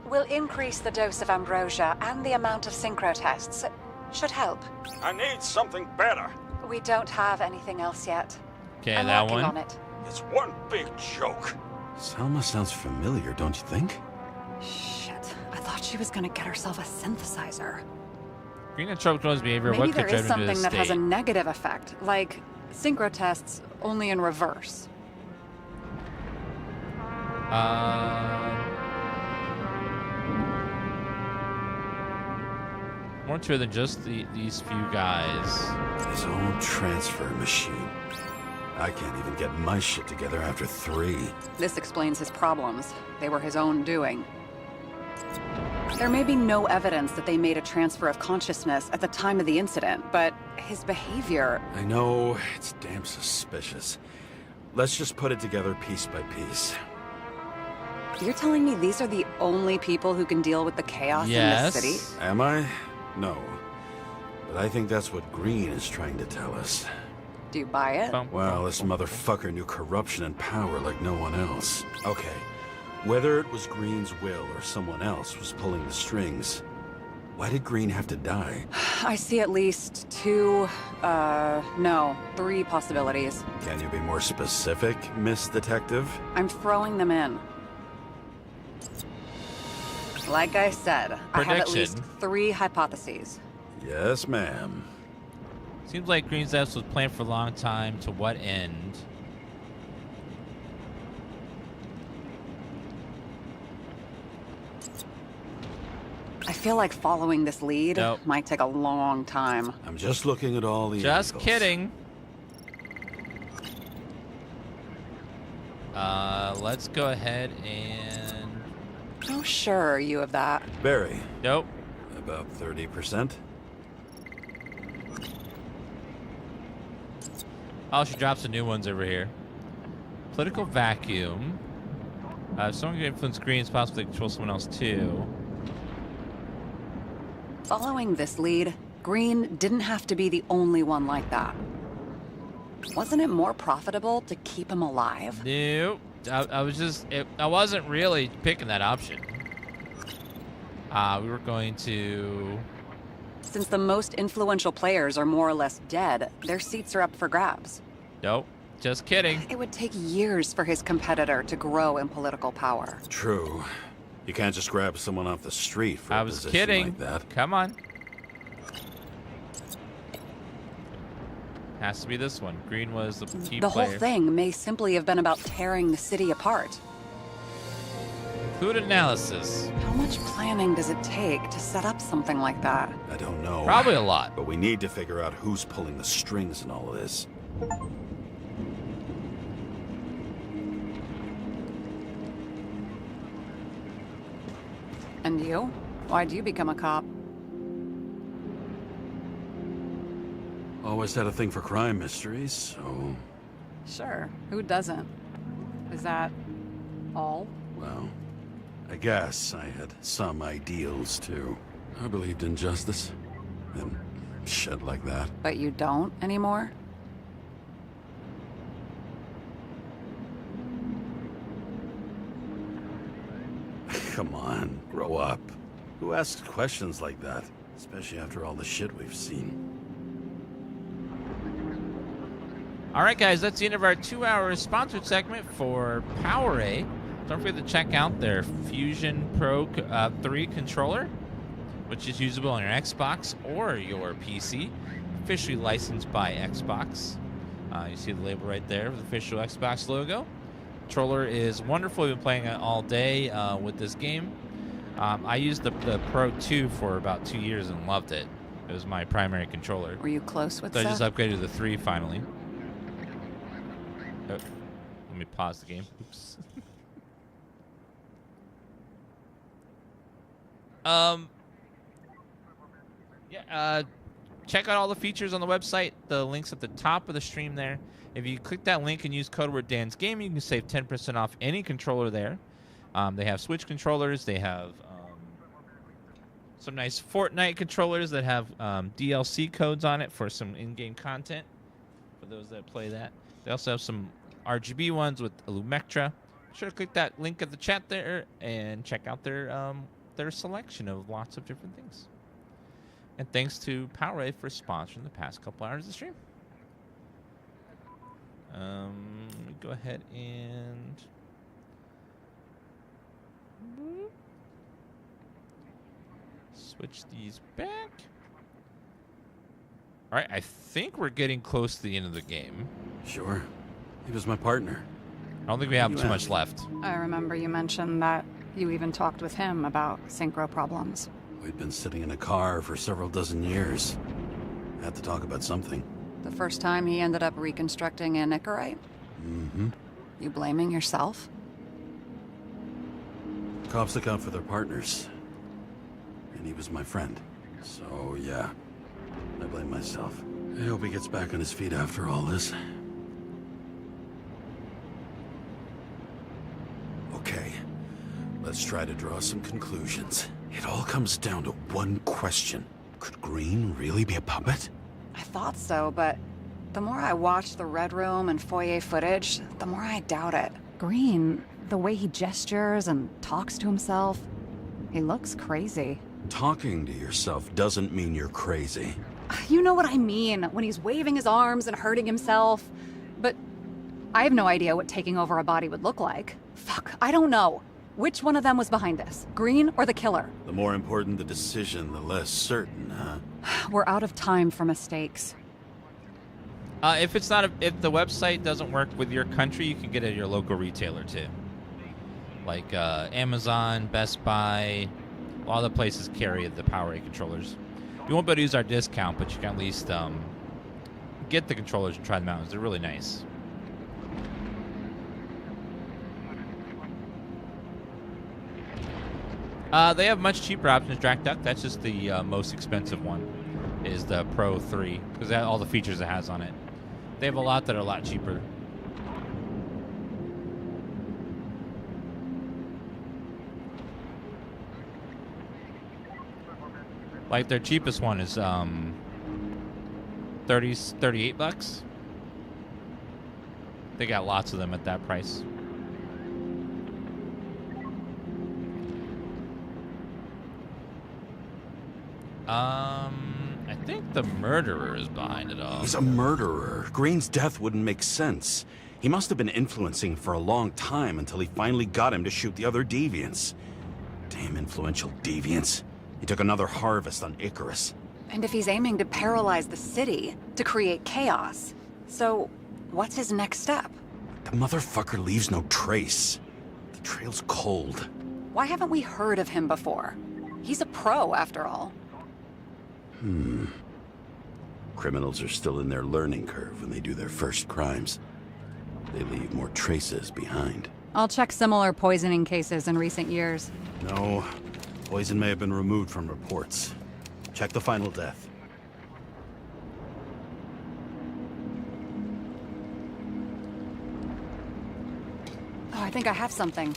S7: We'll increase the dose of ambrosia and the amount of synchro tests. Should help.
S6: I need something better.
S7: We don't have anything else yet.
S1: Okay,
S7: I'm
S1: that
S7: working
S1: one.
S7: on it.
S6: It's one big joke.
S10: Selma sounds familiar, don't you think?
S7: Shit. I thought she was gonna get herself a synthesizer.
S1: Green and trope controls behavior.
S7: Maybe
S1: What
S7: there is
S1: contributed to
S7: something
S1: this
S7: that has a
S1: state?
S7: negative effect, like synchro tests, only in reverse.
S1: More to it than just these few guys.
S10: His own transfer machine. I can't even get my shit together after 3.
S7: This explains his problems. They were his own doing. There may be no evidence that they made a transfer of consciousness at the time of the incident, but his behavior...
S10: I know, it's damn suspicious. Let's just put it together piece by piece.
S7: You're telling me these are the only people who can deal with the chaos in this city?
S10: Am I? No. But I think that's what Green is trying to tell us.
S7: Do you buy it?
S10: Well, this motherfucker knew corruption and power like no one else. Okay, whether it was Green's will or someone else was pulling the strings, why did Green have to die?
S7: I see at least 3 possibilities.
S10: Can you be more specific, Miss Detective?
S7: I'm throwing them in. Like I said, I have at least 3 hypotheses.
S10: Yes, ma'am.
S1: Seems like Green's death was planned for a long time. To what end?
S7: I feel like following this lead might take a long time.
S10: I'm just looking at all the
S1: Just
S10: angles.
S1: kidding. Let's go ahead and...
S7: How sure are you of that?
S10: Barry.
S1: Nope.
S10: About 30%.
S1: Oh, she drops the new ones over here. Political vacuum. Someone can influence Green, possibly control someone else too.
S7: Following this lead, Green didn't have to be the only one like that. Wasn't it more profitable to keep him alive?
S1: Nope. I was just... I wasn't really picking that option. We were going to...
S7: Since the most influential players are more or less dead, their seats are up for grabs.
S1: Nope. Just kidding.
S7: It would take years for his competitor to grow in political power.
S10: True. You can't just grab someone off the street for a position
S1: kidding.
S10: like that.
S1: Come on. Has to be this one. Green was the key
S7: The
S1: player.
S7: whole thing may simply have been about tearing the city apart.
S1: Food analysis.
S7: How much planning does it take to set up something like that?
S10: I don't know.
S1: Probably a lot.
S10: But we need to figure out who's pulling the strings in all of this.
S7: And you? Why'd you become a cop?
S10: Always had a thing for crime mysteries, so...
S7: Sure, who doesn't? Is that all?
S10: Well, I guess I had some ideals, too. I believed in justice, and shit like that.
S7: But you don't anymore?
S10: Come on, grow up. Who asks questions like that? Especially after all the shit we've seen.
S1: All right, guys, that's the end of our 2-hour sponsored segment for Powerade. Don't forget to check out their Fusion Pro 3 controller, which is usable on your Xbox or your PC. Officially licensed by Xbox. You see the label right there with the official Xbox logo. Controller is wonderful. We've been playing it all day with this game. I used the Pro 2 for about 2 years and loved it. It was my primary controller.
S7: Were you close with
S1: So I
S7: Seth?
S1: just upgraded to the 3 finally. Oh, let me pause the game. Oops. Check out all the features on the website. The link's at the top of the stream there. If you click that link and use code word DansGaming, you can save 10% off any controller there. They have Switch controllers. They have some nice Fortnite controllers that have DLC codes on it for some in-game content for those that play that. They also have some RGB ones with Lumectra. Be sure to click that link at the chat there and check out their selection of lots of different things. And thanks to Powerade for sponsoring the past couple hours of the stream. Let me go ahead and switch these back. All right, I think we're getting close to the end of the game.
S10: Sure. He was my partner.
S1: I don't think we have too much left.
S7: I remember you mentioned that you even talked with him about synchro problems.
S10: We'd been sitting in a car for several dozen years. Had to talk about something.
S7: The first time he ended up reconstructing an Icarus?
S10: Mm-hmm.
S7: You blaming yourself?
S10: Cops look out for their partners. And he was my friend. So, yeah. I blame myself. I hope he gets back on his feet after all this. Okay. Let's try to draw some conclusions. It all comes down to one question. Could Green really be a puppet?
S7: I thought so, but the more I watch the Red Room and foyer footage, the more I doubt it. Green, the way he gestures and talks to himself, he looks crazy.
S10: Talking to yourself doesn't mean you're crazy.
S7: You know what I mean, when he's waving his arms and hurting himself. But I have no idea what taking over a body would look like. Fuck, I don't know. Which one of them was behind this? Green or the killer?
S10: The more important the decision, the less certain, huh?
S7: We're out of time for mistakes.
S1: If the website doesn't work with your country, you can get it at your local retailer too. Like Amazon, Best Buy, a lot of the places carry the Powerade controllers. You won't be able to use our discount, but you can at least get the controllers and try them out. They're really nice. They have much cheaper options. DrackDuck, that's just the most expensive one, is the Pro 3, because all the features it has on it. They have a lot that are a lot cheaper. Like their cheapest one is $38. They got lots of them at that price. I think the murderer is behind it all.
S10: He's a murderer. Green's death wouldn't make sense. He must have been influencing for a long time until he finally got him to shoot the other deviants. Damn influential deviants. He took another harvest on Icarus.
S7: And if he's aiming to paralyze the city, to create chaos, so what's his next step?
S10: The motherfucker leaves no trace. The trail's cold.
S7: Why haven't we heard of him before? He's a pro, after all.
S10: Criminals are still in their learning curve when they do their first crimes. They leave more traces behind.
S7: I'll check similar poisoning cases in recent years.
S10: No, poison may have been removed from reports. Check the final death.
S7: Oh, I think I have something.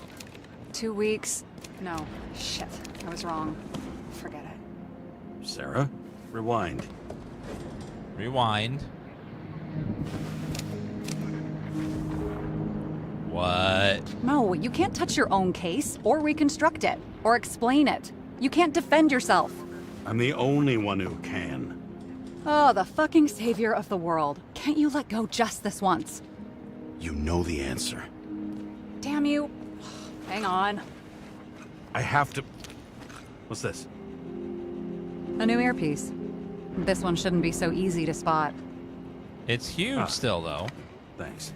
S7: 2 weeks. No, shit. I was wrong. Forget it.
S10: Sarah, rewind.
S1: Rewind. What?
S7: No, you can't touch your own case, or reconstruct it, or explain it. You can't defend yourself.
S10: I'm the only one who can.
S7: Oh, the fucking savior of the world. Can't you let go just this once?
S10: You know the answer.
S7: Damn you. Hang on.
S10: I have to... What's this?
S7: A new earpiece. This one shouldn't be so easy to spot.
S1: It's huge still, though.
S10: Thanks.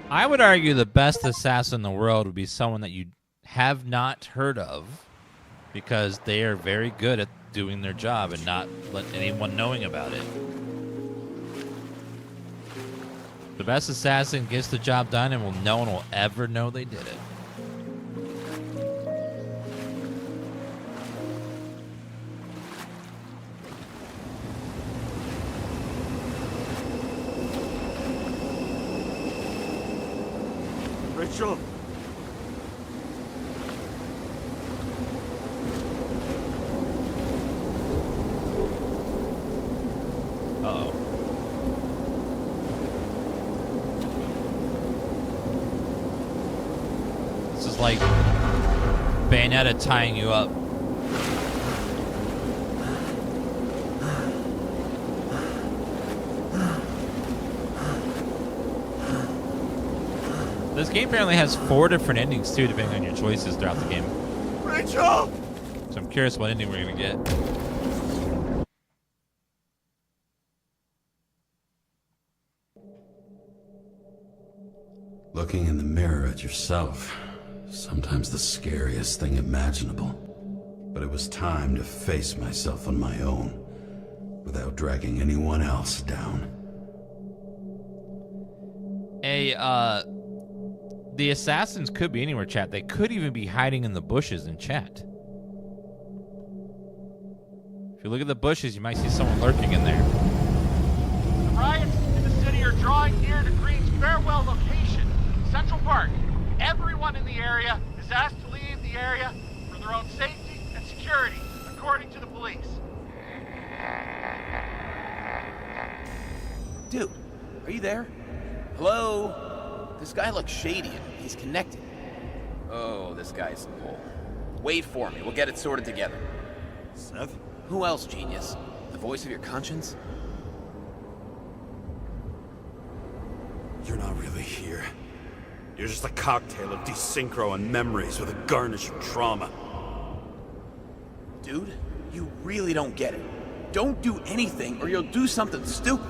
S1: I would argue the best assassin in the world would be someone that you have not heard of, because they are very good at doing their job and not let anyone knowing about it. The best assassin gets the job done, and no one will ever know they did it.
S4: Rachel!
S1: Uh-oh. This is like Bayonetta tying you up. This game apparently has 4 different endings too, depending on your choices throughout the game.
S4: Rachel!
S1: So I'm curious what ending we're gonna get.
S10: Looking in the mirror at yourself, sometimes the scariest thing imaginable. But it was time to face myself on my own, without dragging anyone else down.
S1: Hey, the assassins could be anywhere, chat. They could even be hiding in the bushes in chat. If you look at the bushes, you might see someone lurking in there.
S13: The riots in the city are drawing near to Green's farewell location, Central Park. Everyone in the area is asked to leave the area for their own safety and security, according to the police.
S9: Dude, are you there? Hello? This guy looks shady. He's connected. Oh, this guy's the pole. Wait for me. We'll get it sorted together.
S4: Seth?
S9: Who else, genius? The voice of your conscience?
S4: You're not really here. You're just a cocktail of desynchro and memories with a garnish of trauma.
S9: Dude, you really don't get it. Don't do anything or you'll do something stupid.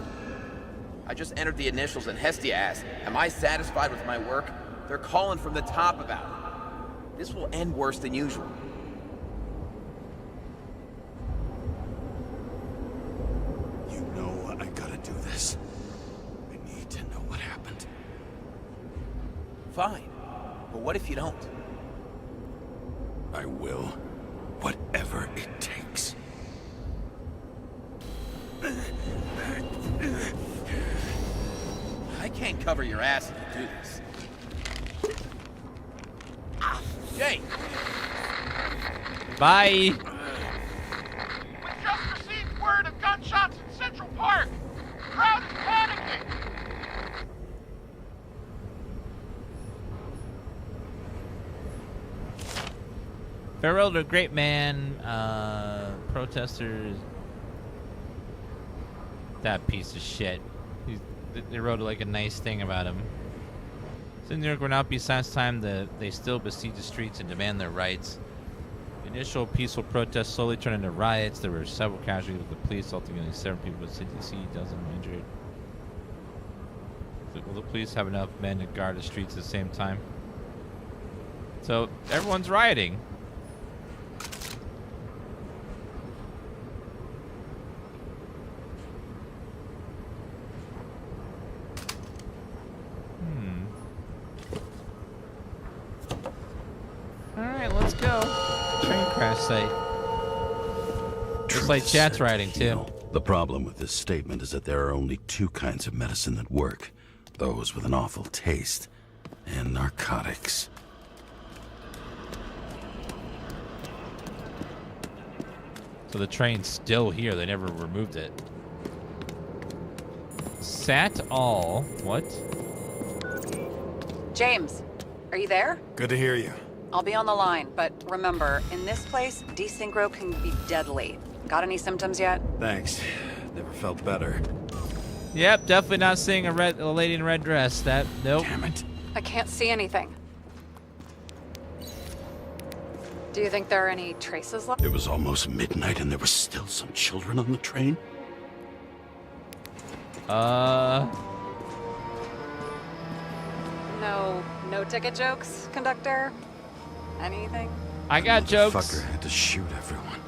S9: I just entered the initials and Hestia asked, am I satisfied with my work? They're calling from the top about it. This will end worse than usual.
S4: You know I gotta do this. I need to know what happened.
S9: Fine. But what if you don't?
S10: I will. Whatever it takes.
S9: I can't cover your ass if you do this. Jay!
S1: Bye!
S13: We just received word of gunshots in Central Park. The crowd is panicking.
S1: Farewell to a great man. Protesters. That piece of shit. They wrote like a nice thing about him. So in New York will not be since time that they still besiege the streets and demand their rights. The initial peaceful protests slowly turned into riots. There were several casualties with the police, ultimately 7 people with CTC, dozen injured. Will the police have enough men to guard the streets at the same time? So everyone's rioting. Alright, let's go. Train crash site. Looks like chat's writing too.
S10: The problem with this statement is that there are only 2 kinds of medicine that work. Those with an awful taste and narcotics.
S1: So the train's still here. They never removed it. Sat all. What?
S7: James, are you there?
S4: Good to hear you.
S7: I'll be on the line, but remember, in this place, desynchro can be deadly. Got any symptoms yet?
S4: Thanks. Never felt better.
S1: Yep, definitely not seeing a lady in a red dress. Nope.
S10: Damn it.
S7: I can't see anything. Do you think there are any traces left?
S10: It was almost midnight and there were still some children on the train?
S7: No ticket jokes, conductor? Anything?
S1: I got jokes.
S10: Fucker had to shoot everyone.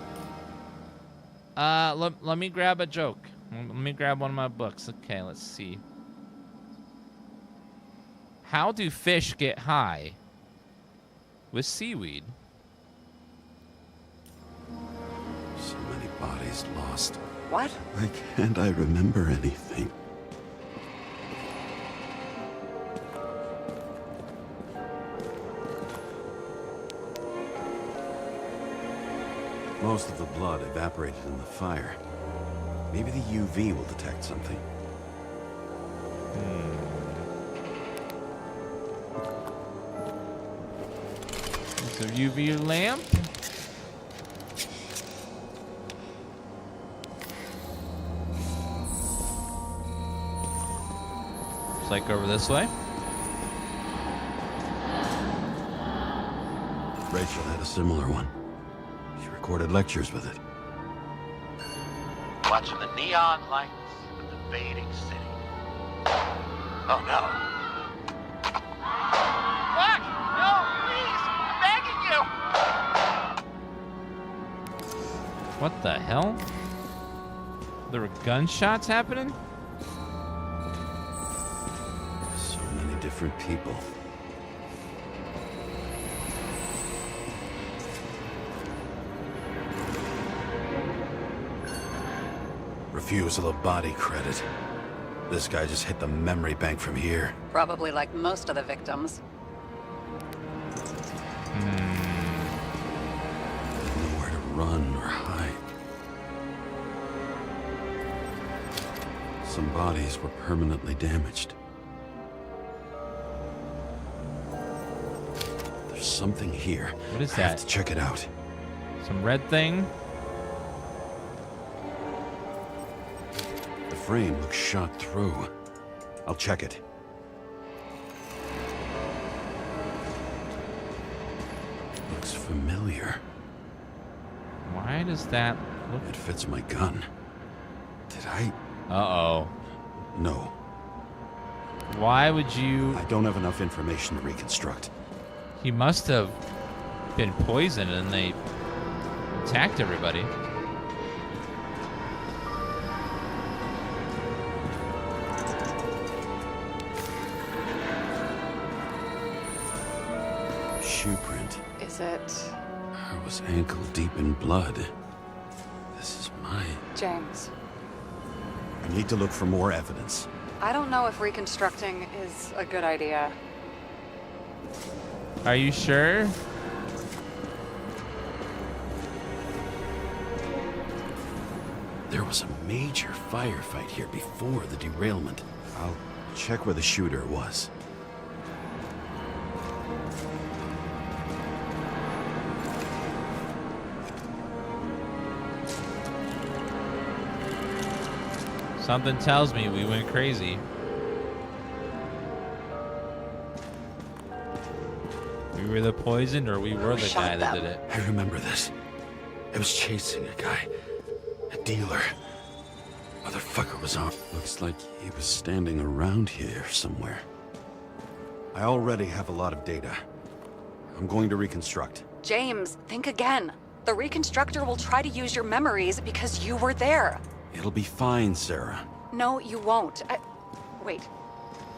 S1: Let me grab a joke. Let me grab one of my books. Okay, let's see. How do fish get high? With seaweed.
S10: So many bodies lost.
S7: What?
S10: Why can't I remember anything? Most of the blood evaporated in the fire. Maybe the UV will detect something.
S1: There's a UV lamp. It's like over this way.
S10: Rachel had a similar one. She recorded lectures with it.
S6: Watching the neon lights of the fading city. Oh no. Fuck! No, please! I'm begging you!
S1: What the hell? There were gunshots happening?
S10: So many different people. Refusal of body credit. This guy just hit the memory bank from here.
S7: Probably like most of the victims.
S10: Nowhere to run or hide. Some bodies were permanently damaged. There's something here.
S1: What is
S10: I have
S1: that?
S10: to check it out.
S1: Some red thing?
S10: The frame looks shot through. I'll check it. Looks familiar.
S1: Why does that look...
S10: It fits my gun. Did I?
S1: Uh-oh.
S10: No.
S1: Why would you...
S10: I don't have enough information to reconstruct.
S1: He must have been poisoned and they attacked everybody.
S10: Shoe print.
S7: Is it...
S10: I was ankle deep in blood. This is my...
S7: James?
S10: I need to look for more evidence.
S7: I don't know if reconstructing is a good idea.
S1: Are you sure?
S10: There was a major firefight here before the derailment. I'll check where the shooter was.
S1: Something tells me we went crazy. We were the poisoned, or we were the guy that did it.
S10: I remember this. I was chasing a guy. A dealer. Motherfucker was on. Looks like he was standing around here somewhere. I already have a lot of data. I'm going to reconstruct.
S7: James, think again. The reconstructor will try to use your memories because you were there.
S10: It'll be fine, Sarah.
S7: No, you won't. Wait.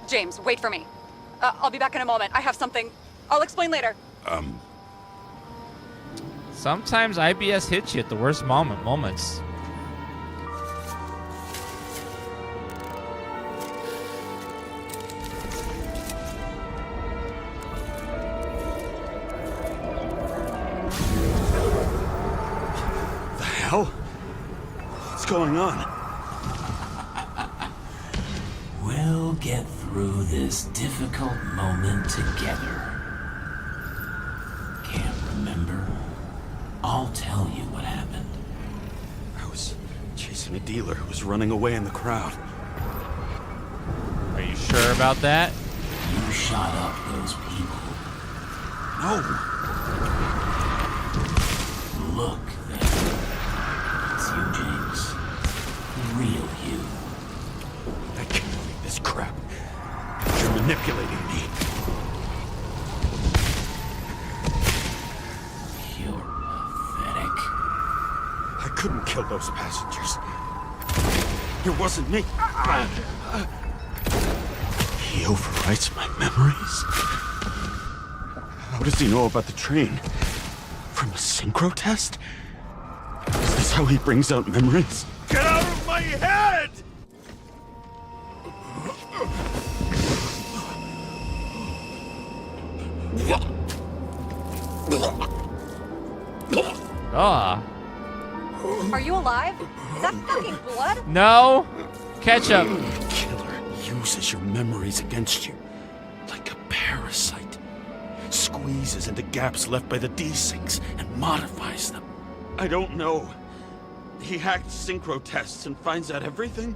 S7: James, wait for me. I'll be back in a moment. I have something. I'll explain later.
S1: Sometimes IBS hits you at the worst moments.
S10: The hell? What's going on?
S12: We'll get through this difficult moment together. Can't remember? I'll tell you what happened.
S10: I was chasing a dealer who was running away in the crowd.
S1: Are you sure about that?
S12: You shot up those people.
S10: No.
S12: Look there. It's you, James. The real you.
S10: I can't believe this crap. You're manipulating me.
S12: You're pathetic.
S10: I couldn't kill those
S4: those passengers. It wasn't me. He overwrites my memories? How does he know about the train? From a synchro test? Is this how he brings out memories? Get out of my head!
S1: Ah.
S7: Are you alive? Is that fucking blood?
S1: No. Ketchup.
S4: Killer uses your memories against you. Like a parasite. Squeezes into gaps left by the desyncs and modifies them. I don't know. He hacked synchro tests and finds out everything?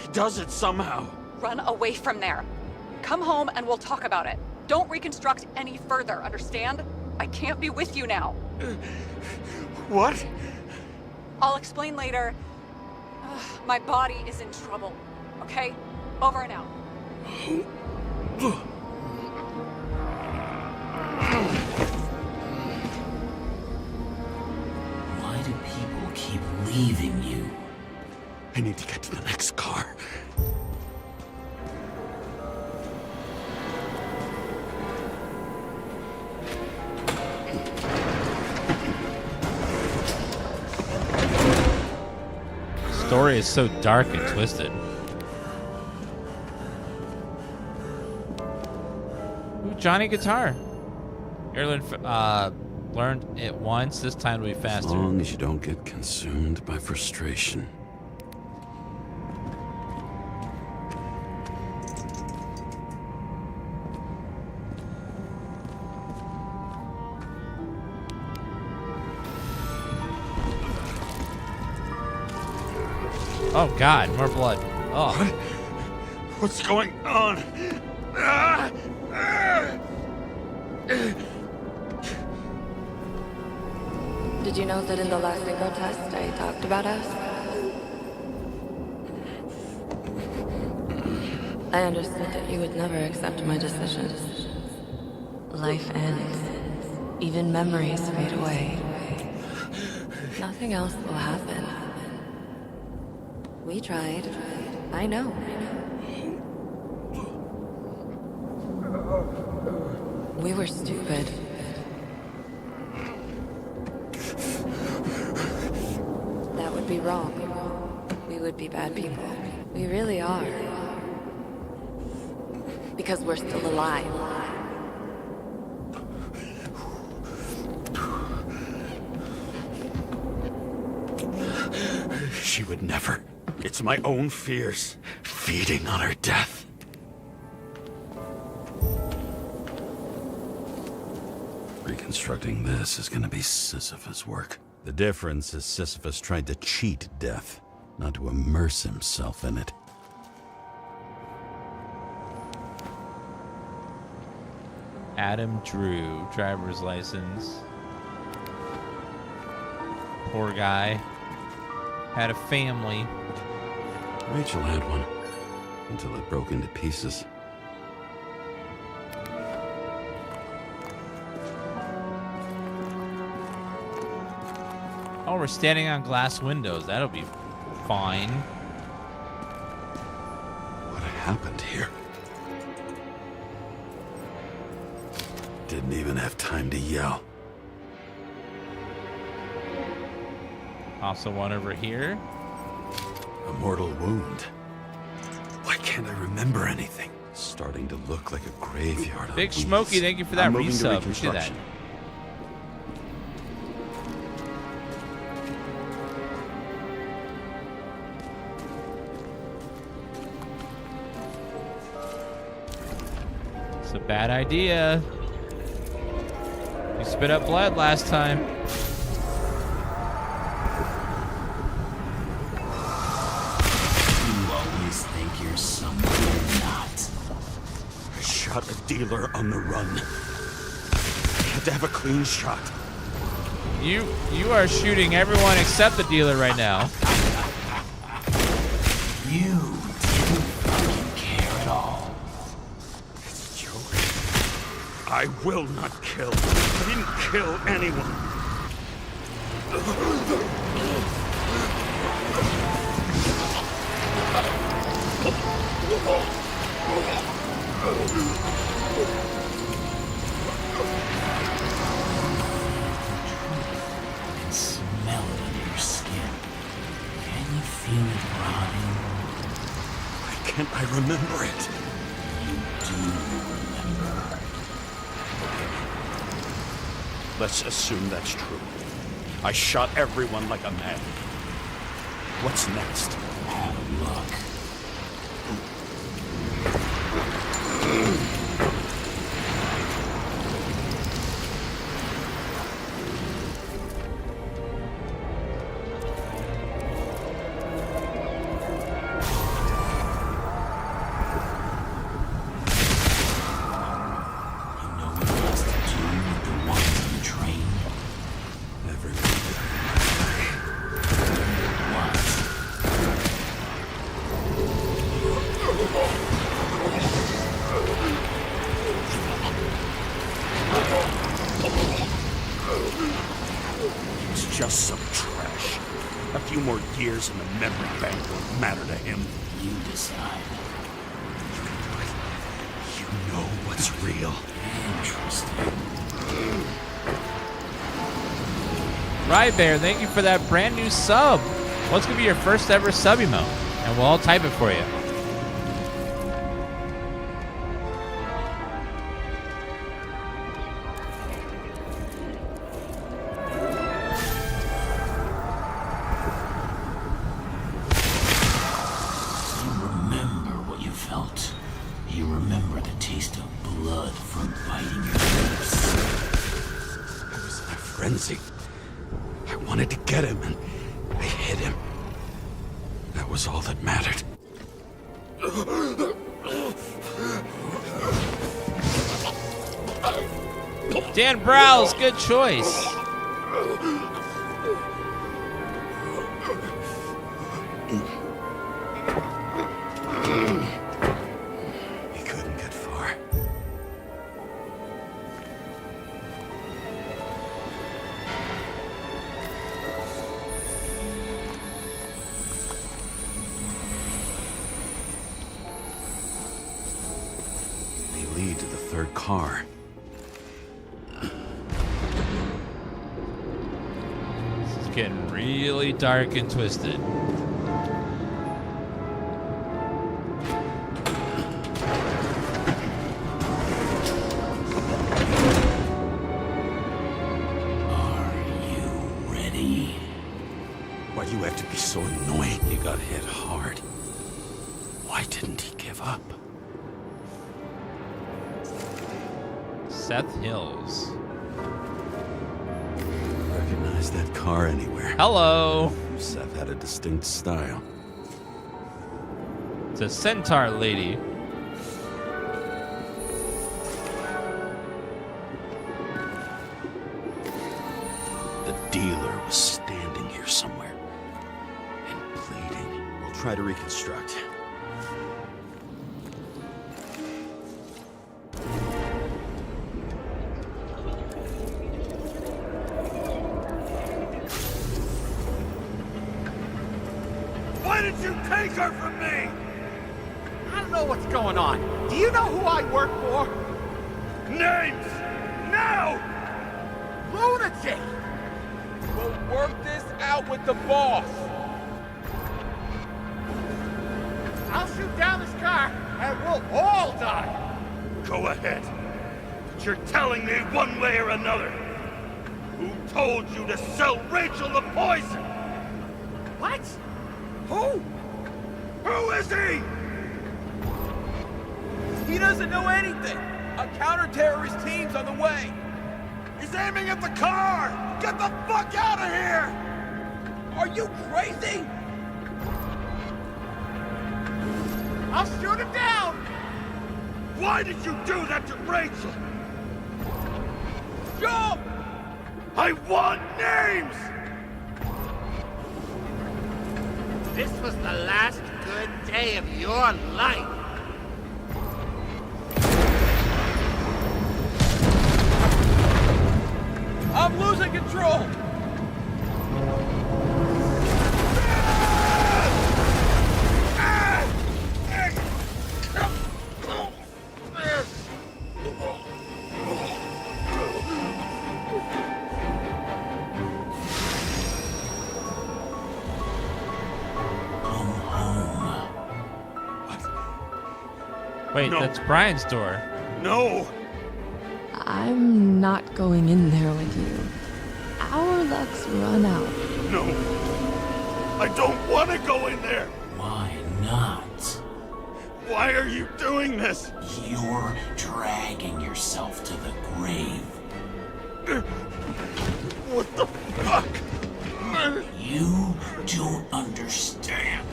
S4: He does it somehow.
S7: Run away from there. Come home and we'll talk about it. Don't reconstruct any further, understand? I can't be with you now.
S4: What?
S7: I'll explain later. My body is in trouble, okay? Over and out.
S12: Why do people keep leaving you?
S4: I need to get to the next car.
S1: The story is so dark and twisted. Ooh, Johnny Guitar. Erlen learned it once. This time to be faster.
S10: As long as you don't get consumed by frustration.
S1: Oh God, more blood. Oh.
S4: What's going on?
S3: Did you know that in the last synchro test I talked about us? I understood that you would never accept my decisions. Life ends. Even memories fade away. Nothing else will happen. We tried. I know. We were stupid. That would be wrong. We would be bad people. We really are. Because we're still alive.
S4: She would never. It's my own fears, feeding on her death.
S10: Reconstructing this is gonna be Sisyphus work. The difference is Sisyphus tried to cheat death, not to immerse himself in it.
S1: Adam Drew, driver's license. Poor guy. Had a family.
S10: Rachel had one, until it broke into pieces.
S1: Oh, we're standing on glass windows. That'll be fine.
S10: What happened here? Didn't even have time to yell.
S1: Also one over here.
S10: A mortal wound. Why can't I remember anything? It's starting to look like a graveyard of
S1: Big
S10: wheels.
S1: Smokey, thank you for that
S10: I'm moving to
S1: resub. Look at that.
S10: Reconstruction.
S1: It's a bad idea. You spit up blood last time.
S12: You always think you're someone you're not.
S4: I shot a dealer on the run. I had to have a clean shot.
S1: You are shooting everyone except the dealer right now.
S12: You didn't fucking care at all.
S4: It's a joke. I will not kill. I didn't kill anyone.
S12: can smell it under your skin. Can you feel it rotting?
S4: Why can't I remember it?
S12: You do remember.
S4: Let's assume that's true. I shot everyone like a man. What's next?
S12: Have a look.
S4: It's just some trash. A few more years in the memory bank won't matter to him.
S12: You decide.
S4: You know what's real.
S12: Interesting.
S1: Rybear, thank you for that brand new sub. What's gonna be your first ever sub emote? And we'll all type it for you.
S12: You remember what you felt. You remember the taste of blood from biting your lips.
S4: I was in a frenzy. I wanted to get him, and I hit him. That was all that mattered.
S1: Dan Browse, good choice.
S4: He couldn't get far. They lead to the third car.
S1: This is getting really dark and twisted.
S4: Why do you have to be so annoying?
S10: He got hit hard. Why didn't he give up?
S1: Seth Hills.
S10: Recognize that car anywhere.
S1: Hello.
S10: Seth had a distinct style.
S1: It's a centaur lady.
S10: The dealer was standing here somewhere and bleeding.
S4: We'll try to reconstruct.
S13: Why did you take her from me?
S11: I don't know what's going on. Do you know who I work for?
S13: Names! Now!
S11: Lunatic!
S9: We'll work this out with the boss.
S11: I'll shoot down this car and we'll all die.
S13: Go ahead. But you're telling me one way or another. Who told you to sell Rachel the poison?
S11: What? Who?
S13: Who is he?
S9: He doesn't know anything. A counter-terrorist team's on the way.
S13: He's aiming at the car! Get the fuck out of here!
S9: Are you crazy?
S11: I'll shoot him down!
S13: Why did you do that to Rachel?
S9: Jump!
S13: I want names!
S11: This was the last good day of your life.
S9: I'm losing control!
S1: Wait,
S4: No.
S1: that's Brian's door.
S4: No!
S3: I'm not going in there with you. Our luck's run out.
S4: No! I don't want to go in there!
S12: Why not?
S4: Why are you doing this?
S12: You're dragging yourself to the grave.
S4: What the fuck?
S12: You don't understand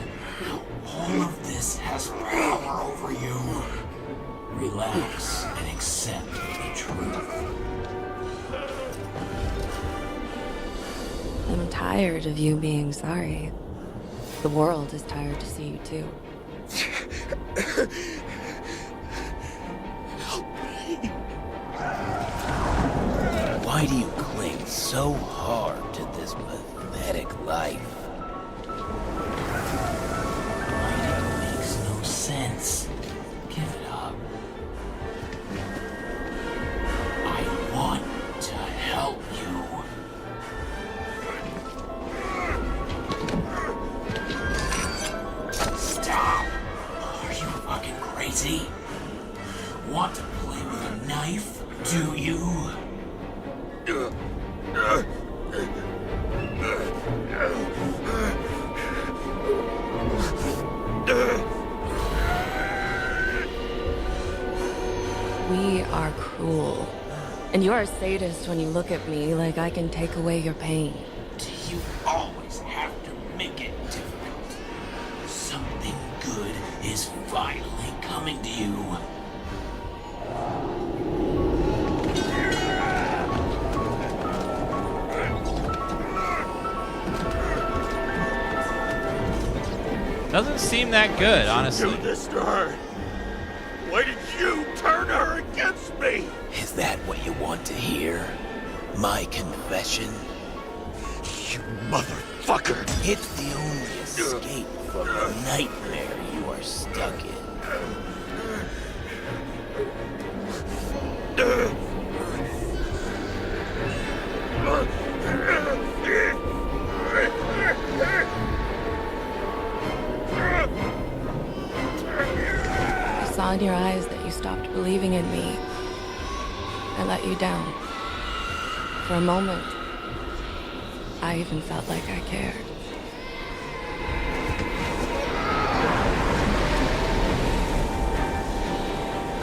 S12: how all of this has power over you. Relax and accept the truth.
S3: I'm tired of you being sorry. The world is tired to see you too.
S12: Why do you cling so hard to this pathetic life? It makes no sense. Give it up. I want to help you. Stop! Are you fucking crazy? Want to play with a knife, do you?
S3: We are cruel. And you're a sadist when you look at me like I can take away your pain.
S12: Do you always have to make it difficult? Something good is finally coming to you.
S1: Doesn't seem that good, honestly.
S4: Do this to her. Why did you turn her against me?
S12: Is that what you want to hear? My confession?
S4: You motherfucker!
S12: It's the only escape from the nightmare you are stuck in.
S3: I saw in your eyes that you stopped believing in me. I let you down. For a moment, I even felt like I cared.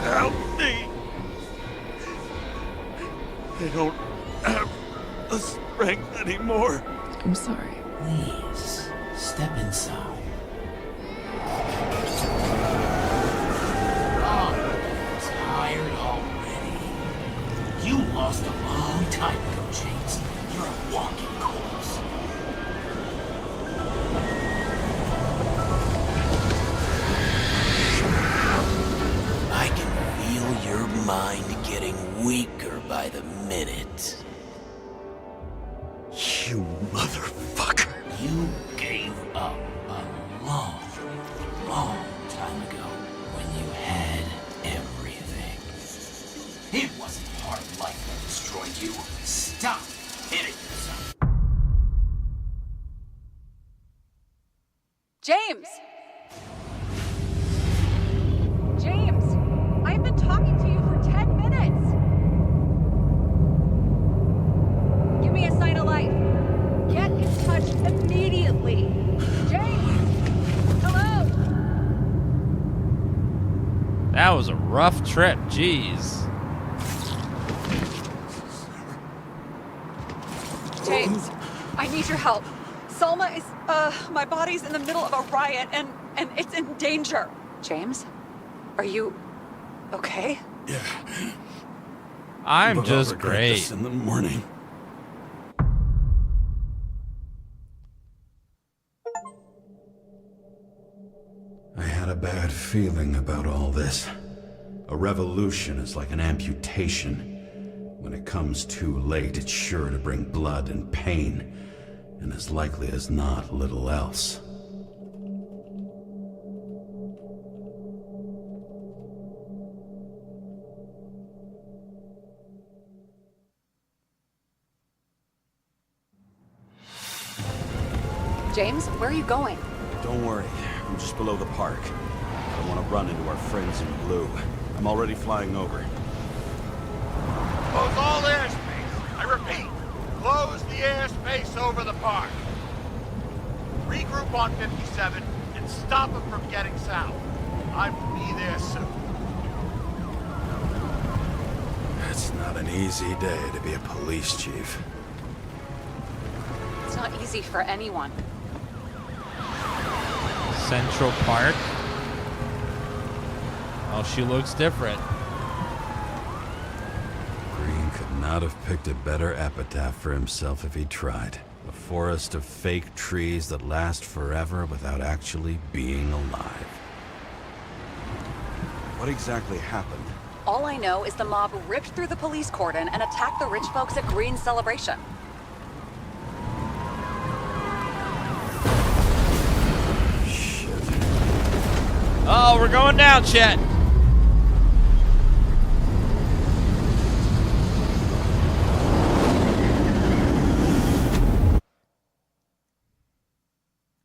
S4: Help me! I don't have the strength anymore.
S3: I'm sorry.
S12: Please, step inside. Oh, tired already? You lost a long time ago, James. You're a walking corpse. I can feel your mind getting weaker by the minute.
S4: You motherfucker!
S12: You gave up a long, long time ago when you had everything. It wasn't hard life that destroyed you. Stop hitting yourself.
S7: James! James! I've been talking to you for 10 minutes! Give me a sign of life. Get in touch immediately. James! Hello?
S1: That was a rough trip. Jeez.
S7: James, I need your help. Salma is, my body's in the middle of a riot and it's in danger. James, are you okay?
S4: Yeah.
S1: I'm
S4: But
S1: just
S4: I'll regret
S1: great.
S4: this in the morning.
S10: I had a bad feeling about all this. A revolution is like an amputation. When it comes too late, it's sure to bring blood and pain, and as likely as not, little else.
S7: James, where are you going?
S4: Don't worry, I'm just below the park. A want to run into our friends in blue. I'm already flying over.
S13: Close all airspace. I repeat, close the airspace over the park. Regroup on 57 and stop them from getting south. I will be there soon.
S10: It's not an easy day to be a police chief.
S7: It's not easy for anyone.
S1: Central Park. Oh, she looks different.
S10: Green could not have picked a better epitaph for himself if he tried. A forest of fake trees that last forever without actually being alive.
S4: What exactly happened?
S7: All I know is the mob ripped through the police cordon and attacked the rich folks at Green's celebration.
S1: Oh, we're going down, Chet.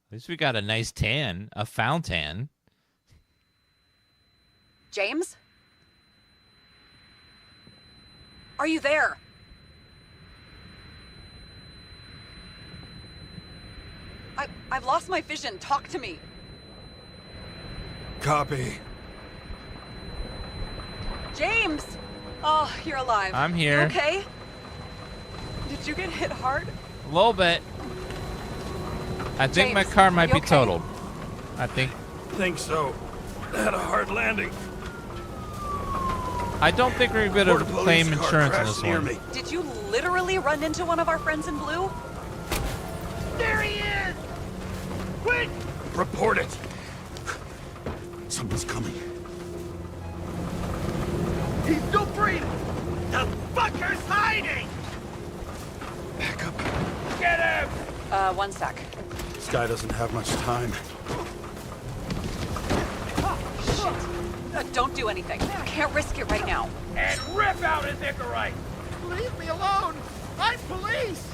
S1: At least we got a nice tan, a found tan.
S7: James? Are you there? I've lost my vision. Talk to me.
S4: Copy.
S7: James! Oh, you're alive.
S1: I'm here.
S7: You okay? Did you get hit hard?
S1: A little bit. I think
S7: James,
S1: my car might
S7: you
S1: be
S7: okay?
S1: totaled. I think
S4: so. I had a hard landing.
S1: I don't think we're going to claim insurance on this one.
S7: Did you literally run into one of our friends in blue?
S13: There he is! Quick!
S4: Report it. Someone's coming.
S13: He's still breathing! The fucker's hiding!
S4: Back up.
S13: Get him!
S7: 1 sec.
S4: This guy doesn't have much time.
S7: Don't do anything. Can't risk it right now.
S13: And rip out his Icarus! Leave me alone! I'm police!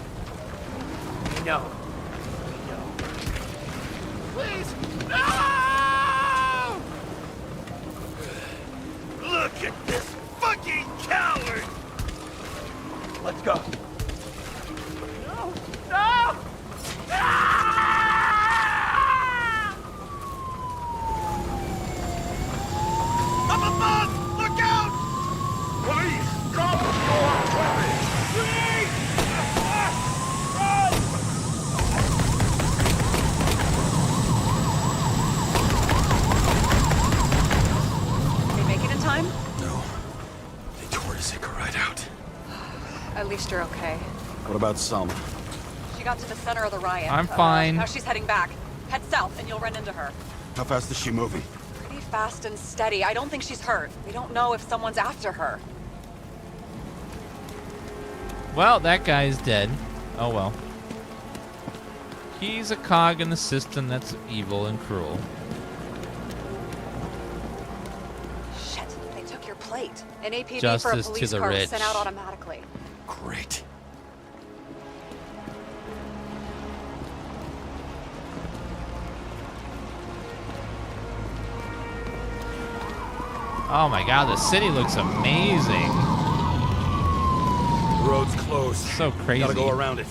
S13: No. Please! No! Look at this fucking coward! Let's go. No! No! Up above! Look out! Police! Drop your weapons! Please! Run!
S7: They make it in time?
S10: No. They tore his Icarus out.
S7: At least you're okay.
S4: What about Selma?
S7: She got to the center of the riot.
S1: I'm fine.
S7: Now she's heading back. Head south and you'll run into her.
S4: How fast is she moving?
S7: Pretty fast and steady. I don't think she's hurt. We don't know if someone's after her.
S1: Well, that guy's dead. Oh well. He's a cog in the system that's evil and cruel.
S7: Shit, they took your plate. An APB for a
S1: Justice to
S7: police
S1: the
S7: car was
S1: rich.
S7: sent out automatically.
S10: Great.
S1: Oh my god, the city looks amazing.
S4: The road's closed.
S1: So crazy.
S4: Gotta go around it.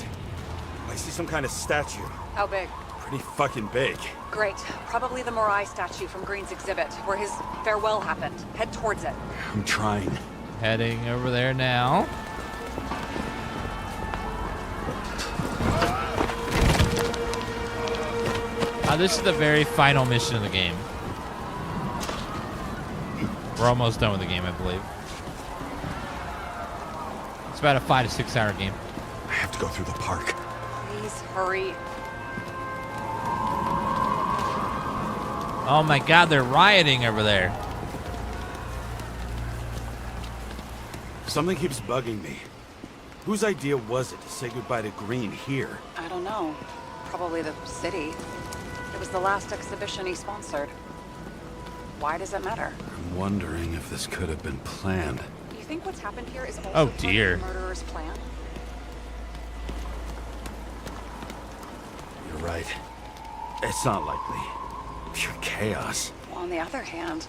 S4: I see some kind of statue.
S7: How big?
S4: Pretty fucking big.
S7: Great. Probably the Morai statue from Green's exhibit, where his farewell happened. Head towards it.
S4: I'm trying.
S1: Heading over there now. This is the very final mission of the game. We're almost done with the game, I believe. It's about a 5 to 6 hour game.
S4: I have to go through the park.
S7: Please hurry.
S1: Oh my god, they're rioting over there.
S4: Something keeps bugging me. Whose idea was it to say goodbye to Green here?
S7: I don't know. Probably the city. It was the last exhibition he sponsored. Why does it matter?
S10: I'm wondering if this could have been planned.
S7: Do you think what's happened here is also
S1: Oh,
S7: part
S1: dear.
S7: of the murderer's plan?
S4: You're right. It's not likely. Pure chaos.
S7: on the other hand,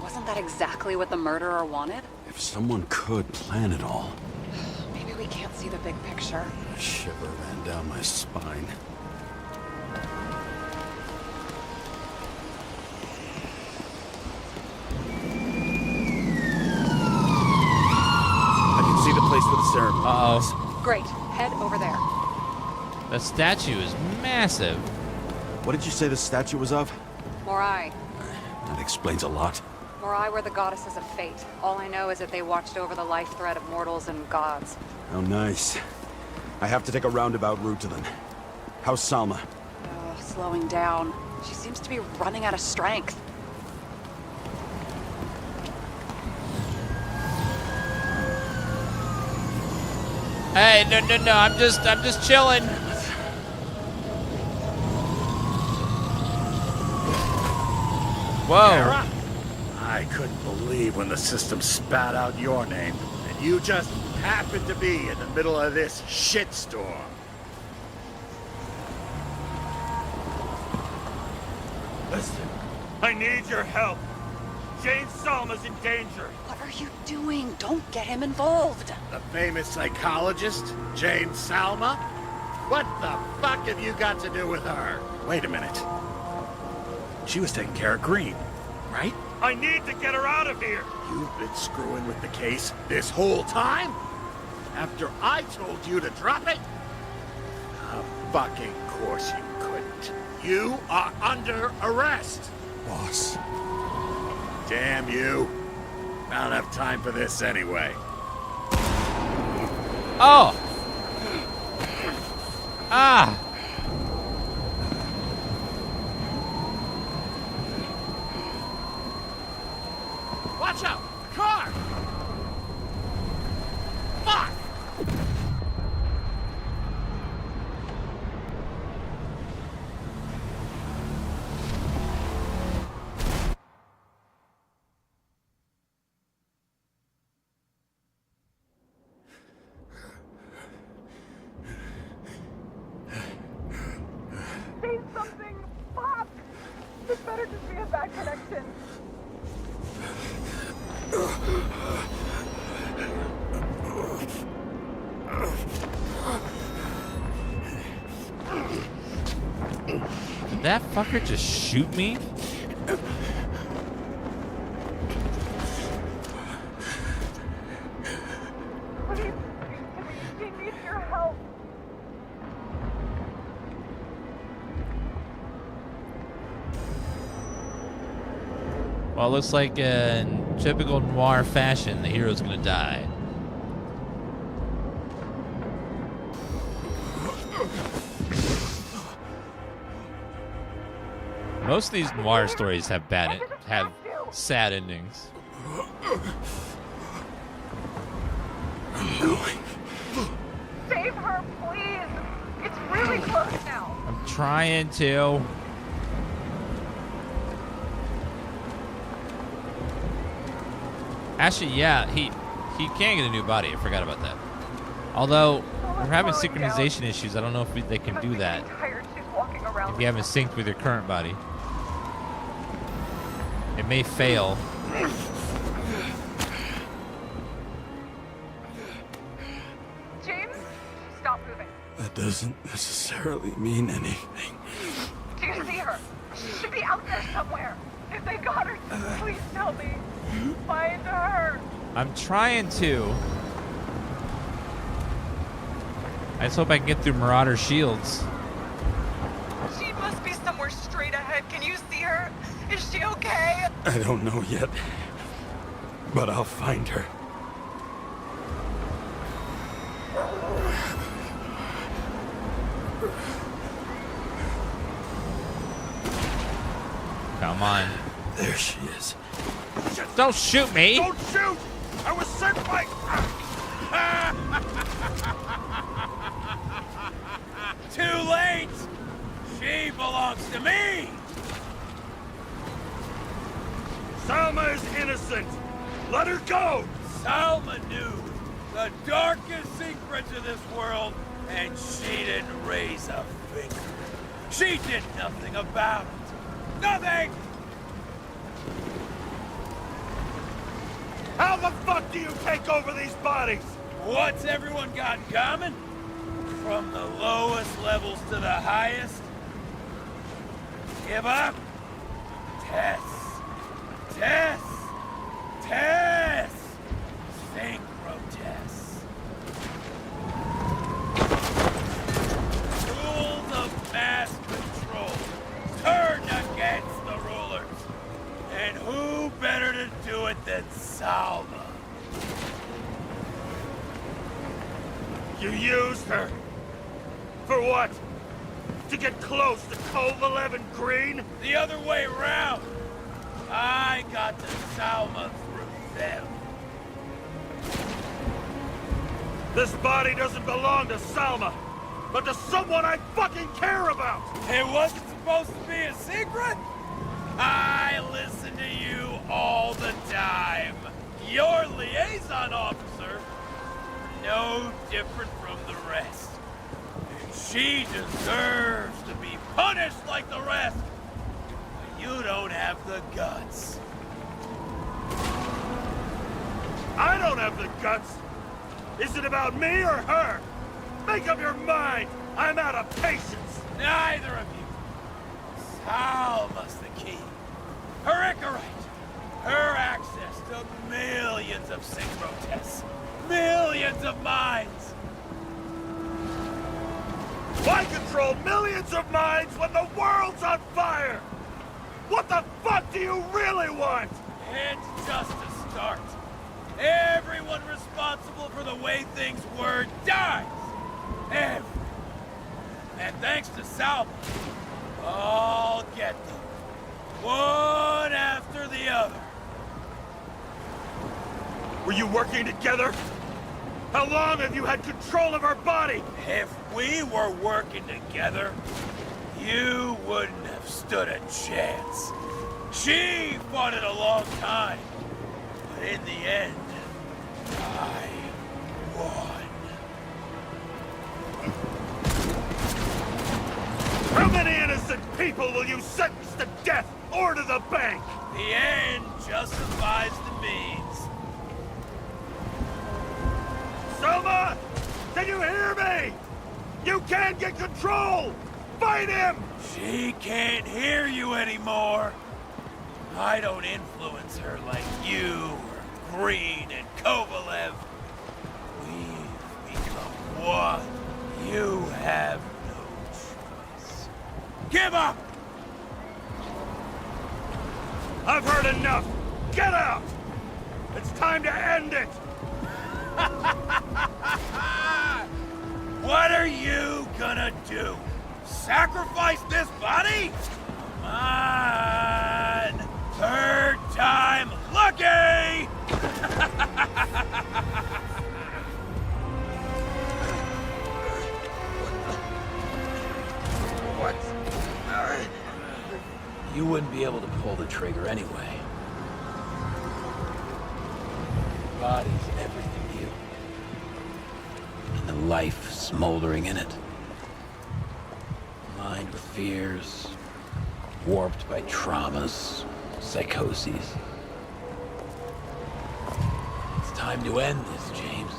S7: wasn't that exactly what the murderer wanted?
S10: If someone could plan it all.
S7: Maybe we can't see the big picture.
S10: A shiver ran down my spine.
S4: I can see the place where the ceremony was.
S7: Great. Head over there.
S1: The statue is massive.
S4: What did you say the statue was of?
S7: Morai.
S10: That explains a lot.
S7: Morai were the goddesses of fate. All I know is that they watched over the life thread of mortals and gods.
S4: Oh, nice. I have to take a roundabout route to them. How's Salma?
S7: Slowing down. She seems to be running out of strength.
S1: Hey, no, I'm just chilling. Whoa.
S6: Karra? I couldn't believe when the system spat out your name, and you just happened to be in the middle of this shitstorm.
S13: Listen, I need your help. James Salma's in danger.
S7: What are you doing? Don't get him involved.
S6: The famous psychologist, James Salma? What the fuck have you got to do with her? Wait a minute. She was taking care of Green, right?
S13: I need to get her out of here.
S6: You've been screwing with the case this whole time? After I told you to drop it? Of fucking course you couldn't. You are under arrest.
S10: Boss.
S6: Damn you. I don't have time for this anyway.
S1: Oh. Ah.
S6: Watch out! Car! Fuck!
S8: Say something! Fuck! This better just be a bad connection.
S1: Did that fucker just shoot me?
S8: Please, he needs your help.
S1: Well, it looks like in typical noir fashion, the hero's gonna die. Most of these noir stories have sad endings.
S10: I'm going.
S8: Save her, please. It's really close now.
S1: I'm trying to. Actually, yeah, he can get a new body. I forgot about that. Although we're having synchronization issues, I don't know if they can do that if you haven't synced with your current body. It may fail.
S8: James, stop moving.
S10: That doesn't necessarily mean anything.
S8: Do you see her? She should be out there somewhere. If they got her, please tell me. Find her.
S1: I'm trying to. I just hope I can get through Marauder shields.
S8: She must be somewhere straight ahead. Can you see her? Is she okay?
S10: I don't know yet, but I'll find her.
S1: Come on.
S10: There she is.
S1: Don't shoot me!
S13: Don't shoot! I was sent by...
S16: Too late! She belongs to me!
S13: Salma is innocent! Let her go!
S16: Salma knew the darkest secrets of this world, and she didn't raise a finger. She did nothing about it. Nothing! the fuck do you take over these bodies? What's everyone got in common? From the lowest levels to the highest? Give up? Tess. Tess. Tess. Synchro Tess. Rules of mass control. Turn against the rulers. And who better to do it than Salma? You used her. For what? To get close to Cove 11 Green? The other way around. I got to Salma through them. This body doesn't belong to Salma, but to someone I fucking care about! It wasn't supposed to be a secret? I listen to you all the time. Your liaison officer, no different from the rest. And she deserves to be punished like the rest. But you don't have the guts. I don't have the guts. Is it about me or her? Make up your mind. I'm out of patience. Neither of you. Salma's the key. Her Icarus. Her access to millions of synchro tests. Millions of minds. Why control millions of minds when the world's on fire? What the fuck do you really want? It's just a start. Everyone responsible for the way things were dies. Everyone. And thanks to Salma, I'll get them. One after the other. Were you working together? How long have you had control of her body? If we were working together, you wouldn't have stood a chance. She fought it a long time, but in the end, I won. How many innocent people will you sentence to death or to the bank? The end justifies the means. Selma! Can you hear me? You can't get control! Fight him! She can't hear you anymore. I don't influence her like you or Green and Kovalev. We've become one. You have no choice. Give up! I've heard enough! Get out! It's time to end it! What are you gonna do? Sacrifice this body? Come on! Third time lucky!
S9: What?
S12: You wouldn't be able to pull the trigger anyway. Your body's everything to you. And the life smoldering in it. Lined with fears, warped by traumas, psychoses. It's time to end this, James.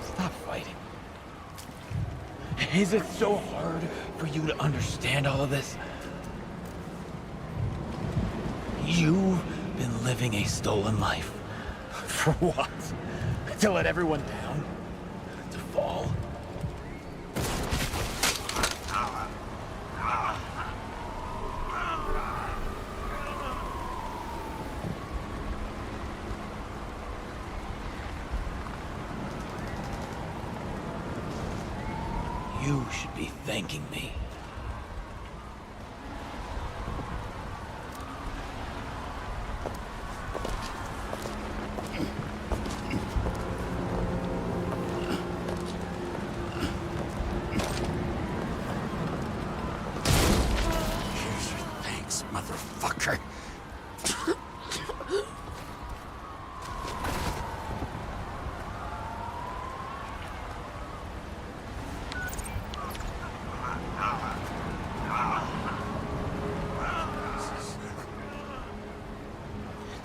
S12: Stop fighting. Is it so hard for you to understand all of this? You've been living a stolen life. For what? To let everyone down? To fall? You should be thanking me.
S10: Motherfucker.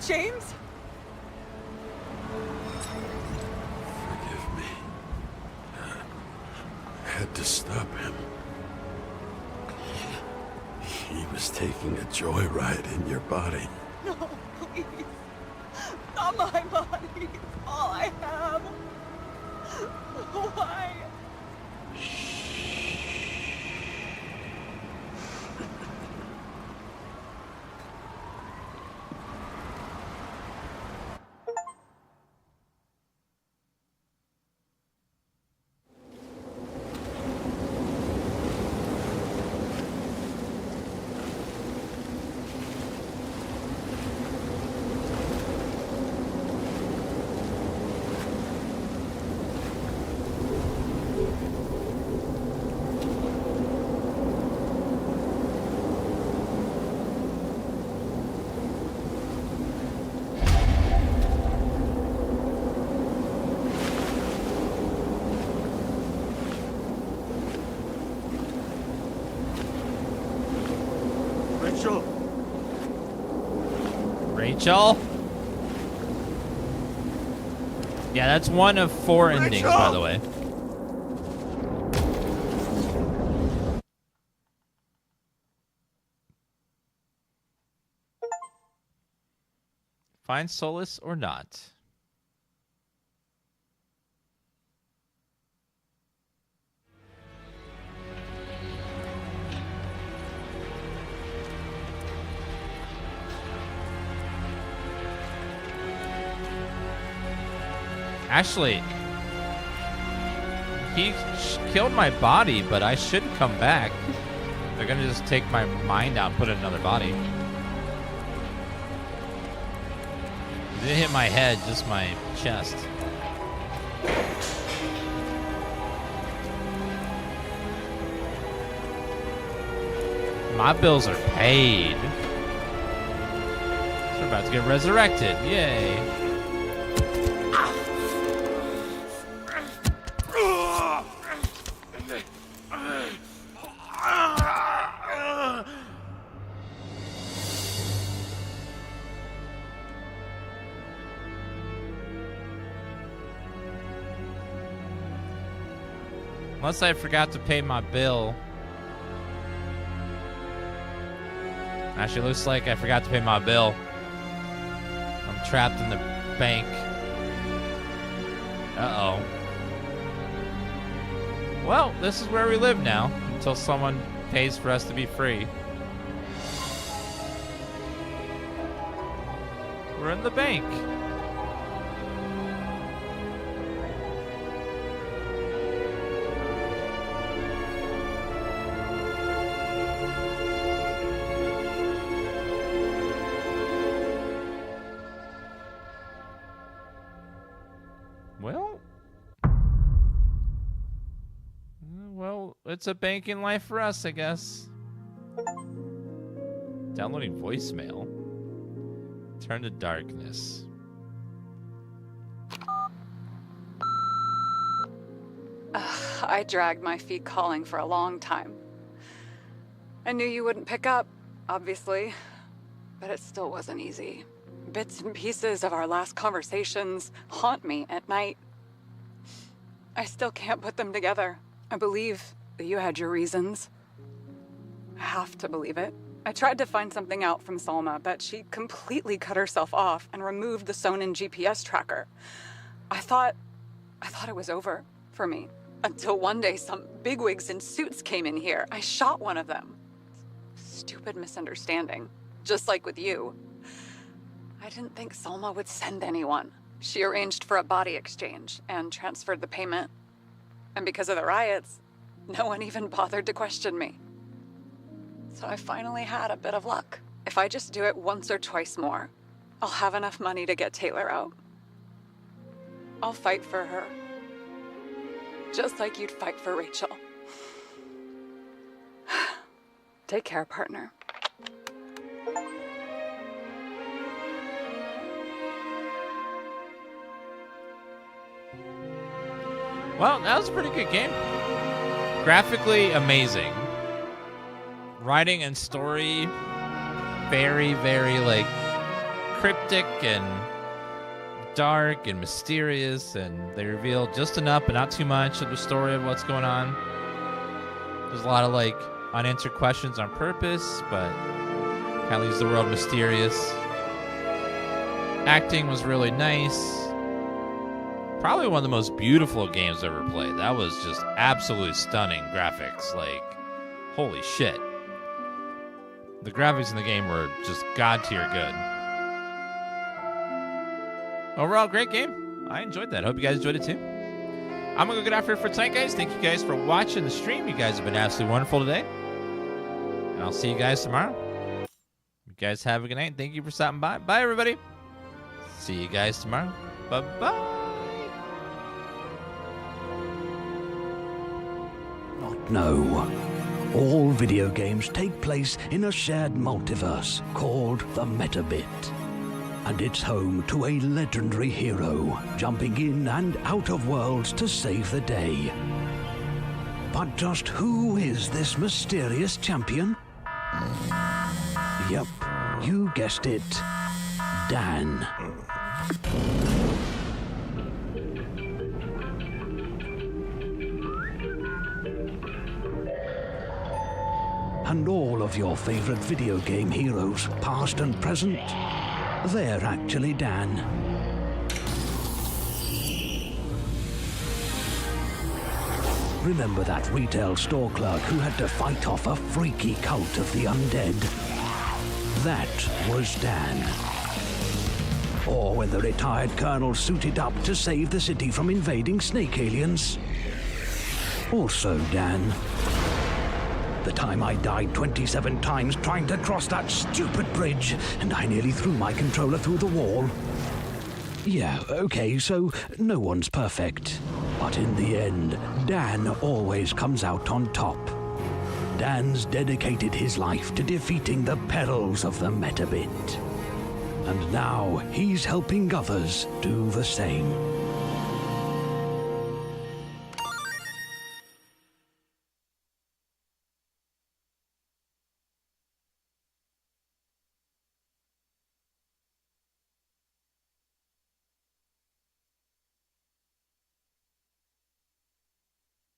S8: James?
S10: Forgive me. I had to stop him. He was taking a joyride in your body.
S8: No, please. Not my body. It's all I have. Why?
S1: Rachel? Yeah, that's one of 4 endings, by the way. Find solace or not. Actually, he killed my body, but I should come back. They're gonna just take my mind out and put it in another body. It didn't hit my head, just my chest. My bills are paid. So we're about to get resurrected. Yay. Unless I forgot to pay my bill. Actually, looks like I forgot to pay my bill. I'm trapped in the bank. Uh-oh. Well, this is where we live now, until someone pays for us to be free. We're in the bank. Well, it's a banking life for us, I guess. Downloading voicemail. Turn to darkness.
S7: I dragged my feet calling for a long time. I knew you wouldn't pick up, obviously, but it still wasn't easy. Bits and pieces of our last conversations haunt me at night. I still can't put them together. I believe that you had your reasons. I have to believe it. I tried to find something out from Salma, but she completely cut herself off and removed the Sonin GPS tracker. I thought it was over for me. Until one day some bigwigs in suits came in here. I shot one of them. Stupid misunderstanding. Just like with you. I didn't think Salma would send anyone. She arranged for a body exchange and transferred the payment. And because of the riots, no one even bothered to question me. So I finally had a bit of luck. If I just do it once or twice more, I'll have enough money to get Taylor out. I'll fight for her. Just like you'd fight for Rachel. Take care, partner.
S1: Well, that was a pretty good game. Graphically amazing. Writing and story, very, very, like, cryptic and dark and mysterious, and they reveal just enough but not too much of the story of what's going on. There's a lot of like unanswered questions on purpose, but kind of leaves the world mysterious. Acting was really nice. Probably one of the most beautiful games I've ever played. That was just absolutely stunning graphics. Like, holy shit. The graphics in the game were just god tier good. Overall, great game. I enjoyed that. Hope you guys enjoyed it too. I'm going to go get after it for tonight, guys. Thank you guys for watching the stream. You guys have been absolutely wonderful today. And I'll see you guys tomorrow. You guys have a good night. Thank you for stopping by. Bye, everybody. See you guys tomorrow. Bye-bye.
S18: No. All video games take place in a shared multiverse called the Metabit. And it's home to a legendary hero, jumping in and out of worlds to save the day. But just who is this mysterious champion? Yep, you guessed it. Dan. And all of your favorite video game heroes, past and present, they're actually Dan. Remember that retail store clerk who had to fight off a freaky cult of the undead? That was Dan. Or when the retired colonel suited up to save the city from invading snake aliens? Also Dan. The time I died 27 times trying to cross that stupid bridge, and I nearly threw my controller through the wall. Yeah, okay, so no one's perfect. But in the end, Dan always comes out on top. Dan's dedicated his life to defeating the perils of the Metabit. And now he's helping others do the same.